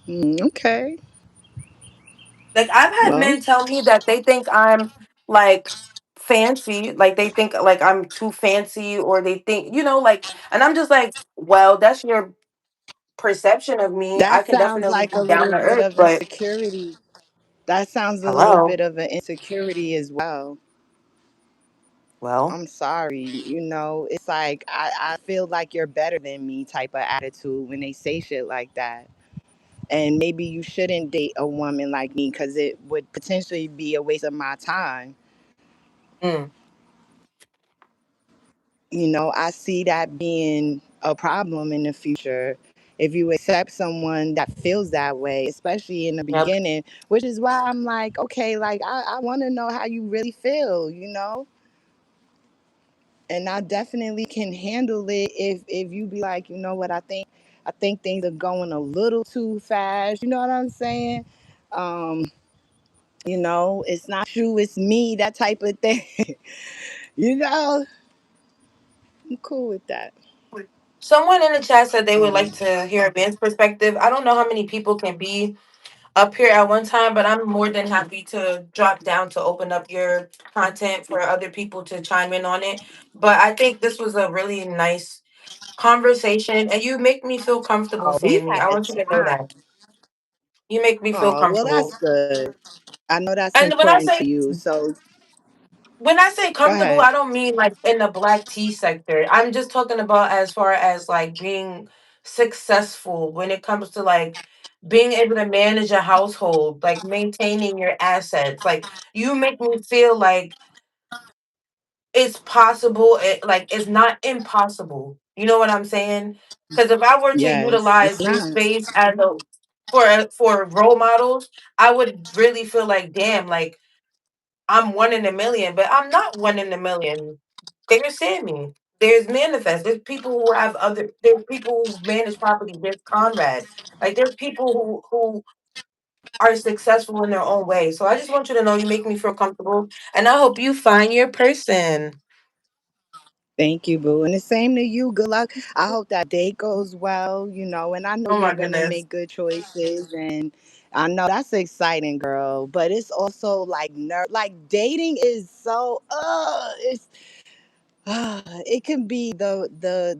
okay. Like I've had Well, men tell me that they think I'm like fancy, like they think like I'm too fancy, or they think, like, and I'm just like, well, that's your perception of me. I that can sounds definitely like be a down little to bit earth, of but insecurity. That sounds a little hello. bit of an insecurity as well. Well, I'm sorry. It's like I feel like you're better than me type of attitude when they say shit like that. And maybe you shouldn't date a woman like me because it would potentially be a waste of my time. mm, I see that being a problem in the future if you accept someone that feels that way, especially in the yep. beginning, which is why I'm like, okay, like I want to know how you really feel. And I definitely can handle it if you be like, you know what, I think things are going a little too fast. You know what I'm saying? Um, it's not you, it's me, that type of thing. you know, I'm cool with that. Someone in the chat said they would Um, like to hear a man's perspective. I don't know how many people can be up here at one time, but I'm more than happy to drop down to open up your content for other people to chime in on it. But I think this was a really nice conversation, and you make me feel comfortable, oh, we Sammy. I had want you to know time. that. You make me feel Oh, well, that's comfortable. good. I know that's And when I important to say you. So go comfortable, ahead. I don't mean like in the black tea sector. I'm just talking about as far as like being successful when it comes to like being able to manage a household, like maintaining your assets. Like you make me feel like it's possible, like it's not impossible. You know what I'm saying? Because if I were to Yes, it's utilize this not. space as a for role models, I would really feel like, damn, like I'm one in a million, but I'm not one in a million. There's Sammy. There's Manifest. There's people who have other. There's people who manage property. There's Conrad. Like there's people who are successful in their own way. So I just want you to know you make me feel comfortable, and I hope you find your person. Thank you, boo. And the same to you. Good luck. I hope that date goes well, and I know Oh you're my going to goodness. make good choices. And I know that's exciting, girl. But it's also like, like dating is so, it's it can be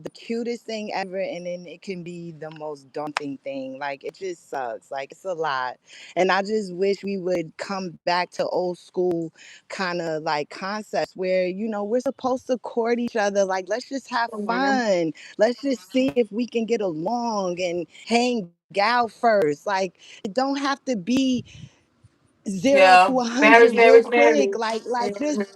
the cutest thing ever, and then it can be the most daunting thing. Like it just sucks. Like it's a lot, and I just wish we would come back to old school kind of like concepts where we're supposed to court each other. Like let's just have Mhm. fun. Let's just see if we can get along and hang out first. Like it don't have to be zero Yeah. to a Marriage, hundred real marriage, quick. marriage. Like just Mhm.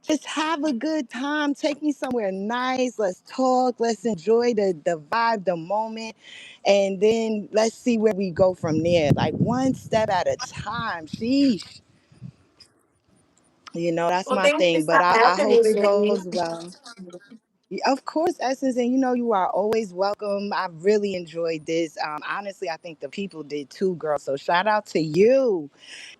just have a good time. Take me somewhere nice. Let's talk. Let's enjoy the vibe, the moment. And then let's see where we go from there. Like one step at a time. Sheesh. That's Well, my thank you thing. for But I having hope me, it Sammy. goes well. Of course, Essence, and you are always welcome. I really enjoyed this. Honestly, I think the people did too, girl. So shout out to you,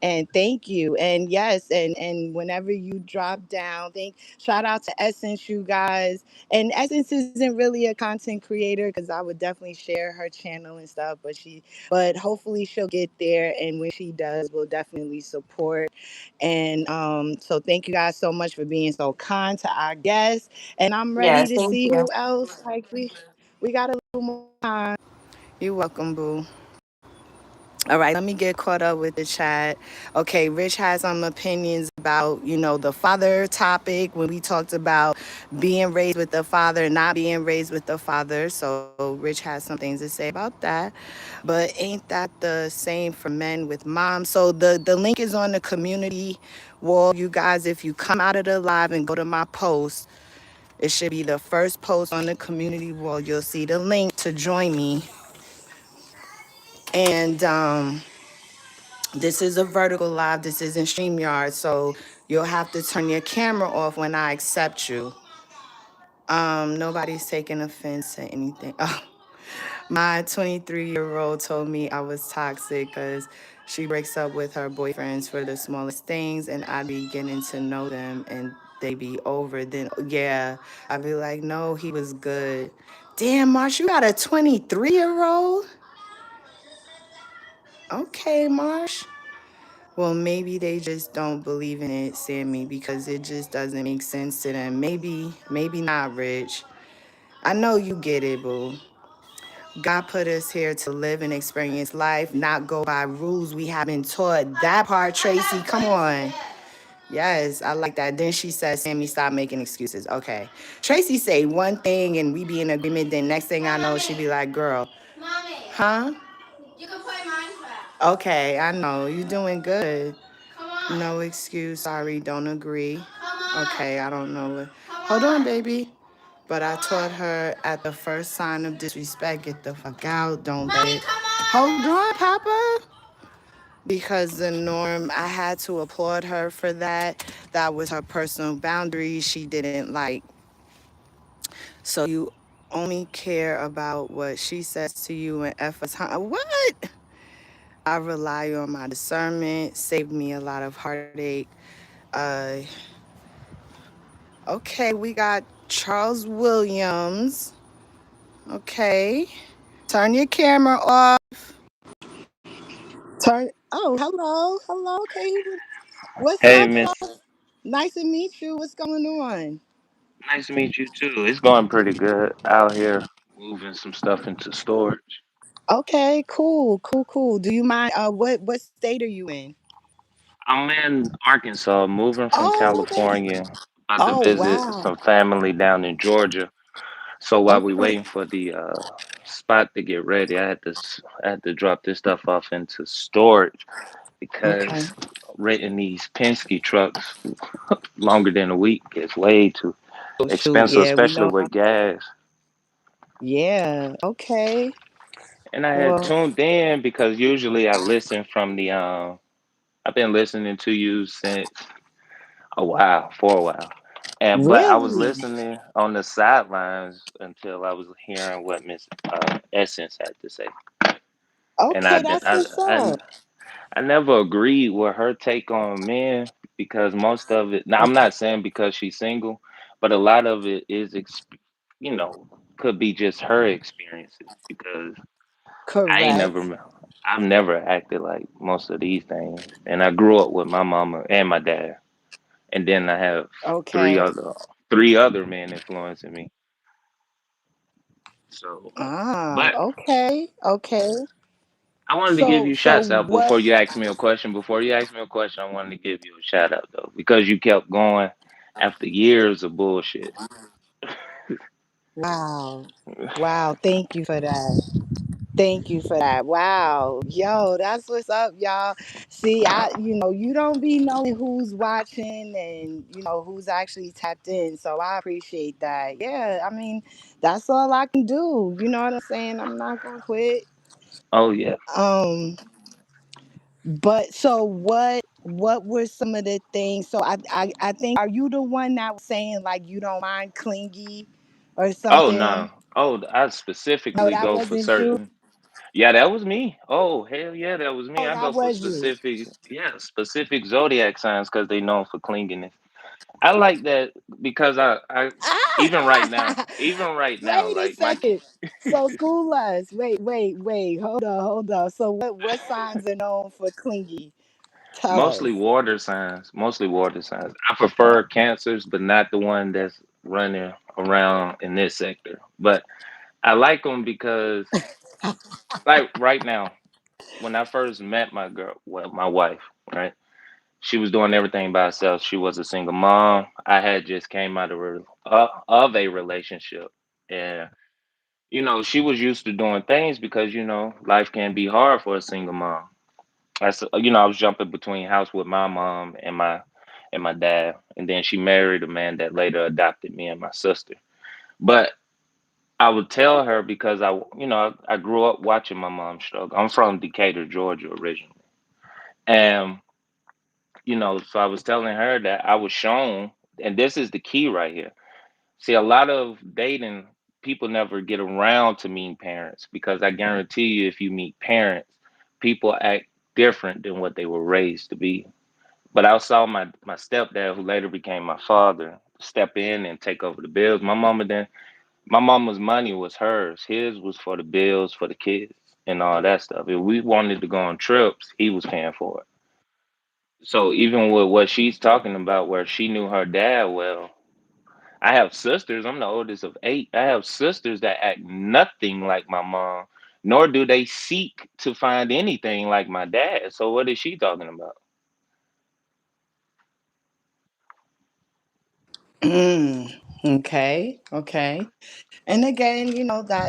and thank you. And yes, and whenever you drop down, shout out to Essence, you guys. And Essence isn't really a content creator because I would definitely share her channel and stuff, but hopefully she'll get there, and when she does, we'll definitely support. And so thank you guys so much for being so kind to our guests. And I'm ready Yes, to thank see you. who else. Like we got a little more time. You're welcome, boo. All right, let me get caught up with the chat. Okay, Rich has some opinions about, the father topic when we talked about being raised with the father, not being raised with the father. So Rich has some things to say about that. But ain't that the same for men with moms? So the link is on the community wall, you guys. If you come out of the live and go to my post, it should be the first post on the community wall. You'll see the link to join me. And this is a vertical live. This isn't StreamYard. So you'll have to turn your camera off when I accept you. Nobody's taking offense to anything. Oh, my 23-year-old told me I was toxic because she breaks up with her boyfriends for the smallest things, and I'd be getting to know them and they be over. Then, yeah, I'd be like, no, he was good. Damn, Marsh, you got a 23-year-old? Okay, Marsh. Well, maybe they just don't believe in it, Sammy, because it just doesn't make sense to them. Maybe not, Rich. I know you get it, boo. God put us here to live and experience life, not go by rules we haven't taught. That part, Tracy, come on. Yes, I like that. Then she says, Sammy, stop making excuses. Okay. Tracy say one thing and we be in agreement. Then next thing I know, she be like, girl. Mommy. Huh? You can play Minecraft. Okay, I know. You doing good. Come on. No excuse. Sorry, don't agree. Come on. Okay, I don't know what. Hold on, baby. But I taught her at the first sign of disrespect, get the fuck out. Don't let it. Hold on, Papa. Because the norm, I had to applaud her for that. That was her personal boundary. She didn't like. So you only care about what she says to you and F us. What? I rely on my discernment. Saved me a lot of heartache. Uh, okay, we got Charles Williams. Okay. Turn your camera off. Hello. Okay. What's Hey, up, Miss. Charles? Nice to meet you. What's going on? Nice to meet you too. It's going pretty good out here, moving some stuff into storage. Okay, cool. Do you mind? What state are you in? I'm in Arkansas, moving from Oh, okay. California. About to Oh, visit wow. some family down in Georgia. So while we Okay. waiting for the spot to get ready, I had to drop this stuff off into storage Okay. because renting these Penske trucks longer than a week is way too Oh, shoot. expensive, Yeah, we especially know. with gas. Yeah. Okay. And I had Well, tuned in because usually I listen from the I've been listening to you since for a while. And but I was really? listening on the sidelines until I was hearing what Miss Essence had to say. And Okay, that's what's up. I never agreed with her take on men because most of it, now I'm Okay. not saying because she's single, but a lot of it is you know, could be just her experiences because I ain't Correct. never, I've never acted like most of these things, and I grew up with my mama and my dad, and then I have three Okay. other three other men influencing me. So, but Okay. I wanted to give So you so shots out what? before you ask me a question. Before you ask me a question, I wanted to give you a shout out though because you kept going after years of bullshit. Wow. Wow. Thank you for that. Thank you for that. Wow. Yo, that's what's up, y'all. See, you don't be knowing who's watching and, who's actually tapped in. So I appreciate that. Yeah, I mean, that's all I can do. You know what I'm saying? I'm not going to quit. Oh yeah. Um, but so what were some of the things? So I think, are you the one that was saying like you don't mind clingy or Oh no. something? Oh, I No, specifically that go for wasn't you. certain. Yeah, that was me. Oh, hell yeah, that was me. Oh, I that go for was you. specific, yeah, specific zodiac signs because they known for clinginess. I like that because Ah! even right now, Wait a right? second. So school us. Wait. Hold on. So what signs are known for clingy? Tell Mostly us. water signs. Mostly water signs. I prefer cancers, but not the one that's running around in this sector. But I like them because, like right now, when I first met my girl, well, my wife, right? She was doing everything by herself. She was a single mom. I had just came out of a relationship, and she was used to doing things because life can be hard for a single mom. I was jumping between house with my mom and my dad, and then she married a man that later adopted me and my sister. But I would tell her because I grew up watching my mom struggle. I'm from Decatur, Georgia originally, and so I was telling her that I was shown, and this is the key right here. See, a lot of dating people never get around to meeting parents because I guarantee you, if you meet parents, people act different than what they were raised to be. But I saw my stepdad, who later became my father, step in and take over the bills. My mama's money was hers. His was for the bills for the kids and all that stuff. If we wanted to go on trips, he was paying for it. So even with what she's talking about, where she knew her dad well, I have sisters. I'm the oldest of eight. I have sisters that act nothing like my mom, nor do they seek to find anything like my dad. So what is she talking about? Mm, okay. And again,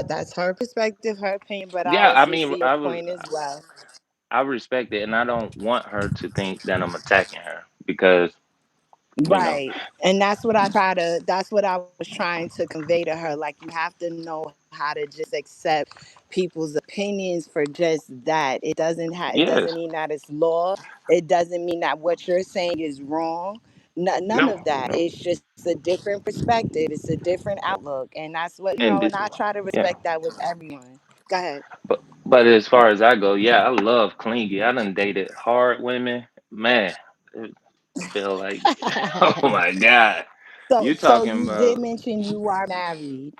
that's her perspective, her opinion, but I Yeah, I also mean, see your point as well. I respect it, and I don't want her to think that I'm attacking her because you know, Right. And that's what I was trying to convey to her. Like, you have to know how to just accept people's opinions for just that. It yes, doesn't mean that it's law. It doesn't mean that what you're saying is wrong. None no, of that. no, It's just a different perspective. It's a different outlook. And that's what, and and this, I try to yeah, respect that with everyone. Go ahead. but as far as I go, yeah, I love clingy. I done dated hard women, man. It feel like, oh my god, So you so talking you did about? mention you are married.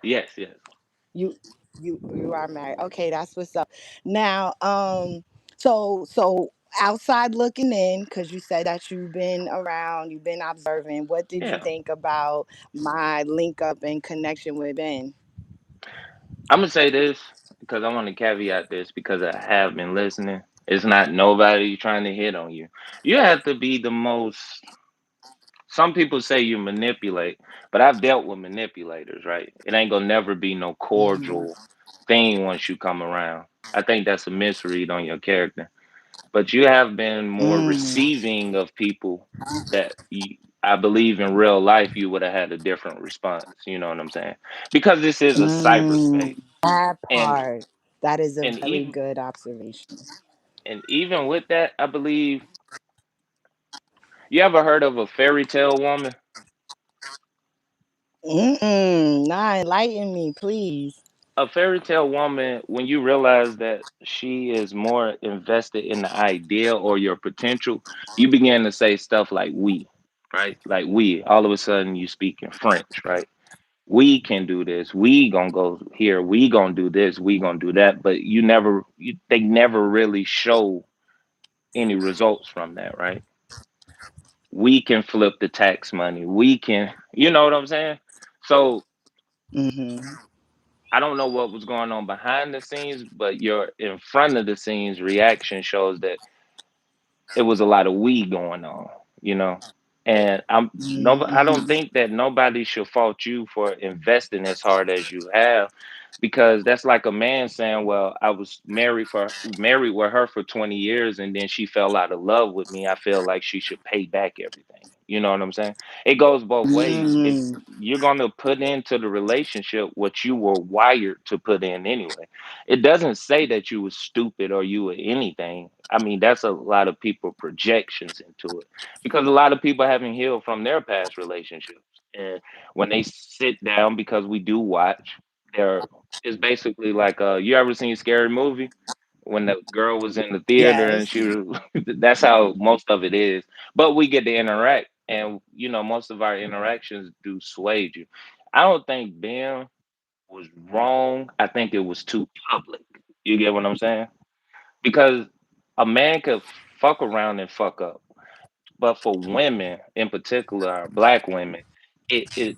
Yes, yes, You you are married. Okay, that's what's up. Now, so outside looking in, because you said that you've been around, you've been observing. What did you yeah. think about my link up and connection with Ben? I'm gonna say this because I want to caveat this because I have been listening. It's not nobody trying to hit on you. You have to be the most. Some people say you manipulate, but I've dealt with manipulators, right? It ain't gonna never be no Mm-hmm. cordial thing once you come around. I think that's a misread on your character. But you have been more Mm, receiving of people that I believe in real life you would have had a different response. You know what I'm saying? Because this is a cyberspace, that and part. That is a and very even good observation. and even with that, I believe you ever heard of a fairy tale woman? Nah, enlighten me, please. A fairy tale woman, when you realize that she is more invested in the idea or your potential, you begin to say stuff like we, right? Like we, all of a sudden you speak in French, right? We can do this. We gonna go here. We gonna do this. We gonna do that. But they never really show any results from that, right? We can flip the tax money. We can, you know what I'm saying? So Mm-hmm. I don't know what was going on behind the scenes, but your in front of the scenes reaction shows that it was a lot of we going on, you know. And I don't Mm-hmm. think that nobody should fault you for investing as hard as you have. because that's like a man saying, "Well, I was married with her for 20 years, and then she fell out of love with me. I feel like she should pay back everything." You know what I'm saying? It goes both ways. Mm, You're gonna put into the relationship what you were wired to put in anyway. It doesn't say that you were stupid or you were anything. I mean, that's a lot of people projections into it because a lot of people haven't healed from their past relationships, and when they sit down, because we do watch, there it's basically like you ever seen Scary Movie when the girl was in the theater and yes. she was that's how most of it is. But we get to interact, and most of our interactions do sway you. I don't think Ben was wrong. I think it was too public. You get what I'm saying? Because a man could fuck around and fuck up. But for women in particular, black women, it it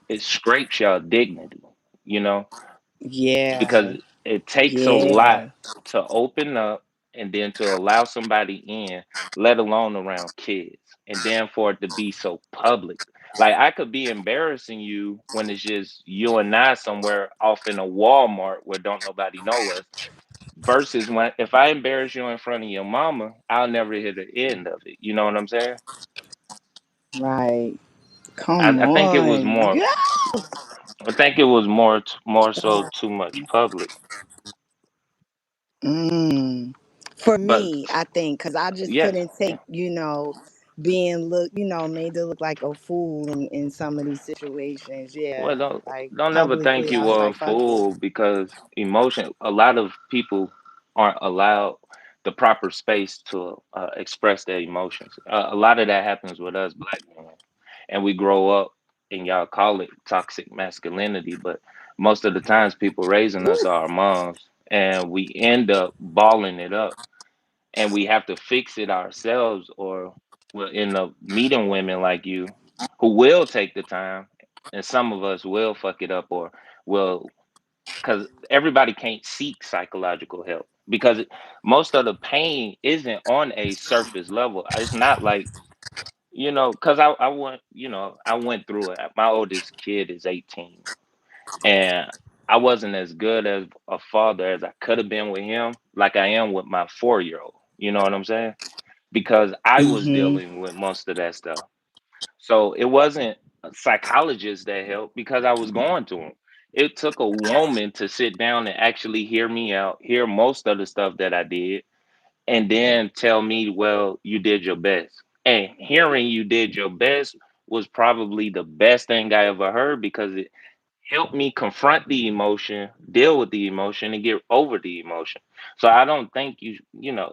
it scrapes your dignity, you know, Yeah. because it takes a lot Yeah. to open up and then to allow somebody in, let alone around kids, and then for it to be so public. Like I could be embarrassing you when it's just you and I somewhere off in a Walmart where don't nobody know us. Versus when if I embarrass you in front of your mama, I'll never hear the end of it. You know what I'm saying? Right. Come I think it was on. more. Yeah. I think it was more so too much public. Mm. For But me, I think, because I just yes, couldn't take, being made to look like a fool in some of these situations. well, Yeah. Like don't ever think publicly, I you was were a like, fuck it. fool because emotion. A lot of people aren't allowed the proper space to express their emotions. A lot of that happens with us black men, and we grow up, and y'all call it toxic masculinity, but most of the times people raising us are our moms, and we end up balling it up, and we have to fix it ourselves, or we'll end up meeting women like you who will take the time, and some of us will fuck it up, or will, because everybody can't seek psychological help because most of the pain isn't on a surface level. It's not like, because I went through it. My oldest kid is 18, and I wasn't as good as a father as I could have been with him, like I am with my 4-year old. You know what I'm saying? Because I was Mm-hmm. dealing with most of that stuff. So it wasn't a psychologist that helped because I was going to him. It took a woman to sit down and actually hear me out, hear most of the stuff that I did, and then tell me, well, you did your best. And hearing you did your best was probably the best thing I ever heard because it helped me confront the emotion, deal with the emotion, and get over the emotion. So I don't think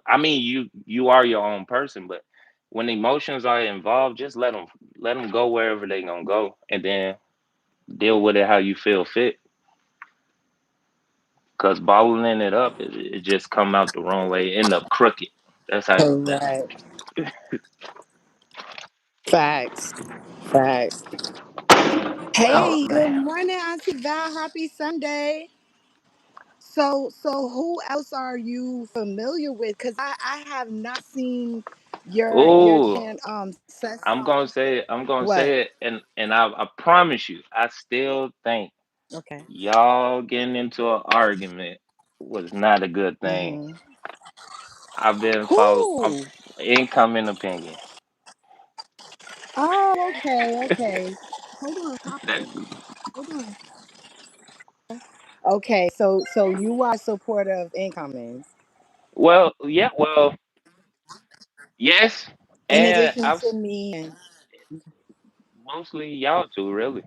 I mean, you are your own person, but when emotions are involved, just let them go wherever they gonna go, and then deal with it how you feel fit. Cause bottling it up, it just come out the wrong way, end up crooked. That's how. That. Correct. Facts. Facts. Oh Hey, good man. morning, Auntie Val. Happy Sunday. So who else are you familiar with? Because I have not seen your Oh, chant set I'm song. gonna say it. I'm gonna What? say it, and I promise you, I still think Okay. y'all getting into an argument was not a good thing. Mm-hmm. I've been follow Who? incoming opinion. Oh, okay, okay. Hold on, That hold on. Okay, so you are supportive of incomings. yeah, yes, In and addition to me, and mostly y'all two really.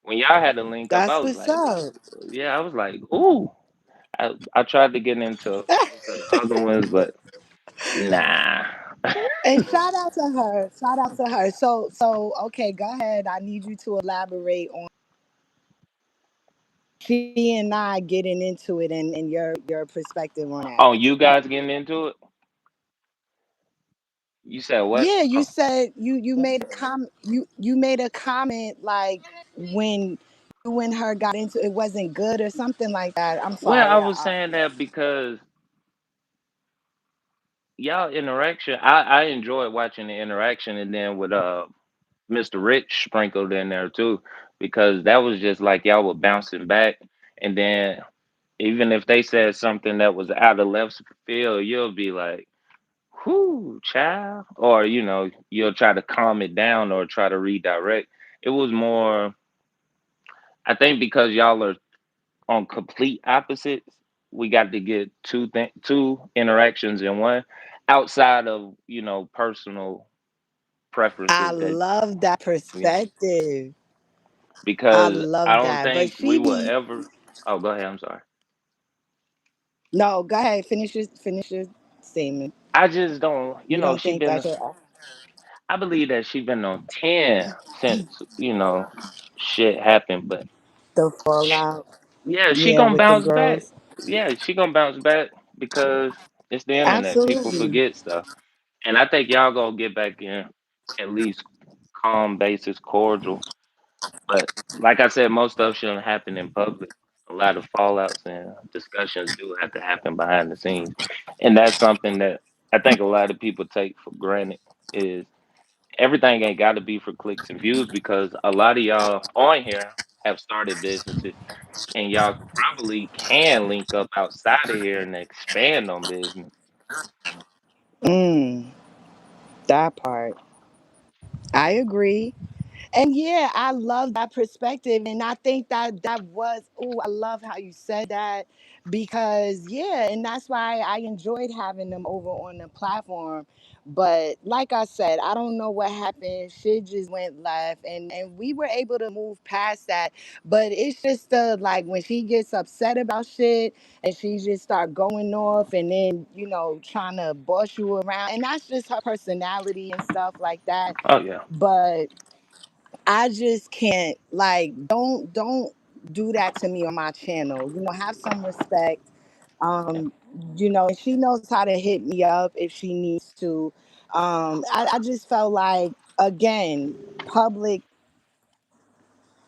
When y'all had to link up, I that's was what's like, up. yeah, I was like, ooh. I tried to get into most of the other ones, but nah. And shout out to her. Shout out to her. So okay, go ahead. I need you to elaborate on she and I getting into it and your perspective on Oh, that. you guys getting into it? You said what? Yeah, you Oh, said you made a you made a comment like when you and her got into it wasn't good or something like that. I'm well, I sorry. was saying that because y'all interaction, I enjoyed watching the interaction, and then with Mr. Rich sprinkled in there too. because that was just like y'all were bouncing back, and then even if they said something that was out of left field, you'll be like, whoo, child. Or, you'll try to calm it down or try to redirect. It was more, I think because y'all are on complete opposites, we got to get two interactions in one outside of, personal I preferences that, love that you know, perspective. I because I love don't that. But think we she will be ever. Oh, go ahead. I'm sorry. no, go ahead, finish your statement. I just don't, You don't she think been, that's your I believe that she been on 10 since, shit happened, but the fallout? yeah, she Yeah, gonna with the bounce back. girls. Yeah, she gonna bounce back because it's the internet. People Absolutely. forget stuff, and I think y'all gonna get back in at least calm, basis, cordial. But like I said, most stuff shouldn't happen in public. A lot of fallouts and discussions do have to happen behind the scenes, and that's something that I think a lot of people take for granted. Is everything ain't got to be for clicks and views because a lot of y'all on here have started businesses and y'all probably can link up outside of here and expand on business. Mm, that part. I agree. And yeah, I love that perspective. And I think that was, oh, I love how you said that because, yeah, and that's why I enjoyed having them over on the platform. But like I said, I don't know what happened. Shit just went left and we were able to move past that. But it's just like when she gets upset about shit and she just start going off and then, trying to boss you around. And that's just her personality and stuff like that. Oh yeah, But I just can't don't do that to me on my channel. Have some respect. yeah. Um, and she knows how to hit me up if she needs to. I just felt like again, public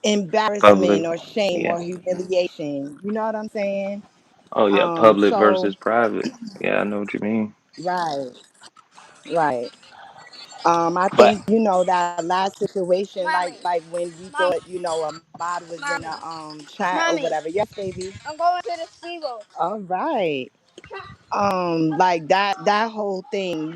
embarrassment Public, or shame yeah. or humiliation. You know what I'm saying? Oh yeah, public So versus private. Yeah, I know what you mean. right, right. I But think that last situation, like when we thought a mod was in a chat or whatever. Yes, baby. I'm going to the speedboat. All right. Like that whole thing,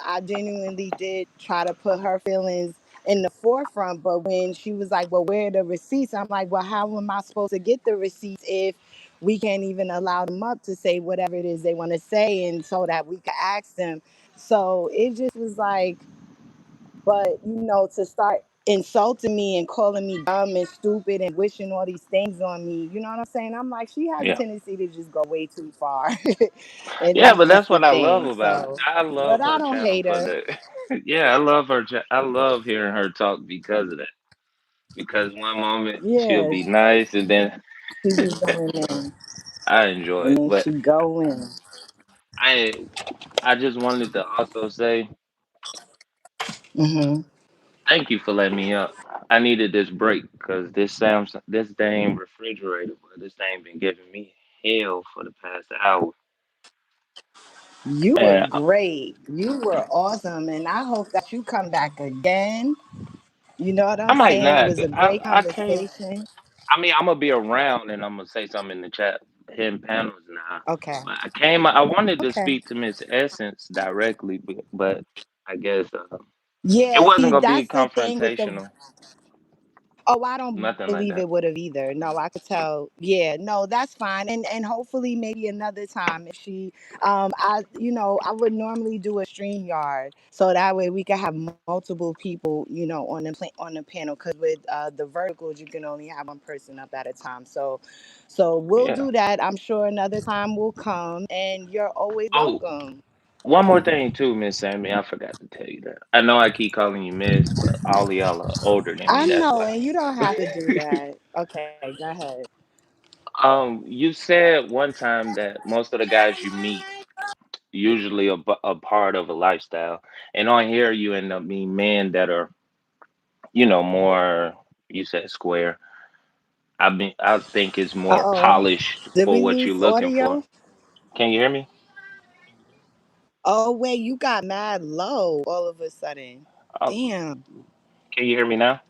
I genuinely did try to put her feelings in the forefront, but when she was like, "Well, where are the receipts?" I'm like, "Well, how am I supposed to get the receipts if we can't even allow them up to say whatever it is they want to say, and so that we can ask them?" So it just was like, but to start insulting me and calling me dumb and stupid and wishing all these things on me, you know what I'm saying? I'm like, she has a yeah, tendency to just go way too far. And yeah, that's but just that's the what I love thing. about it. So, I love but I her don't channel hate for her. that. Yeah, I love her. I love hearing her talk because of that. Because one moment she'll Yeah, be nice, and then she be going in I enjoy and it. then But she go in. I, I just wanted to also say Hmm. thank you for letting me up. I needed this break because this dang refrigerator, boy, this thing been giving me hell for the past hour. You were And great. You were awesome. And I hope that you come back again. You know what I I'm might saying? It not. was a great I can't. conversation. I mean, I'm gonna be around and I'm gonna say something in the chat, hitting panels now. Okay. But I came. I wanted to Okay. speak to Miss Essence directly, but I guess it Yeah, wasn't see, gonna be that's the thing with the confrontational, Oh, I don't nothing like believe that. it would have either. No, I could tell. Yeah, no, that's fine. And hopefully maybe another time if she I would normally do a stream yard so that way we could have multiple people, on the panel cuz with the verticals you can only have one person up at a time. So we'll Yeah. do that. I'm sure another time will come and you're always Oh, welcome. one more thing too, Miss Sammy. I forgot to tell you that. I know I keep calling you Miss, but all of y'all are older than me. I That's know why. and you don't have to do that. Okay, go ahead. You said one time that most of the guys you meet usually a part of a lifestyle, and on here you end up being men that are, more. You said square. I think it's more Uh-oh. polished Did for we what you're lose looking for. audio? Can you hear me? Oh wait, you got mad low all of a sudden. Oh, Damn. can you hear me now?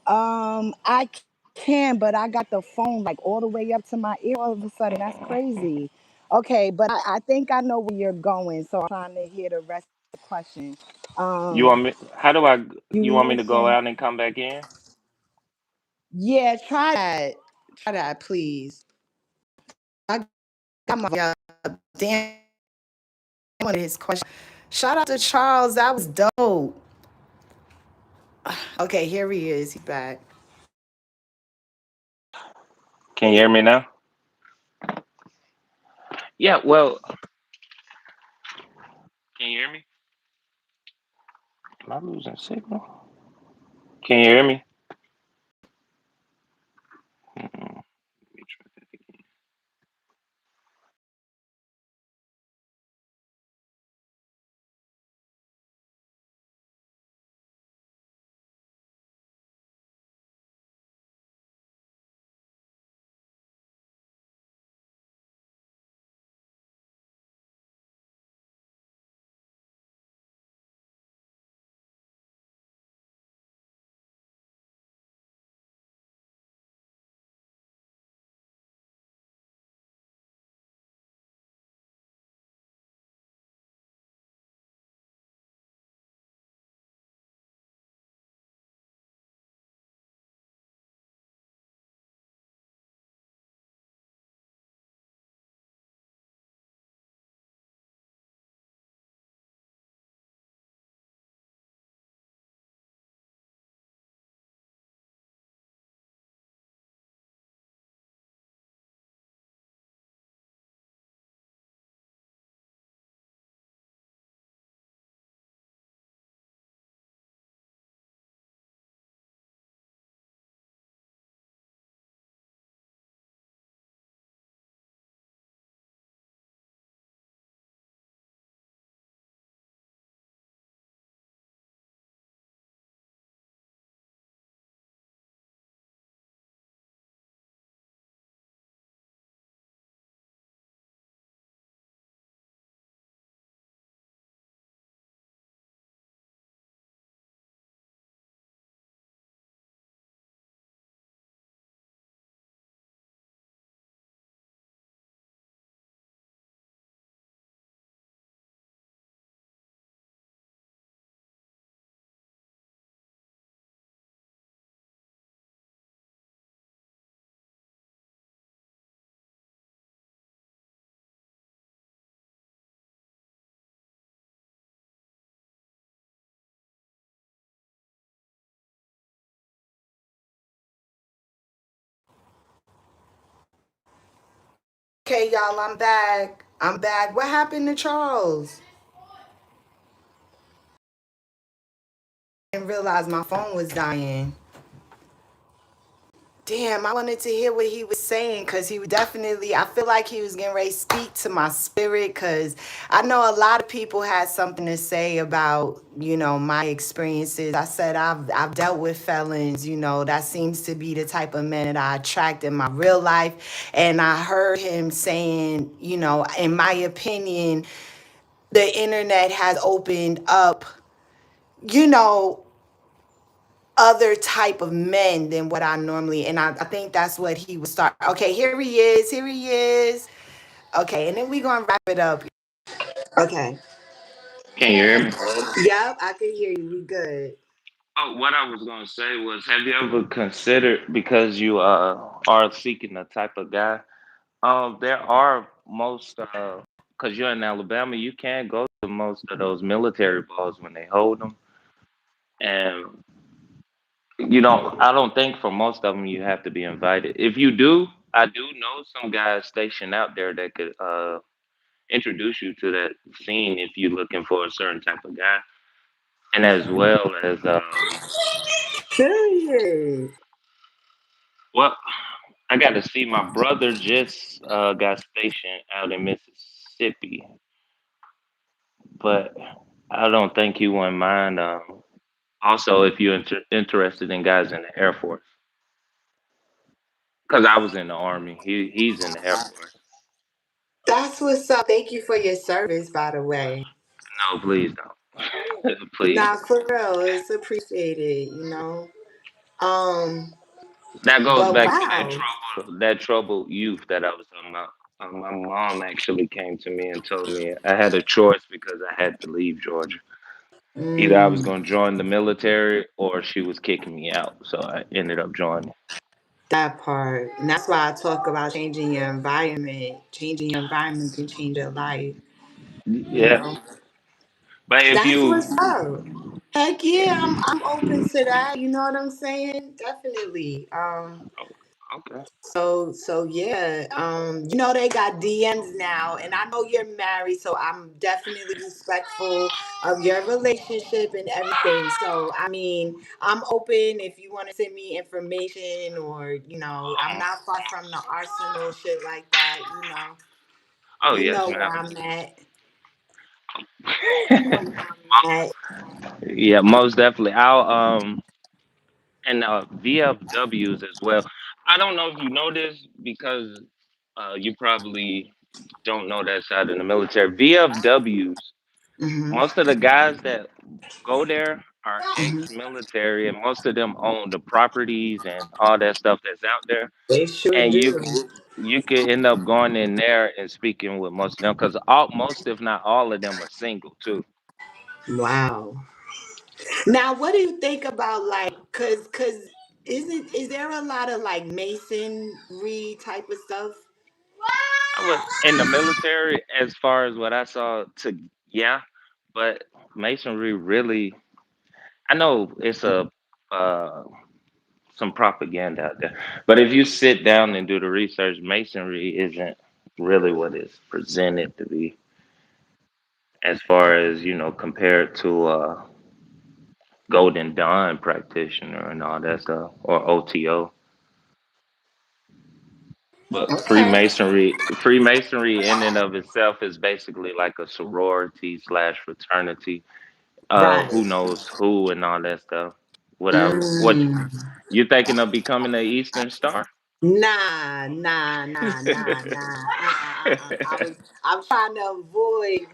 I can, but I got the phone like all the way up to my ear all of a sudden. That's crazy. Okay, but I think I know where you're going, so I'm trying to hear the rest of the question. You Um, want me? How do I? you You want me to go mentioned, out and come back in? yeah, try that. Try that, please. I got my damn one of his questions. Shout out to Charles. That was dope. Okay, here he is. He's back. Can you hear me now? Yeah. Well, can you hear me? Am I losing signal? Can you hear me? Mm-mm. Let me try that again. Okay, y'all, I'm back. I'm back. What happened to Charles? I didn't realize my phone was dying. Damn, I wanted to hear what he was saying because he was definitely, I feel like he was getting ready to speak to my spirit because I know a lot of people had something to say about, my experiences. I said I've dealt with felons, that seems to be the type of men that I attract in my real life. And I heard him saying, in my opinion, the internet has opened up, you know, other type of men than what I normally, and I think that's what he was start. Okay, here he is. Here he is. Okay, and then we gonna wrap it up. Okay. Can you hear me? Yep, I can hear you. We good. Oh, what I was gonna say was, have you ever considered, because you are seeking a type of guy? There are most because you're in Alabama, you can go to most of those military balls when they hold them, and you don't. I don't think for most of them you have to be invited. If you do, I do know some guys stationed out there that could introduce you to that scene if you're looking for a certain type of guy, and as well as Period. well, I got to see my brother just got stationed out in Mississippi, but I don't think he wouldn't mind. Also, if you're interested in guys in the Air Force, because I was in the Army, he's in the Air Force. That's what's up. Thank you for your service, by the way. No, please don't. Please. Nah, for real, it's appreciated. Um, That goes but back to wow. that troubled youth that I was talking about. My mom actually came to me and told me I had a choice because I had to leave Georgia. Either I was Mm, going to join the military or she was kicking me out. So I ended up joining. that part. And that's why I talk about changing your environment. Changing your environment can change your life. You Yeah, know. but if That's you, what's up. Heck yeah, I'm open to that. You know what I'm saying? Definitely. okay, So yeah. You know they got DMs now, and I know you're married, so I'm definitely respectful of your relationship and everything. So I mean, I'm open if you want to send me information, or I'm not far from the arsenal, shit like that. oh You yes, know where ma'am. I'm at. You know where I'm at. Yeah, most definitely. I'll and VFWs as well. I don't know if you know this because you probably don't know that side of the military. VFWs, Hmm. most of the guys that go there are ex-military, and most of them own the properties and all that stuff that's out there. They sure And do. you could end up going in there and speaking with most of them because all most, if not all of them, are single too. Wow. Now, what do you think about like, cause is there a lot of like masonry type of stuff? I was in the military as far as what I saw to yeah, but masonry really I know it's a uh some propaganda out there. But if you sit down and do the research, masonry isn't really what it's presented to be as far as, compared to Golden Dawn practitioner and all that stuff or OTO. But Okay. Freemasonry in and of itself is basically like a sorority slash fraternity. Who Right. knows who and all that stuff. Without what Mm. you thinking of becoming an Eastern Star? Nah, nah, nah, nah, nah. I'm trying to avoid,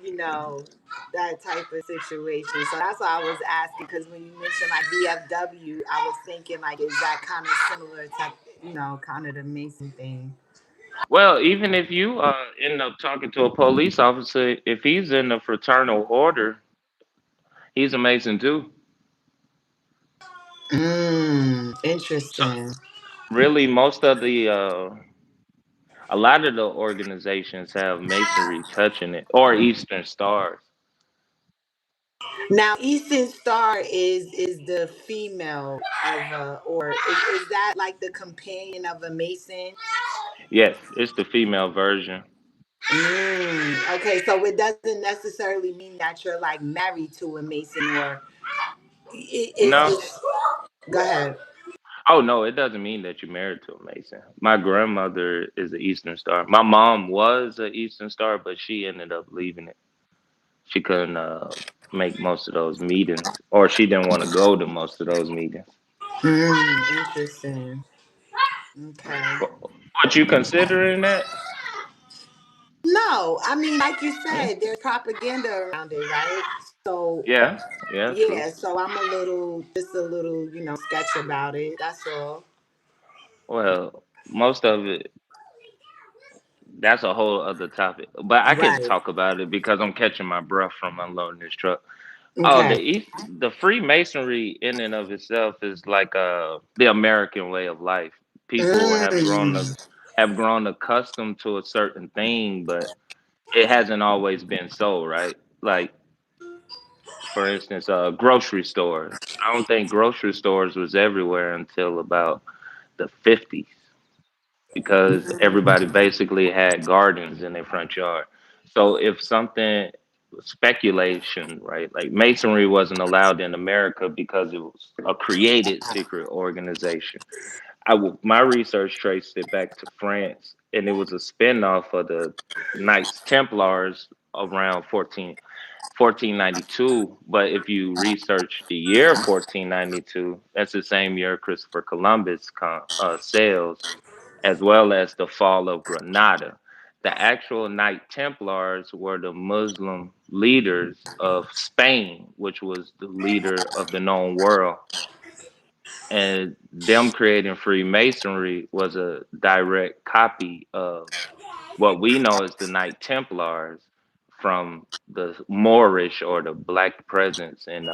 that type of situation. So that's why I was asking, because when you mentioned like VFW, I was thinking like, is that kind of similar to, kind of the Mason thing? Well, even if you end up talking to a police officer, if he's in the fraternal order, he's a Mason too. So Interesting. really, most of the a lot of the organizations have Masonry touching it or Eastern Stars. Now, Eastern Star is the female of a, or is that like the companion of a Mason? Yes, it's the female version. Okay, so it doesn't necessarily mean that you're like married to a Mason, or No. it's go ahead. Oh no, it doesn't mean that you're married to a Mason. My grandmother is an Eastern Star. My mom was an Eastern Star, but she ended up leaving it. She couldn't make most of those meetings, or she didn't want to go to most of those meetings. Interesting. Okay. What you considering that? No, I mean, like you Yeah, said, there's propaganda around it, right? So yeah, yeah, true. yeah, so I'm just a little, sketch about it. That's all. Well, most of it, that's a whole other topic. But I can Right. talk about it because I'm catching my breath from unloading this truck. Oh, Okay. the Freemasonry in and of itself is like the American way of life. People Mm. have grown accustomed to a certain thing, but it hasn't always been so, right? Like for instance, grocery stores. I don't think grocery stores was everywhere until about the 50s because everybody basically had gardens in their front yard. So if something speculation, right? Like masonry wasn't allowed in America because it was a created secret organization. My research traced it back to France, and it was a spinoff of the Knights Templars around 1492. But if you research the year 1492, that's the same year Christopher Columbus sails, as well as the fall of Granada. The actual Knight Templars were the Muslim leaders of Spain, which was the leader of the known world. and them creating Freemasonry was a direct copy of what we know as the Knight Templars from the Moorish or the Black presence in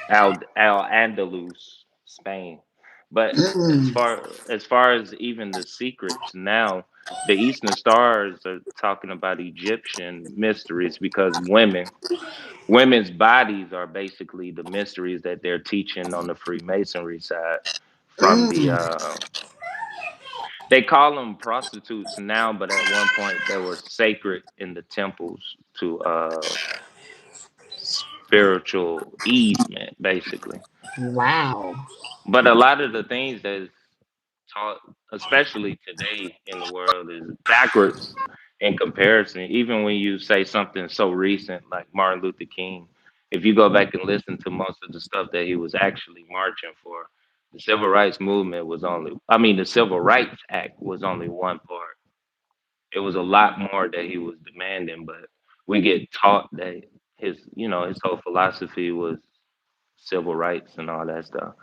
Al Andalus, Spain. But Mm. as far as even the secrets now, the Eastern Stars are talking about Egyptian mysteries because women's bodies are basically the mysteries that they're teaching on the Freemasonry side from the Mm. they call them prostitutes now, but at one point they were sacred in the temples to spiritual easement, basically. Wow. But a lot of the things that's taught, especially today in the world, is backwards in comparison. Even when you say something so recent like Martin Luther King, if you go back and listen to most of the stuff that he was actually marching for, the civil rights movement was only, I mean, the Civil Rights Act was only one part. It was a lot more that he was demanding, but we get taught that his whole philosophy was civil rights and all that stuff.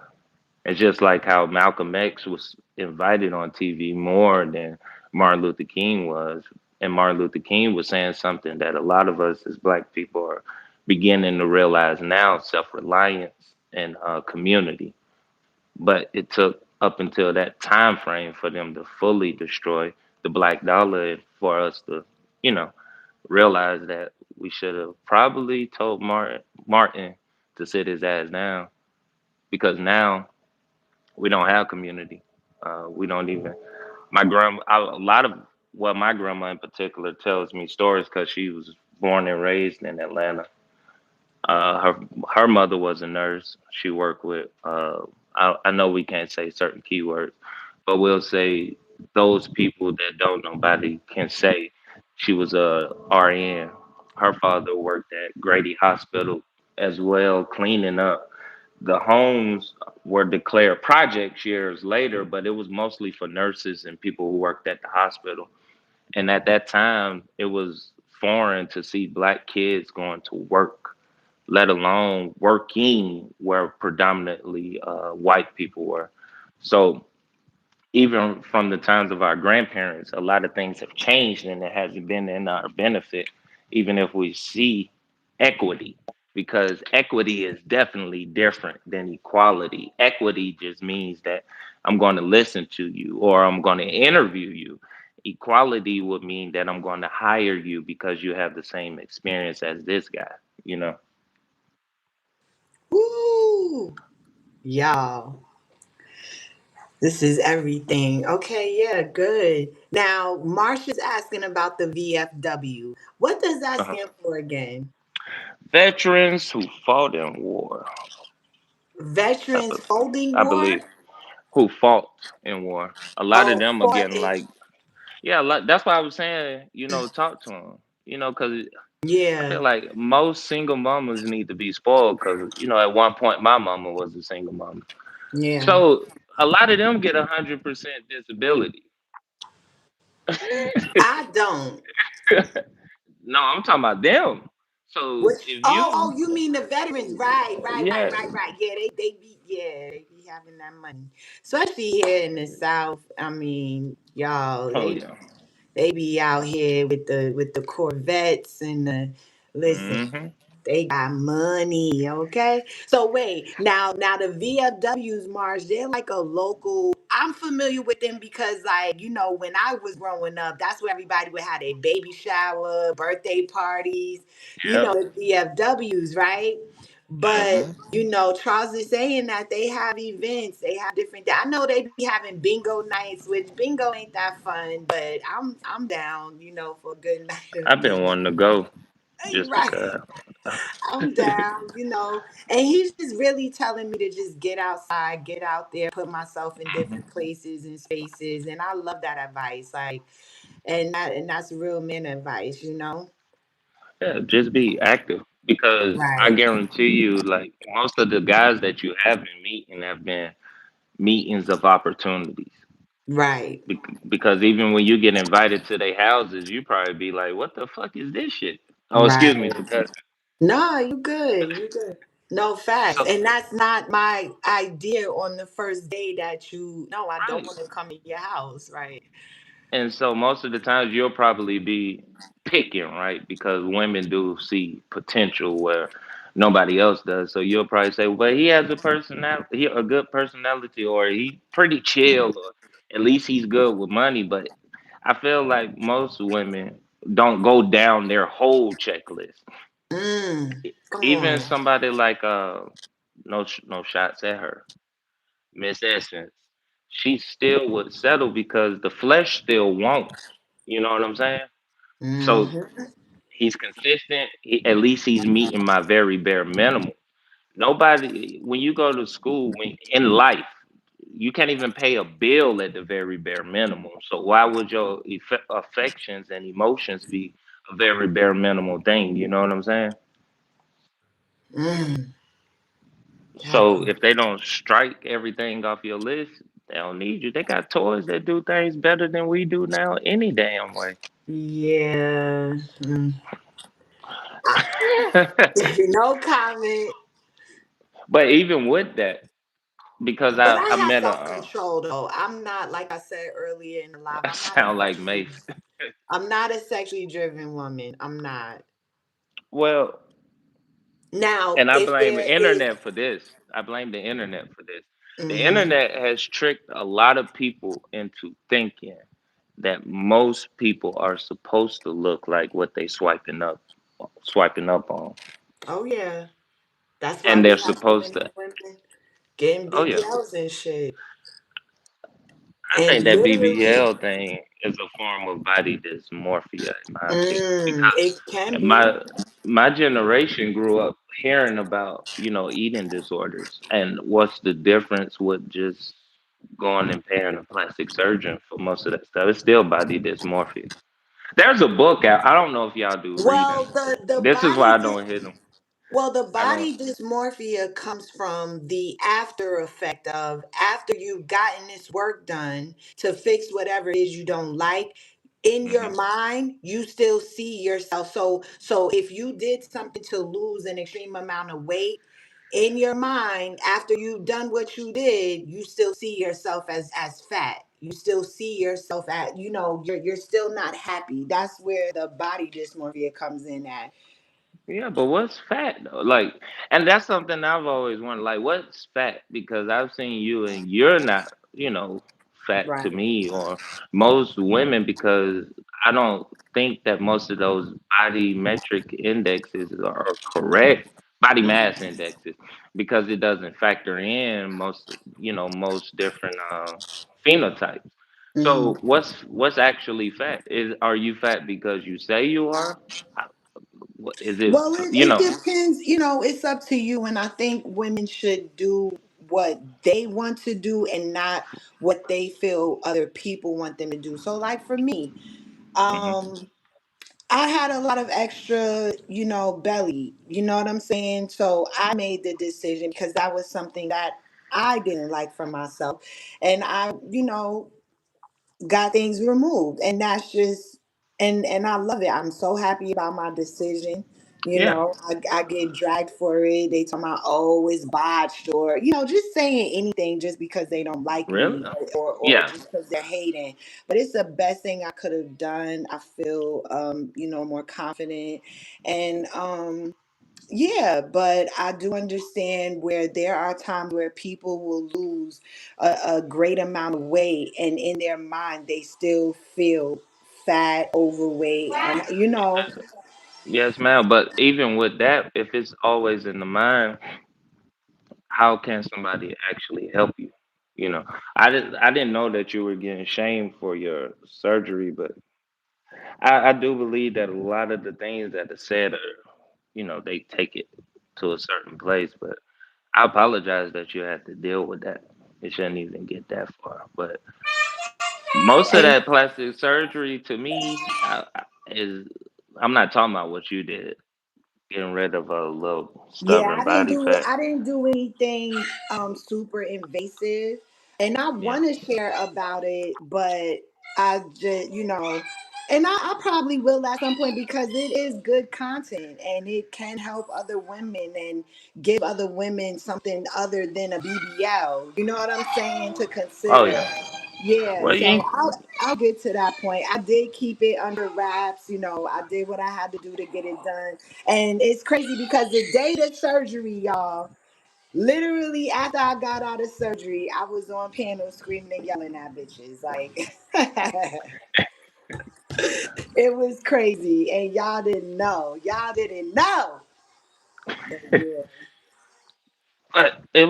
It's just like how Malcolm X was invited on TV more than Martin Luther King was. And Martin Luther King was saying something that a lot of us as black people are beginning to realize now, self-reliance and community. But it took up until that time frame for them to fully destroy the black dollar and for us to, you know, realize that we should have probably told Martin to sit his ass down because now we don't have community. We don't even. My grandma, a lot of well, my grandma in particular tells me stories because she was born and raised in Atlanta. Her mother was a nurse. She worked with. I know we can't say certain keywords, but we'll say those people that don't nobody can say. She was a RN. Her father worked at Grady Hospital as well, cleaning up. The homes were declared projects years later, but it was mostly for nurses and people who worked at the hospital. And at that time, it was foreign to see black kids going to work, let alone working where predominantly white people were. So even from the times of our grandparents, a lot of things have changed and it hasn't been in our benefit, even if we see equity, because equity is definitely different than equality. Equity just means that I'm going to listen to you or I'm going to interview you. Equality would mean that I'm going to hire you because you have the same experience as this guy, you know? Woo. Y'all, this is everything. Okay, yeah, good. Now, Marsha's asking about the VFW. What does that Uh-huh. stand for again? Veterans who fought in war, I, Veterans be- Folding I War? believe. Who fought in war. A lot of Oh, them are fought getting in. like, yeah, like, that's why I was saying, talk to them. Because I Yeah, feel like most single mamas need to be spoiled. Because at one point my mama was a single mama, yeah. so a lot of them get 100% disability. I don't. No, I'm talking about them. So Which, if oh, you, you mean the veterans? Right, right, right, yeah, right, right. Yeah, they be having that money, especially here in the South. I mean, y'all, oh they yeah, they be out here with the Corvettes and the listen. hmm They got money, okay? So wait, now the VFWs Mars, they're like a local. I'm familiar with them because when I was growing up, that's where everybody would have their baby shower, birthday parties, yep, the VFWs, right? But hmm Charles is saying that they have events, they have different. I know they be having bingo nights, which bingo ain't that fun, but I'm down, for a good night of I've been bingo. wanting to go just Right. because. I'm down. And he's just really telling me to just get outside, get out there, put myself in different places and spaces. And I love that advice. And that's real men advice. Yeah, just be active because I Right. guarantee you, like most of the guys that you have been meeting have been meetings of opportunities. Right. Because even when you get invited to their houses, you probably be like, "What the fuck is this shit?" Oh, excuse me Right. for cussing. No, you good. You good. No facts. So And that's not my idea on the first day that you no, I don't right. want to come in your house, right? And so most of the times you'll probably be picking, right? Because women do see potential where nobody else does. So you'll probably say, well, he has a personality, a good personality, or he pretty chill, or at least he's good with money. But I feel like most women don't go down their whole checklist. Come Even on. somebody like no shots at her, Miss Essence, she still would settle because the flesh still wants. You know what I'm saying? So Mm-hmm. he's consistent. At least he's meeting my very bare minimum. Nobody, when you go to school, when in life, you can't even pay a bill at the very bare minimum. So why would your affections and emotions be a very bare minimal thing? You know what I'm saying? Mm, that So part. if they don't strike everything off your list, they don't need you. They got toys that do things better than we do now, any damn way. Yeah. Mm. No comment. But even with that, because But I I have met a self control though. I'm not, like I said earlier in the live, I sound like Mace. I'm not a sexually driven woman. I'm not. Well, Now, and I if blame there the is internet for this. I blame the internet for this. The mm, internet has tricked a lot of people into thinking that most people are supposed to look like what they swiping up on. oh yeah. That's why And we they're have so supposed many to women getting oh yeah. BBLs and shit. I think And that literally, BBL thing is a form of body dysmorphia, in my opinion, it because can be. my generation grew up hearing about eating disorders, and what's the difference with just going and paying a plastic surgeon for most of that stuff? It's still body dysmorphia. There's a book out. I don't know if y'all do Well, reading. the This is why body I don't hit them. Well, the I don't. body dysmorphia comes from the after effect of after you've gotten this work done to fix whatever it is you don't like. In your Hmm. mind, you still see yourself. So if you did something to lose an extreme amount of weight, in your mind, after you've done what you did, you still see yourself as fat. You still see yourself at, you're still not happy. That's where the body dysmorphia comes in at. Yeah, but what's fat though? Like, and that's something I've always wondered. Like, what's fat? Because I've seen you and you're not, fat to Right. me or most women because I don't think that most of those body metric indexes are correct. Body mass indexes because it doesn't factor in most different phenotypes. So Mhm. what's actually fat? Are you fat because you say you are? Is it Well, it depends. It's up to you. And I think women should do what they want to do and not what they feel other people want them to do. So, like for me, Mhm. um, I had a lot of extra, belly. You know what I'm saying? So I made the decision because that was something that I didn't like for myself. And I, got things removed, and that's just and I love it. I'm so happy about my decision. Yeah. I get dragged for it. They talk about, oh, it's botched, or just saying anything just because they don't like Really? me, or Yeah. just because they're hating. But it's the best thing I could have done. I feel more confident, and yeah, but I do understand where there are times where people will lose a great amount of weight, and in their mind, they still feel fat, overweight, and Yes, ma'am. But even with that, if it's always in the mind, how can somebody actually help you? I didn't know that you were getting shamed for your surgery, but I do believe that a lot of the things that are said are, they take it to a certain place. But I apologize that you had to deal with that. It shouldn't even get that far. But most of and that plastic surgery to me is, I'm not talking about what you did, getting rid of a little yeah, stubborn body fat. I didn't do anything super invasive, and I Yeah. want to share about it, but I just And I probably will at some point because it is good content and it can help other women and give other women something other than a BBL. You know what I'm saying? To Oh consider. yeah. Yeah, Well, you so ain't, I'll get to that point. I did keep it under wraps, I did what I had to do to get it done. And it's crazy because the day of surgery, y'all, literally after I got out of surgery, I was on panel screaming and yelling at bitches. Like it was crazy. And y'all didn't know. Y'all didn't know. But yeah. but it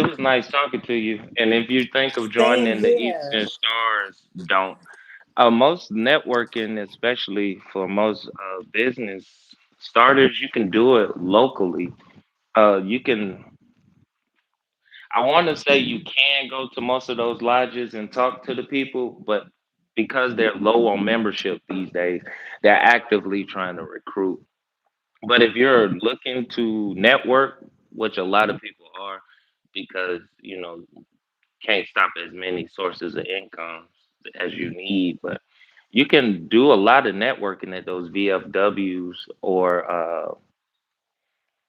was nice talking to you. And if you think of Same joining the here. Eastern Stars, don't. Most networking, especially for most business starters, you can do it locally. You can. I want to say you can go to most of those lodges and talk to the people, but because they're low on membership these days, they're actively trying to recruit. But if you're looking to network, which a lot of people are, because can't stop as many sources of income as you need, but you can do a lot of networking at those VFWs or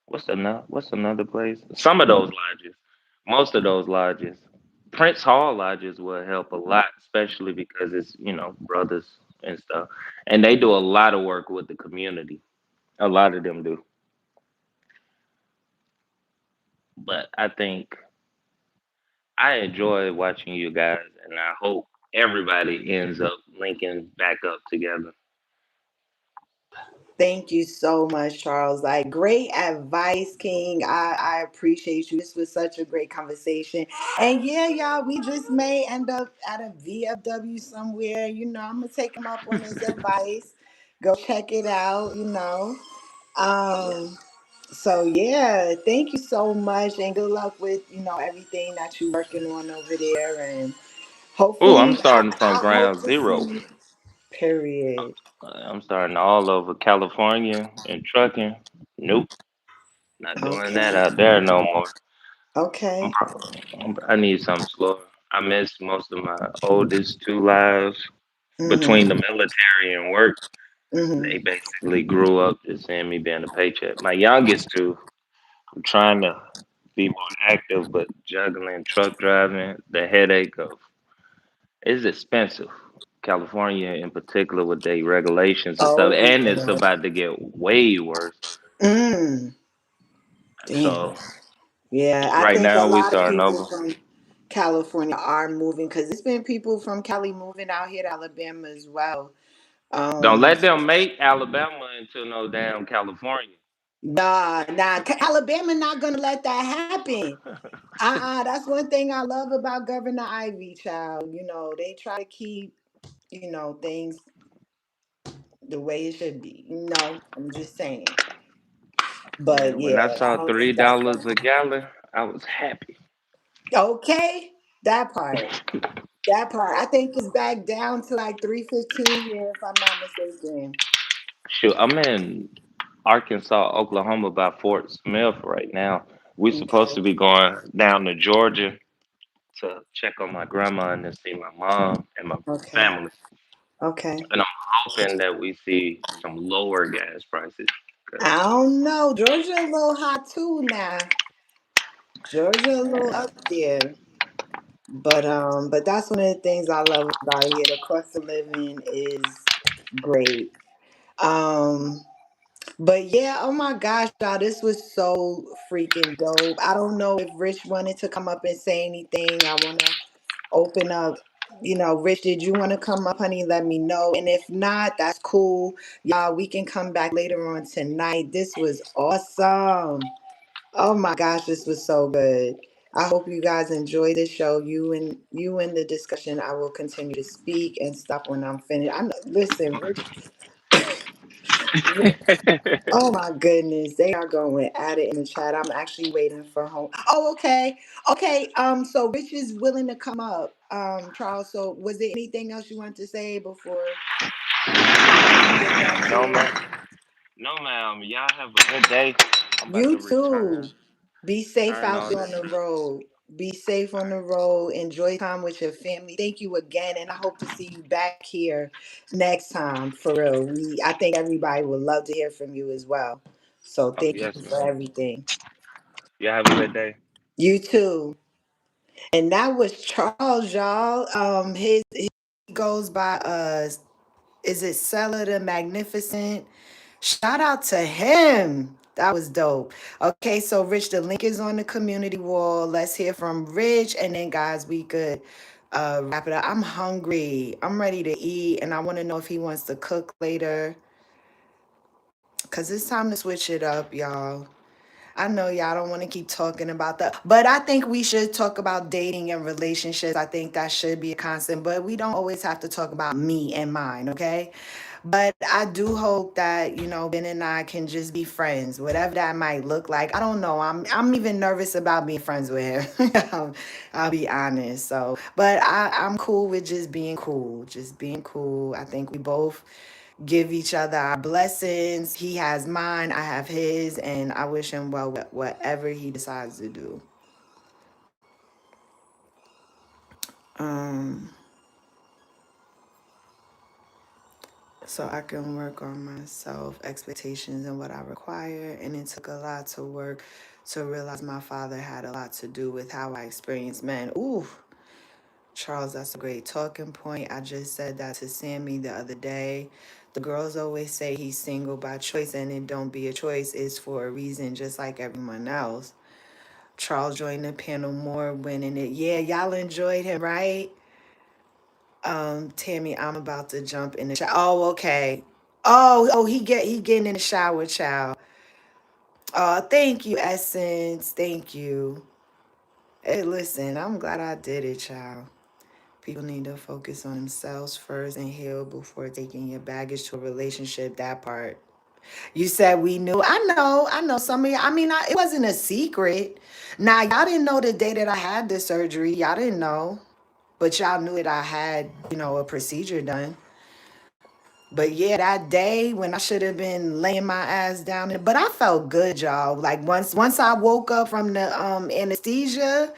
what's another place? Some of those lodges, most of those lodges, Prince Hall lodges will help a lot, especially because it's brothers and stuff, and they do a lot of work with the community. A lot of them do, but I think I enjoy watching you guys, and I hope everybody ends up linking back up together. Thank you so much, Charles. Like, great advice, King. I appreciate you. This was such a great conversation. And yeah, y'all, we just may end up at a VFW somewhere. I'm going to take him up on his advice. Go check it out. Um, so yeah, thank you so much and good luck with, everything that you're working on over there. And Oh, I'm hopefully, starting from I hope ground to see zero. you. Period. I'm starting all over California and trucking. Nope, not doing that Okay. out there no more. Okay. I need something slower. I missed most of my oldest two lives between the Mm-hmm. military and work. They Mm-hmm. basically grew up just seeing me being a paycheck. My youngest two, I'm trying to be more active, but juggling truck driving, the headache of it's expensive. California in particular with their regulations and stuff, Oh, and it's yeah. about to get way worse. Mm. Damn. So Yeah, I right think a now we lot of starting people over. from California are moving because it's been people from Cali moving out here to Alabama as well. Don't Um, let them make Alabama into no damn California. nah, Alabama not gonna let that happen. That's one thing I love about Governor Ivy, child. They try to keep, things the way it should be. I'm just saying. But Man, when I yeah, I saw don't three think that's dollars gonna a gallon, I was happy. okay. That part. That part. I think it's back down to like 315 here, if I'm not mistaken. Shoot, I'm in Arkansas, Oklahoma by Fort Smith right now. We supposed Okay. to be going down to Georgia to check on my grandma and to see my mom and my Okay. family. Okay. And I'm hoping that we see some lower gas prices. Cause I don't know. Georgia a little hot too now. Georgia a little up there. But that's one of the things I love about here. The cost of living is great. Um But yeah, oh my gosh, y'all, this was so freaking dope. I don't know if Rich wanted to come up and say anything. I want to open up. Rich, did you want to come up, honey? Let me know. And if not, that's cool. Y'all, we can come back later on tonight. This was awesome. Oh my gosh, this was so good. I hope you guys enjoy the show. You and the discussion. I will continue to speak and stop when I'm finished. Listen, Rich. Oh my goodness, they are going at it in the chat. I'm actually waiting for home. Oh, okay. Okay. So Rich is willing to come up. Charles, so was there anything else you wanted to say before we get back no to it? man, no ma'am. Y'all have a good day. I'm about You to too. Be safe return out all there on this. the road. Be safe on the road. Enjoy time with your family. Thank you again, and I hope to see you back here next time. For real, I think everybody would love to hear from you as well. So Oh thank you yes, for man. everything. Y'all have a good day. You too. And that was Charles, y'all. His goes by is it Seller the Magnificent? Shout out to him. That was dope. Okay, so Rich, the link is on the community wall. Let's hear from Rich, and then guys, we could wrap it up. I'm hungry. I'm ready to eat, and I want to know if he wants to cook later, cause it's time to switch it up, y'all. I know y'all don't want to keep talking about that, but I think we should talk about dating and relationships. I think that should be a constant, but we don't always have to talk about me and mine, okay? But I do hope that, Ben and I can just be friends, whatever that might look like. I don't know. I'm even nervous about being friends with him. I'll be honest. So, but I'm cool with just being cool. Just being cool. I think we both give each other our blessings. He has mine, I have his, and I wish him well with whatever he decides to do. Um, so I can work on myself, expectations, and what I require. And it took a lot to work to realize my father had a lot to do with how I experienced men. Ooh, Charles, that's a great talking point. I just said that to Sammy the other day. The girls always say he's single by choice, and it don't be a choice. It's for a reason, just like everyone else. Charles joined the panel more winning it. Yeah, y'all enjoyed him, right? Tammy, I'm about to jump in the shower. Oh, okay. Oh, he getting in the shower, child. Thank you, Essence. Thank you. Hey, listen, I'm glad I did it, child. People need to focus on themselves first and heal before taking your baggage to a relationship. That part. You said we knew. I know. Some of you. I mean, it wasn't a secret. Now, y'all didn't know the day that I had the surgery. Y'all didn't know. But y'all knew that I had, a procedure done. But yeah, that day when I should have been laying my ass down, but I felt good, y'all. Like once I woke up from the anesthesia,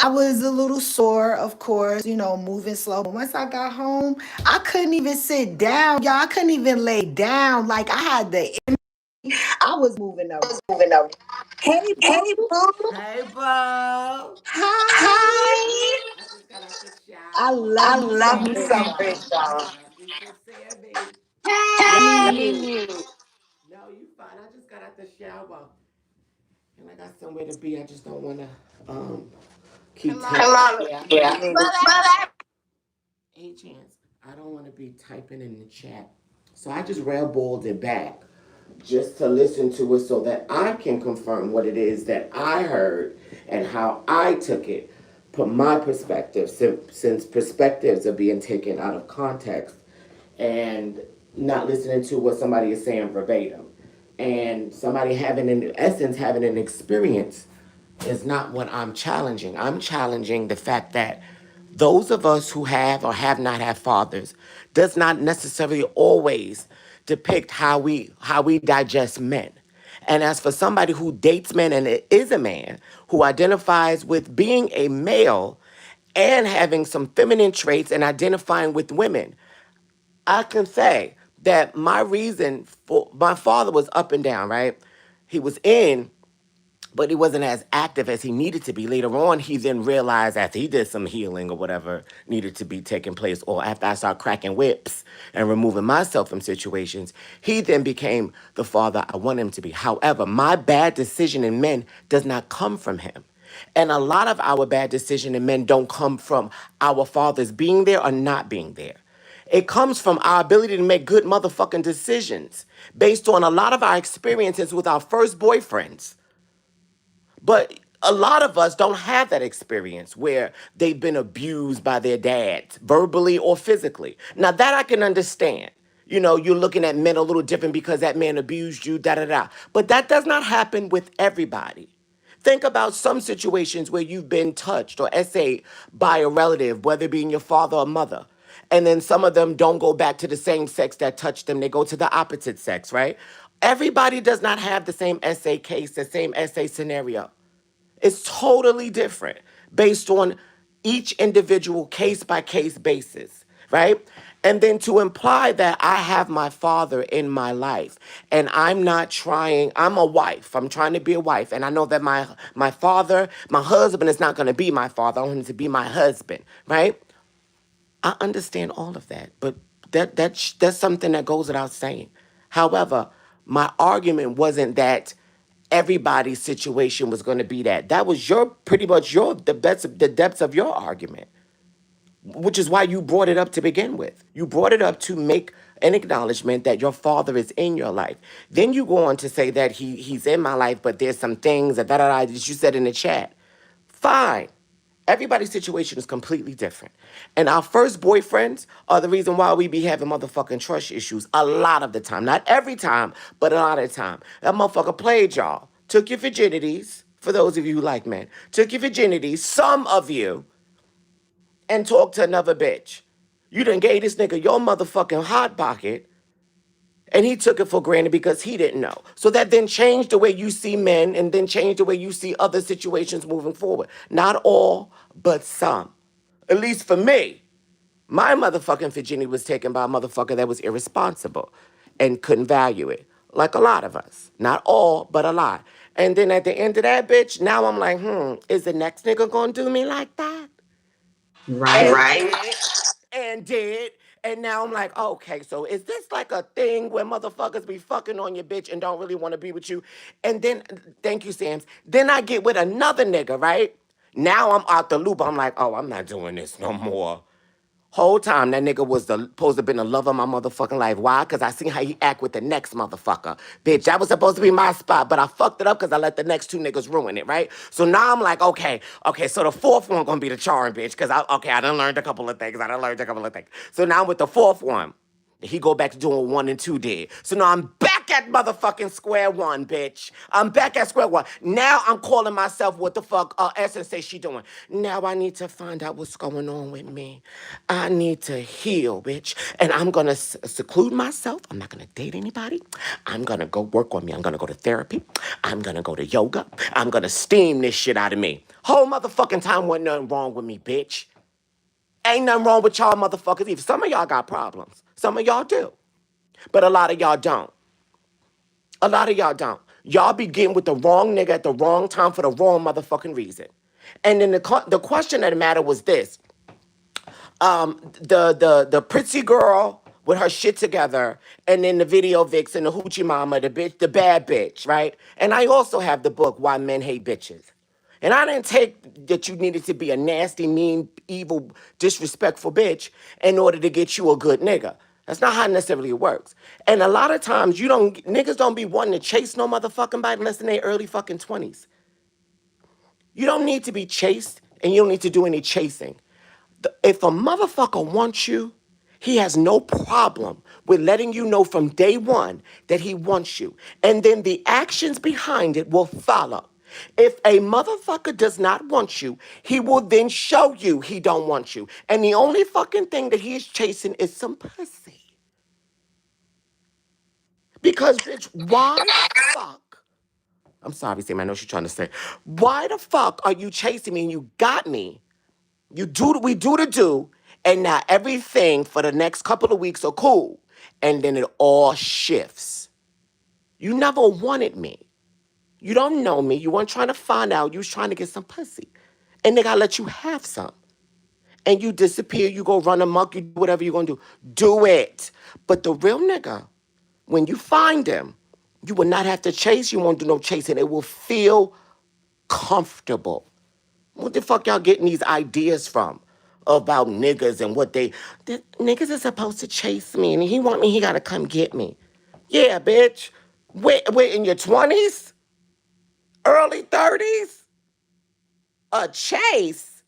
I was a little sore, of course, moving slow. But once I got home, I couldn't even sit down, y'all. I couldn't even lay down. Like I had I was moving up. Moving up. Hey, boo. Hey, boo. Hey, Bo. Hi. Hi. I just got out the I shower. love I me love some me Rich, some y'all. Rich, y'all. Lisa Sammy. Let me Let me mute. mute. No, you fine. I just got out the shower. And I got somewhere to be. I just don't want to keep typing. Come on. Yeah, Yeah. me neither. Well, I Hey, Chance. I don't want to be typing in the chat. So I just railroaded it back just to listen to it so that I can confirm what it is that I heard and how I took it. Put my perspective, since perspectives are being taken out of context and not listening to what somebody is saying verbatim. And somebody having, in essence, having an experience is not what I'm challenging. I'm challenging the fact that those of us who have or have not had fathers does not necessarily always depict how we digest men. And as for somebody who dates men and is a man who identifies with being a male and having some feminine traits and identifying with women, I can say that my reason for my father was up and down, right? He was in, but he wasn't as active as he needed to be. Later on, he then realized after he did some healing or whatever needed to be taking place, or after I started cracking whips and removing myself from situations, he then became the father I want him to be. However, my bad decision in men does not come from him. And a lot of our bad decision in men don't come from our fathers being there or not being there. It comes from our ability to make good motherfucking decisions based on a lot of our experiences with our first boyfriends. But a lot of us don't have that experience where they've been abused by their dads, verbally or physically. Now, that I can understand. You're looking at men a little different because that man abused you, da da da. But that does not happen with everybody. Think about some situations where you've been touched or essayed by a relative, whether it be your father or mother. And then some of them don't go back to the same sex that touched them, they go to the opposite sex, right? Everybody does not have the same essay case, the same essay scenario. It's totally different based on each individual case by case basis, right? And then to imply that I have my father in my life and I'm not trying, I'm a wife. I'm trying to be a wife. And I know that my father, my husband is not going to be my father. I want him to be my husband, right? I understand all of that, but that's something that goes without saying. However, my argument wasn't that everybody's situation was going to be that. That was your pretty much your the depths of your argument, which is why you brought it up to begin with. You brought it up to make an acknowledgement that your father is in your life. Then you go on to say that he's in my life, but there's some things that you said in the chat. Fine. Everybody's situation is completely different. And our first boyfriends are the reason why we be having motherfucking trust issues a lot of the time. Not every time, but a lot of the time. That motherfucker played y'all. Took your virginities, for those of you who like men. Took your virginities, some of you, and talked to another bitch. You done gave this nigga your motherfucking hot pocket, and he took it for granted because he didn't know. So that then changed the way you see men and then changed the way you see other situations moving forward. Not all, but some. At least for me, my motherfucking virginity was taken by a motherfucker that was irresponsible and couldn't value it. Like a lot of us. Not all, but a lot. And then at the end of that bitch, now I'm like, is the next nigga gonna do me like that? And Right. did, and did. And now I'm like, okay, so is this like a thing where motherfuckers be fucking on your bitch and don't really want to be with you? And then, thank you, Sams. Then I get with another nigga, right? Now I'm out the loop. I'm like, oh, I'm not doing this no more. Whole time that nigga was supposed to been the love of my motherfucking life. Why? Because I seen how he act with the next motherfucker. Bitch, that was supposed to be my spot, but I fucked it up because I let the next two niggas ruin it, right? So now I'm like, okay, so the fourth one gonna be the charm, bitch, because I done learned a couple of things. So now with the fourth one, he go back to doing what 1 and 2 did. So now I'm back at motherfucking square one, bitch. I'm back at square one. Now I'm calling myself what the fuck Essence say she doing. Now I need to find out what's going on with me. I need to heal, bitch. And I'm gonna seclude myself. I'm not gonna date anybody. I'm gonna go work on me. I'm gonna go to therapy. I'm gonna go to yoga. I'm gonna steam this shit out of me. Whole motherfucking time wasn't nothing wrong with me, bitch. Ain't nothing wrong with y'all motherfuckers either. Some of y'all got problems. Some of y'all do. But a lot of y'all don't. A lot of y'all don't. Y'all be getting with the wrong nigga at the wrong time for the wrong motherfucking reason. And then the question of the matter was this. The pretty girl with her shit together, and then the video vixen, the hoochie mama, the bitch, the bad bitch, right? And I also have the book Why Men Hate Bitches. And I didn't take that you needed to be a nasty, mean, evil, disrespectful bitch in order to get you a good nigga. That's not how necessarily it works. And a lot of times niggas don't be wanting to chase no motherfucking body unless in their early fucking 20s. You don't need to be chased and you don't need to do any chasing. If a motherfucker wants you, he has no problem with letting you know from day one that he wants you. And then the actions behind it will follow. If a motherfucker does not want you, he will then show you he don't want you. And the only fucking thing that he is chasing is some pussy. Because, bitch, why the fuck? I'm sorry, Sam, I know she's trying to say. Why the fuck are you chasing me and you got me? We do the do, and now everything for the next couple of weeks are cool. And then it all shifts. You never wanted me. You don't know me. You weren't trying to find out. You was trying to get some pussy. And they gotta let you have some. And you disappear, you go run amok, you do whatever you're gonna do. Do it. But the real nigga, when you find him, you will not have to chase. You won't do no chasing. It will feel comfortable. What the fuck y'all getting these ideas from? About niggas and niggas is supposed to chase me and he want me, he gotta come get me. Yeah, bitch. Wait in your 20s? Early 30s? A chase?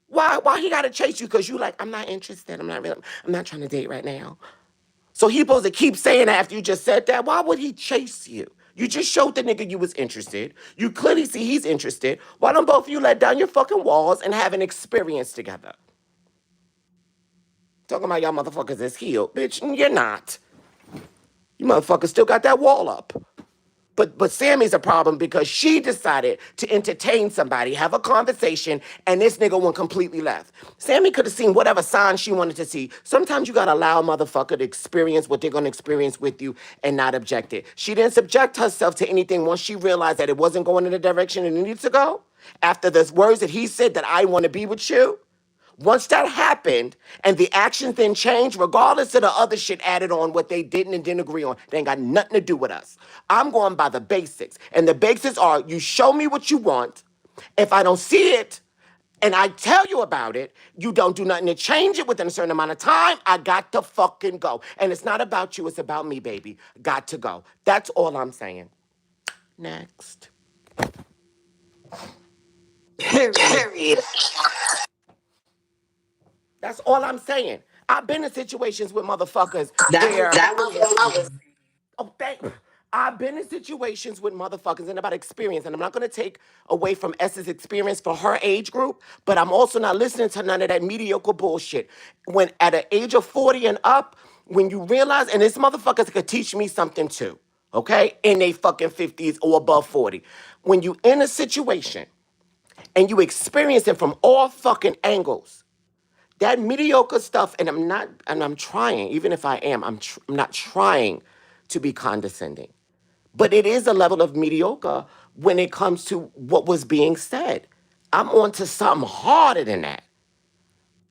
Why he gotta chase you? Cause you like, I'm not interested. I'm not trying to date right now. So he supposed to keep saying that after you just said that? Why would he chase you? You just showed the nigga you was interested. You clearly see he's interested. Why don't both of you let down your fucking walls and have an experience together? Talking about y'all motherfuckers is healed. Bitch, you're not. You motherfuckers still got that wall up. But Sammy's a problem because she decided to entertain somebody, have a conversation, and this nigga went completely left. Sammy could have seen whatever sign she wanted to see. Sometimes you gotta allow a motherfucker to experience what they're gonna experience with you and not object it. She didn't subject herself to anything once she realized that it wasn't going in the direction it needed to go. After the words that he said that I want to be with you. Once that happened and the actions then changed, regardless of the other shit added on, what they didn't and didn't agree on, they ain't got nothing to do with us. I'm going by the basics. And the basics are you show me what you want. If I don't see it and I tell you about it, you don't do nothing to change it within a certain amount of time, I got to fucking go. And it's not about you, it's about me, baby. Got to go. That's all I'm saying. Next. Period. That's all I'm saying. I've been in situations with motherfuckers That where was all I was saying. Oh, thank. I've been in situations with motherfuckers and about experience, and I'm not gonna take away from S's experience for her age group, but I'm also not listening to none of that mediocre bullshit. When at an age of 40 and up, when you realize, and this motherfuckers could teach me something too, okay? In they fucking 50s or above 40. When you in a situation and you experience it from all fucking angles, that mediocre stuff, and I'm trying, even if I am, I'm not trying to be condescending. But it is a level of mediocre when it comes to what was being said. I'm on to something harder than that.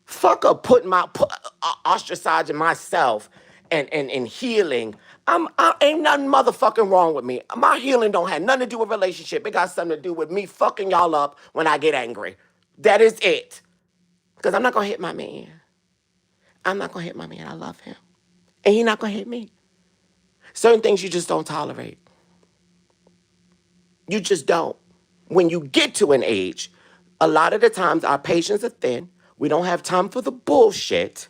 Fuck up putting ostracizing myself and healing. I ain't nothing motherfucking wrong with me. My healing don't have nothing to do with relationship. It got something to do with me fucking y'all up when I get angry. That is it. Because I'm not gonna hit my man. I'm not gonna hit my man. I love him. And he not gonna hit me. Certain things you just don't tolerate. You just don't. When you get to an age, a lot of the times our patience are thin. We don't have time for the bullshit.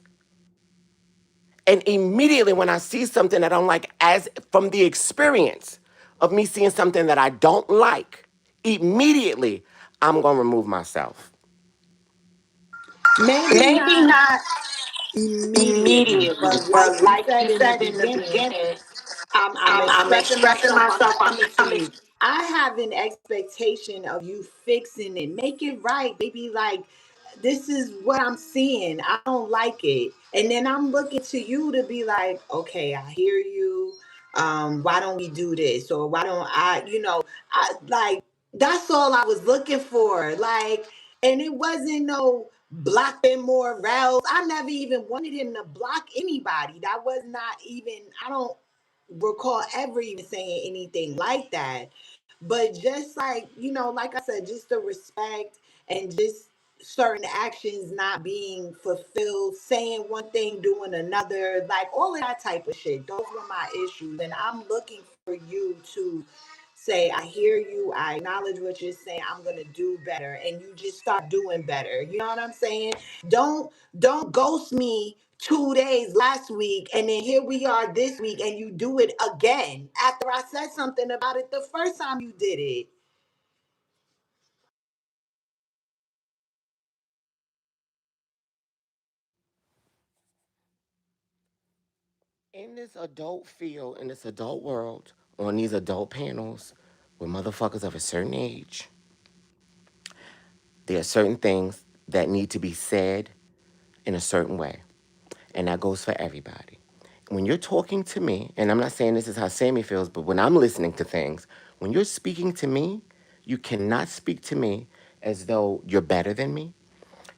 And immediately when I see something that I don't like, as from the experience of me seeing something that I don't like, immediately I'm gonna remove myself. Maybe Maybe not not immediately, immediately, but like but you like said you in the said in the beginning, beginning, I'm I'm expressing expressing myself. I'm myself. I'm coming to coming. you. I have an expectation of you fixing it. Make it right, baby. Like, this is what I'm seeing. I don't like it. And then I'm looking to you to be like, okay, I hear you. Why don't we do this? Or why don't I like that's all I was looking for. Like, and it wasn't no blocking Morels. I never even wanted him to block anybody. That was not even, I don't recall ever even saying anything like that. But just like, like I said, just the respect and just certain actions not being fulfilled, saying one thing, doing another, like all of that type of shit. Those were my issues. And I'm looking for you to say, I hear you, I acknowledge what you're saying, I'm gonna do better. And you just start doing better. You know what I'm saying? Don't ghost me 2 days last week and then here we are this week and you do it again after I said something about it the first time you did it. In this adult field, in this adult world, on these adult panels, with motherfuckers of a certain age, there are certain things that need to be said in a certain way. And that goes for everybody. When you're talking to me, and I'm not saying this is how Sammy feels, but when I'm listening to things, when you're speaking to me, you cannot speak to me as though you're better than me.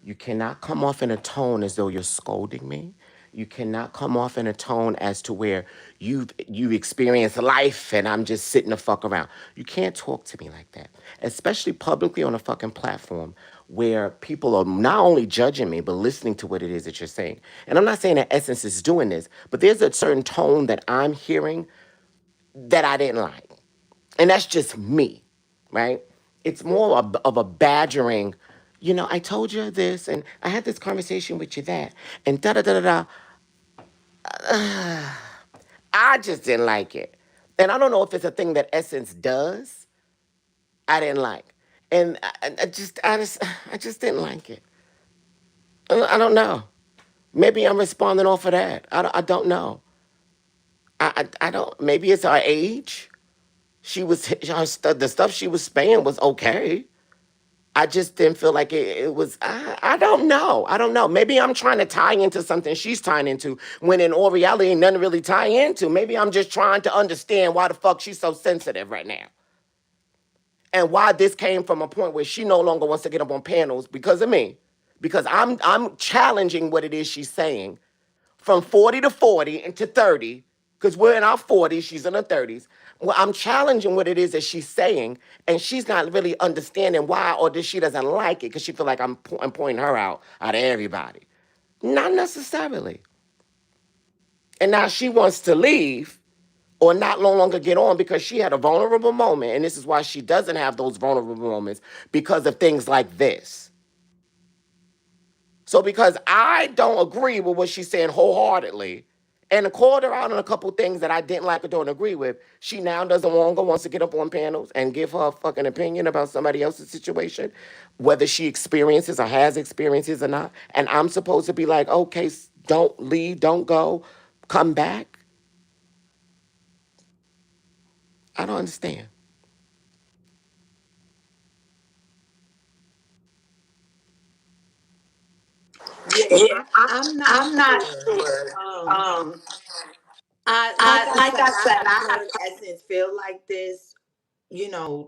You cannot come off in a tone as though you're scolding me. You cannot come off in a tone as to where you've experienced life and I'm just sitting the fuck around. You can't talk to me like that, especially publicly on a fucking platform where people are not only judging me but listening to what it is that you're saying. And I'm not saying that Essence is doing this, but there's a certain tone that I'm hearing that I didn't like. And that's just me, right? It's more of a badgering, I told you this and I had this conversation with you that and da da da da da. I just didn't like it. And I don't know if it's a thing that Essence does. I didn't like. And I just didn't like it. I don't know. Maybe I'm responding off of that. I don't know. I don't, maybe it's our age. The stuff she was saying was okay. I just didn't feel like it was. I don't know. I don't know. Maybe I'm trying to tie into something she's tying into when in all reality ain't nothing really tie into. Maybe I'm just trying to understand why the fuck she's so sensitive right now, and why this came from a point where she no longer wants to get up on panels because of me, because I'm challenging what it is she's saying from 40 to 40 and to 30, because we're in our 40s, she's in her 30s. Well, I'm challenging what it is that she's saying, and she's not really understanding why, or that she doesn't like it because she feel like I'm pointing her out of everybody. Not necessarily. And now she wants to leave or not no longer get on because she had a vulnerable moment, and this is why she doesn't have those vulnerable moments because of things like this. So because I don't agree with what she's saying wholeheartedly, and called her out on a couple things that I didn't like or don't agree with, she now doesn't longer wants to get up on panels and give her fucking opinion about somebody else's situation, whether she experiences or has experiences or not. And I'm supposed to be like, okay, don't leave, don't go, come back. I don't understand. Yeah, I'm not I'm not sure. sure. Um, Um, I like I like said, I I said, have heard Essence feel like this.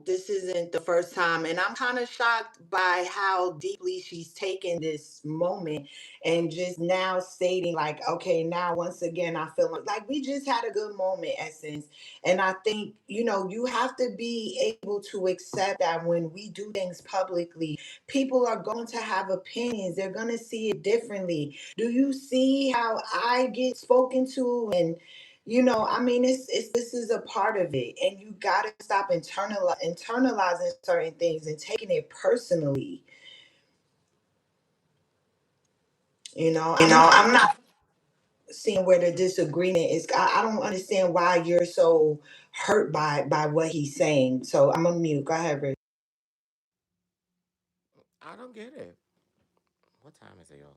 This isn't the first time, and I'm kind of shocked by how deeply she's taken this moment and just now stating, like, okay, now once again, I feel like we just had a good moment, Essence. And I think, you have to be able to accept that when we do things publicly, people are going to have opinions, they're going to see it differently. Do you see how I get spoken to? And I mean, it's this is a part of it, and you got to stop internalizing certain things and taking it personally. I'm not I'm not. seeing where the disagreement is. I don't understand why you're so hurt by what he's saying. So I'm a mute. Go ahead, Rick. I don't get it. What time is it, y'all?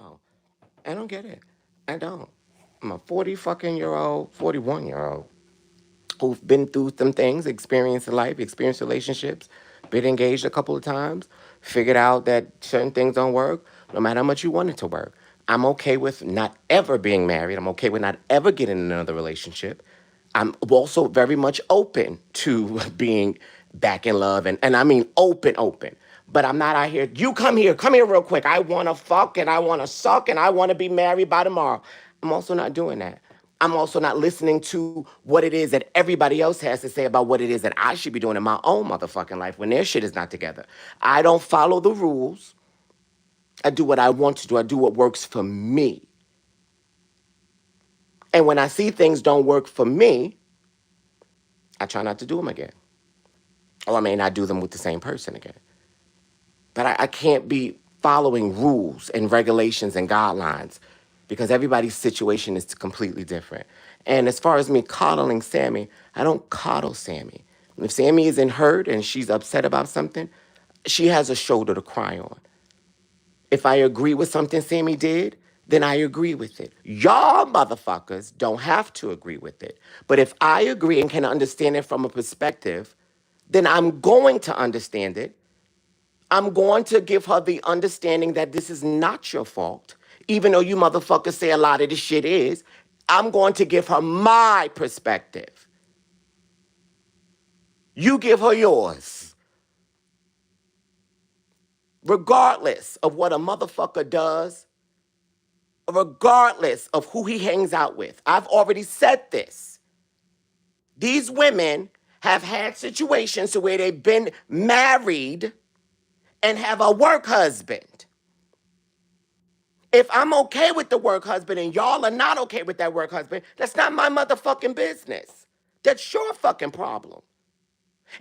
Oh, I don't get it. I don't. I'm a 40 fucking year old, 41-year old who've been through some things, experienced life, experienced relationships, been engaged a couple of times, figured out that certain things don't work, no matter how much you want it to work. I'm okay with not ever being married. I'm okay with not ever getting in another relationship. I'm also very much open to being back in love, and I mean open. But I'm not out here. You come here real quick. I wanna fuck and I wanna suck and I wanna be married by tomorrow. I'm also not doing that. I'm also not listening to what it is that everybody else has to say about what it is that I should be doing in my own motherfucking life when their shit is not together. I don't follow the rules. I do what I want to do. I do what works for me. And when I see things don't work for me, I try not to do them again. Or I may not do them with the same person again. But I can't be following rules and regulations and guidelines because everybody's situation is completely different. And as far as me coddling Sammy, I don't coddle Sammy. If Sammy isn't hurt and she's upset about something, she has a shoulder to cry on. If I agree with something Sammy did, then I agree with it. Y'all motherfuckers don't have to agree with it. But if I agree and can understand it from a perspective, then I'm going to understand it. I'm going to give her the understanding that this is not your fault, even though you motherfuckers say a lot of this shit is. I'm going to give her my perspective. You give her yours. Regardless of what a motherfucker does, regardless of who he hangs out with. I've already said this. These women have had situations where they've been married and have a work husband. If I'm okay with the work husband and y'all are not okay with that work husband, that's not my motherfucking business. That's your fucking problem.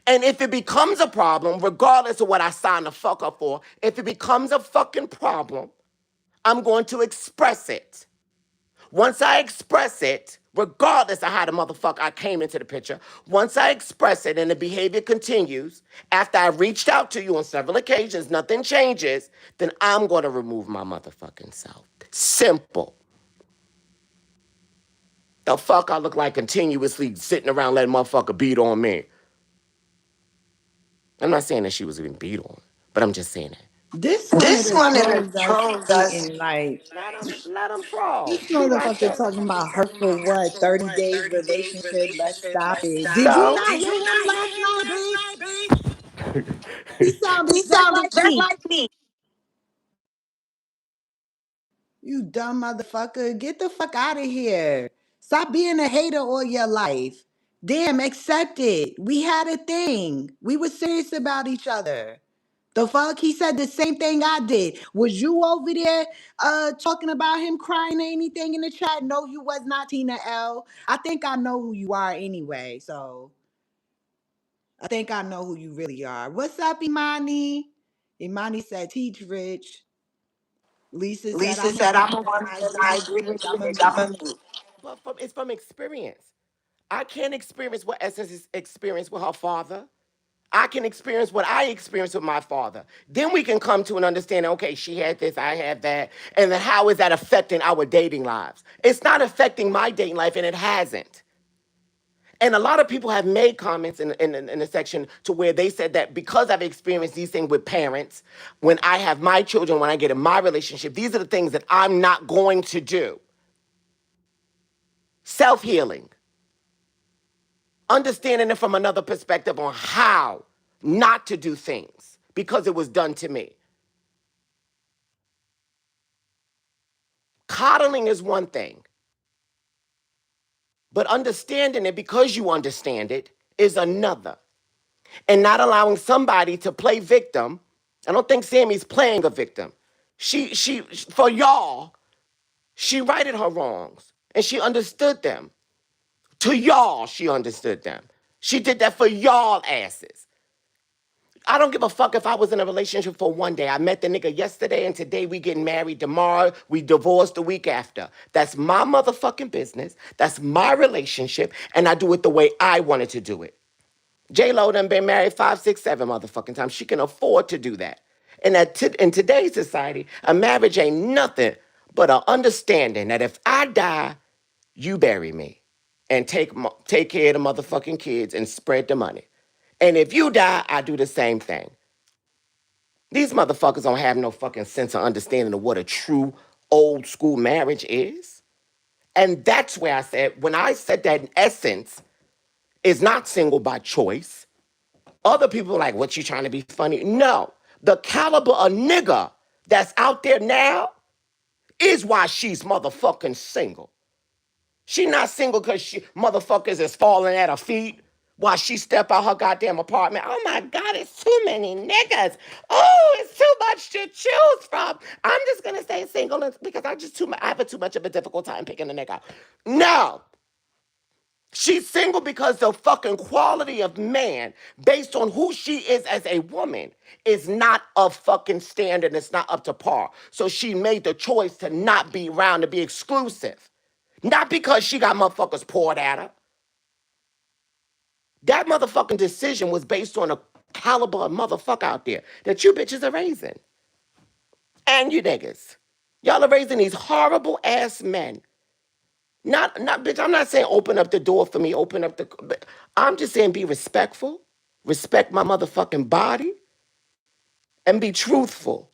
And if it becomes a problem, regardless of what I signed the fuck up for, if it becomes a fucking problem, I'm going to express it. Once I express it, regardless of how the motherfucker I came into the picture, once I express it and the behavior continues, after I reached out to you on several occasions, nothing changes, then I'm going to remove my motherfucking self. Simple. The fuck I look like continuously sitting around letting motherfucker beat on me. I'm not saying that she was being beat on, but I'm just saying that. This one of This the one of the trolls that's trolls us. hating, like, Let them troll. this She right motherfucker there. talking about her for what? 30 days relationship. Let's stop it. Did you So, not hear him last night, bitch? He He sounded just sounded like just me. like me. You dumb motherfucker. Get the fuck out of here. Stop being a hater all your life. Damn, accept it. We had a thing. We were serious about each other. The fuck? He said the same thing I did. Was you over there talking about him crying or anything in the chat? No, you was not, Tina L. I think I know who you are anyway. So I think I know who you really are. What's up, Imani? Imani said, teach Rich. Lisa said, Lisa I'm a said, I'm woman a and woman I and agree I with agree you, Rich. with you, I'm a Rich. I'm a mute. mute. but it's from experience. I can't experience what Essence has experienced with her father. I can experience what I experienced with my father. Then we can come to an understanding, okay, she had this, I had that. And then how is that affecting our dating lives? It's not affecting my dating life, and it hasn't. And a lot of people have made comments in the section to where they said that because I've experienced these things with parents, when I have my children, when I get in my relationship, these are the things that I'm not going to do. Self healing, understanding it from another perspective on how not to do things because it was done to me. Coddling is one thing, but understanding it because you understand it is another. And not allowing somebody to play victim. I don't think Sammy's playing a victim. She for y'all, she righted her wrongs and she understood them. To y'all, she understood them. She did that for y'all asses. I don't give a fuck if I was in a relationship for one day. I met the nigga yesterday and today we getting married. Tomorrow we divorced the week after. That's my motherfucking business. That's my relationship. And I do it the way I wanted to do it. J-Lo done been married 5, 6, 7 motherfucking times. She can afford to do that. And in today's society, a marriage ain't nothing but an understanding that if I die, you bury me and take care of the motherfucking kids and spread the money. And if you die, I do the same thing. These motherfuckers don't have no fucking sense of understanding of what a true old school marriage is. And that's where I said, when I said that in essence is not single by choice. Other people are like, what, you trying to be funny? No. The caliber of nigga that's out there now is why she's motherfucking single. She not single because she motherfuckers is falling at her feet while she step out her goddamn apartment. Oh my God, it's too many niggas. Oh, it's too much to choose from. I'm just gonna stay single because I have too much of a difficult time picking a nigga. No. She's single because the fucking quality of man, based on who she is as a woman, is not of fucking standard. It's not up to par. So she made the choice to not be around, to be exclusive. Not because she got motherfuckers poured at her. That motherfucking decision was based on a caliber of motherfucker out there that you bitches are raising. And you niggas. Y'all are raising these horrible ass men. Not, bitch, I'm not saying open up the door for me, open up the, but I'm just saying be respectful, respect my motherfucking body, and be truthful.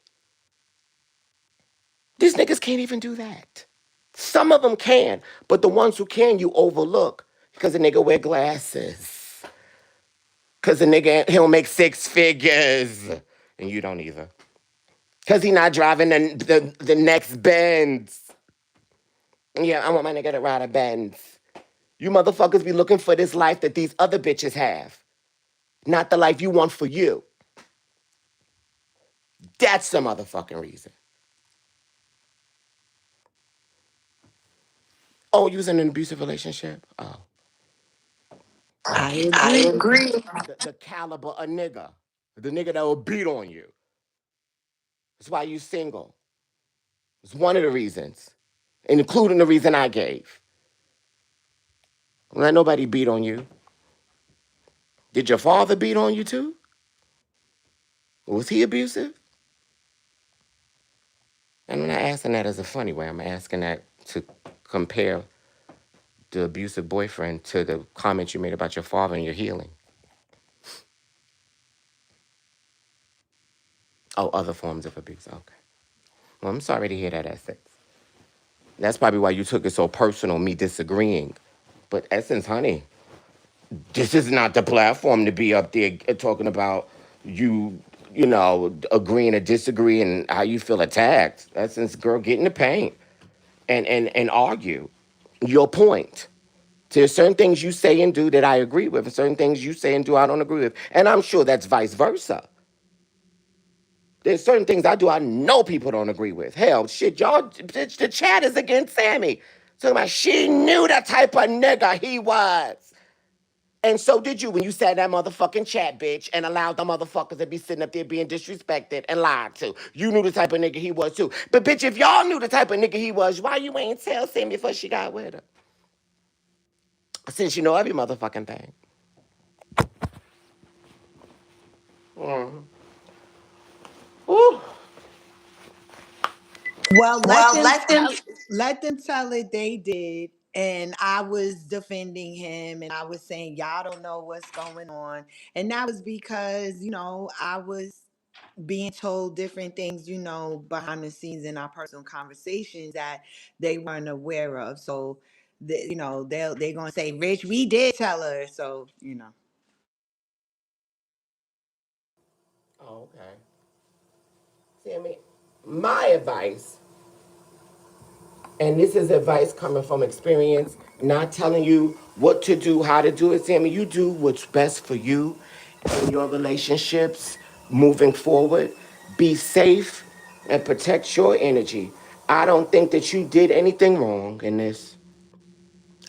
These niggas can't even do that. Some of them can, but the ones who can, you overlook because the nigga wear glasses. Because the nigga, he'll make 6 figures, and you don't either. Because he not driving the next Benz. Yeah, I want my nigga to ride a Benz. You motherfuckers be looking for this life that these other bitches have. Not the life you want for you. That's the motherfucking reason. Oh, you was in an abusive relationship? Oh. I I agree. agree. The caliber of nigga. The nigga that will beat on you. That's why you single. It's one of the reasons. Including the reason I gave. Don't let nobody beat on you. Did your father beat on you too? Was he abusive? And I'm not asking that as a funny way. I'm asking that to compare the abusive boyfriend to the comment you made about your father and your healing. Oh, other forms of abuse. Okay. Well, I'm sorry to hear that, Essence. That's probably why you took it so personal, me disagreeing. But Essence, honey, this is not the platform to be up there talking about you, agreeing or disagreeing and how you feel attacked. Essence, girl, get in the paint and argue your point. There's certain things you say and do that I agree with, and certain things you say and do I don't agree with. And I'm sure that's vice versa. There's certain things I do I know people don't agree with. Hell, shit, y'all, bitch, the chat is against Sammy. Talking about she knew the type of nigga he was. And so did you when you sat in that motherfucking chat, bitch, and allowed the motherfuckers to be sitting up there being disrespected and lied to. You knew the type of nigga he was too. But bitch, if y'all knew the type of nigga he was, why you ain't tell Sammy before she got with her? Since you know every motherfucking thing. Mm. Ooh. Well, Well, let them. let them tell it they did. And I was defending him and I was saying, y'all don't know what's going on. And that was because, I was being told different things, behind the scenes in our personal conversations that they weren't aware of. So, they're going to say, Rich, we did tell her. So. Oh, okay. Sammy, my advice, and this is advice coming from experience, not telling you what to do, how to do it, Sammy. You do what's best for you and your relationships moving forward. Be safe and protect your energy. I don't think that you did anything wrong in this.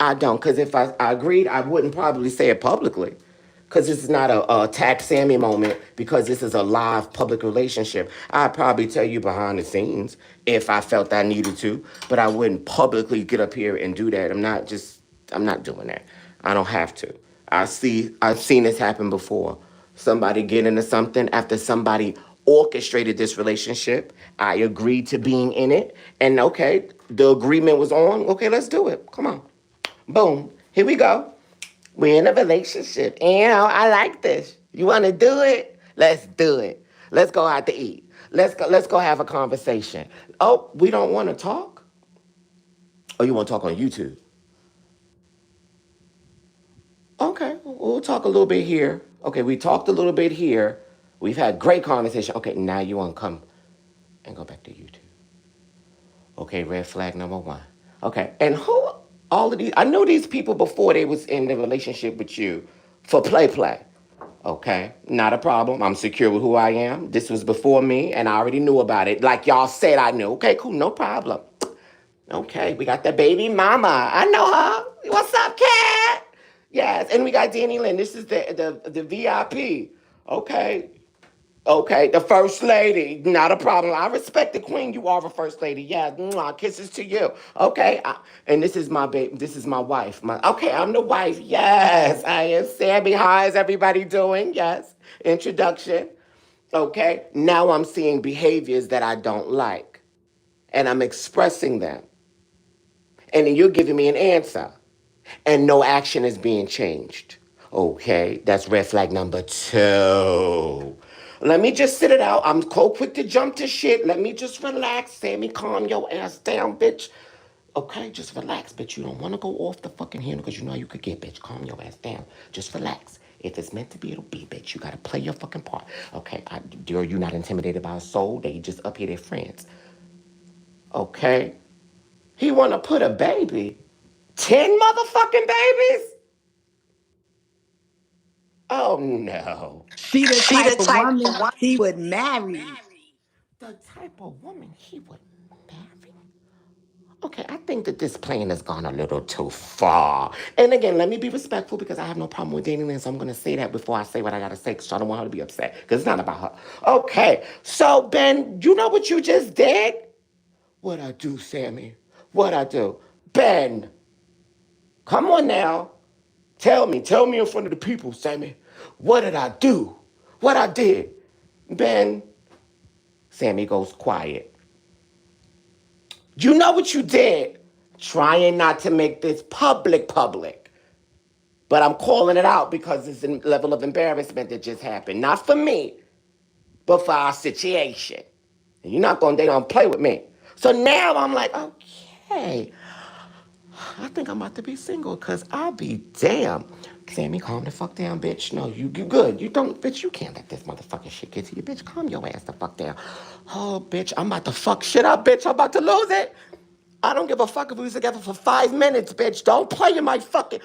I don't, because if I agreed, I wouldn't probably say it publicly. Because this is not a attack Sammy moment, because this is a live public relationship. I'd probably tell you behind the scenes if I felt I needed to, but I wouldn't publicly get up here and do that. I'm not doing that. I don't have to. I've seen this happen before. Somebody get into something after somebody orchestrated this relationship. I agreed to being in it, and okay, the agreement was on. Okay, let's do it. Come on. Boom. Here we go. We're in a relationship. I like this. You want to do it? Let's do it. Let's go out to eat. Let's go have a conversation. Oh, we don't want to talk? Oh, you want to talk on YouTube? Okay, we'll talk a little bit here. Okay, we talked a little bit here. We've had great conversation. Okay, now you want to come and go back to YouTube. Okay, red flag number one. Okay, and who all of these? I knew these people before they was in the relationship with you for play. Okay, not a problem. I'm secure with who I am. This was before me, and I already knew about it. Like y'all said, I knew. Okay, cool, no problem. Okay, we got the baby mama. I know her. What's up, cat? Yes, and we got Danny Lynn. This is the VIP. Okay, okay, the first lady, not a problem. I respect the queen. You are the first lady. Yeah, mwah, kisses to you. Okay, and this is my baby. This is my wife. Okay, I'm the wife. Yes, I am Sammy. How is everybody doing? Yes, introduction. Okay, now I'm seeing behaviors that I don't like, and I'm expressing them, and then you're giving me an answer, and no action is being changed. Okay, that's red flag number two. Let me just sit it out. I'm so quick to jump to shit. Let me just relax. Sammy, calm your ass down, bitch. Okay, just relax, bitch. You don't want to go off the fucking handle because you know how you could get, bitch. Calm your ass down. Just relax. If it's meant to be, it'll be, bitch. You gotta play your fucking part. Okay, are you not intimidated by a soul? They just up here, they're friends. Okay? He wanna put a baby. 10 motherfucking babies? Oh no. She the She the type of type woman of one. he would marry. The type of woman he would marry? Okay, I think that this plan has gone a little too far. And again, let me be respectful because I have no problem with dating Lynn, so I'm gonna say that before I say what I gotta say because I don't want her to be upset because it's not about her. Okay, so Ben, you know what you just did? What I do, Sammy? What I do? Ben, come on now. Tell me in front of the people, Sammy. What did I do? What I did? Ben, Sammy goes quiet. You know what you did? trying not to make this public. But I'm calling it out because it's a level of embarrassment that just happened. Not for me, but for our situation. And you're not gonna, they don't play with me. So now I'm like, okay, I think I'm about to be single because I'll be damn. Sammy, calm the fuck down, bitch. No, you good. You don't, bitch, you can't let this motherfucking shit get to you, bitch. Calm your ass the fuck down. Oh, bitch, I'm about to fuck shit up, bitch. I'm about to lose it. I don't give a fuck if we was together for 5 minutes, bitch. Don't play in my fucking.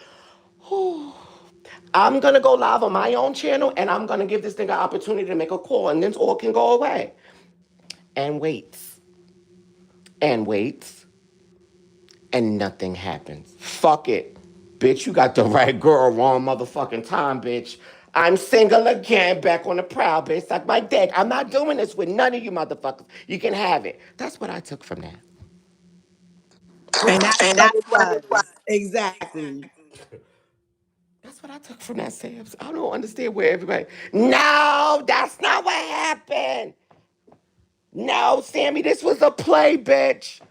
I'm gonna go live on my own channel and I'm gonna give this thing an opportunity to make a call and then all can go away. And waits. And waits. And nothing happens. Fuck it. Bitch, you got the right girl, wrong motherfucking time, bitch. I'm single again, back on the prowl, bitch. Suck my dick. I'm not doing this with none of you motherfuckers. You can have it. That's what I took from that. And that's And what that's it what it was. was. Exactly. That's what I took from that, Sam's. I don't understand where everybody. No, that's not what happened. No, Sammy, this was a play, bitch.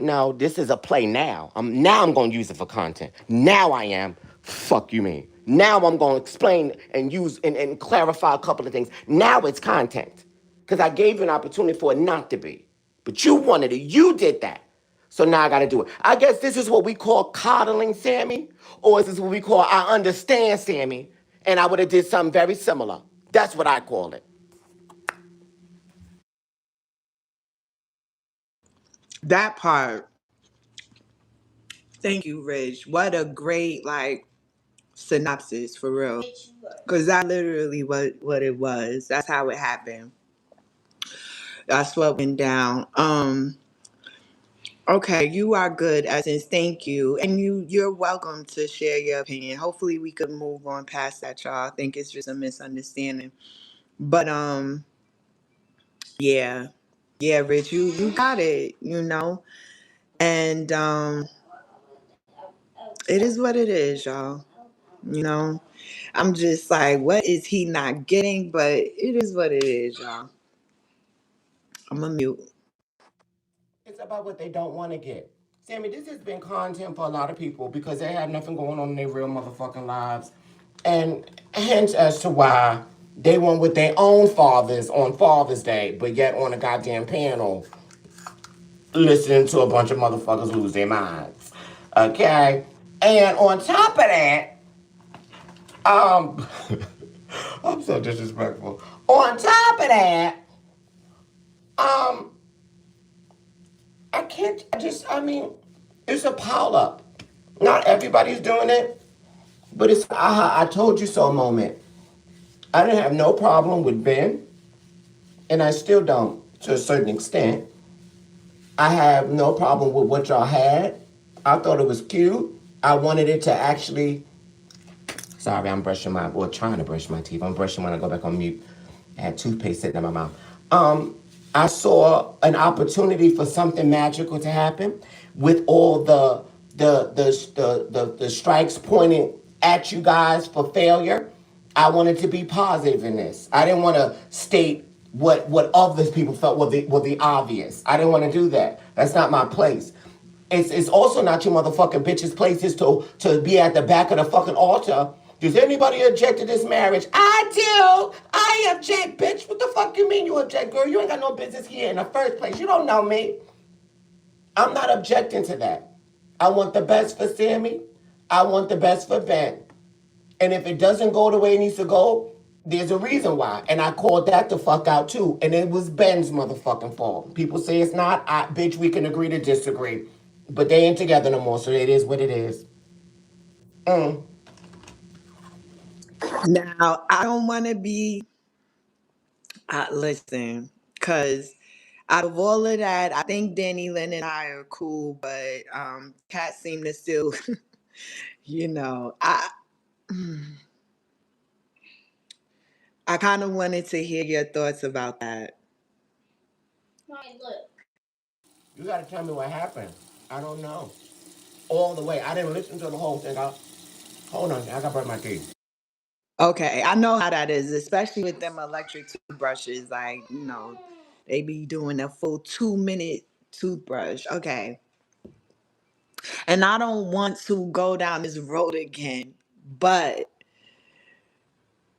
No, this is a play now. I'm gonna use it for content. Now I am. Fuck you mean. Now I'm gonna explain and use and clarify a couple of things. Now it's content. Cause I gave you an opportunity for it not to be. But you wanted it. You did that. So now I gotta do it. I guess this is what we call coddling Sammy, or is this what we call I understand Sammy, and I would have did something very similar. That's what I call it. That part. Thank you, Rich. What a great like synopsis for real. Cause that literally what it was. That's how it happened. That's what went down. Okay, you are good, Essence. Thank you. And you're welcome to share your opinion. Hopefully we could move on past that, y'all. I think it's just a misunderstanding. But yeah. Yeah, Rich, you got it, you know? And it is what it is, y'all. You know? I'm just like, what is he not getting? But it is what it is, y'all. I'm a mute. It's about what they don't want to get. Sammy, this has been content for a lot of people because they have nothing going on in their real motherfucking lives. And hence as to why they want with their own fathers on Father's Day, but yet on a goddamn panel listening to a bunch of motherfuckers lose their minds. Okay? And on top of that, um, I'm so disrespectful. On top of that, um, I can't just, I mean, it's a pile up. Not everybody's doing it, but it's aha, I told you so moment. I didn't have no problem with Ben, and I still don't to a certain extent. I have no problem with what y'all had. I thought it was cute. I wanted it to actually. Sorry, I'm brushing my, or trying to brush my teeth. I'm brushing when I go back on mute. I had toothpaste sitting in my mouth. I saw an opportunity for something magical to happen with all the strikes pointing at you guys for failure. I wanted to be positive in this. I didn't want to state what other people felt were the obvious. I didn't want to do that. That's not my place. It's also not your motherfucking bitch's place is to be at the back of the fucking altar. Does anybody object to this marriage? I do. I object, bitch. What the fuck you mean you object, girl? You ain't got no business here in the first place. You don't know me. I'm not objecting to that. I want the best for Sammy. I want the best for Ben. And if it doesn't go the way it needs to go, there's a reason why. And I called that the fuck out too. And it was Ben's motherfucking fault. People say it's not. Bitch, we can agree to disagree. But they ain't together no more, so it is what it is. Mm. Now, I don't want to be, listen, because out of all of that, I think Danny Lynn and I are cool, but Kat seemed to still, you know, I kind of wanted to hear your thoughts about that. You gotta tell me what happened. I don't know. All the way. I didn't listen to the whole thing. Hold on, I gotta brush my teeth. Okay, I know how that is, especially with them electric toothbrushes. Like, they be doing a full 2 minute toothbrush. Okay. And I don't want to go down this road again. But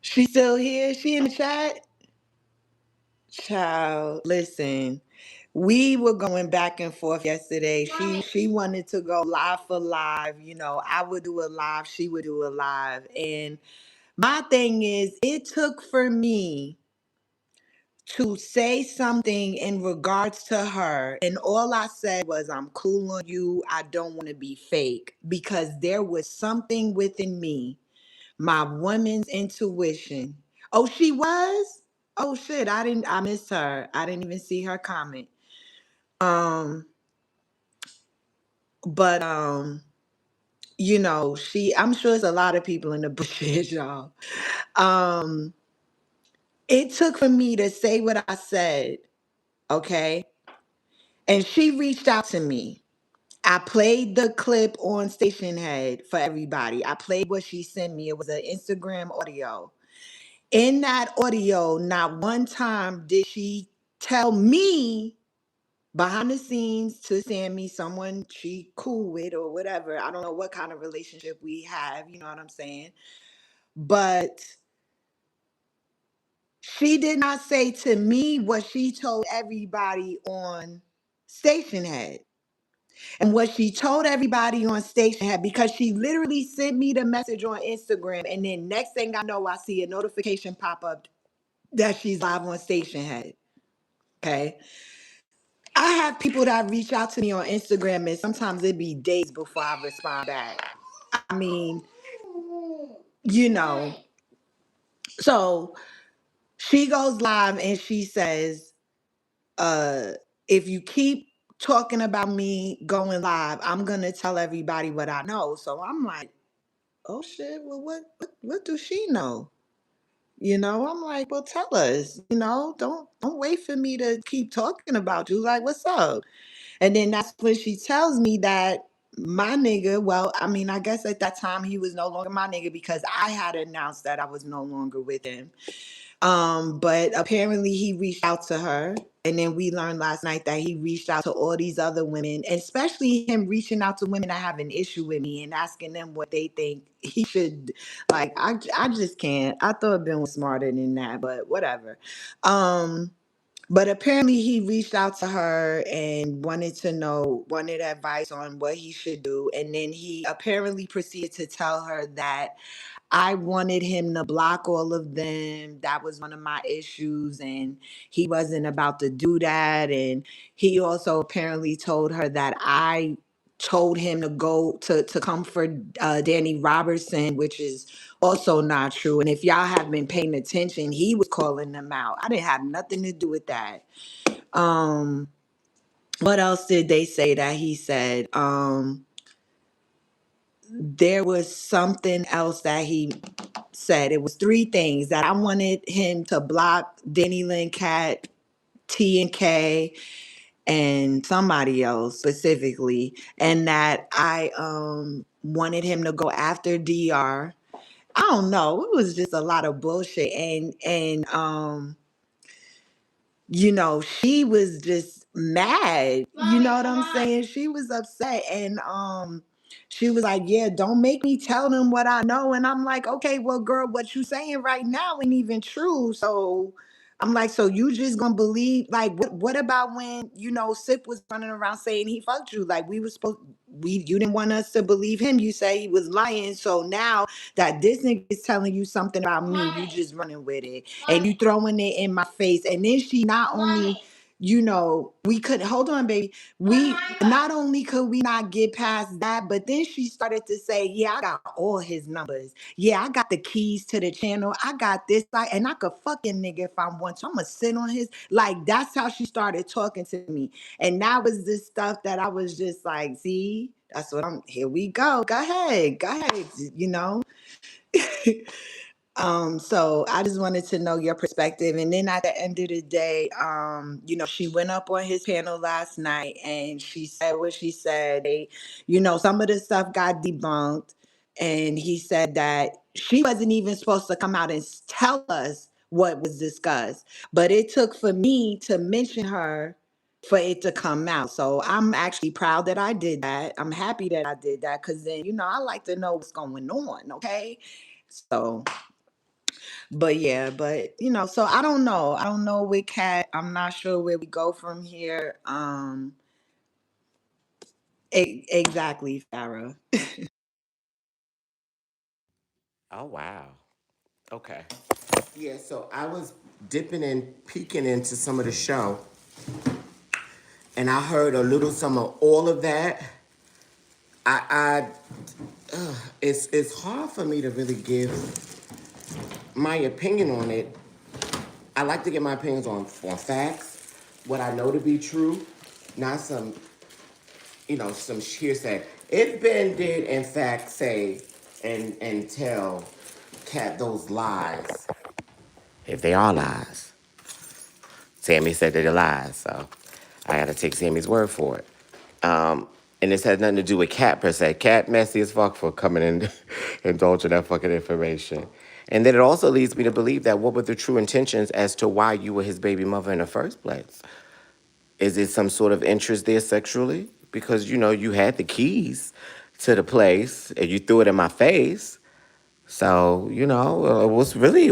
she's still here. She in the chat. Child, listen. We were going back and forth yesterday. She wanted to go live for live. You know, I would do a live, she would do a live. And my thing is, it took for me to say something in regards to her, and all I said was, I'm cool on you. I don't want to be fake, because there was something within me, my woman's intuition. Oh, she was? Oh shit, I missed her. I didn't even see her comment. Um, but you know, I'm sure there's a lot of people in the bushes, y'all. Um, it took for me to say what I said, okay? And she reached out to me. I played the clip on Station Head for everybody. I played what she sent me. It was an Instagram audio. In that audio, not one time did she tell me behind the scenes to Sammy, someone she cool with or whatever. I don't know what kind of relationship we have, you know what I'm saying? But she did not say to me what she told everybody on Station Head. And what she told everybody on Station Head, because she literally sent me the message on Instagram, and then next thing I know, I see a notification pop up that she's live on Station Head. Okay. I have people that reach out to me on Instagram, and sometimes it be days before I respond back. I mean, you know, so she goes live and she says, uh, if you keep talking about me going live, I'm gonna tell everybody what I know. So I'm like, oh shit, well what do she know? You know, I'm like, well, tell us, you know, don't wait for me to keep talking about you. Like, what's up? And then that's when she tells me that my nigga, well, I mean, I guess at that time he was no longer my nigga because I had announced that I was no longer with him. But apparently he reached out to her. And then we learned last night that he reached out to all these other women, and especially him reaching out to women that have an issue with me and asking them what they think he should, like, I just can't. I thought Ben was smarter than that, but whatever. Um, but apparently he reached out to her and wanted advice on what he should do. And then he apparently proceeded to tell her that I wanted him to block all of them. That was one of my issues, and he wasn't about to do that. And he also apparently told her that I told him to go to come for Danny Robertson, which is also not true. And if y'all have been paying attention, he was calling them out. I didn't have nothing to do with that. Um, what else did they say that he said? There was something else that he said. It was three things that I wanted him to block: Denny Lynn Cat, T and K, and somebody else specifically, and that I wanted him to go after DR. I don't know. It was just a lot of bullshit. And you know, she was just mad. You know what I'm saying? She was upset. And she was like, yeah, don't make me tell them what I know. And I'm like, okay, well, girl, what you saying right now ain't even true. So I'm like, so you just gonna believe, like, what about when, you know, Sip was running around saying he fucked you? Like, you didn't want us to believe him. You say he was lying. So now that this nigga is telling you something about me, you just running with it and you throwing it in my face. And then she not only, you know, we could hold on, baby. We not only could we not get past that, but then she started to say, yeah, I got all his numbers. Yeah, I got the keys to the channel. I got this, like, and I could fucking nigga if I want to. I'm gonna sit on his, like, that's how she started talking to me. And that was the stuff that I was just like, see, that's what here we go. Go ahead, you know. So I just wanted to know your perspective. And then at the end of the day, you know, she went up on his panel last night and she said what she said. You know, some of the stuff got debunked. And he said that she wasn't even supposed to come out and tell us what was discussed. But it took for me to mention her for it to come out. So I'm actually proud that I did that. I'm happy that I did that because then, I like to know what's going on. Okay. So, but yeah, but so I don't know. I don't know with Cat. I'm not sure where we go from here. Exactly, Farah. Oh wow. Okay. Yeah, so I was dipping and peeking into some of the show, and I heard a little some of all of that. I it's hard for me to really give my opinion on it. I like to get my opinions on facts, what I know to be true, not some hearsay. If Ben did in fact say and tell Cat those lies, if they are lies, Sammy said that they're lies, so I gotta take Sammy's word for it. And this has nothing to do with Cat per se. Cat messy as fuck for coming in indulging that fucking information. And then it also leads me to believe that what were the true intentions as to why you were his baby mother in the first place? Is it some sort of interest there sexually? Because you had the keys to the place and you threw it in my face. So,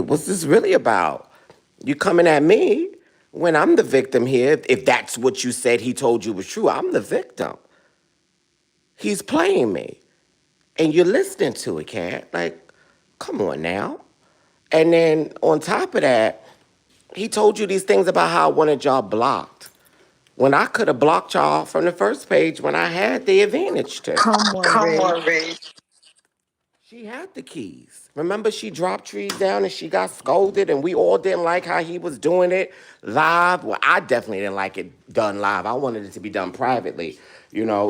what's this really about? You coming at me when I'm the victim here. If that's what you said he told you was true, I'm the victim. He's playing me. And you're listening to it, Cat. Like, come on now. And then on top of that, he told you these things about how I wanted y'all blocked. When I could have blocked y'all from the first page when I had the advantage to. Come on, Come Ray. on, Ray. She had the keys. Remember, she dropped trees down and she got scolded, and we all didn't like how he was doing it live. Well, I definitely didn't like it done live. I wanted it to be done privately.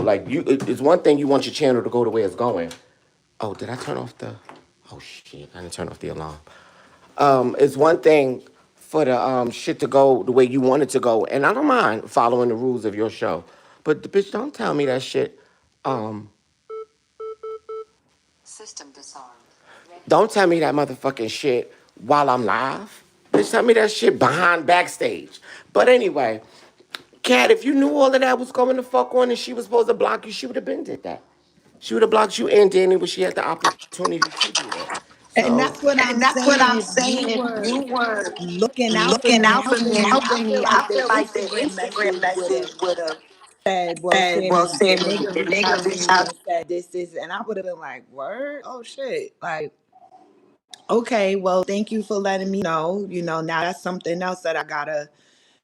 Like it's one thing you want your channel to go the way it's going. Oh, did I turn off the? Oh shit! I didn't turn off the alarm. It's one thing for the shit to go the way you want it to go, and I don't mind following the rules of your show. But the bitch, don't tell me that shit. Um, don't tell me that motherfucking shit while I'm live. Bitch, tell me that shit behind backstage. But anyway, Kat, if you knew all of that was going to fuck on and she was supposed to block you, she would have been did that. She would have blocked you and Danny when she had the opportunity to do that. And So, that's what I'm and that's what saying. I'm If you saying. If were you were looking out for looking me, out for me helping and me, I helping feel me, like I the feel like the Instagram Instagram message would message have would have said, well, said, well, Sammy, the Sammy, nigga the reached nigga out to reached me out. and said this, and I would have been like, word? Oh shit. Like, okay, well, thank you for letting me know. Now that's something else that I gotta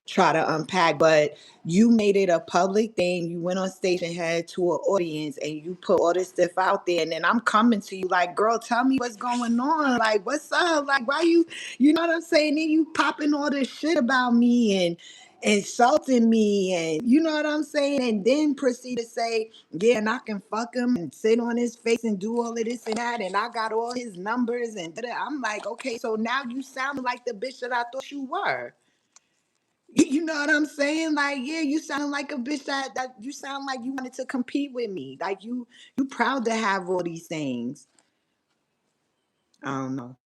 try to unpack. But you made it a public thing. You went on stage and had to an audience and you put all this stuff out there. And then I'm coming to you like, girl, tell me what's going on. Like, what's up? Like, why you know what I'm saying? Then you popping all this shit about me and insulting me and you know what I'm saying? And then proceed to say, yeah, and I can fuck him and sit on his face and do all of this and that. And I got all his numbers and da-da. I'm like, okay, so now you sound like the bitch that I thought you were. You know what I'm saying? Like, yeah, you sound like a bitch that you sound like you wanted to compete with me. Like you proud to have all these things. I don't know.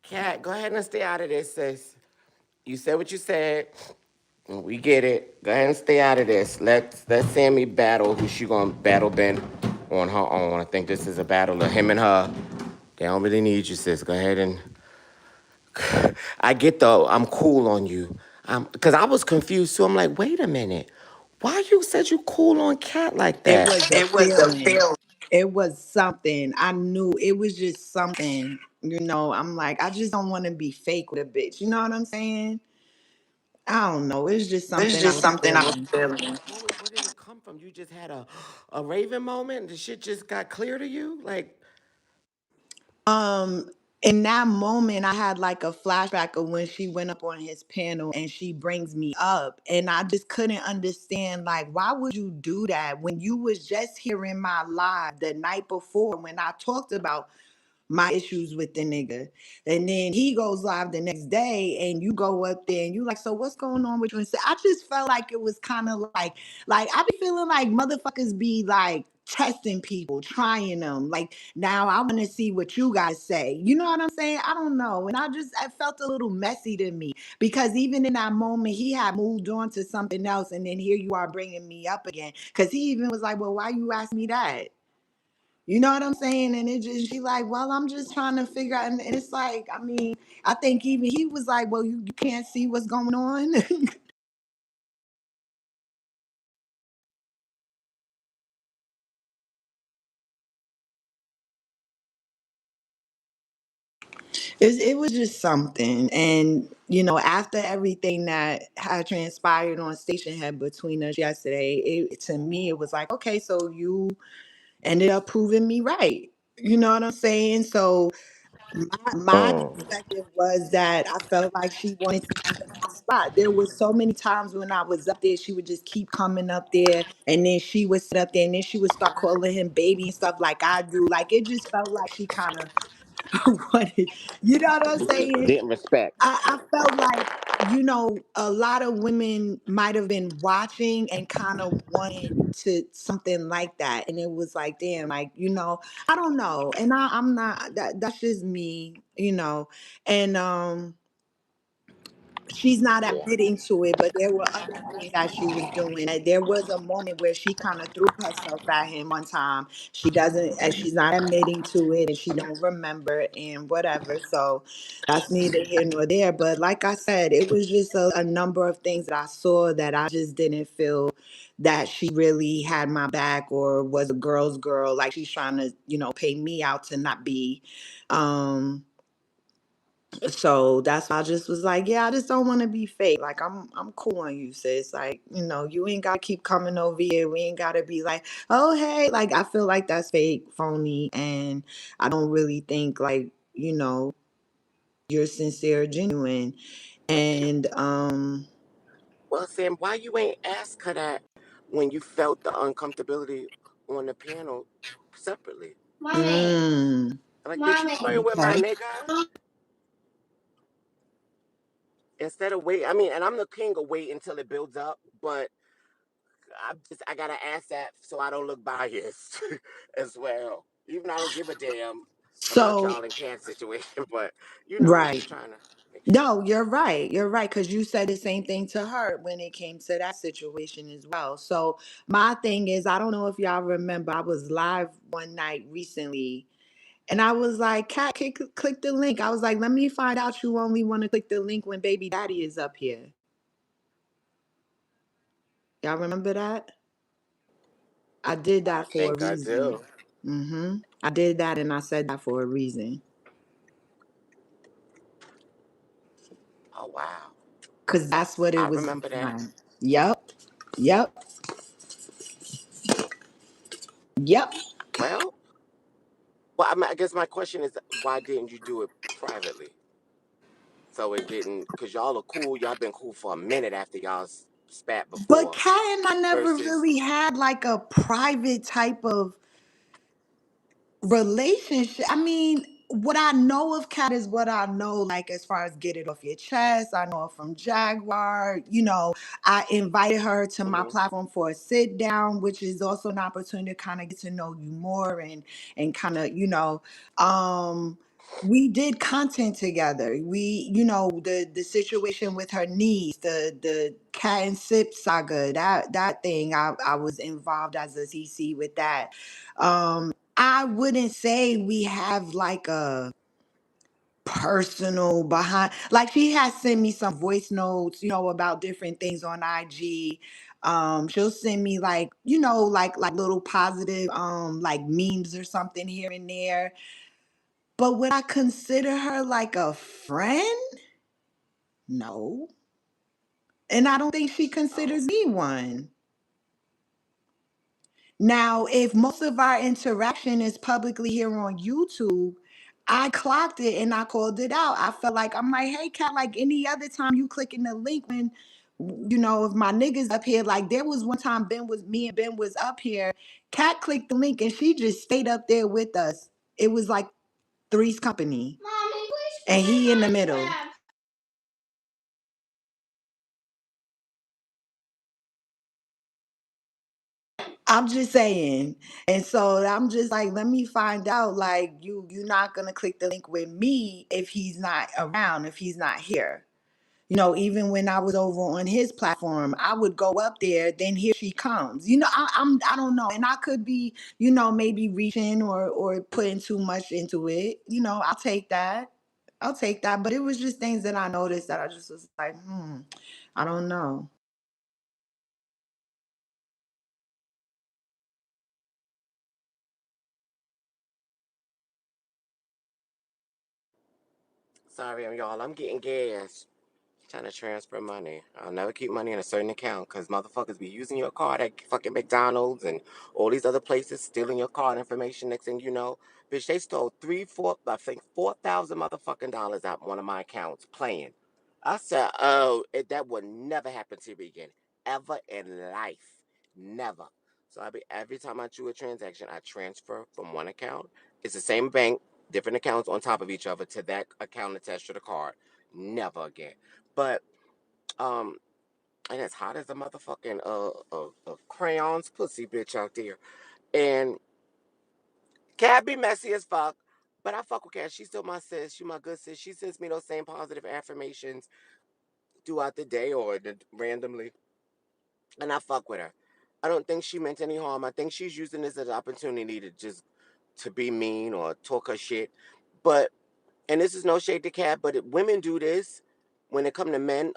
Kat, go ahead and stay out of this, sis. You said what you said. We get it. Go ahead and stay out of this. Let Sammy battle who she gonna battle Ben on her own. I think this is a battle of him and her. They don't really need you, sis. Go ahead and I get though, I'm cool on you. Because I was confused too. I'm like, wait a minute. Why you said you cool on Cat like It that? was a It was the feeling. film. It was something. I knew it was just something. I'm like, I just don't want to be fake with a bitch. You know what I'm saying? I don't know. It's just It's something I just was something I was feeling. feeling. Where did it come from? You just had a Raven moment? The shit just got clear to you? Like, Um, in that moment, I had like a flashback of when she went up on his panel and she brings me up, and I just couldn't understand like why would you do that when you was just hearing my live the night before when I talked about my issues with the nigga. And then he goes live the next day and you go up there and you like, so what's going on with you? And so I just felt like it was kind of like I be feeling like motherfuckers be like testing people, trying them. Like, now I want to see what you guys say. You know what I'm saying? I don't know. And I felt a little messy to me because even in that moment, he had moved on to something else. And then here you are bringing me up again. Because he even was like, well, why you ask me that? You know what I'm saying? And it just, she like, well, I'm just trying to figure out. And it's like, I mean, I think even he was like, well, you can't see what's going on. It was just something. And, after everything that had transpired on Station Head between us yesterday, to me, it was like, okay, so you ended up proving me right. You know what I'm saying? So my Mm. perspective was that I felt like she wanted to be in my spot. There was so many times when I was up there, she would just keep coming up there, and then she would sit up there, and then she would start calling him baby and stuff like I do. Like, it just felt like she kind of wanted, you know what I'm saying? Didn't respect. I felt like, a lot of women might have been watching and kind of wanted to something like that. And it was like, damn, like, I don't know. And I'm not, that's just me, and, she's not Yeah. admitting to it, but there were other things that she was doing. There was a moment where she kind of threw herself at him one time. She doesn't, and she's not admitting to it, and she don't remember and whatever. So that's neither here nor there. But like I said, it was just a number of things that I saw that I just didn't feel that she really had my back or was a girl's girl. Like, she's trying to, pay me out to not be. Um, so that's why I just was like, yeah, I just don't want to be fake. Like, I'm cool on you, sis. Like, you ain't gotta keep coming over here. We ain't gotta be like, oh hey, like, I feel like that's fake, phony, and I don't really think like, you're sincere, genuine. And Well, Sam, why you ain't ask her that when you felt the uncomfortability on the piano separately? mm, Like, bitch, you flirting with my okay. nigga? Instead of wait, I mean, and I'm the king of wait until it builds up, but I gotta ask that so I don't look biased as well. Even I don't give a damn about So y'all in Can's situation, but I'm right. just trying to make sure. No, you're right. You're right. Because you said the same thing to her when it came to that situation as well. So, my thing is, I don't know if y'all remember, I was live one night recently and I was like, Kat, click the link. I was like, let me find out you only want to click the link when baby daddy is up here. Y'all remember that? I did I that for a think I reason. do. I did that and I said that for a reason. Oh wow, Because that's what it I was remember looking that. like. Yep. Yep. Yep. Well, I mean, I guess my question is, why didn't you do it privately? So it didn't, because y'all are cool. Y'all been cool for a minute after y'all spat But before. Kat and I never Versus, really had like a private type of relationship. I mean, what I know of Kat is what I know, like, as far as get it off your chest. I know her from Jaguar. I invited her to my hmm platform for a sit down, which is also an opportunity to kind of get to know you more and kind of, we did content together. We, the situation with her niece, the cat and sip saga, that thing, I was involved as a CC with that. I wouldn't say we have like a personal behind, like, she has sent me some voice notes, about different things on IG. She'll send me like, like little positive like memes or something here and there. But would I consider her like a friend? No. And I don't think she oh, considers me one. Now, if most of our interaction is publicly here on YouTube, I clocked it and I called it out. I felt like, I'm like, hey, Kat, like any other time you clicking the link when, if my niggas up here, like there was one time me and Ben was up here, Kat clicked the link and she just stayed up there with us. It was like Three's Company. Mommy, and he in the middle. I'm just saying. And so I'm just like, let me find out. Like, you're not gonna click the link with me if he's not around, if he's not here. Even when I was over on his platform, I would go up there, then here she comes. I don't know. And I could be, maybe reaching or putting too much into it. I'll take that. I'll take that. But it was just things that I noticed that I just was like, I don't know. Sorry, y'all. I'm getting gas. Trying to transfer money. I'll never keep money in a certain account because motherfuckers be using your card at fucking McDonald's and all these other places, stealing your card information. Next thing you know, bitch, they stole I think 4,000 motherfucking dollars out one of my accounts playing. I said, oh, that would never happen to me again, ever in life, never. So every time I do a transaction, I transfer from one account. It's the same bank, different accounts on top of each other to that account attached to the card. Never again. But and as hot as a motherfucking crayons pussy bitch out there. And Cat be messy as fuck, but I fuck with Cat. She's still my sis. She my good sis. She sends me those same positive affirmations throughout the day or randomly, and I fuck with her. I don't think she meant any harm. I think she's using this as an opportunity to just to be mean or talk her shit. But and this is no shade to Cat, but women do this when it come to men,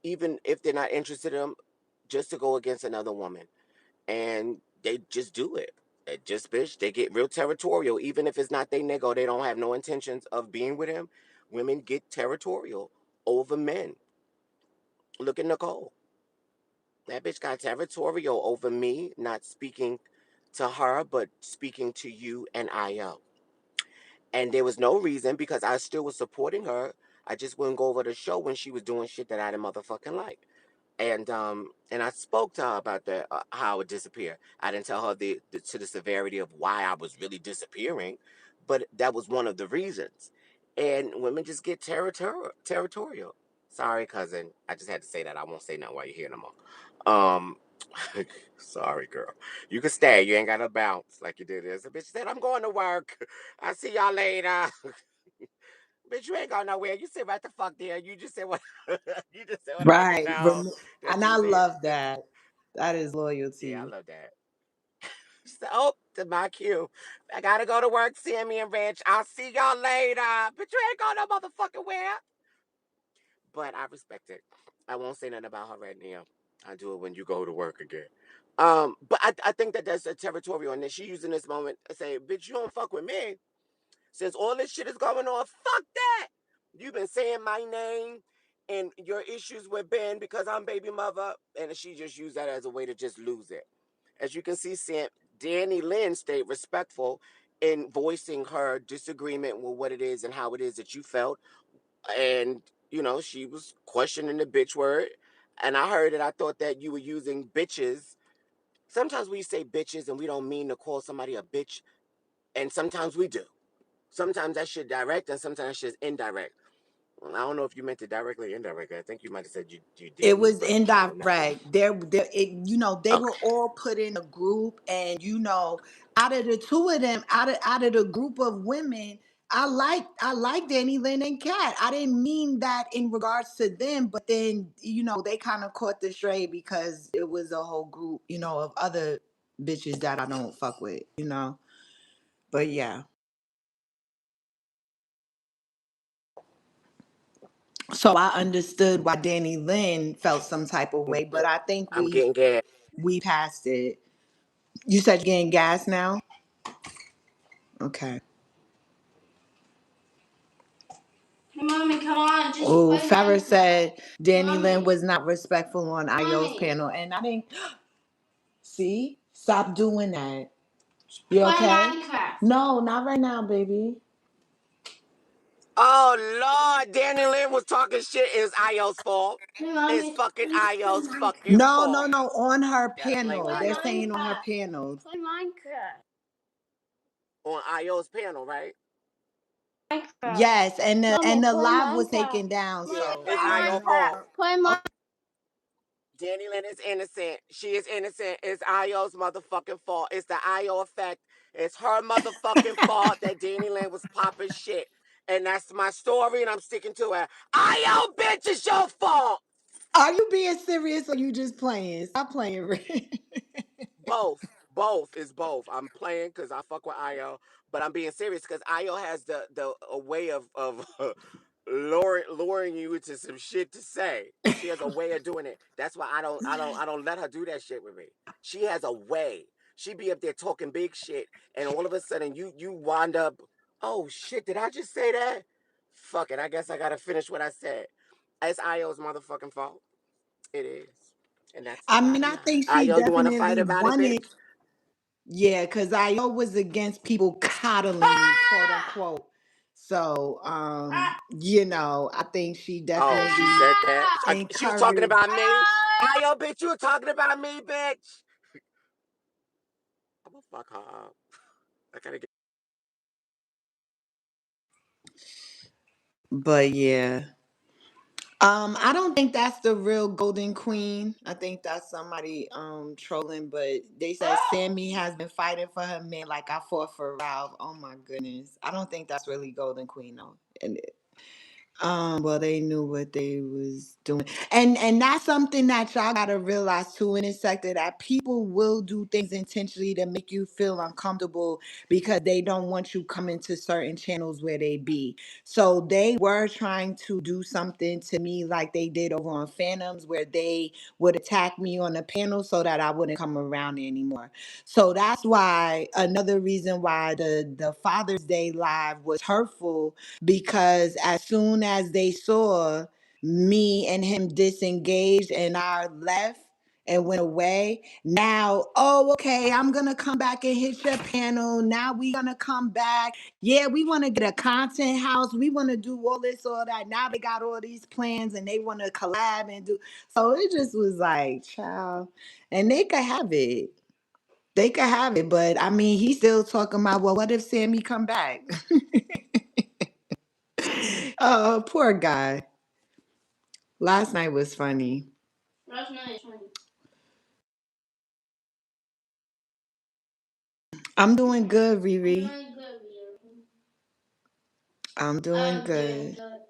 even if they're not interested in them, just to go against another woman. And they just do it. They just, bitch, they get real territorial. Even if it's not they nigga or they don't have no intentions of being with him, women get territorial over men. Look at Nicole. That bitch got territorial over me, not speaking to her, but speaking to you and IO. And there was no reason because I still was supporting her. I just wouldn't go over the show when she was doing shit that I didn't motherfucking like. And I spoke to her about that how I would disappear. I didn't tell her the severity of why I was really disappearing, but that was one of the reasons. And women just get territorial. Sorry, cousin. I just had to say that. I won't say nothing while you're here no more. Sorry, girl. You can stay. You ain't got to bounce like you did. As a bitch said, I'm going to work. I'll see y'all later. Bitch, you ain't going nowhere. You sit right the fuck there. You just said what you just said what I already Right. know that And you I was here. love that. That is Yeah, I loyalty. love that. So, to my cue. I gotta go to work, Sammy and Rich. I'll see y'all later. But you ain't going no motherfucking where. But I respect it. I won't say nothing about her right now. I do it when you go to work again. But I think that that's a territorial, and then she using this moment to say, "Bitch, you don't fuck with me." Since all this shit is going on, fuck that. You've been saying my name and your issues with Ben because I'm baby mother, and she just used that as a way to just lose it. As you can see, Sam, Danny Lynn stayed respectful in voicing her disagreement with what it is and how it is that you felt. And, she was questioning the bitch word. And I heard it. I thought that you were using bitches. Sometimes we say bitches and we don't mean to call somebody a bitch. And sometimes we do. Sometimes that shit direct and sometimes that shit's indirect. Well, I don't know if you meant it directly or indirectly. I think you might have said you It didn't, was but I don't know. indirect. They were Okay. all put in a group, and out of the two of them, out of the group of women, I like Danny Lynn and Kat. I didn't mean that in regards to them, but then they kind of caught the stray because it was a whole group, of other bitches that I don't fuck with. But yeah. So I understood why Danny Lynn felt some type of way, but I think I'm we getting gas. we passed it. You said you're getting gas now? Okay. Hey, Mommy, come on. Just Oh, play Farrah Minecraft. said Danny Lynn Mommy. was not respectful on Io's Mommy. panel, and I didn't see. Stop doing that. You Play okay? Minecraft. No, not right now, baby. Oh Lord, Danny Lynn was talking shit. It's Io's fault. Hey, It's Mommy. fucking Let's play Io's fucking Minecraft. No, no, fault. no. On her Gotta blame panel, Play they're Io. saying on her Minecraft. panel. Play Minecraft. On Io's panel, right? Minecraft. Yes, and Mommy, the play live was Minecraft. taken down, Yeah, Mommy, so play it's I don't Io's know. fault. Minecraft. Play Oh, Minecraft. Danny Lynn is innocent. She is innocent. It's Io's motherfucking fault. It's the Io effect. It's her motherfucking fault that Danny Lynn was popping shit. And that's my story, and I'm sticking to it. Io, bitch, it's your fault. Are you being serious or you just playing? Stop playing, Rick. Both. Both is both. I'm playing because I fuck with Io, but I'm being serious because Io has the a way of luring you into some shit to say. She has a way of doing it. That's why I don't let her do that shit with me. She has a way. She be up there talking big shit, and all of a sudden you wind up. Oh shit! Did I just say that? Fuck it. I guess I gotta finish what I said. It's Io's motherfucking fault. It is, and that's the I mean, bottom I line. think she Io, you want to fight definitely about it, wanted. bitch? Yeah, because I was against people coddling, quote unquote. So, I think she Oh, she definitely said that. She was talking encouraged. about me. Io, bitch, you were talking about me, bitch. I'm gonna fuck her up. I gotta get. But yeah. I don't think that's the real Golden Queen. I think that's somebody trolling, but they said Sammy has been fighting for her man like I fought for Ralph. Oh my goodness. I don't think that's really Golden Queen though. And well, they knew what they was doing, and that's something that y'all gotta realize too in this sector that people will do things intentionally to make you feel uncomfortable because they don't want you coming to certain channels where they be. So they were trying to do something to me like they did over on Phantoms, where they would attack me on the panel so that I wouldn't come around anymore. So that's why another reason why the Father's Day live was hurtful because as soon as they saw me and him disengaged and I left and went away, now, oh, okay, I'm gonna come back and hit your panel. Now we gonna come back. Yeah, we want to get a content house. We want to do all this, all that. Now they got all these plans and they want to collab and do. So it just was like, child, and they could have it. They could have it, but I mean, he's still talking about, well, what if Sammy come back? Oh, poor guy. Last night was funny. Last night is funny. I'm doing good, I'm Riri. doing good, Leo. I'm doing I'm doing good. good.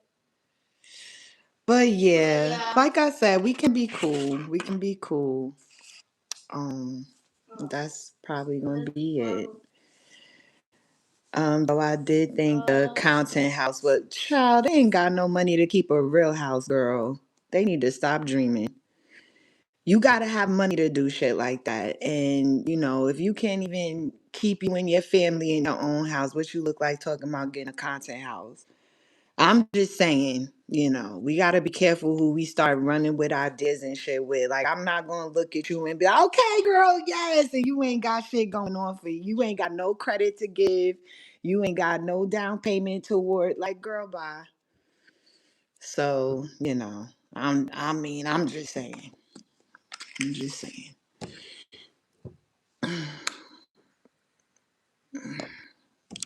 But But yeah, yeah. like I said, we can be cool. We can be cool. Um, that's probably gonna That's be it. probably. Though I did think the content house was child, they ain't got no money to keep a real house, girl. They need to stop dreaming. You gotta have money to do shit like that. And if you can't even keep you and your family in your own house, what you look like talking about getting a content house. I'm just saying, we gotta be careful who we start running with ideas and shit with. Like, I'm not gonna look at you and be like, okay, girl, yes, and you ain't got shit going on for you. You ain't got no credit to give. You ain't got no down payment toward. Like, girl, bye. So, I'm just saying. I'm just saying.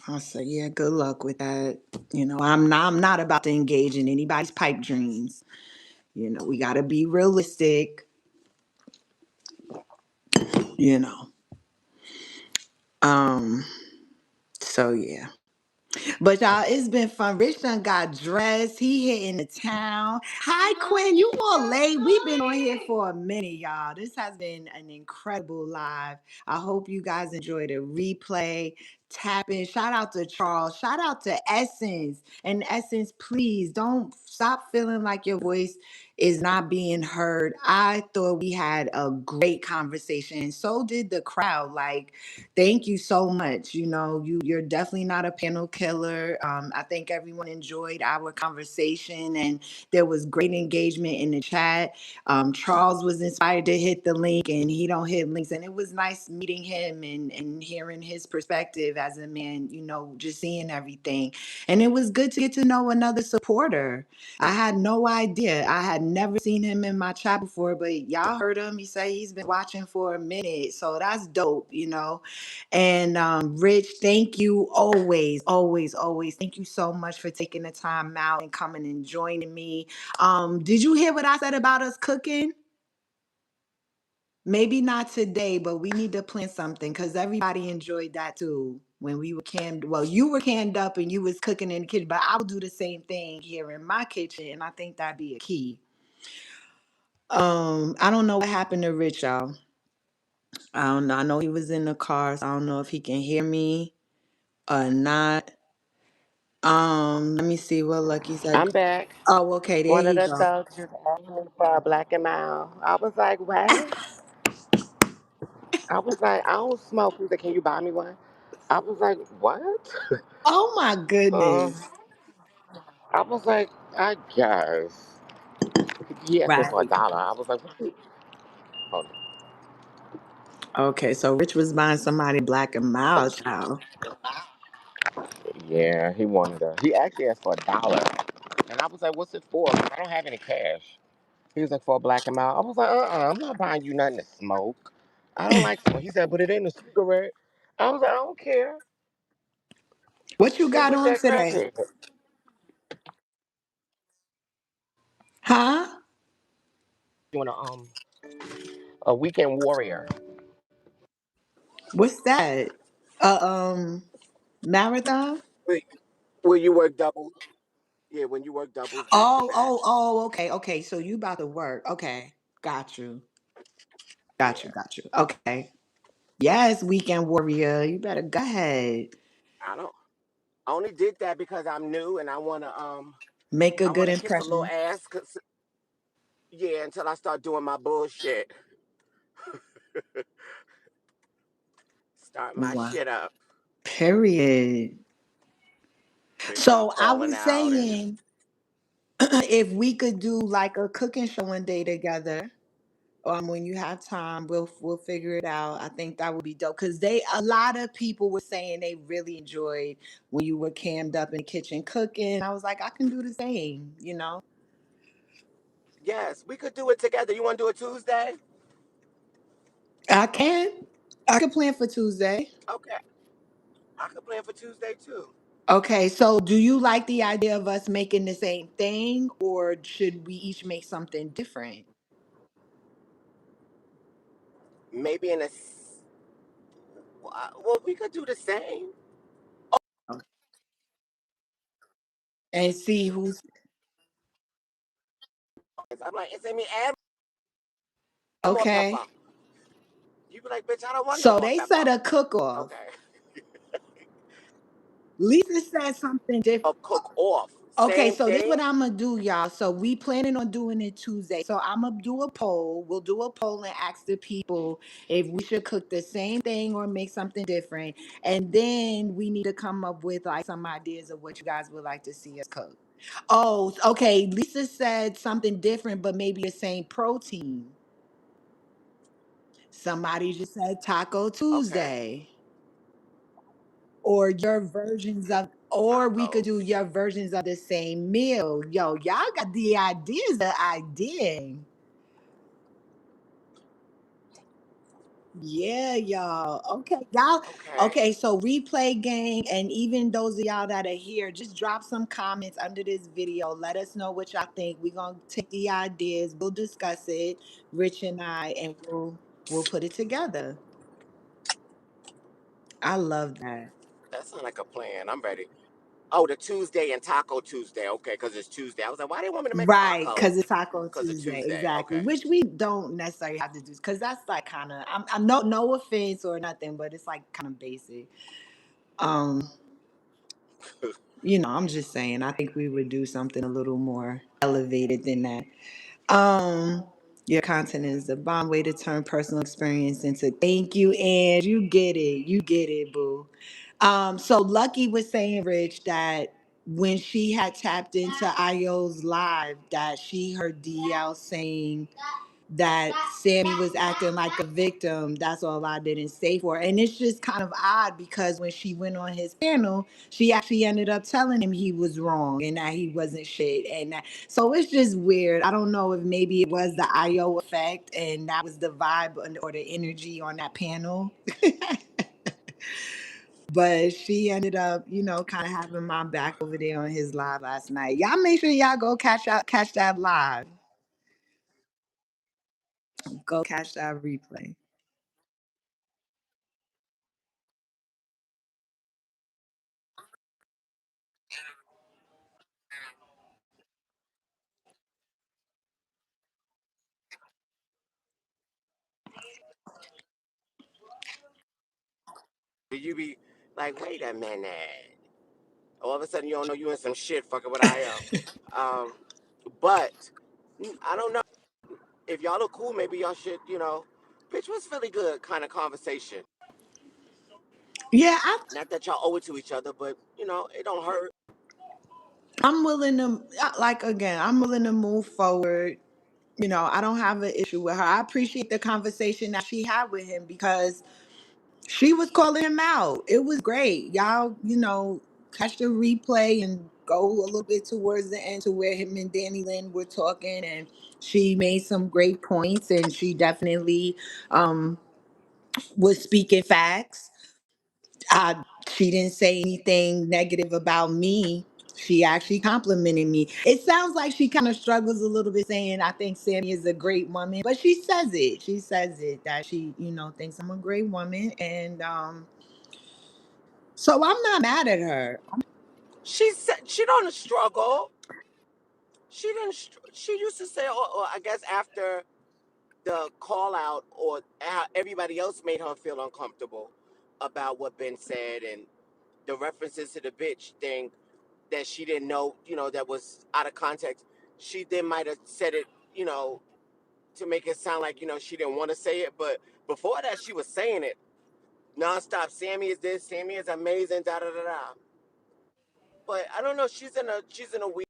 I'll say, yeah, good luck with that. I'm not about to engage in anybody's pipe dreams. We gotta be realistic, you know. Um, so yeah. But y'all, it's been fun. Rich done got dressed. He hitting the town. Hi, Quinn. You all late. We've been on here for a minute, y'all. This has been an incredible live. I hope you guys enjoyed the replay. Tap in. Shout out to Charles. Shout out to Essence. And Essence, please don't stop feeling like your voice is not being heard. I thought we had a great conversation. So did the crowd. Like, thank you so much. You're definitely not a panel killer. I think everyone enjoyed our conversation and there was great engagement in the chat. Charles was inspired to hit the link and he don't hit links. And it was nice meeting him and hearing his perspective as a man, just seeing everything. And it was good to get to know another supporter. I had no idea. I had never seen him in my chat before, but y'all heard him. He said he's been watching for a minute. So that's dope. And Rich, thank you always, always, always. Thank you so much for taking the time out and coming and joining me. Did you hear what I said about us cooking? Maybe not today, but we need to plan something because everybody enjoyed that too. When we were canned, well, you were canned up and you was cooking in the kitchen, but I would do the same thing here in my kitchen, and I think that'd be a key. I don't know what happened to Rich, y'all. I don't know. I know he was in the car, so I don't know if he can hear me or not. Let me see what Lucky said. I'm back. Oh, okay, there One of you the go. thugs just asked me for a black and mild. I was like, what? I was like, I don't smoke. He said, can you buy me one? I was like, what? Oh my Uh, goodness. I was like, I guess. He asked me for a Right. dollar. I was like, what you? Hold Okay, so Rich was buying somebody black and mild, child. on. Yeah, he wanted a. He actually asked for a dollar. And I was like, what's it for? 'Cause I don't have any cash. He was like, for a black and mild. I was like, I'm not buying you nothing to smoke. I don't like smoke. He said, but it ain't a cigarette. I was like, I don't care. What you He got with on that today? crackhead. Huh? Doing a weekend warrior. What's that? Uh Marathon? Wait, when you work doubles? Yeah, when you work doubles back to Oh, back. oh, oh, okay, okay. So you about to work. Okay. Got you. Got you, Yeah. got you. Okay. Yes, weekend warrior. You better go ahead. I don't. I only did that because I'm new and Make a I good wanna kiss a little impression. ass. Yeah, until I start doing my bullshit, start my Wow. shit up. Period. They start So I calling was out and saying if we could do like a cooking show one day together. When you have time, we'll figure it out. I think that would be dope because they a lot of people were saying they really enjoyed when you were cammed up in the kitchen cooking. I was like, I can do the same, you know. yes, we could do it together. You want to do it Tuesday? I can. I could plan for Tuesday. Okay, I could plan for Tuesday too. Okay, so do you like the idea of us making the same thing, or should we each make something different? Maybe in a. Well, we could do the same. And see who's I'm like, it's me and more okay. pepper. You be like, bitch, I don't want no So more they said pepper. a cook off. Okay. Lisa said something different. A cook off. Okay, Same so this what thing. I'm gonna do, y'all. So we planning on doing it Tuesday. So I'm gonna do a poll. We'll do a poll and ask the people if we should cook the same thing or make something different. And then we need to come up with like some ideas of what you guys would like to see us cook. Oh, okay. Lisa said something different, but maybe the same protein. Somebody just said Taco Okay. Tuesday. Or your versions of, or we could do Tacos. your versions of the same meal. Yo, y'all got the ideas, the idea. Yeah, y'all. Okay, y'all. Okay. Okay, so replay gang, and even those of y'all that are here, just drop some comments under this video. Let us know what y'all think. We're gonna take the ideas, we'll discuss it, Rich and I, and we'll put it together. I love that. That sounds like a plan. I'm ready. Oh, the Tuesday and Taco Tuesday. Okay, because it's Tuesday. I was like, why do you want me to make Right, tacos? because it's Taco Because it's Tuesday, Tuesday. exactly. Okay. Which we don't necessarily have to do, because that's like kind of, I'm no offense or nothing, but it's like kind of basic. Um, I'm just saying, I think we would do something a little more elevated than that. Um, your content is the bomb way to turn personal experience into thank you, and you get it, boo. So Lucky was saying, Rich, that when she had tapped into Io's live, that she heard DL saying that Sammy was acting like a victim. That's all I didn't say for her. And it's just kind of odd because when she went on his panel, she actually ended up telling him he was wrong and that he wasn't shit. So it's just weird. I don't know if maybe it was the IO effect and that was the vibe or the energy on that panel. But she ended up, kind of having my back over there on his live last night. Y'all make sure y'all go catch that live. Go catch that replay. You be like, wait a minute. All of a sudden, you don't know you in some shit fucking with IO. Um, but I don't know. If y'all look cool, maybe y'all should, bitch was really good kind of conversation. Yeah, Not that y'all owe it to each other, but it don't hurt. I'm willing to like again. I'm willing to move forward. I don't have an issue with her. I appreciate the conversation that she had with him because she was calling him out. It was great. Y'all, catch the replay and go a little bit towards the end to where him and Danny Lynn were talking, and she made some great points, and she definitely um was speaking facts. She didn't say anything negative about me. She actually complimented me. It sounds like she kind of struggles a little bit saying, I think Sammy is a great woman, but she says it. She says it that she, thinks I'm a great woman. And so I'm not mad at her. She said she don't struggle. She didn't. She used to say, or I guess after the call out, or how everybody else made her feel uncomfortable about what Ben said and the references to the bitch thing that she didn't know, that was out of context. She then might have said it, to make it sound like, she didn't want to say it. But before that, she was saying it nonstop. Sammy is this, Sammy is amazing, da da da da. But I don't know. She's in a weird.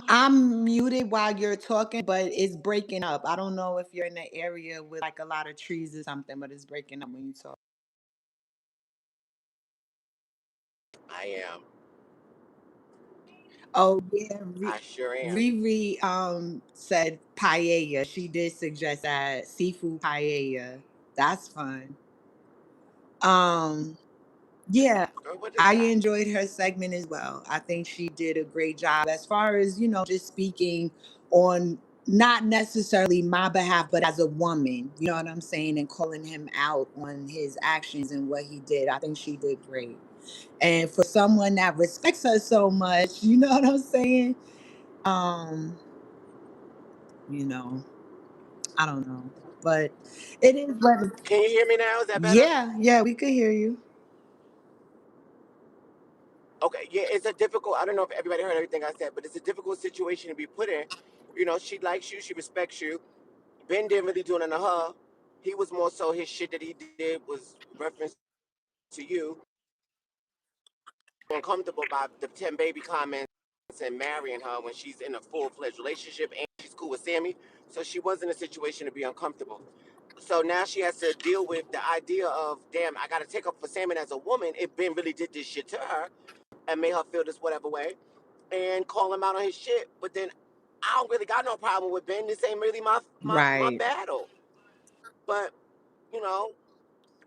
I'm muted while you're talking, but it's breaking up. I don't know if you're in an area with like a lot of trees or something, but it's breaking up when you talk. I am. Oh yeah, I sure am. Riri said paella. She did suggest that seafood paella. That's fun. Um yeah, Girl, what is I that? enjoyed her segment as well. I think she did a great job as far as, just speaking on not necessarily my behalf, but as a woman, you know what I'm saying, and calling him out on his actions and what he did. I think she did great. And for someone that respects her so much, you know what I'm saying? Um, you know, I don't know. But it is what Can you hear me now? Is that better? yeah, yeah, we could hear you. Okay, yeah, it's a difficult. I don't know if everybody heard everything I said, but it's a difficult situation to be put in. She likes you, she respects you. Ben didn't really do nothing to her. He was more so his shit that he did was reference to you. Uncomfortable by the 10 baby comments and marrying her when she's in a full fledged relationship and she's cool with Sammy. So she was in a situation to be uncomfortable. So now she has to deal with the idea of, damn, I got to take up for Sammy as a woman if Ben really did this shit to her and made her feel this whatever way and call him out on his shit. But then I don't really got no problem with Ben. This ain't really my Right. battle. But, you know,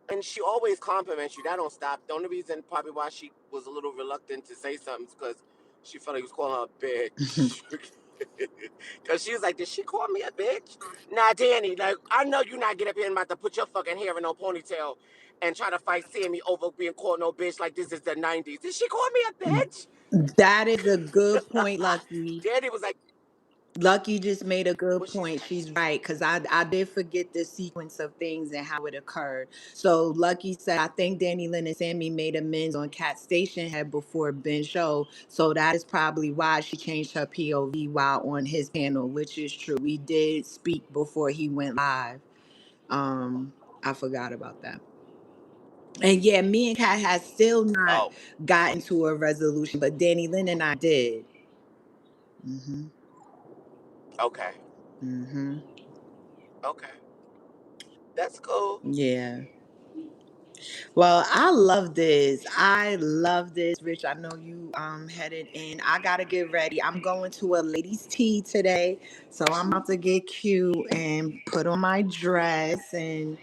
and she always compliments you. That don't stop. The only reason probably why she was a little reluctant to say something is because she felt like he was calling her a bitch. Because she was like, did she call me a bitch? Nah, Danny, like, I know you not get up here and about to put your fucking hair in no ponytail and try to fight Sammy over being called no bitch like this is the 90s. Did she call me a bitch? That is a good point, Lucky. Danny was like, Lucky just made a good what she point. say? She's right because I did forget the sequence of things and how it occurred. So Lucky said, I think Danny Lynn and Sammy made amends on Cat Station Head before Ben show. So that is probably why she changed her POV while on his panel, which is true. We did speak before he went live. Um, I forgot about that. And yeah, me and Kat has still not Oh, gotten to a resolution, but Danny Lynn and I did. Hmm. okay. Mm-hmm. Okay, that's cool. Yeah. Well, I love this. I love this, Rich. I know you headed in. I gotta get ready. I'm going to a ladies' tea today, so I'm about to get cute and put on my dress and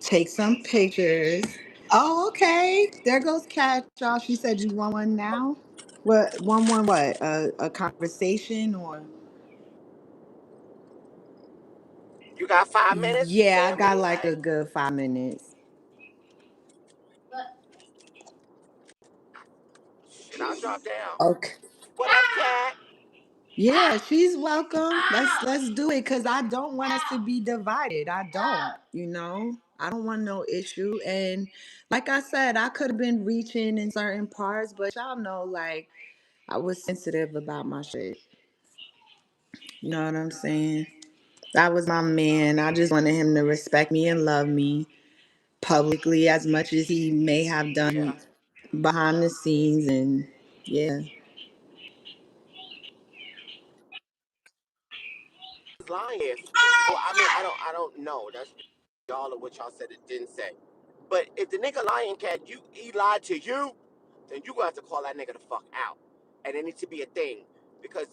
take some pictures. Oh, okay. There goes Cat, y'all. She said you want one now. What? One? What? A conversation or? You got 5 minutes, Yeah, I got Sammy? like a good 5 minutes. Shit, I'll drop down. Okay. What up, cat? Yeah, she's welcome. Let's do it because I don't want us to be divided. I don't, I don't want no issue. And like I said, I could have been reaching in certain parts, but y'all know, like I was sensitive about my shit. You know what I'm saying? That was my man. I just wanted him to respect me and love me publicly as much as he may have Yeah. done behind the scenes. And yeah. He's lying. If, well, I mean, I don't know. That's all of what y'all said it didn't say. But if the nigga lying, cat, he lied to you, then you gonna have to call that nigga the fuck out, and it needs to be a thing because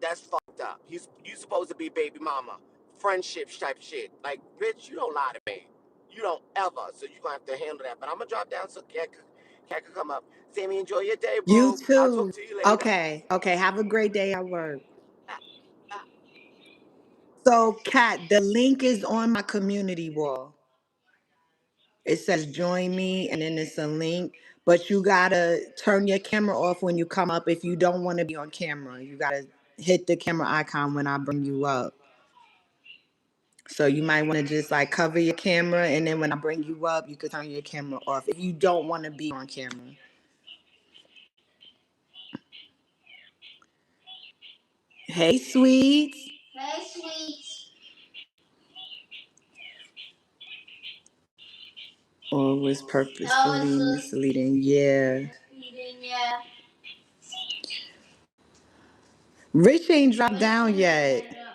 that's fucked up. You supposed to be baby mama, friendships type shit. Like, bitch, you don't lie to me. You don't ever. So you gonna have to handle that. But I'm gonna drop down so cat can come up. Sammy, enjoy your day, You boo. I'll talk too. to you later. Okay. Okay. Have a great day at work. Ah, ah. So, Kat, the link is on my community wall. It says join me, and then it's a link. But you gotta turn your camera off when you come up if you don't want to be on camera. You gotta hit the camera icon when I bring you up. So you might want to just like cover your camera, and then when I bring you up, you can turn your camera off if you don't want to be on camera. Hey, sweets. Hey, sweets. Or was How purposefully was misleading. Yeah. eating? Yeah. Rich ain't dropped Rich down and yet. I don't yet.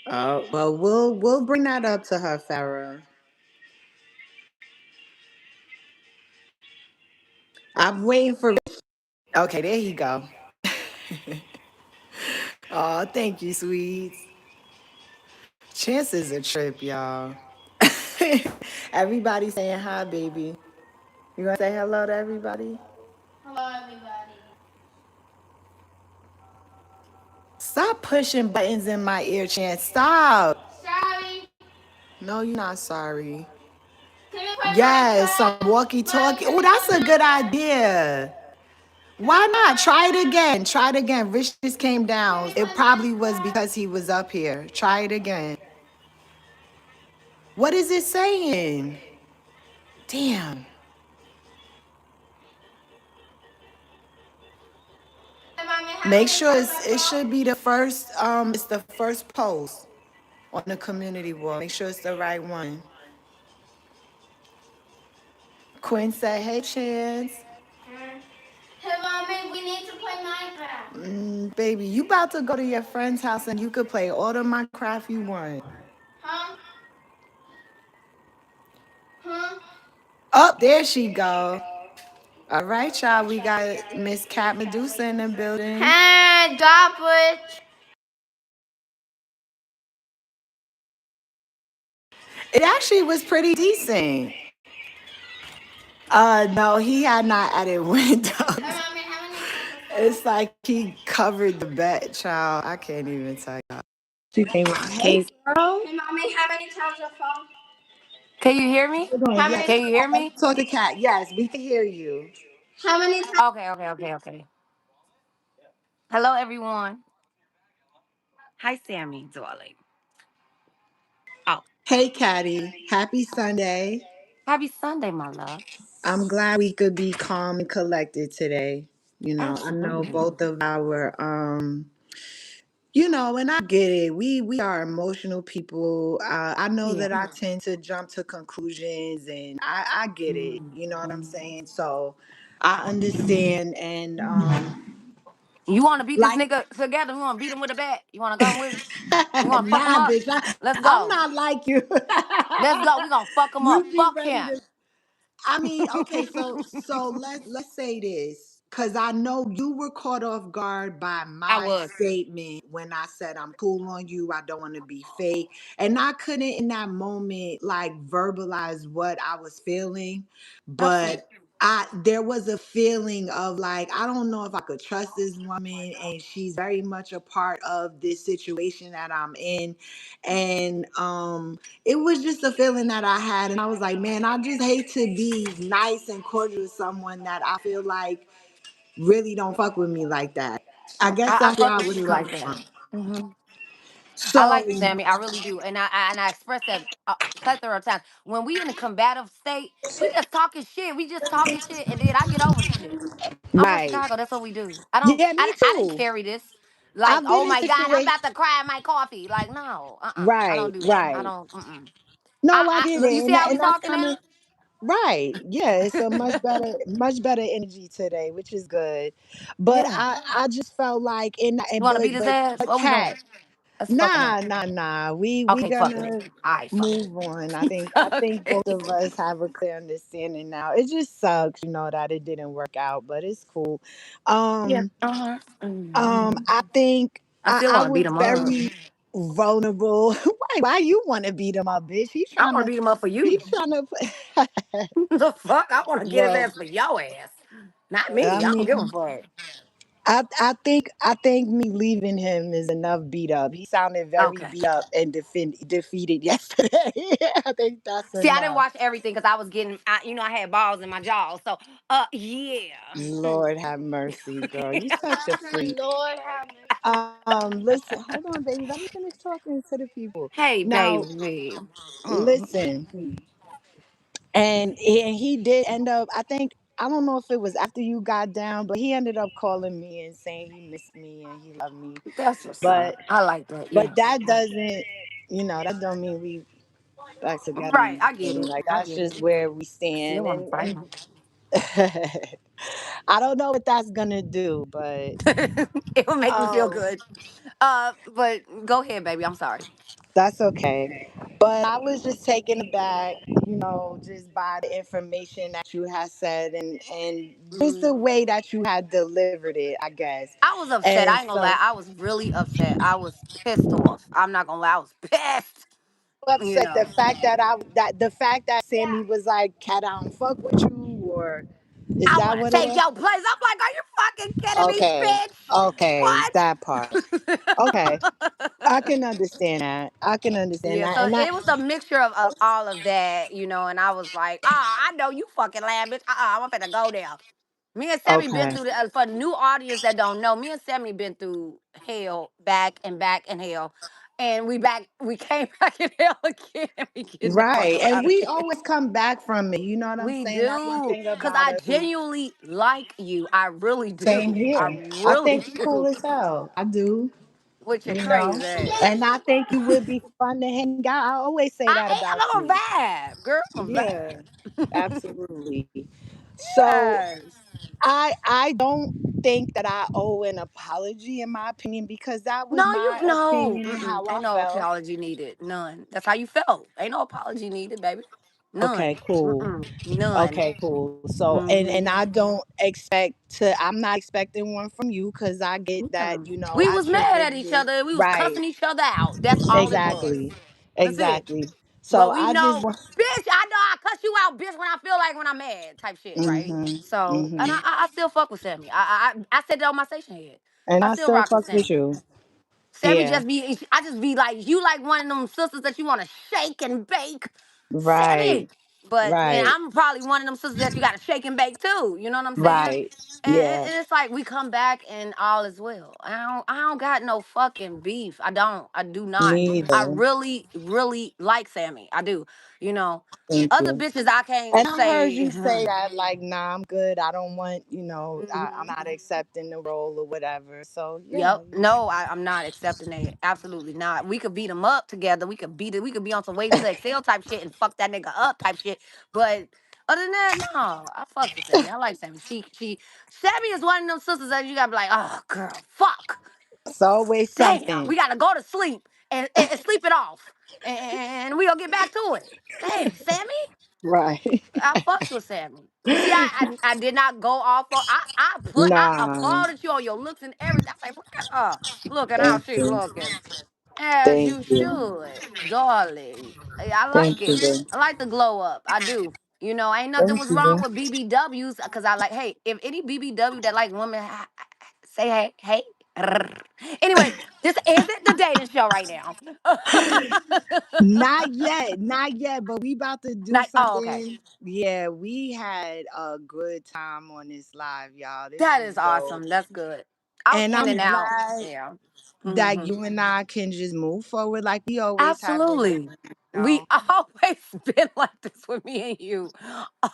Oh, well, we'll bring that up to her, Farrah. I'm waiting for. Okay, there you go. Oh, thank you, sweets. Chance is a trip, y'all. Everybody saying hi, baby. You gonna say hello to everybody? Hello, everybody. Stop pushing buttons in my ear, Chance. Stop. Sorry. No, you're not sorry. Can we put Yes, some Minecraft? walkie-talkie. Can Oh, we that's play a good Minecraft? idea. Can we Why play not? Try it Minecraft? again. Try it again. Rich just came Can down. we It play probably was Minecraft? because he was up here. Try it again. What is it saying? Damn. Hey, mommy, how Make many sure times I it fall? should be the first it's the first post on the community wall. Make sure it's the right one. Quinn said, "Hey Chance. Hey, mommy, we need to play Minecraft. Baby, you about to go to your friend's house and you could play all the Minecraft you want." Huh? Huh? Oh, there she go. All right, y'all. We got Miss Cat Medusa in the building. Hey, drop it. It actually was pretty decent. No, he had not added Hey, windows. mommy, how many times I fall? It's like he covered the bed, child. I can't even tell you. She came out. Hey, girl. Hey, mommy, how many times I fall? Can you hear me? Hold on. How Yes. many Can you hear Let me me? talk to Cat. Yes, we can hear you. How many times? Okay. Hello, everyone. Hi, Sammy, darling. Oh, Hey, Catty. Happy Sunday. happy Sunday, my love. I'm glad we could be calm and collected today. I know Absolutely. both of our And I get it. We are emotional people. I know Yeah. that I tend to jump to conclusions, and I get it. You know what I'm Mhm. saying? So I understand, and You want to beat this like, nigga together? You want to beat him with a bat? You want to come with me? You want to fuck him nah, up? bitch. Let's I'm go. not like you. Let's go. We gonna fuck him up. You be Fuck ready him. to. I mean, okay, so let's say this, because I know you were caught off guard by I my was. statement when I said I'm cool on you. I don't want to be fake, and I couldn't in that moment like verbalize what I was feeling, Okay. but. There was a feeling of like I don't know if I could trust this woman, and she's very much a part of this situation that I'm in, and it was just a feeling that I had. And I was like, man, I just hate to be nice and cordial with someone that I feel like really don't fuck with me like that. I guess I that's where fuck I with was you coming like that. from. Hmm. I So, like you, Sammy. I really do, and I express that a plethora of times. When we in a combative state, we just talking shit. We just talking shit, and then I get over the shit. I'm from right. Chicago. That's what we do. I don't. Yeah, me I didn't too. carry this. Like, I've been oh in my God, I'm situations. about to cry in my coffee. Like, no, I don't Right, do that. I right. don't. Mm-mm. No, I get it. You see how we And that's talking kind now? of right. Yeah, it's a much better energy today, which is good. But Yeah. I just felt like You and want to beat his ass? but What we doing? Kat, Let's fucking up. nah. We Okay, fuck it. gonna All right, fuck it. move on. I think both Okay. of us have a clear understanding now. It just sucks, that it didn't work out, but it's cool. Yeah. Um Uh huh. Mm. I think I still I want to beat was him up. very vulnerable. Why you want to beat him up, bitch? I want to beat him up for He's you. trying to The fuck? I want to get his well, ass for your ass, not I me. I don't give a mean, fuck. I think me leaving him is enough beat up. He sounded very Okay. beat up and defeated yesterday. I think that's See, I didn't enough. watch everything because I was getting, I had balls in my jaw. So, yeah. Lord have mercy, girl. You such a freak. Listen, hold on, baby. Let me finish talking to the people. Hey, Now, baby. Mm. listen, and he did end up. I don't know if it was after you got down, but he ended up calling me and saying he missed me and he loved me. That's what's up. But I like that. Yeah. but that doesn't, that don't mean we back together or Right. I get anything. it. Like I that's get it. just where we I still stand, want to and fight him. I don't know what that's gonna do, but It will make me feel um, good. But go ahead, baby. I'm sorry. that's okay. But I was just taken aback, just by the information that you had said, and just the Mm. way that you had delivered it, I guess. I was upset. And I ain't gonna lie. so, I was really upset. I was pissed off. I'm not gonna lie. I was pissed. so You upset know. the fact that Sammy was like, "Cat, I don't fuck with you," or is I that want to what it take was? your place. I'm like, are you fucking kidding me, Okay, okay, that part. Okay, I bitch? can understand that. I can understand Yeah, that, so and it was a mixture of all of that, and I was like, I know you fucking lying, bitch. I'm finna go there. Me and Sammy been okay, through the for the new audience that don't know. Me and Sammy been through hell, back and hell, and we came back in hell again, and we getting the fuck right, up and out of we here. always come back from it. You know what I'm We saying? That's one do, thing cause about I us. genuinely like you. I really Same do. I here. I really think you cool do. as hell. I do. Which is crazy. And I think you would be fun to hang out. I always say that about I'm you. a vibe, girl. I'm a Yeah, vibe. absolutely. So Yes. I don't think that I owe an apology in my opinion because that was No, you my no. opinion and Mm-mm. how I Ain't no felt. apology needed. None. That's how you felt. Ain't no apology needed, baby. Okay, None. cool. Mm-mm. None. Okay, cool. So and Mm-hmm. I don't expect to. I'm not expecting one from you because I get that. We I was treat mad at each niggas other. We was right. cussing each other out. That's all it was. Exactly. That's it. Exactly. So But we I just know, want. bitch, I know I cuss you out, bitch, when I feel like when I'm mad, type shit, right? Mhm. So, and Mhm. I still fuck with Sammy. I said that on my station head. And I I still still rock with fuck with Sammy. you. Sammy Yeah. just be, I just be like, you like one of them sisters that you want to shake and bake. Right. Sammy. Right. But and Right. I'm probably one of them sisters that you got to shake and bake too. You know what I'm saying? Right. And, Yeah. and it's like we come back and all is well. I don't got no fucking beef. I don't. I do not. Me I either. really, really like Sammy. I do. You know, Thank other you. bitches I can't And I heard say. you say that, like, nah, I'm good. I don't want, I'm Mhm. not accepting the role or whatever. So, yeah, Yep. No, I'm not accepting it. Absolutely not. We could beat him up together. We could beat it. We could be on some way to Excel type shit and fuck that nigga up type shit. But other than that, no, I fucks with Sammy. I like Sammy. Sammy is one of them sisters that you gotta be like, oh girl, fuck, it's always damn, something. we gotta go to sleep and sleep it off, and we gonna get back to it. Damn, Sammy. Right. I fucks with Sammy. You see, I did not go off on I Nah. applauded you on your looks and everything. I say, look at her. Looking how Thank she you. looking. As Thank you you. should, darling. I like Thank you, it. babe. I like the glow up. I do. You know, ain't nothing Thank was you, wrong babe. with BBWs because I like, hey, if any BBW that like women, say hey, hey. Anyway, this isn't the dating show right now. Not yet. Not yet. But we about to do Oh, okay. something. Yeah, we had a good time on this live, y'all. This That was is dope. awesome. That's good. I was And in I'm and out. glad Yeah. that Mhm. you and I can just move forward like we always have been doing, Absolutely. you We know. always been like this with me and you.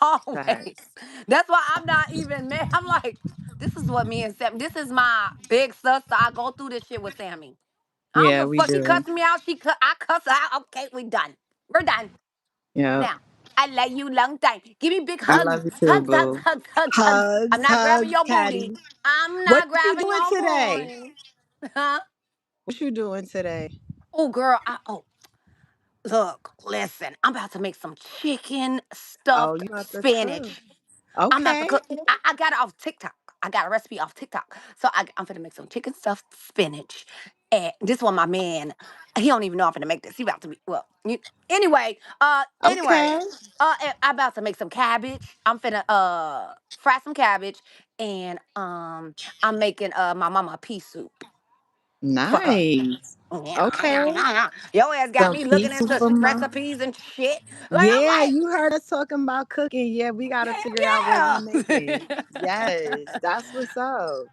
Always. Facts. That's why I'm not even mad. I'm like, this is what me and Sam, this is my big sister. I go through this shit with Sammy. I don't Yeah, give a we fuck. She do. cussed me out. I cuss her out. Okay, we done. We're done. Yeah. Now, I love you long time. Give me big I hugs. love you too, Hugs, hugs, boo. hugs, hugs, hugs. I'm Hugs, not grabbing hugs, your booty. Caddy. I'm What not you grabbing doing your today? booty. Huh? What you doing today? Oh, girl. Look, listen. I'm about to make some chicken Oh, stuffed you about to cook. spinach. I'm about to Okay. cook. I got it off TikTok. I got a recipe off TikTok. So I'm finna make some chicken stuffed spinach. And this one, my man, he don't even know I'm finna make this. He about to be, well, anyway, Okay. I'm about to make some cabbage. I'm finna, fry some cabbage. And, I'm making, my mama a pea soup for her. Nice. Okay. Your ass got Some me looking pizza into for my. recipes and shit. Like, Yeah, I'm like, you heard us talking about cooking. Yeah, we gotta figure out what we yeah, making. yeah. Yes, that's what's up.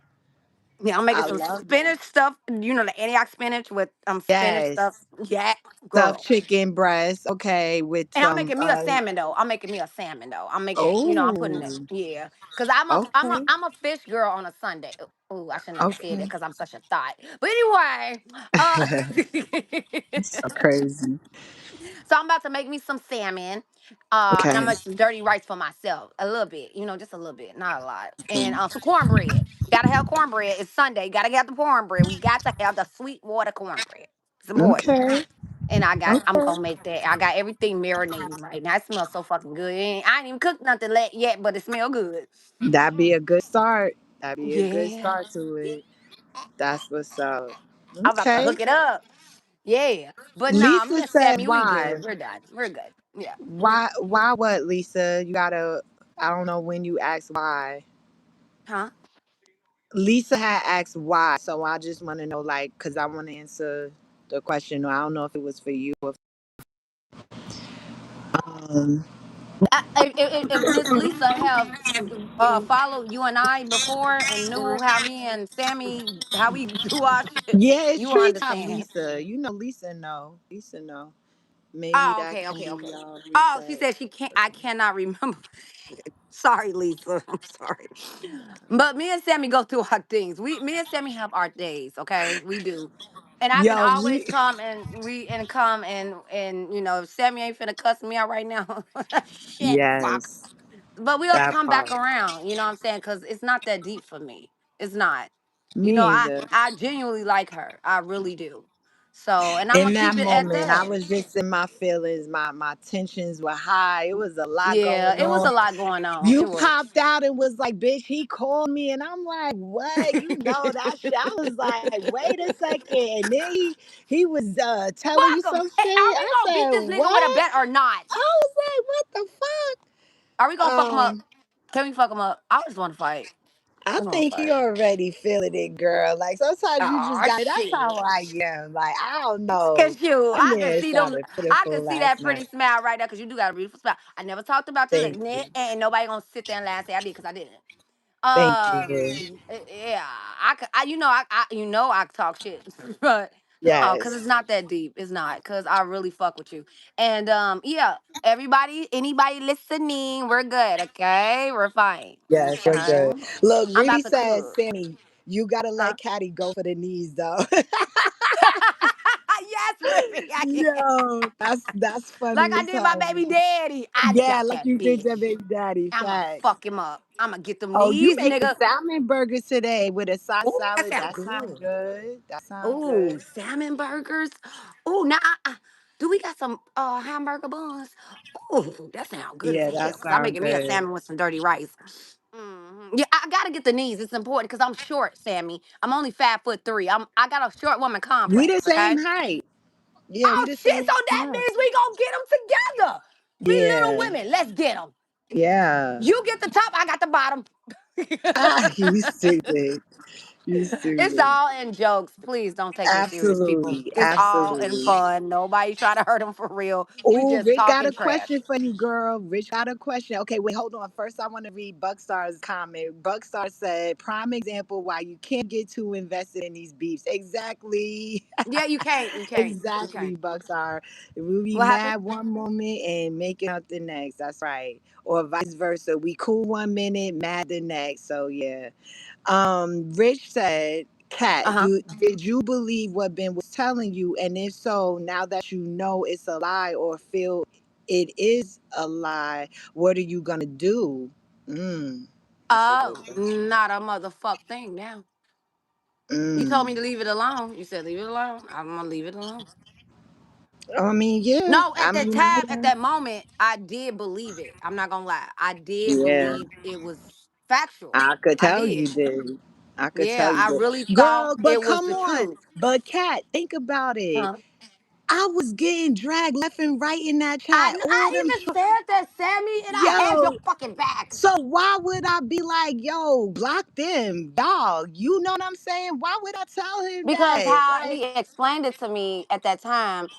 Yeah, I'm making I some love it. spinach stuff. You know the Antioch spinach with spinach stuff. Yes. Yeah, Stuffed girl. chicken breast. Okay, with And I'm some making me a salmon though. I'm making me a salmon though. I'm making, I'm putting it, oh, yeah. Cause okay. I'm a fish girl on a Sunday. Oh, I shouldn't have said it Okay. because I'm such a thought. But anyway, So crazy. so I'm about to make me some salmon. And I'm Okay. make some dirty rice for myself. A little bit, just a little bit, not a lot. And some cornbread. Gotta have cornbread. It's Sunday. Gotta have the cornbread. We got to have the sweet water cornbread. It's important. Okay. And I'm Okay. gonna make that. I got everything marinating right now. It smells so fucking good. I ain't even cooked nothing yet, but it smell good. That'd be a good start. That'd be a good Yeah. start to it. That's what's up. I'm about to Okay. hook it up. Yeah. But nah, me Lisa and said Sammy, we why? good. We're done. We're good. Yeah. Why what, Lisa? You gotta I don't know when you asked why. Huh? Lisa had asked why, so I just wanna know, like, cause I wanna answer the question. I don't know if it was for you or um If Miss Lisa have followed you and I before and knew how me and Sammy how we do our shit, yeah, it's you will treetop understand. Lisa. You know Lisa know. Lisa know. Maybe Oh, that okay, can okay, be okay. Oh, she reset. said she can't. I cannot remember. Sorry, Lisa. I'm sorry. But me and Sammy go through our things. Me and Sammy have our days. Okay, we do. And I can Yo, always me come and come and if Sammy ain't finna cuss me out right now. Shit, fuck. yes, But we'll that come back part. around. You know what I'm saying? Because it's not that deep for me. It's not. Me I either. I genuinely like her. I really do. So, and I'm In gonna that keep it at moment, I that. was just in my feelings. My tensions were high. It was a lot Yeah, going it was on. a lot going on. You It was. popped out and was like, "Bitch, he called me," and I'm like, "What? You know that shit?" I was like, "Wait a second," and then he was telling you Fuck him. some Hey, shit. are we I gonna beat said, this nigga with a "What?" bet or not? I was like, "What the Are we fuck?" gonna fuck him up? Can we fuck him up? I just want to fight. I Come on, think fuck. you already feeling it, girl. Like sometimes you just Oh got it. That's how shit. I am. Like I don't Look know. at you. My I can man see them. sounded I pitiful can see last that night. pretty smile right there because you do got a beautiful smile. I never talked about you like Thank that, you. and nobody gonna sit there and lie and say I did because I didn't. Thank you, boo. Yeah, I talk shit, but no, because it's Yes. not that deep. It's not because I really fuck with you, and yeah, everybody, anybody listening, we're good. Okay, we're fine. Yes, we're Okay, good. Look, I'm Rudy about to said, cook. Sammy, you gotta Huh? let Caddy go for the knees though. Yes, Remy. Yo, that's Like funny I as did my hell, baby man. daddy. I Yeah, got like that you did your bitch. baby daddy. I'ma Facts. fuck him up. I'ma get them Oh, you knees, making nigga. salmon burgers today with a side Ooh, that salad. sound That sounds good. good. That sounds Ooh, good. salmon burgers. Ooh, now do we got some hamburger buns? Ooh, that sound good as Yeah, hell. that Cause I'm sounds making me a good. salmon with some dirty rice. Yeah, I gotta get the knees. It's important because I'm short, Sammy. I'm only 5'3". I got a short woman We the complex. same Okay. height. Yeah, we Oh the shit! same So that height. means we gonna get them together. We little Yeah. women. Let's get them. Yeah. You get the top. I got the bottom. Ah, you stupid. You It's stupid. all in jokes. Please don't take me serious, people. Absolutely. It's all in Absolutely. fun. Nobody try to hurt them for real. We Oh, just Rich got talking a trash. question for you, girl. Rich got a question. Okay, wait, hold on. First, I want to read Buckstar's comment. Buckstar said, prime example why you can't get too invested in these beefs. Exactly. Yeah, you can't. You can't. You Exactly, can't. Buckstar. We'll be What happened? mad one moment and making up the next. That's right. Or vice versa. We cool one minute, mad the next. So, yeah. Rich said, Uh Kat, huh. did you believe what Ben was telling you? And if so, now that you know it's a lie or feel it is a lie, what are you gonna do? Mm, that's a good Oh, question. not a motherfuck thing now. You told me Mm. to leave it alone. You said leave it alone. I'm gonna leave it alone. I mean, yeah. No, I at that mean, time, at yeah. that moment, I did believe it. I'm not gonna lie. I did Yeah. believe it was factual. I could I tell did. you did. I could Yeah, tell you I did. really thought Girl, but it was come the on. truth. But Kat, think about it. Huh? I was getting dragged left and right in that chat. All I them even said that, Sammy, and I had your yo. fucking back. So why would I be like, yo, block them, dog? You know what I'm saying? Why would I tell him Because that? how Like, he explained it to me at that time,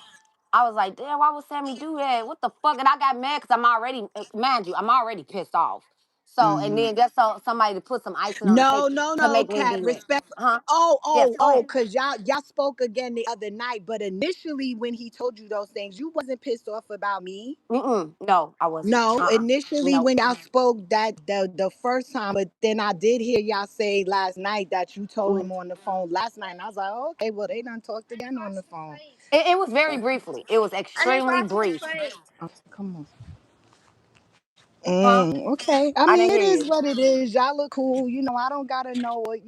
I was like, damn, why would Sammy do that? What the fuck? And I got mad because I'm already, mind you, I'm already pissed off. So, and mhm. then just so somebody to put some icing on the cake No, no, to no, make me Cat. be mad. Respect. Huh? Oh, Yes, oh, go oh, ahead. cause y'all spoke again the other night, but initially when he told you those things, you wasn't pissed off about me. Mm-mm. No, I wasn't. No, initially No. when y'all spoke that the first time, but then I did hear y'all say last night that you told Mm. him on the phone last night, and I was like, oh, okay, well they done talked again on the phone. It was very briefly. It was extremely brief. Oh, come on. Huh? Okay. I I mean, didn't it hear is you. what it is. Y'all look cool. I don't gotta know what.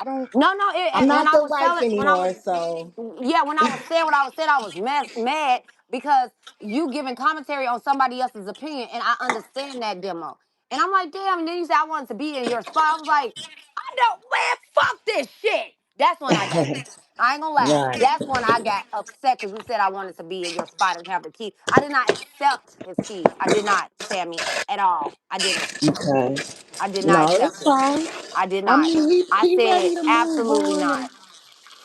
I don't. No, no. I'm When not I the was wife telling, when I was anymore, so. yeah, when I was saying what I was saying, I was mad because you giving commentary on somebody else's opinion, and I understand that demo. And I'm like, damn. And then you said I wanted to be in your spot. I was like, I don't, man, fuck this shit. That's when I got mad. I ain't gonna lie. Right. That's when I got upset because you said I wanted to be in your spot and have the key. I did not accept his keys. I did not, Sammy, at all. I didn't. Okay. I did not No, accept it's it. fine. I did I not. mean, I he said ready to move absolutely on. And, not.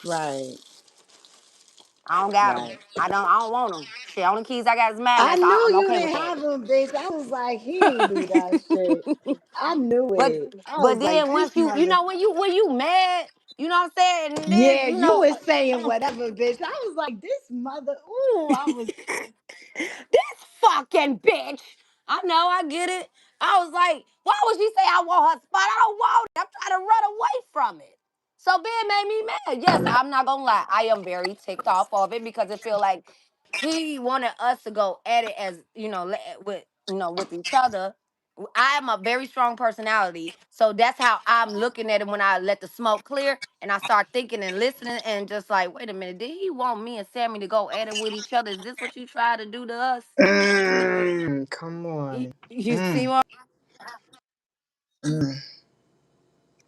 right. I don't got them. Right. I don't want them. Shit, only keys I got is I magnets. knew I'm you okay with didn't that. have him, bitch. I was like, he ain't do that shit. I knew but it. I but was like, then this once you mother. know when you mad, you know what I'm saying, and then Yeah, you was saying whatever, bitch. I was like, this mother. Ooh, I was. this fucking bitch. I know, I get it. I was like, why would she say I want her spot? I don't want it. I'm trying to run away from it. So Ben made me mad. Yes, I'm not gonna lie. I am very ticked off of it because it feel like he wanted us to go at it as with with each other. I am a very strong personality, so that's how I'm looking at it when I let the smoke clear and I start thinking and listening and just like, wait a minute, did he want me and Sammy to go at it with each other? Is this what you try to do to us? Come on. You see Mm, what? mm.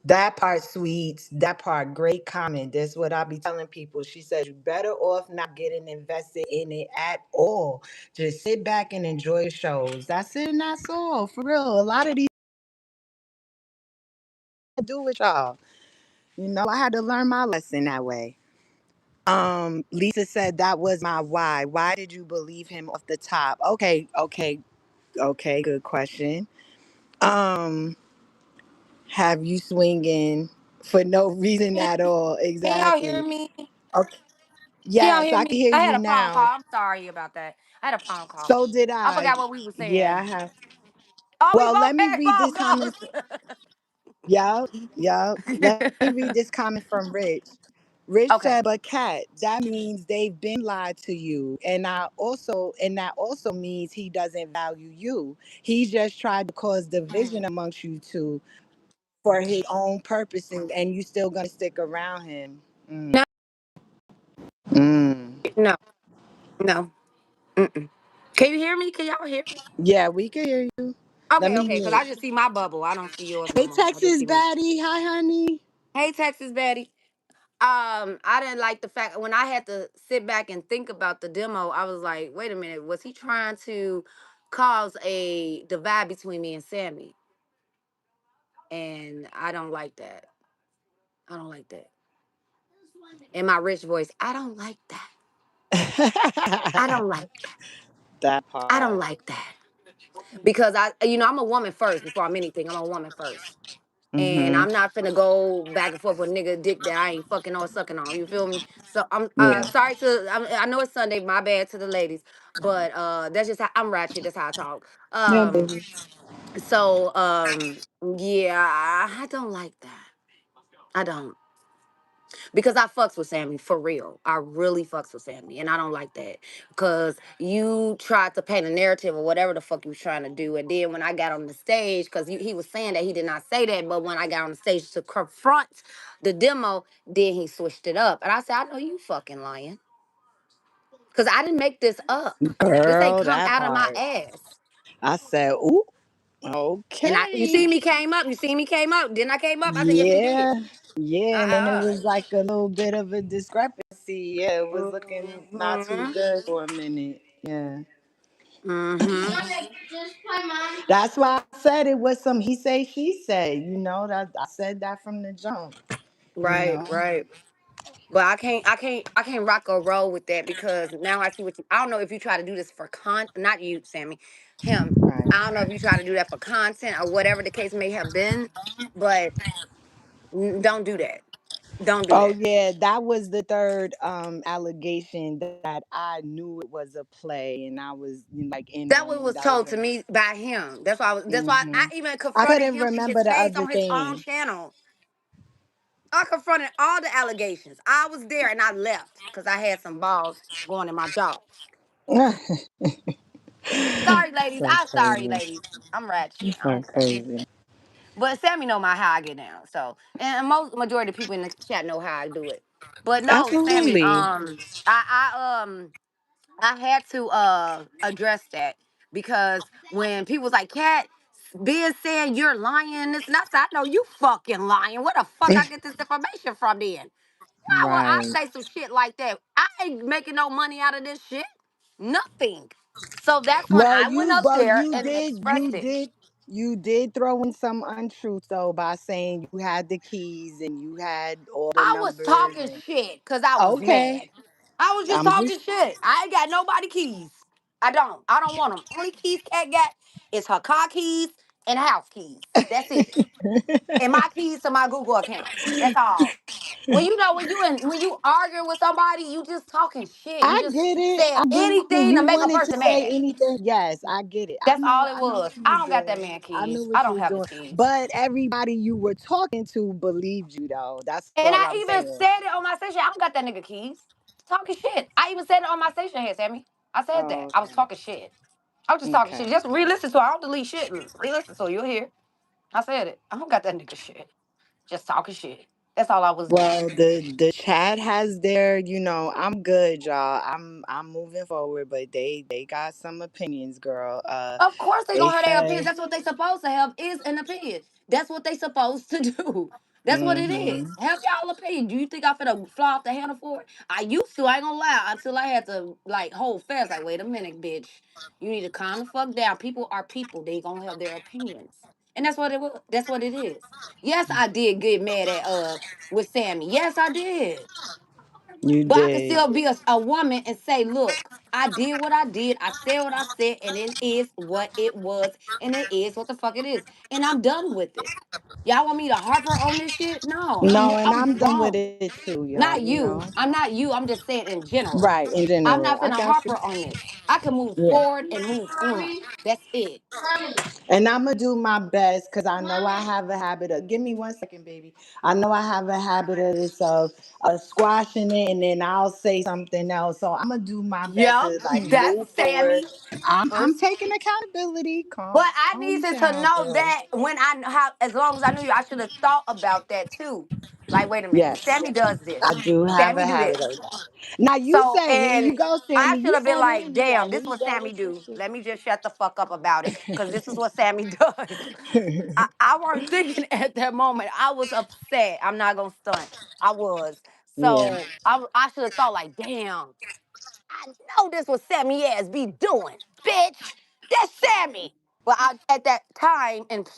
That part, sweets. That part, great comment. That's what I be telling people. She says you better off not getting invested in it at all. Just sit back and enjoy shows. That's it, and that's all. For real. A lot of these do with y'all. I had to learn my lesson that way. Lisa said that was my why. Why did you believe him off the top? Okay, okay, okay. Good question. Um, have you swinging for no reason at all? Can y'all hear Exactly. me? Okay. Can y'all Yes, hear I me? can hear I you had a phone now. call. I'm sorry about that. I had a phone call. So did I I. forgot what we were Yeah, saying. I have. Oh, we Well, both let me had read phone this comment. Yup, yup. Let me read calls. this comment from Rich. Rich Okay. said, "But Kat, that means they've been lied to you, and that also means he doesn't value you. He just tried to cause division Mm. amongst you two for his own purposes, and you still gonna stick around him." No, Mm. no, no. Mm-mm. Can you hear me? Can y'all hear me? Yeah, we can hear you. Let Okay, me okay. Because mute. I just see my bubble. I don't see yours no Hey, more. I just Texas see me. baddie. Hi, honey. Hey, Texas Betty. I didn't like the fact when I had to sit back and think about the demo. I was like, wait a minute, was he trying to cause a divide between me and Sammy? And I don't like that. I don't like that. In my rich voice, I don't like that. I don't like that. That I don't part. like that. Because I'm a woman first before I'm anything. I'm a woman first. And Mm-hmm. I'm not finna go back and forth with a nigga dick that I ain't fucking or sucking on. You feel me? So I'm Yeah. sorry I know it's Sunday, my bad to the ladies, but that's just how I'm ratchet. That's how I talk. Yeah, Um, baby. so yeah, I don't like that. I don't. Because I fucks with Sammy for real. I really fucks with Sammy, and I don't like that because you tried to paint a narrative or whatever the fuck you was trying to do, and then when I got on the stage, because he was saying that he did not say that, but when I got on the stage to confront the demo, then he switched it up, and I said, I know you fucking lying, because I didn't make this up. This ain't Girl, come that out of my part. ass. I said, ooh, And you okay. see me came up. You see me came up. Didn't I came up? I said, yes, you did. Yeah. Yeah. And then it Uh-uh. was like a little bit of a discrepancy. Yeah, it was looking not too Mm-hmm. good for a minute. Yeah. Mm-hmm. Wanna just play mom? That's why I said it was some he say, she say. That I said that from the jump, you Right, know. right. But I can't rock or roll with that because now I see what you. I don't know if you try to do this for not you, Sammy, him. Right. I don't know if you try to do that for content or whatever the case may have been, but don't do that. Don't do Oh that. yeah, that was the third allegation that I knew it was a play and I was like in That on what it. was That was told to me by him. That's why I was. That's why I hmm even I confronted couldn't him in his remember the face other on his own thing. channel. I confronted all the allegations. I was there and I left because I had some balls going in my jaw. Sorry, ladies. So I'm sorry, crazy. ladies. I'm ratchet. I So don't care. crazy. But Sammy know my how I get down. So and most majority of people in the chat know how I do it. But no, Sammy, Absolutely. I had to address that because when people was like, Cat, being saying you're lying and this and that, I said, I know you fucking lying. Where the fuck I get this information from then? Why would I Right. say some shit like that? I ain't making no money out of this shit. Nothing. So that's when Well, I went you up well there you and did expressed you it. did you did throw in some untruth though by saying you had the keys and you had all the I was numbers talking and shit because I was okay. mad. I was just I'm talking just shit. I ain't got nobody keys. I don't. I don't want them. Only keys Cat got is her car keys and house keys. That's it. And my keys to my Google account. That's all. When you arguing with somebody, you just talking shit. You I just get it. saying I get it. anything to You make a wanted to person say mad. anything. Yes, I get it. That's all it I know was. what you I was don't got that doing. man I knew keys. I what you don't was have his doing. keys. But everybody you were talking to believed you though. That's And all I I'm even saying. said it on my station. I don't got that nigga keys. Talking shit. I even said it on my station here, Sammy. I said that. Oh, I was talking shit. I was just talking okay. shit. Just re-listen to it. I don't delete shit. Re-listen so you'll hear. I said it. I don't got that nigga shit. Just talking shit. That's all I was doing. Well, the chat has their, I'm good, y'all. I'm moving forward, but they got some opinions, girl. Of course they They gonna have their opinions. say, That's what they supposed to have is an opinion. That's what they supposed to do. That's what it is. mm-hmm. Have y'all opinion. Do you think I'm finna fly off the handle for it? I used to, I ain't gonna lie, until I had to like hold fast, like, wait a minute, bitch. You need to calm the fuck down. People are people. They gonna have their opinions. And that's what it was. That's what it is. Yes, I did get mad at with Sammy. Yes, I did. You But I can did. still be a woman and say, look, I did what I did. I said what I said, and it is what it was, and it is what the fuck it is. And I'm done with it. Y'all want me to harper on this shit? No, No, and I'm I'm done with grown. it too, y'all. Not You know. you. I'm not you. I'm just saying in general. Right, in I'm general. not I finna got you. harper on this. I can move Yeah. forward and move on. That's it. And I'm gonna do my best because I know I have a habit of. Give me 1 second, baby. I know I have a habit of this of squashing it, and then I'll say something else. So I'm gonna do my best Yep, to like move that's forward. Sammy. I'm taking accountability. But Calm I down, needed to girl. know that when I how as long as I knew you, I should have thought about that too. Like, wait a minute, Yes, Sammy does this. I do have Sammy a do habit this. of that. Now you So say, here and you go, I Sammy. should You have been said it. like, You damn, gotta this you what go Sammy with your do. Let me just shut the fuck up about it. Cause this is what Sammy does. shit. I wasn't thinking at that moment. I was upset. I'm not gonna stunt. I was. Yeah. So I should have thought like, damn, I know this was Sammy ass be doing, bitch. That's Sammy. But at that time and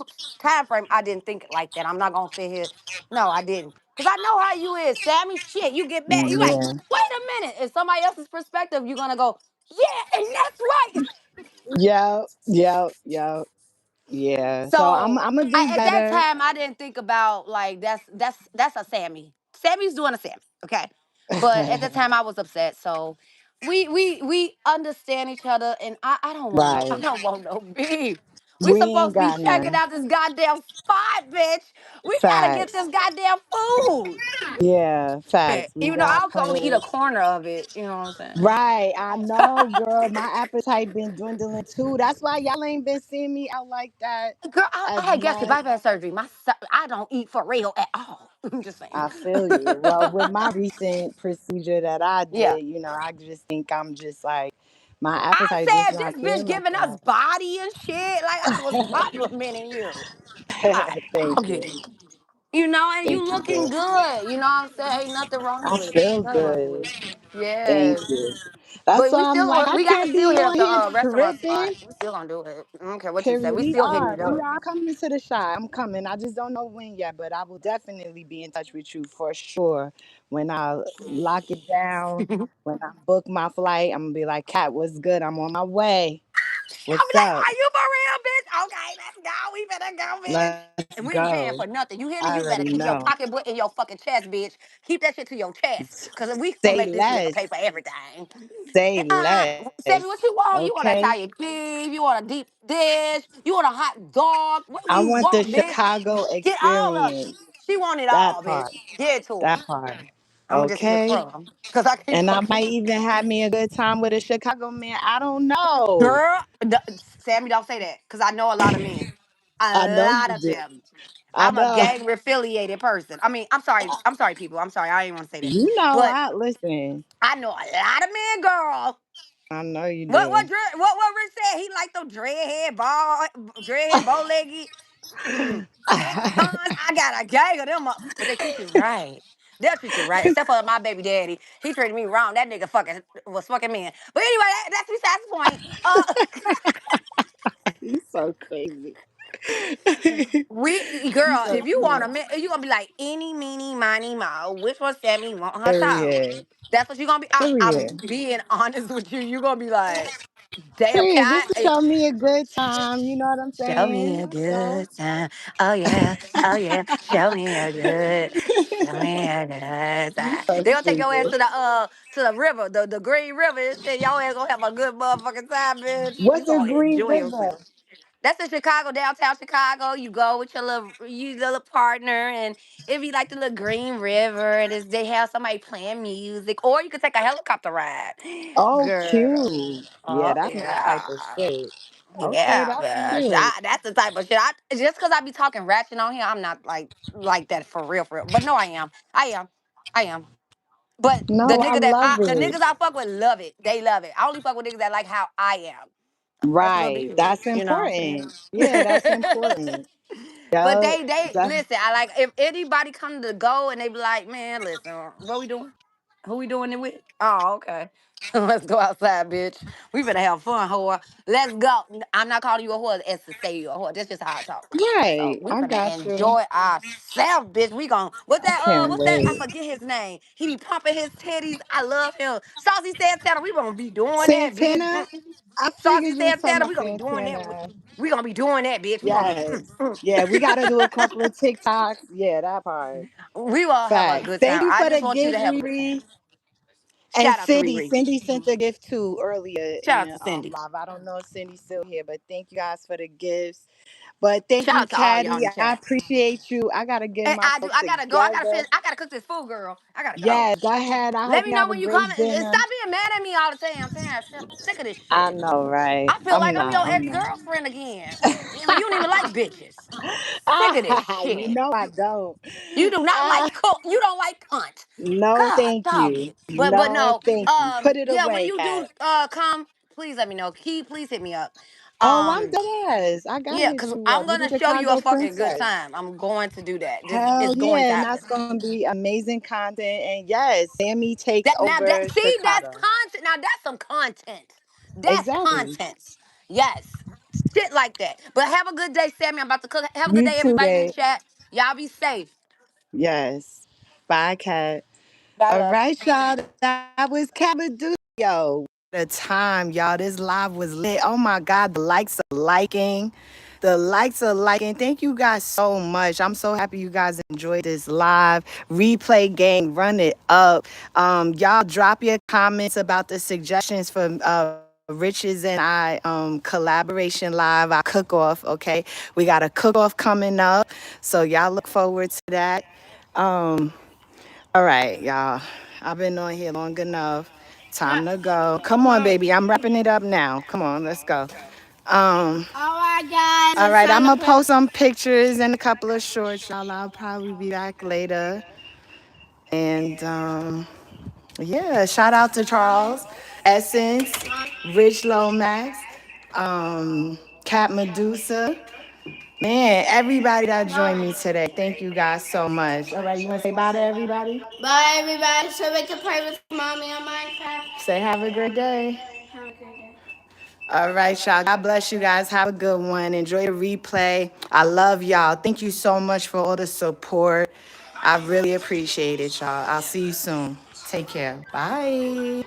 time frame, I didn't think it like that. I'm not gonna sit here. No, I didn't. Cause I know how you is, Sammy. Shit, you get mad. You like, Yeah. wait a minute. In somebody else's perspective, you're gonna go, yeah, and that's right. Yep. Yep. Yep. Yeah. So I'm So I'm gonna do at that better. time, I didn't think about like that's a Sammy. Sammy's doing a Sammy, okay. But at the time, I was upset. So we understand each other, and I don't want no I Right. don't want no beef. We We supposed ain't to be got checking none. out this goddamn spot, bitch. We gotta get Facts. this goddamn food. Yeah, Yeah, facts. We even though got I can only eat a plans. corner of it, you know what I'm saying? Right. I know, girl. My appetite been dwindling too. That's why y'all ain't been seeing me out like that Girl, I as had gastric much. bypass surgery. I don't eat for real at all. I'm just saying. I feel you. Well, with my recent procedure that I Yeah. did, I just think I'm just like my I appetite just said not this bitch there like giving us body and shit. Like I was complimenting you. that. Thank I'm you. kidding. You know, and you Thank you, looking girl. good. You know what I'm saying? Ain't nothing wrong I with it. feel Nothing wrong with good. it. Thank Yes. you. That's But why I'm like, I we gotta can't still be hit up on the here restaurant spot. tripping. We still gonna do it. I don't care what you say. Period. We We still hitting are. it We up. are coming to the shot. I'm coming. I just don't know when yet, but I will definitely be in touch with you for sure. When I lock it down, when I book my flight, I'm gonna be like, Kat, what's good? I'm on my way. I'm What's like, up? are you for real, bitch? Okay, let's go. We better go, bitch. Let's And we ain't go. paying for nothing. You hear I me? You already better keep your know. pocketbook in your fucking chest, bitch. Keep that shit to your chest. Cause we gonna Say make this nigga less. pay for everything. Say less. Sammy, what you want? You want an Okay. Italian beef? You want a deep dish? You want a hot dog? What do I you want the want, bitch? Chicago Get all of it. experience. She want it That all, bitch. part. Give it to her. That part. I'ma just eat a Okay. crumb. Cause I can't And I fucking might even have me a good time with a Chicago man. I don't know. girl. Sammy, don't say that. Cause I know a lot of men. I A know lot you of do. them. I I'm a know. gang affiliated person. I mean, I'm sorry. I'm sorry, people. I'm sorry. I didn't want to say that. You know, But I listen. I know a lot of men, girl. I know you What do. what Rich said? He like them dreadhead bow leggy. Mm. Cons, I got a gang of them up, but they treat you right. They'll treat you right, except for my baby daddy. He treated me wrong. That nigga fucking was fucking man. But anyway, that's besides the point. You so crazy. You Girl, so if you want a crazy. man, you gonna be like any, meeny, miny, mo. Which one Sammy want her child? Period. That's what you gonna be. I'm Period. being honest with you. You gonna be like, damn, Period. cat. Just show me a good time. You know what I'm Show me saying? a That's all. good time. Oh yeah, oh yeah. Show me a good. Show me a good You time. so They gonna take your ass stupid. to the river, the Green River, and shit. Your ass gonna have a good motherfucking time, bitch. You What's a gonna green enjoy river? yourself. That's in Chicago, downtown Chicago. You go with your little partner, and it be like the little Green River, and they have somebody playing music, or you could take a helicopter ride. Oh, Girl, cute. Yeah, oh that's my type of yeah. shit. Okay, Yeah, that's bitch. lit. That's the type of shit. Just because I be talking ratchet on here, I'm not like that for real, for real. But no, I am. I am. I am. But No, I love the it. niggas I fuck with love it. They love it. I only fuck with niggas that like how I am. I'm a nice little Right. bitch. That's You know important. what Yeah, I'm that's saying? important. But Yup. they That, listen. I like if anybody come to go and they be like, man, listen, what we doing? Who we doing it with? Oh, okay. Let's go outside, bitch. We finna have fun, whore. Let's go. I'm not calling you a whore as to say you a whore. That's just how I talk. So Right. we I finna got you. enjoy ourselves, bitch. We gon' Can't what's that? I wait. forget his name. He be pumping his titties. I love him. Saucy Santana, we gonna be doing that, bitch. Santana? I Saucy figured you was talking Santana, about we gonna be doing that. Santana. We gonna be doing that, bitch. We gonna be Yes. Yeah, we gotta do a couple of TikToks. Yeah, that part. we will have a Facts. good Thank time. you I for just the want you to gift, have a good time. Riri. And Shout out to Cindy. Riri. Cindy sent a gift too earlier Shout out in to Cindy. live. I don't know if Cindy's still here, but thank you guys for the gifts. But thank Shout you, out to all y'all in Caddy. the I chat. appreciate you. I gotta get And I do. myself I gotta go. I gotta together. finish. I gotta cook this food, girl. I gotta go. Yeah, go ahead. I Let hope me you know have a when you come great and dinner. stop being mad at me all the time. I'm tired. I'm sick of this I shit. know, right? I feel I'm like I'm not. your I'm ex not. girlfriend again. You don't even like bitches. Sick of this You shit. know I don't. You do not Ah, like cook. You don't like cunt. no, God, thank dog you. it. But No, no. thank you. Put it Yeah. When away, you do cat. come, please let me know. Key, please hit me up. Oh, I'm Um. dead ass. I gotta Yeah, hit cause you I'm up. You the gonna show you a Chicago fucking good princess. time. I'm going to do that. This Hell is going yeah, to and happen. that's gonna be amazing content. And yes, Sammy takes That now that over see that's Chicago. content. Now that's some content. That's Exactly. content. Yes, shit like that. But have a good day, Sammy. I'm about to cook. Have a good You day, too, everybody in the babe. chat. Y'all be safe. Yes. Bye, cat. Bye, All love. right, y'all. That was Cabaducio. The time, y'all. This live was lit. Oh my God, the likes are liking. The likes are liking. Thank you guys so much. I'm so happy you guys enjoyed this live replay gang. Run it up. Y'all drop your comments about the suggestions for Rich's and I collaboration live, our cook off. Okay, we got a cook off coming up, so y'all look forward to that. Um, all right, y'all. I've been on here long enough. Time to go. Come on, baby. I'm wrapping it up now. Come on, let's go. Alright, guys, All it's right, I'm time to gonna play. post some pictures and a couple of shorts, y'all. I'll probably be back later. And yeah, shout out to Charles, Essence, Rich Lomax, Cat Medusa. Man, everybody that joined me today. Thank you guys so much. All right, you wanna say bye to everybody? Bye, everybody. So we can play with mommy on Minecraft. Say have a great day. Have a great day. All right, y'all. God bless you guys. Have a good one. Enjoy the replay. I love y'all. Thank you so much for all the support. I really appreciate it, y'all. I'll see you soon. Take care. Bye.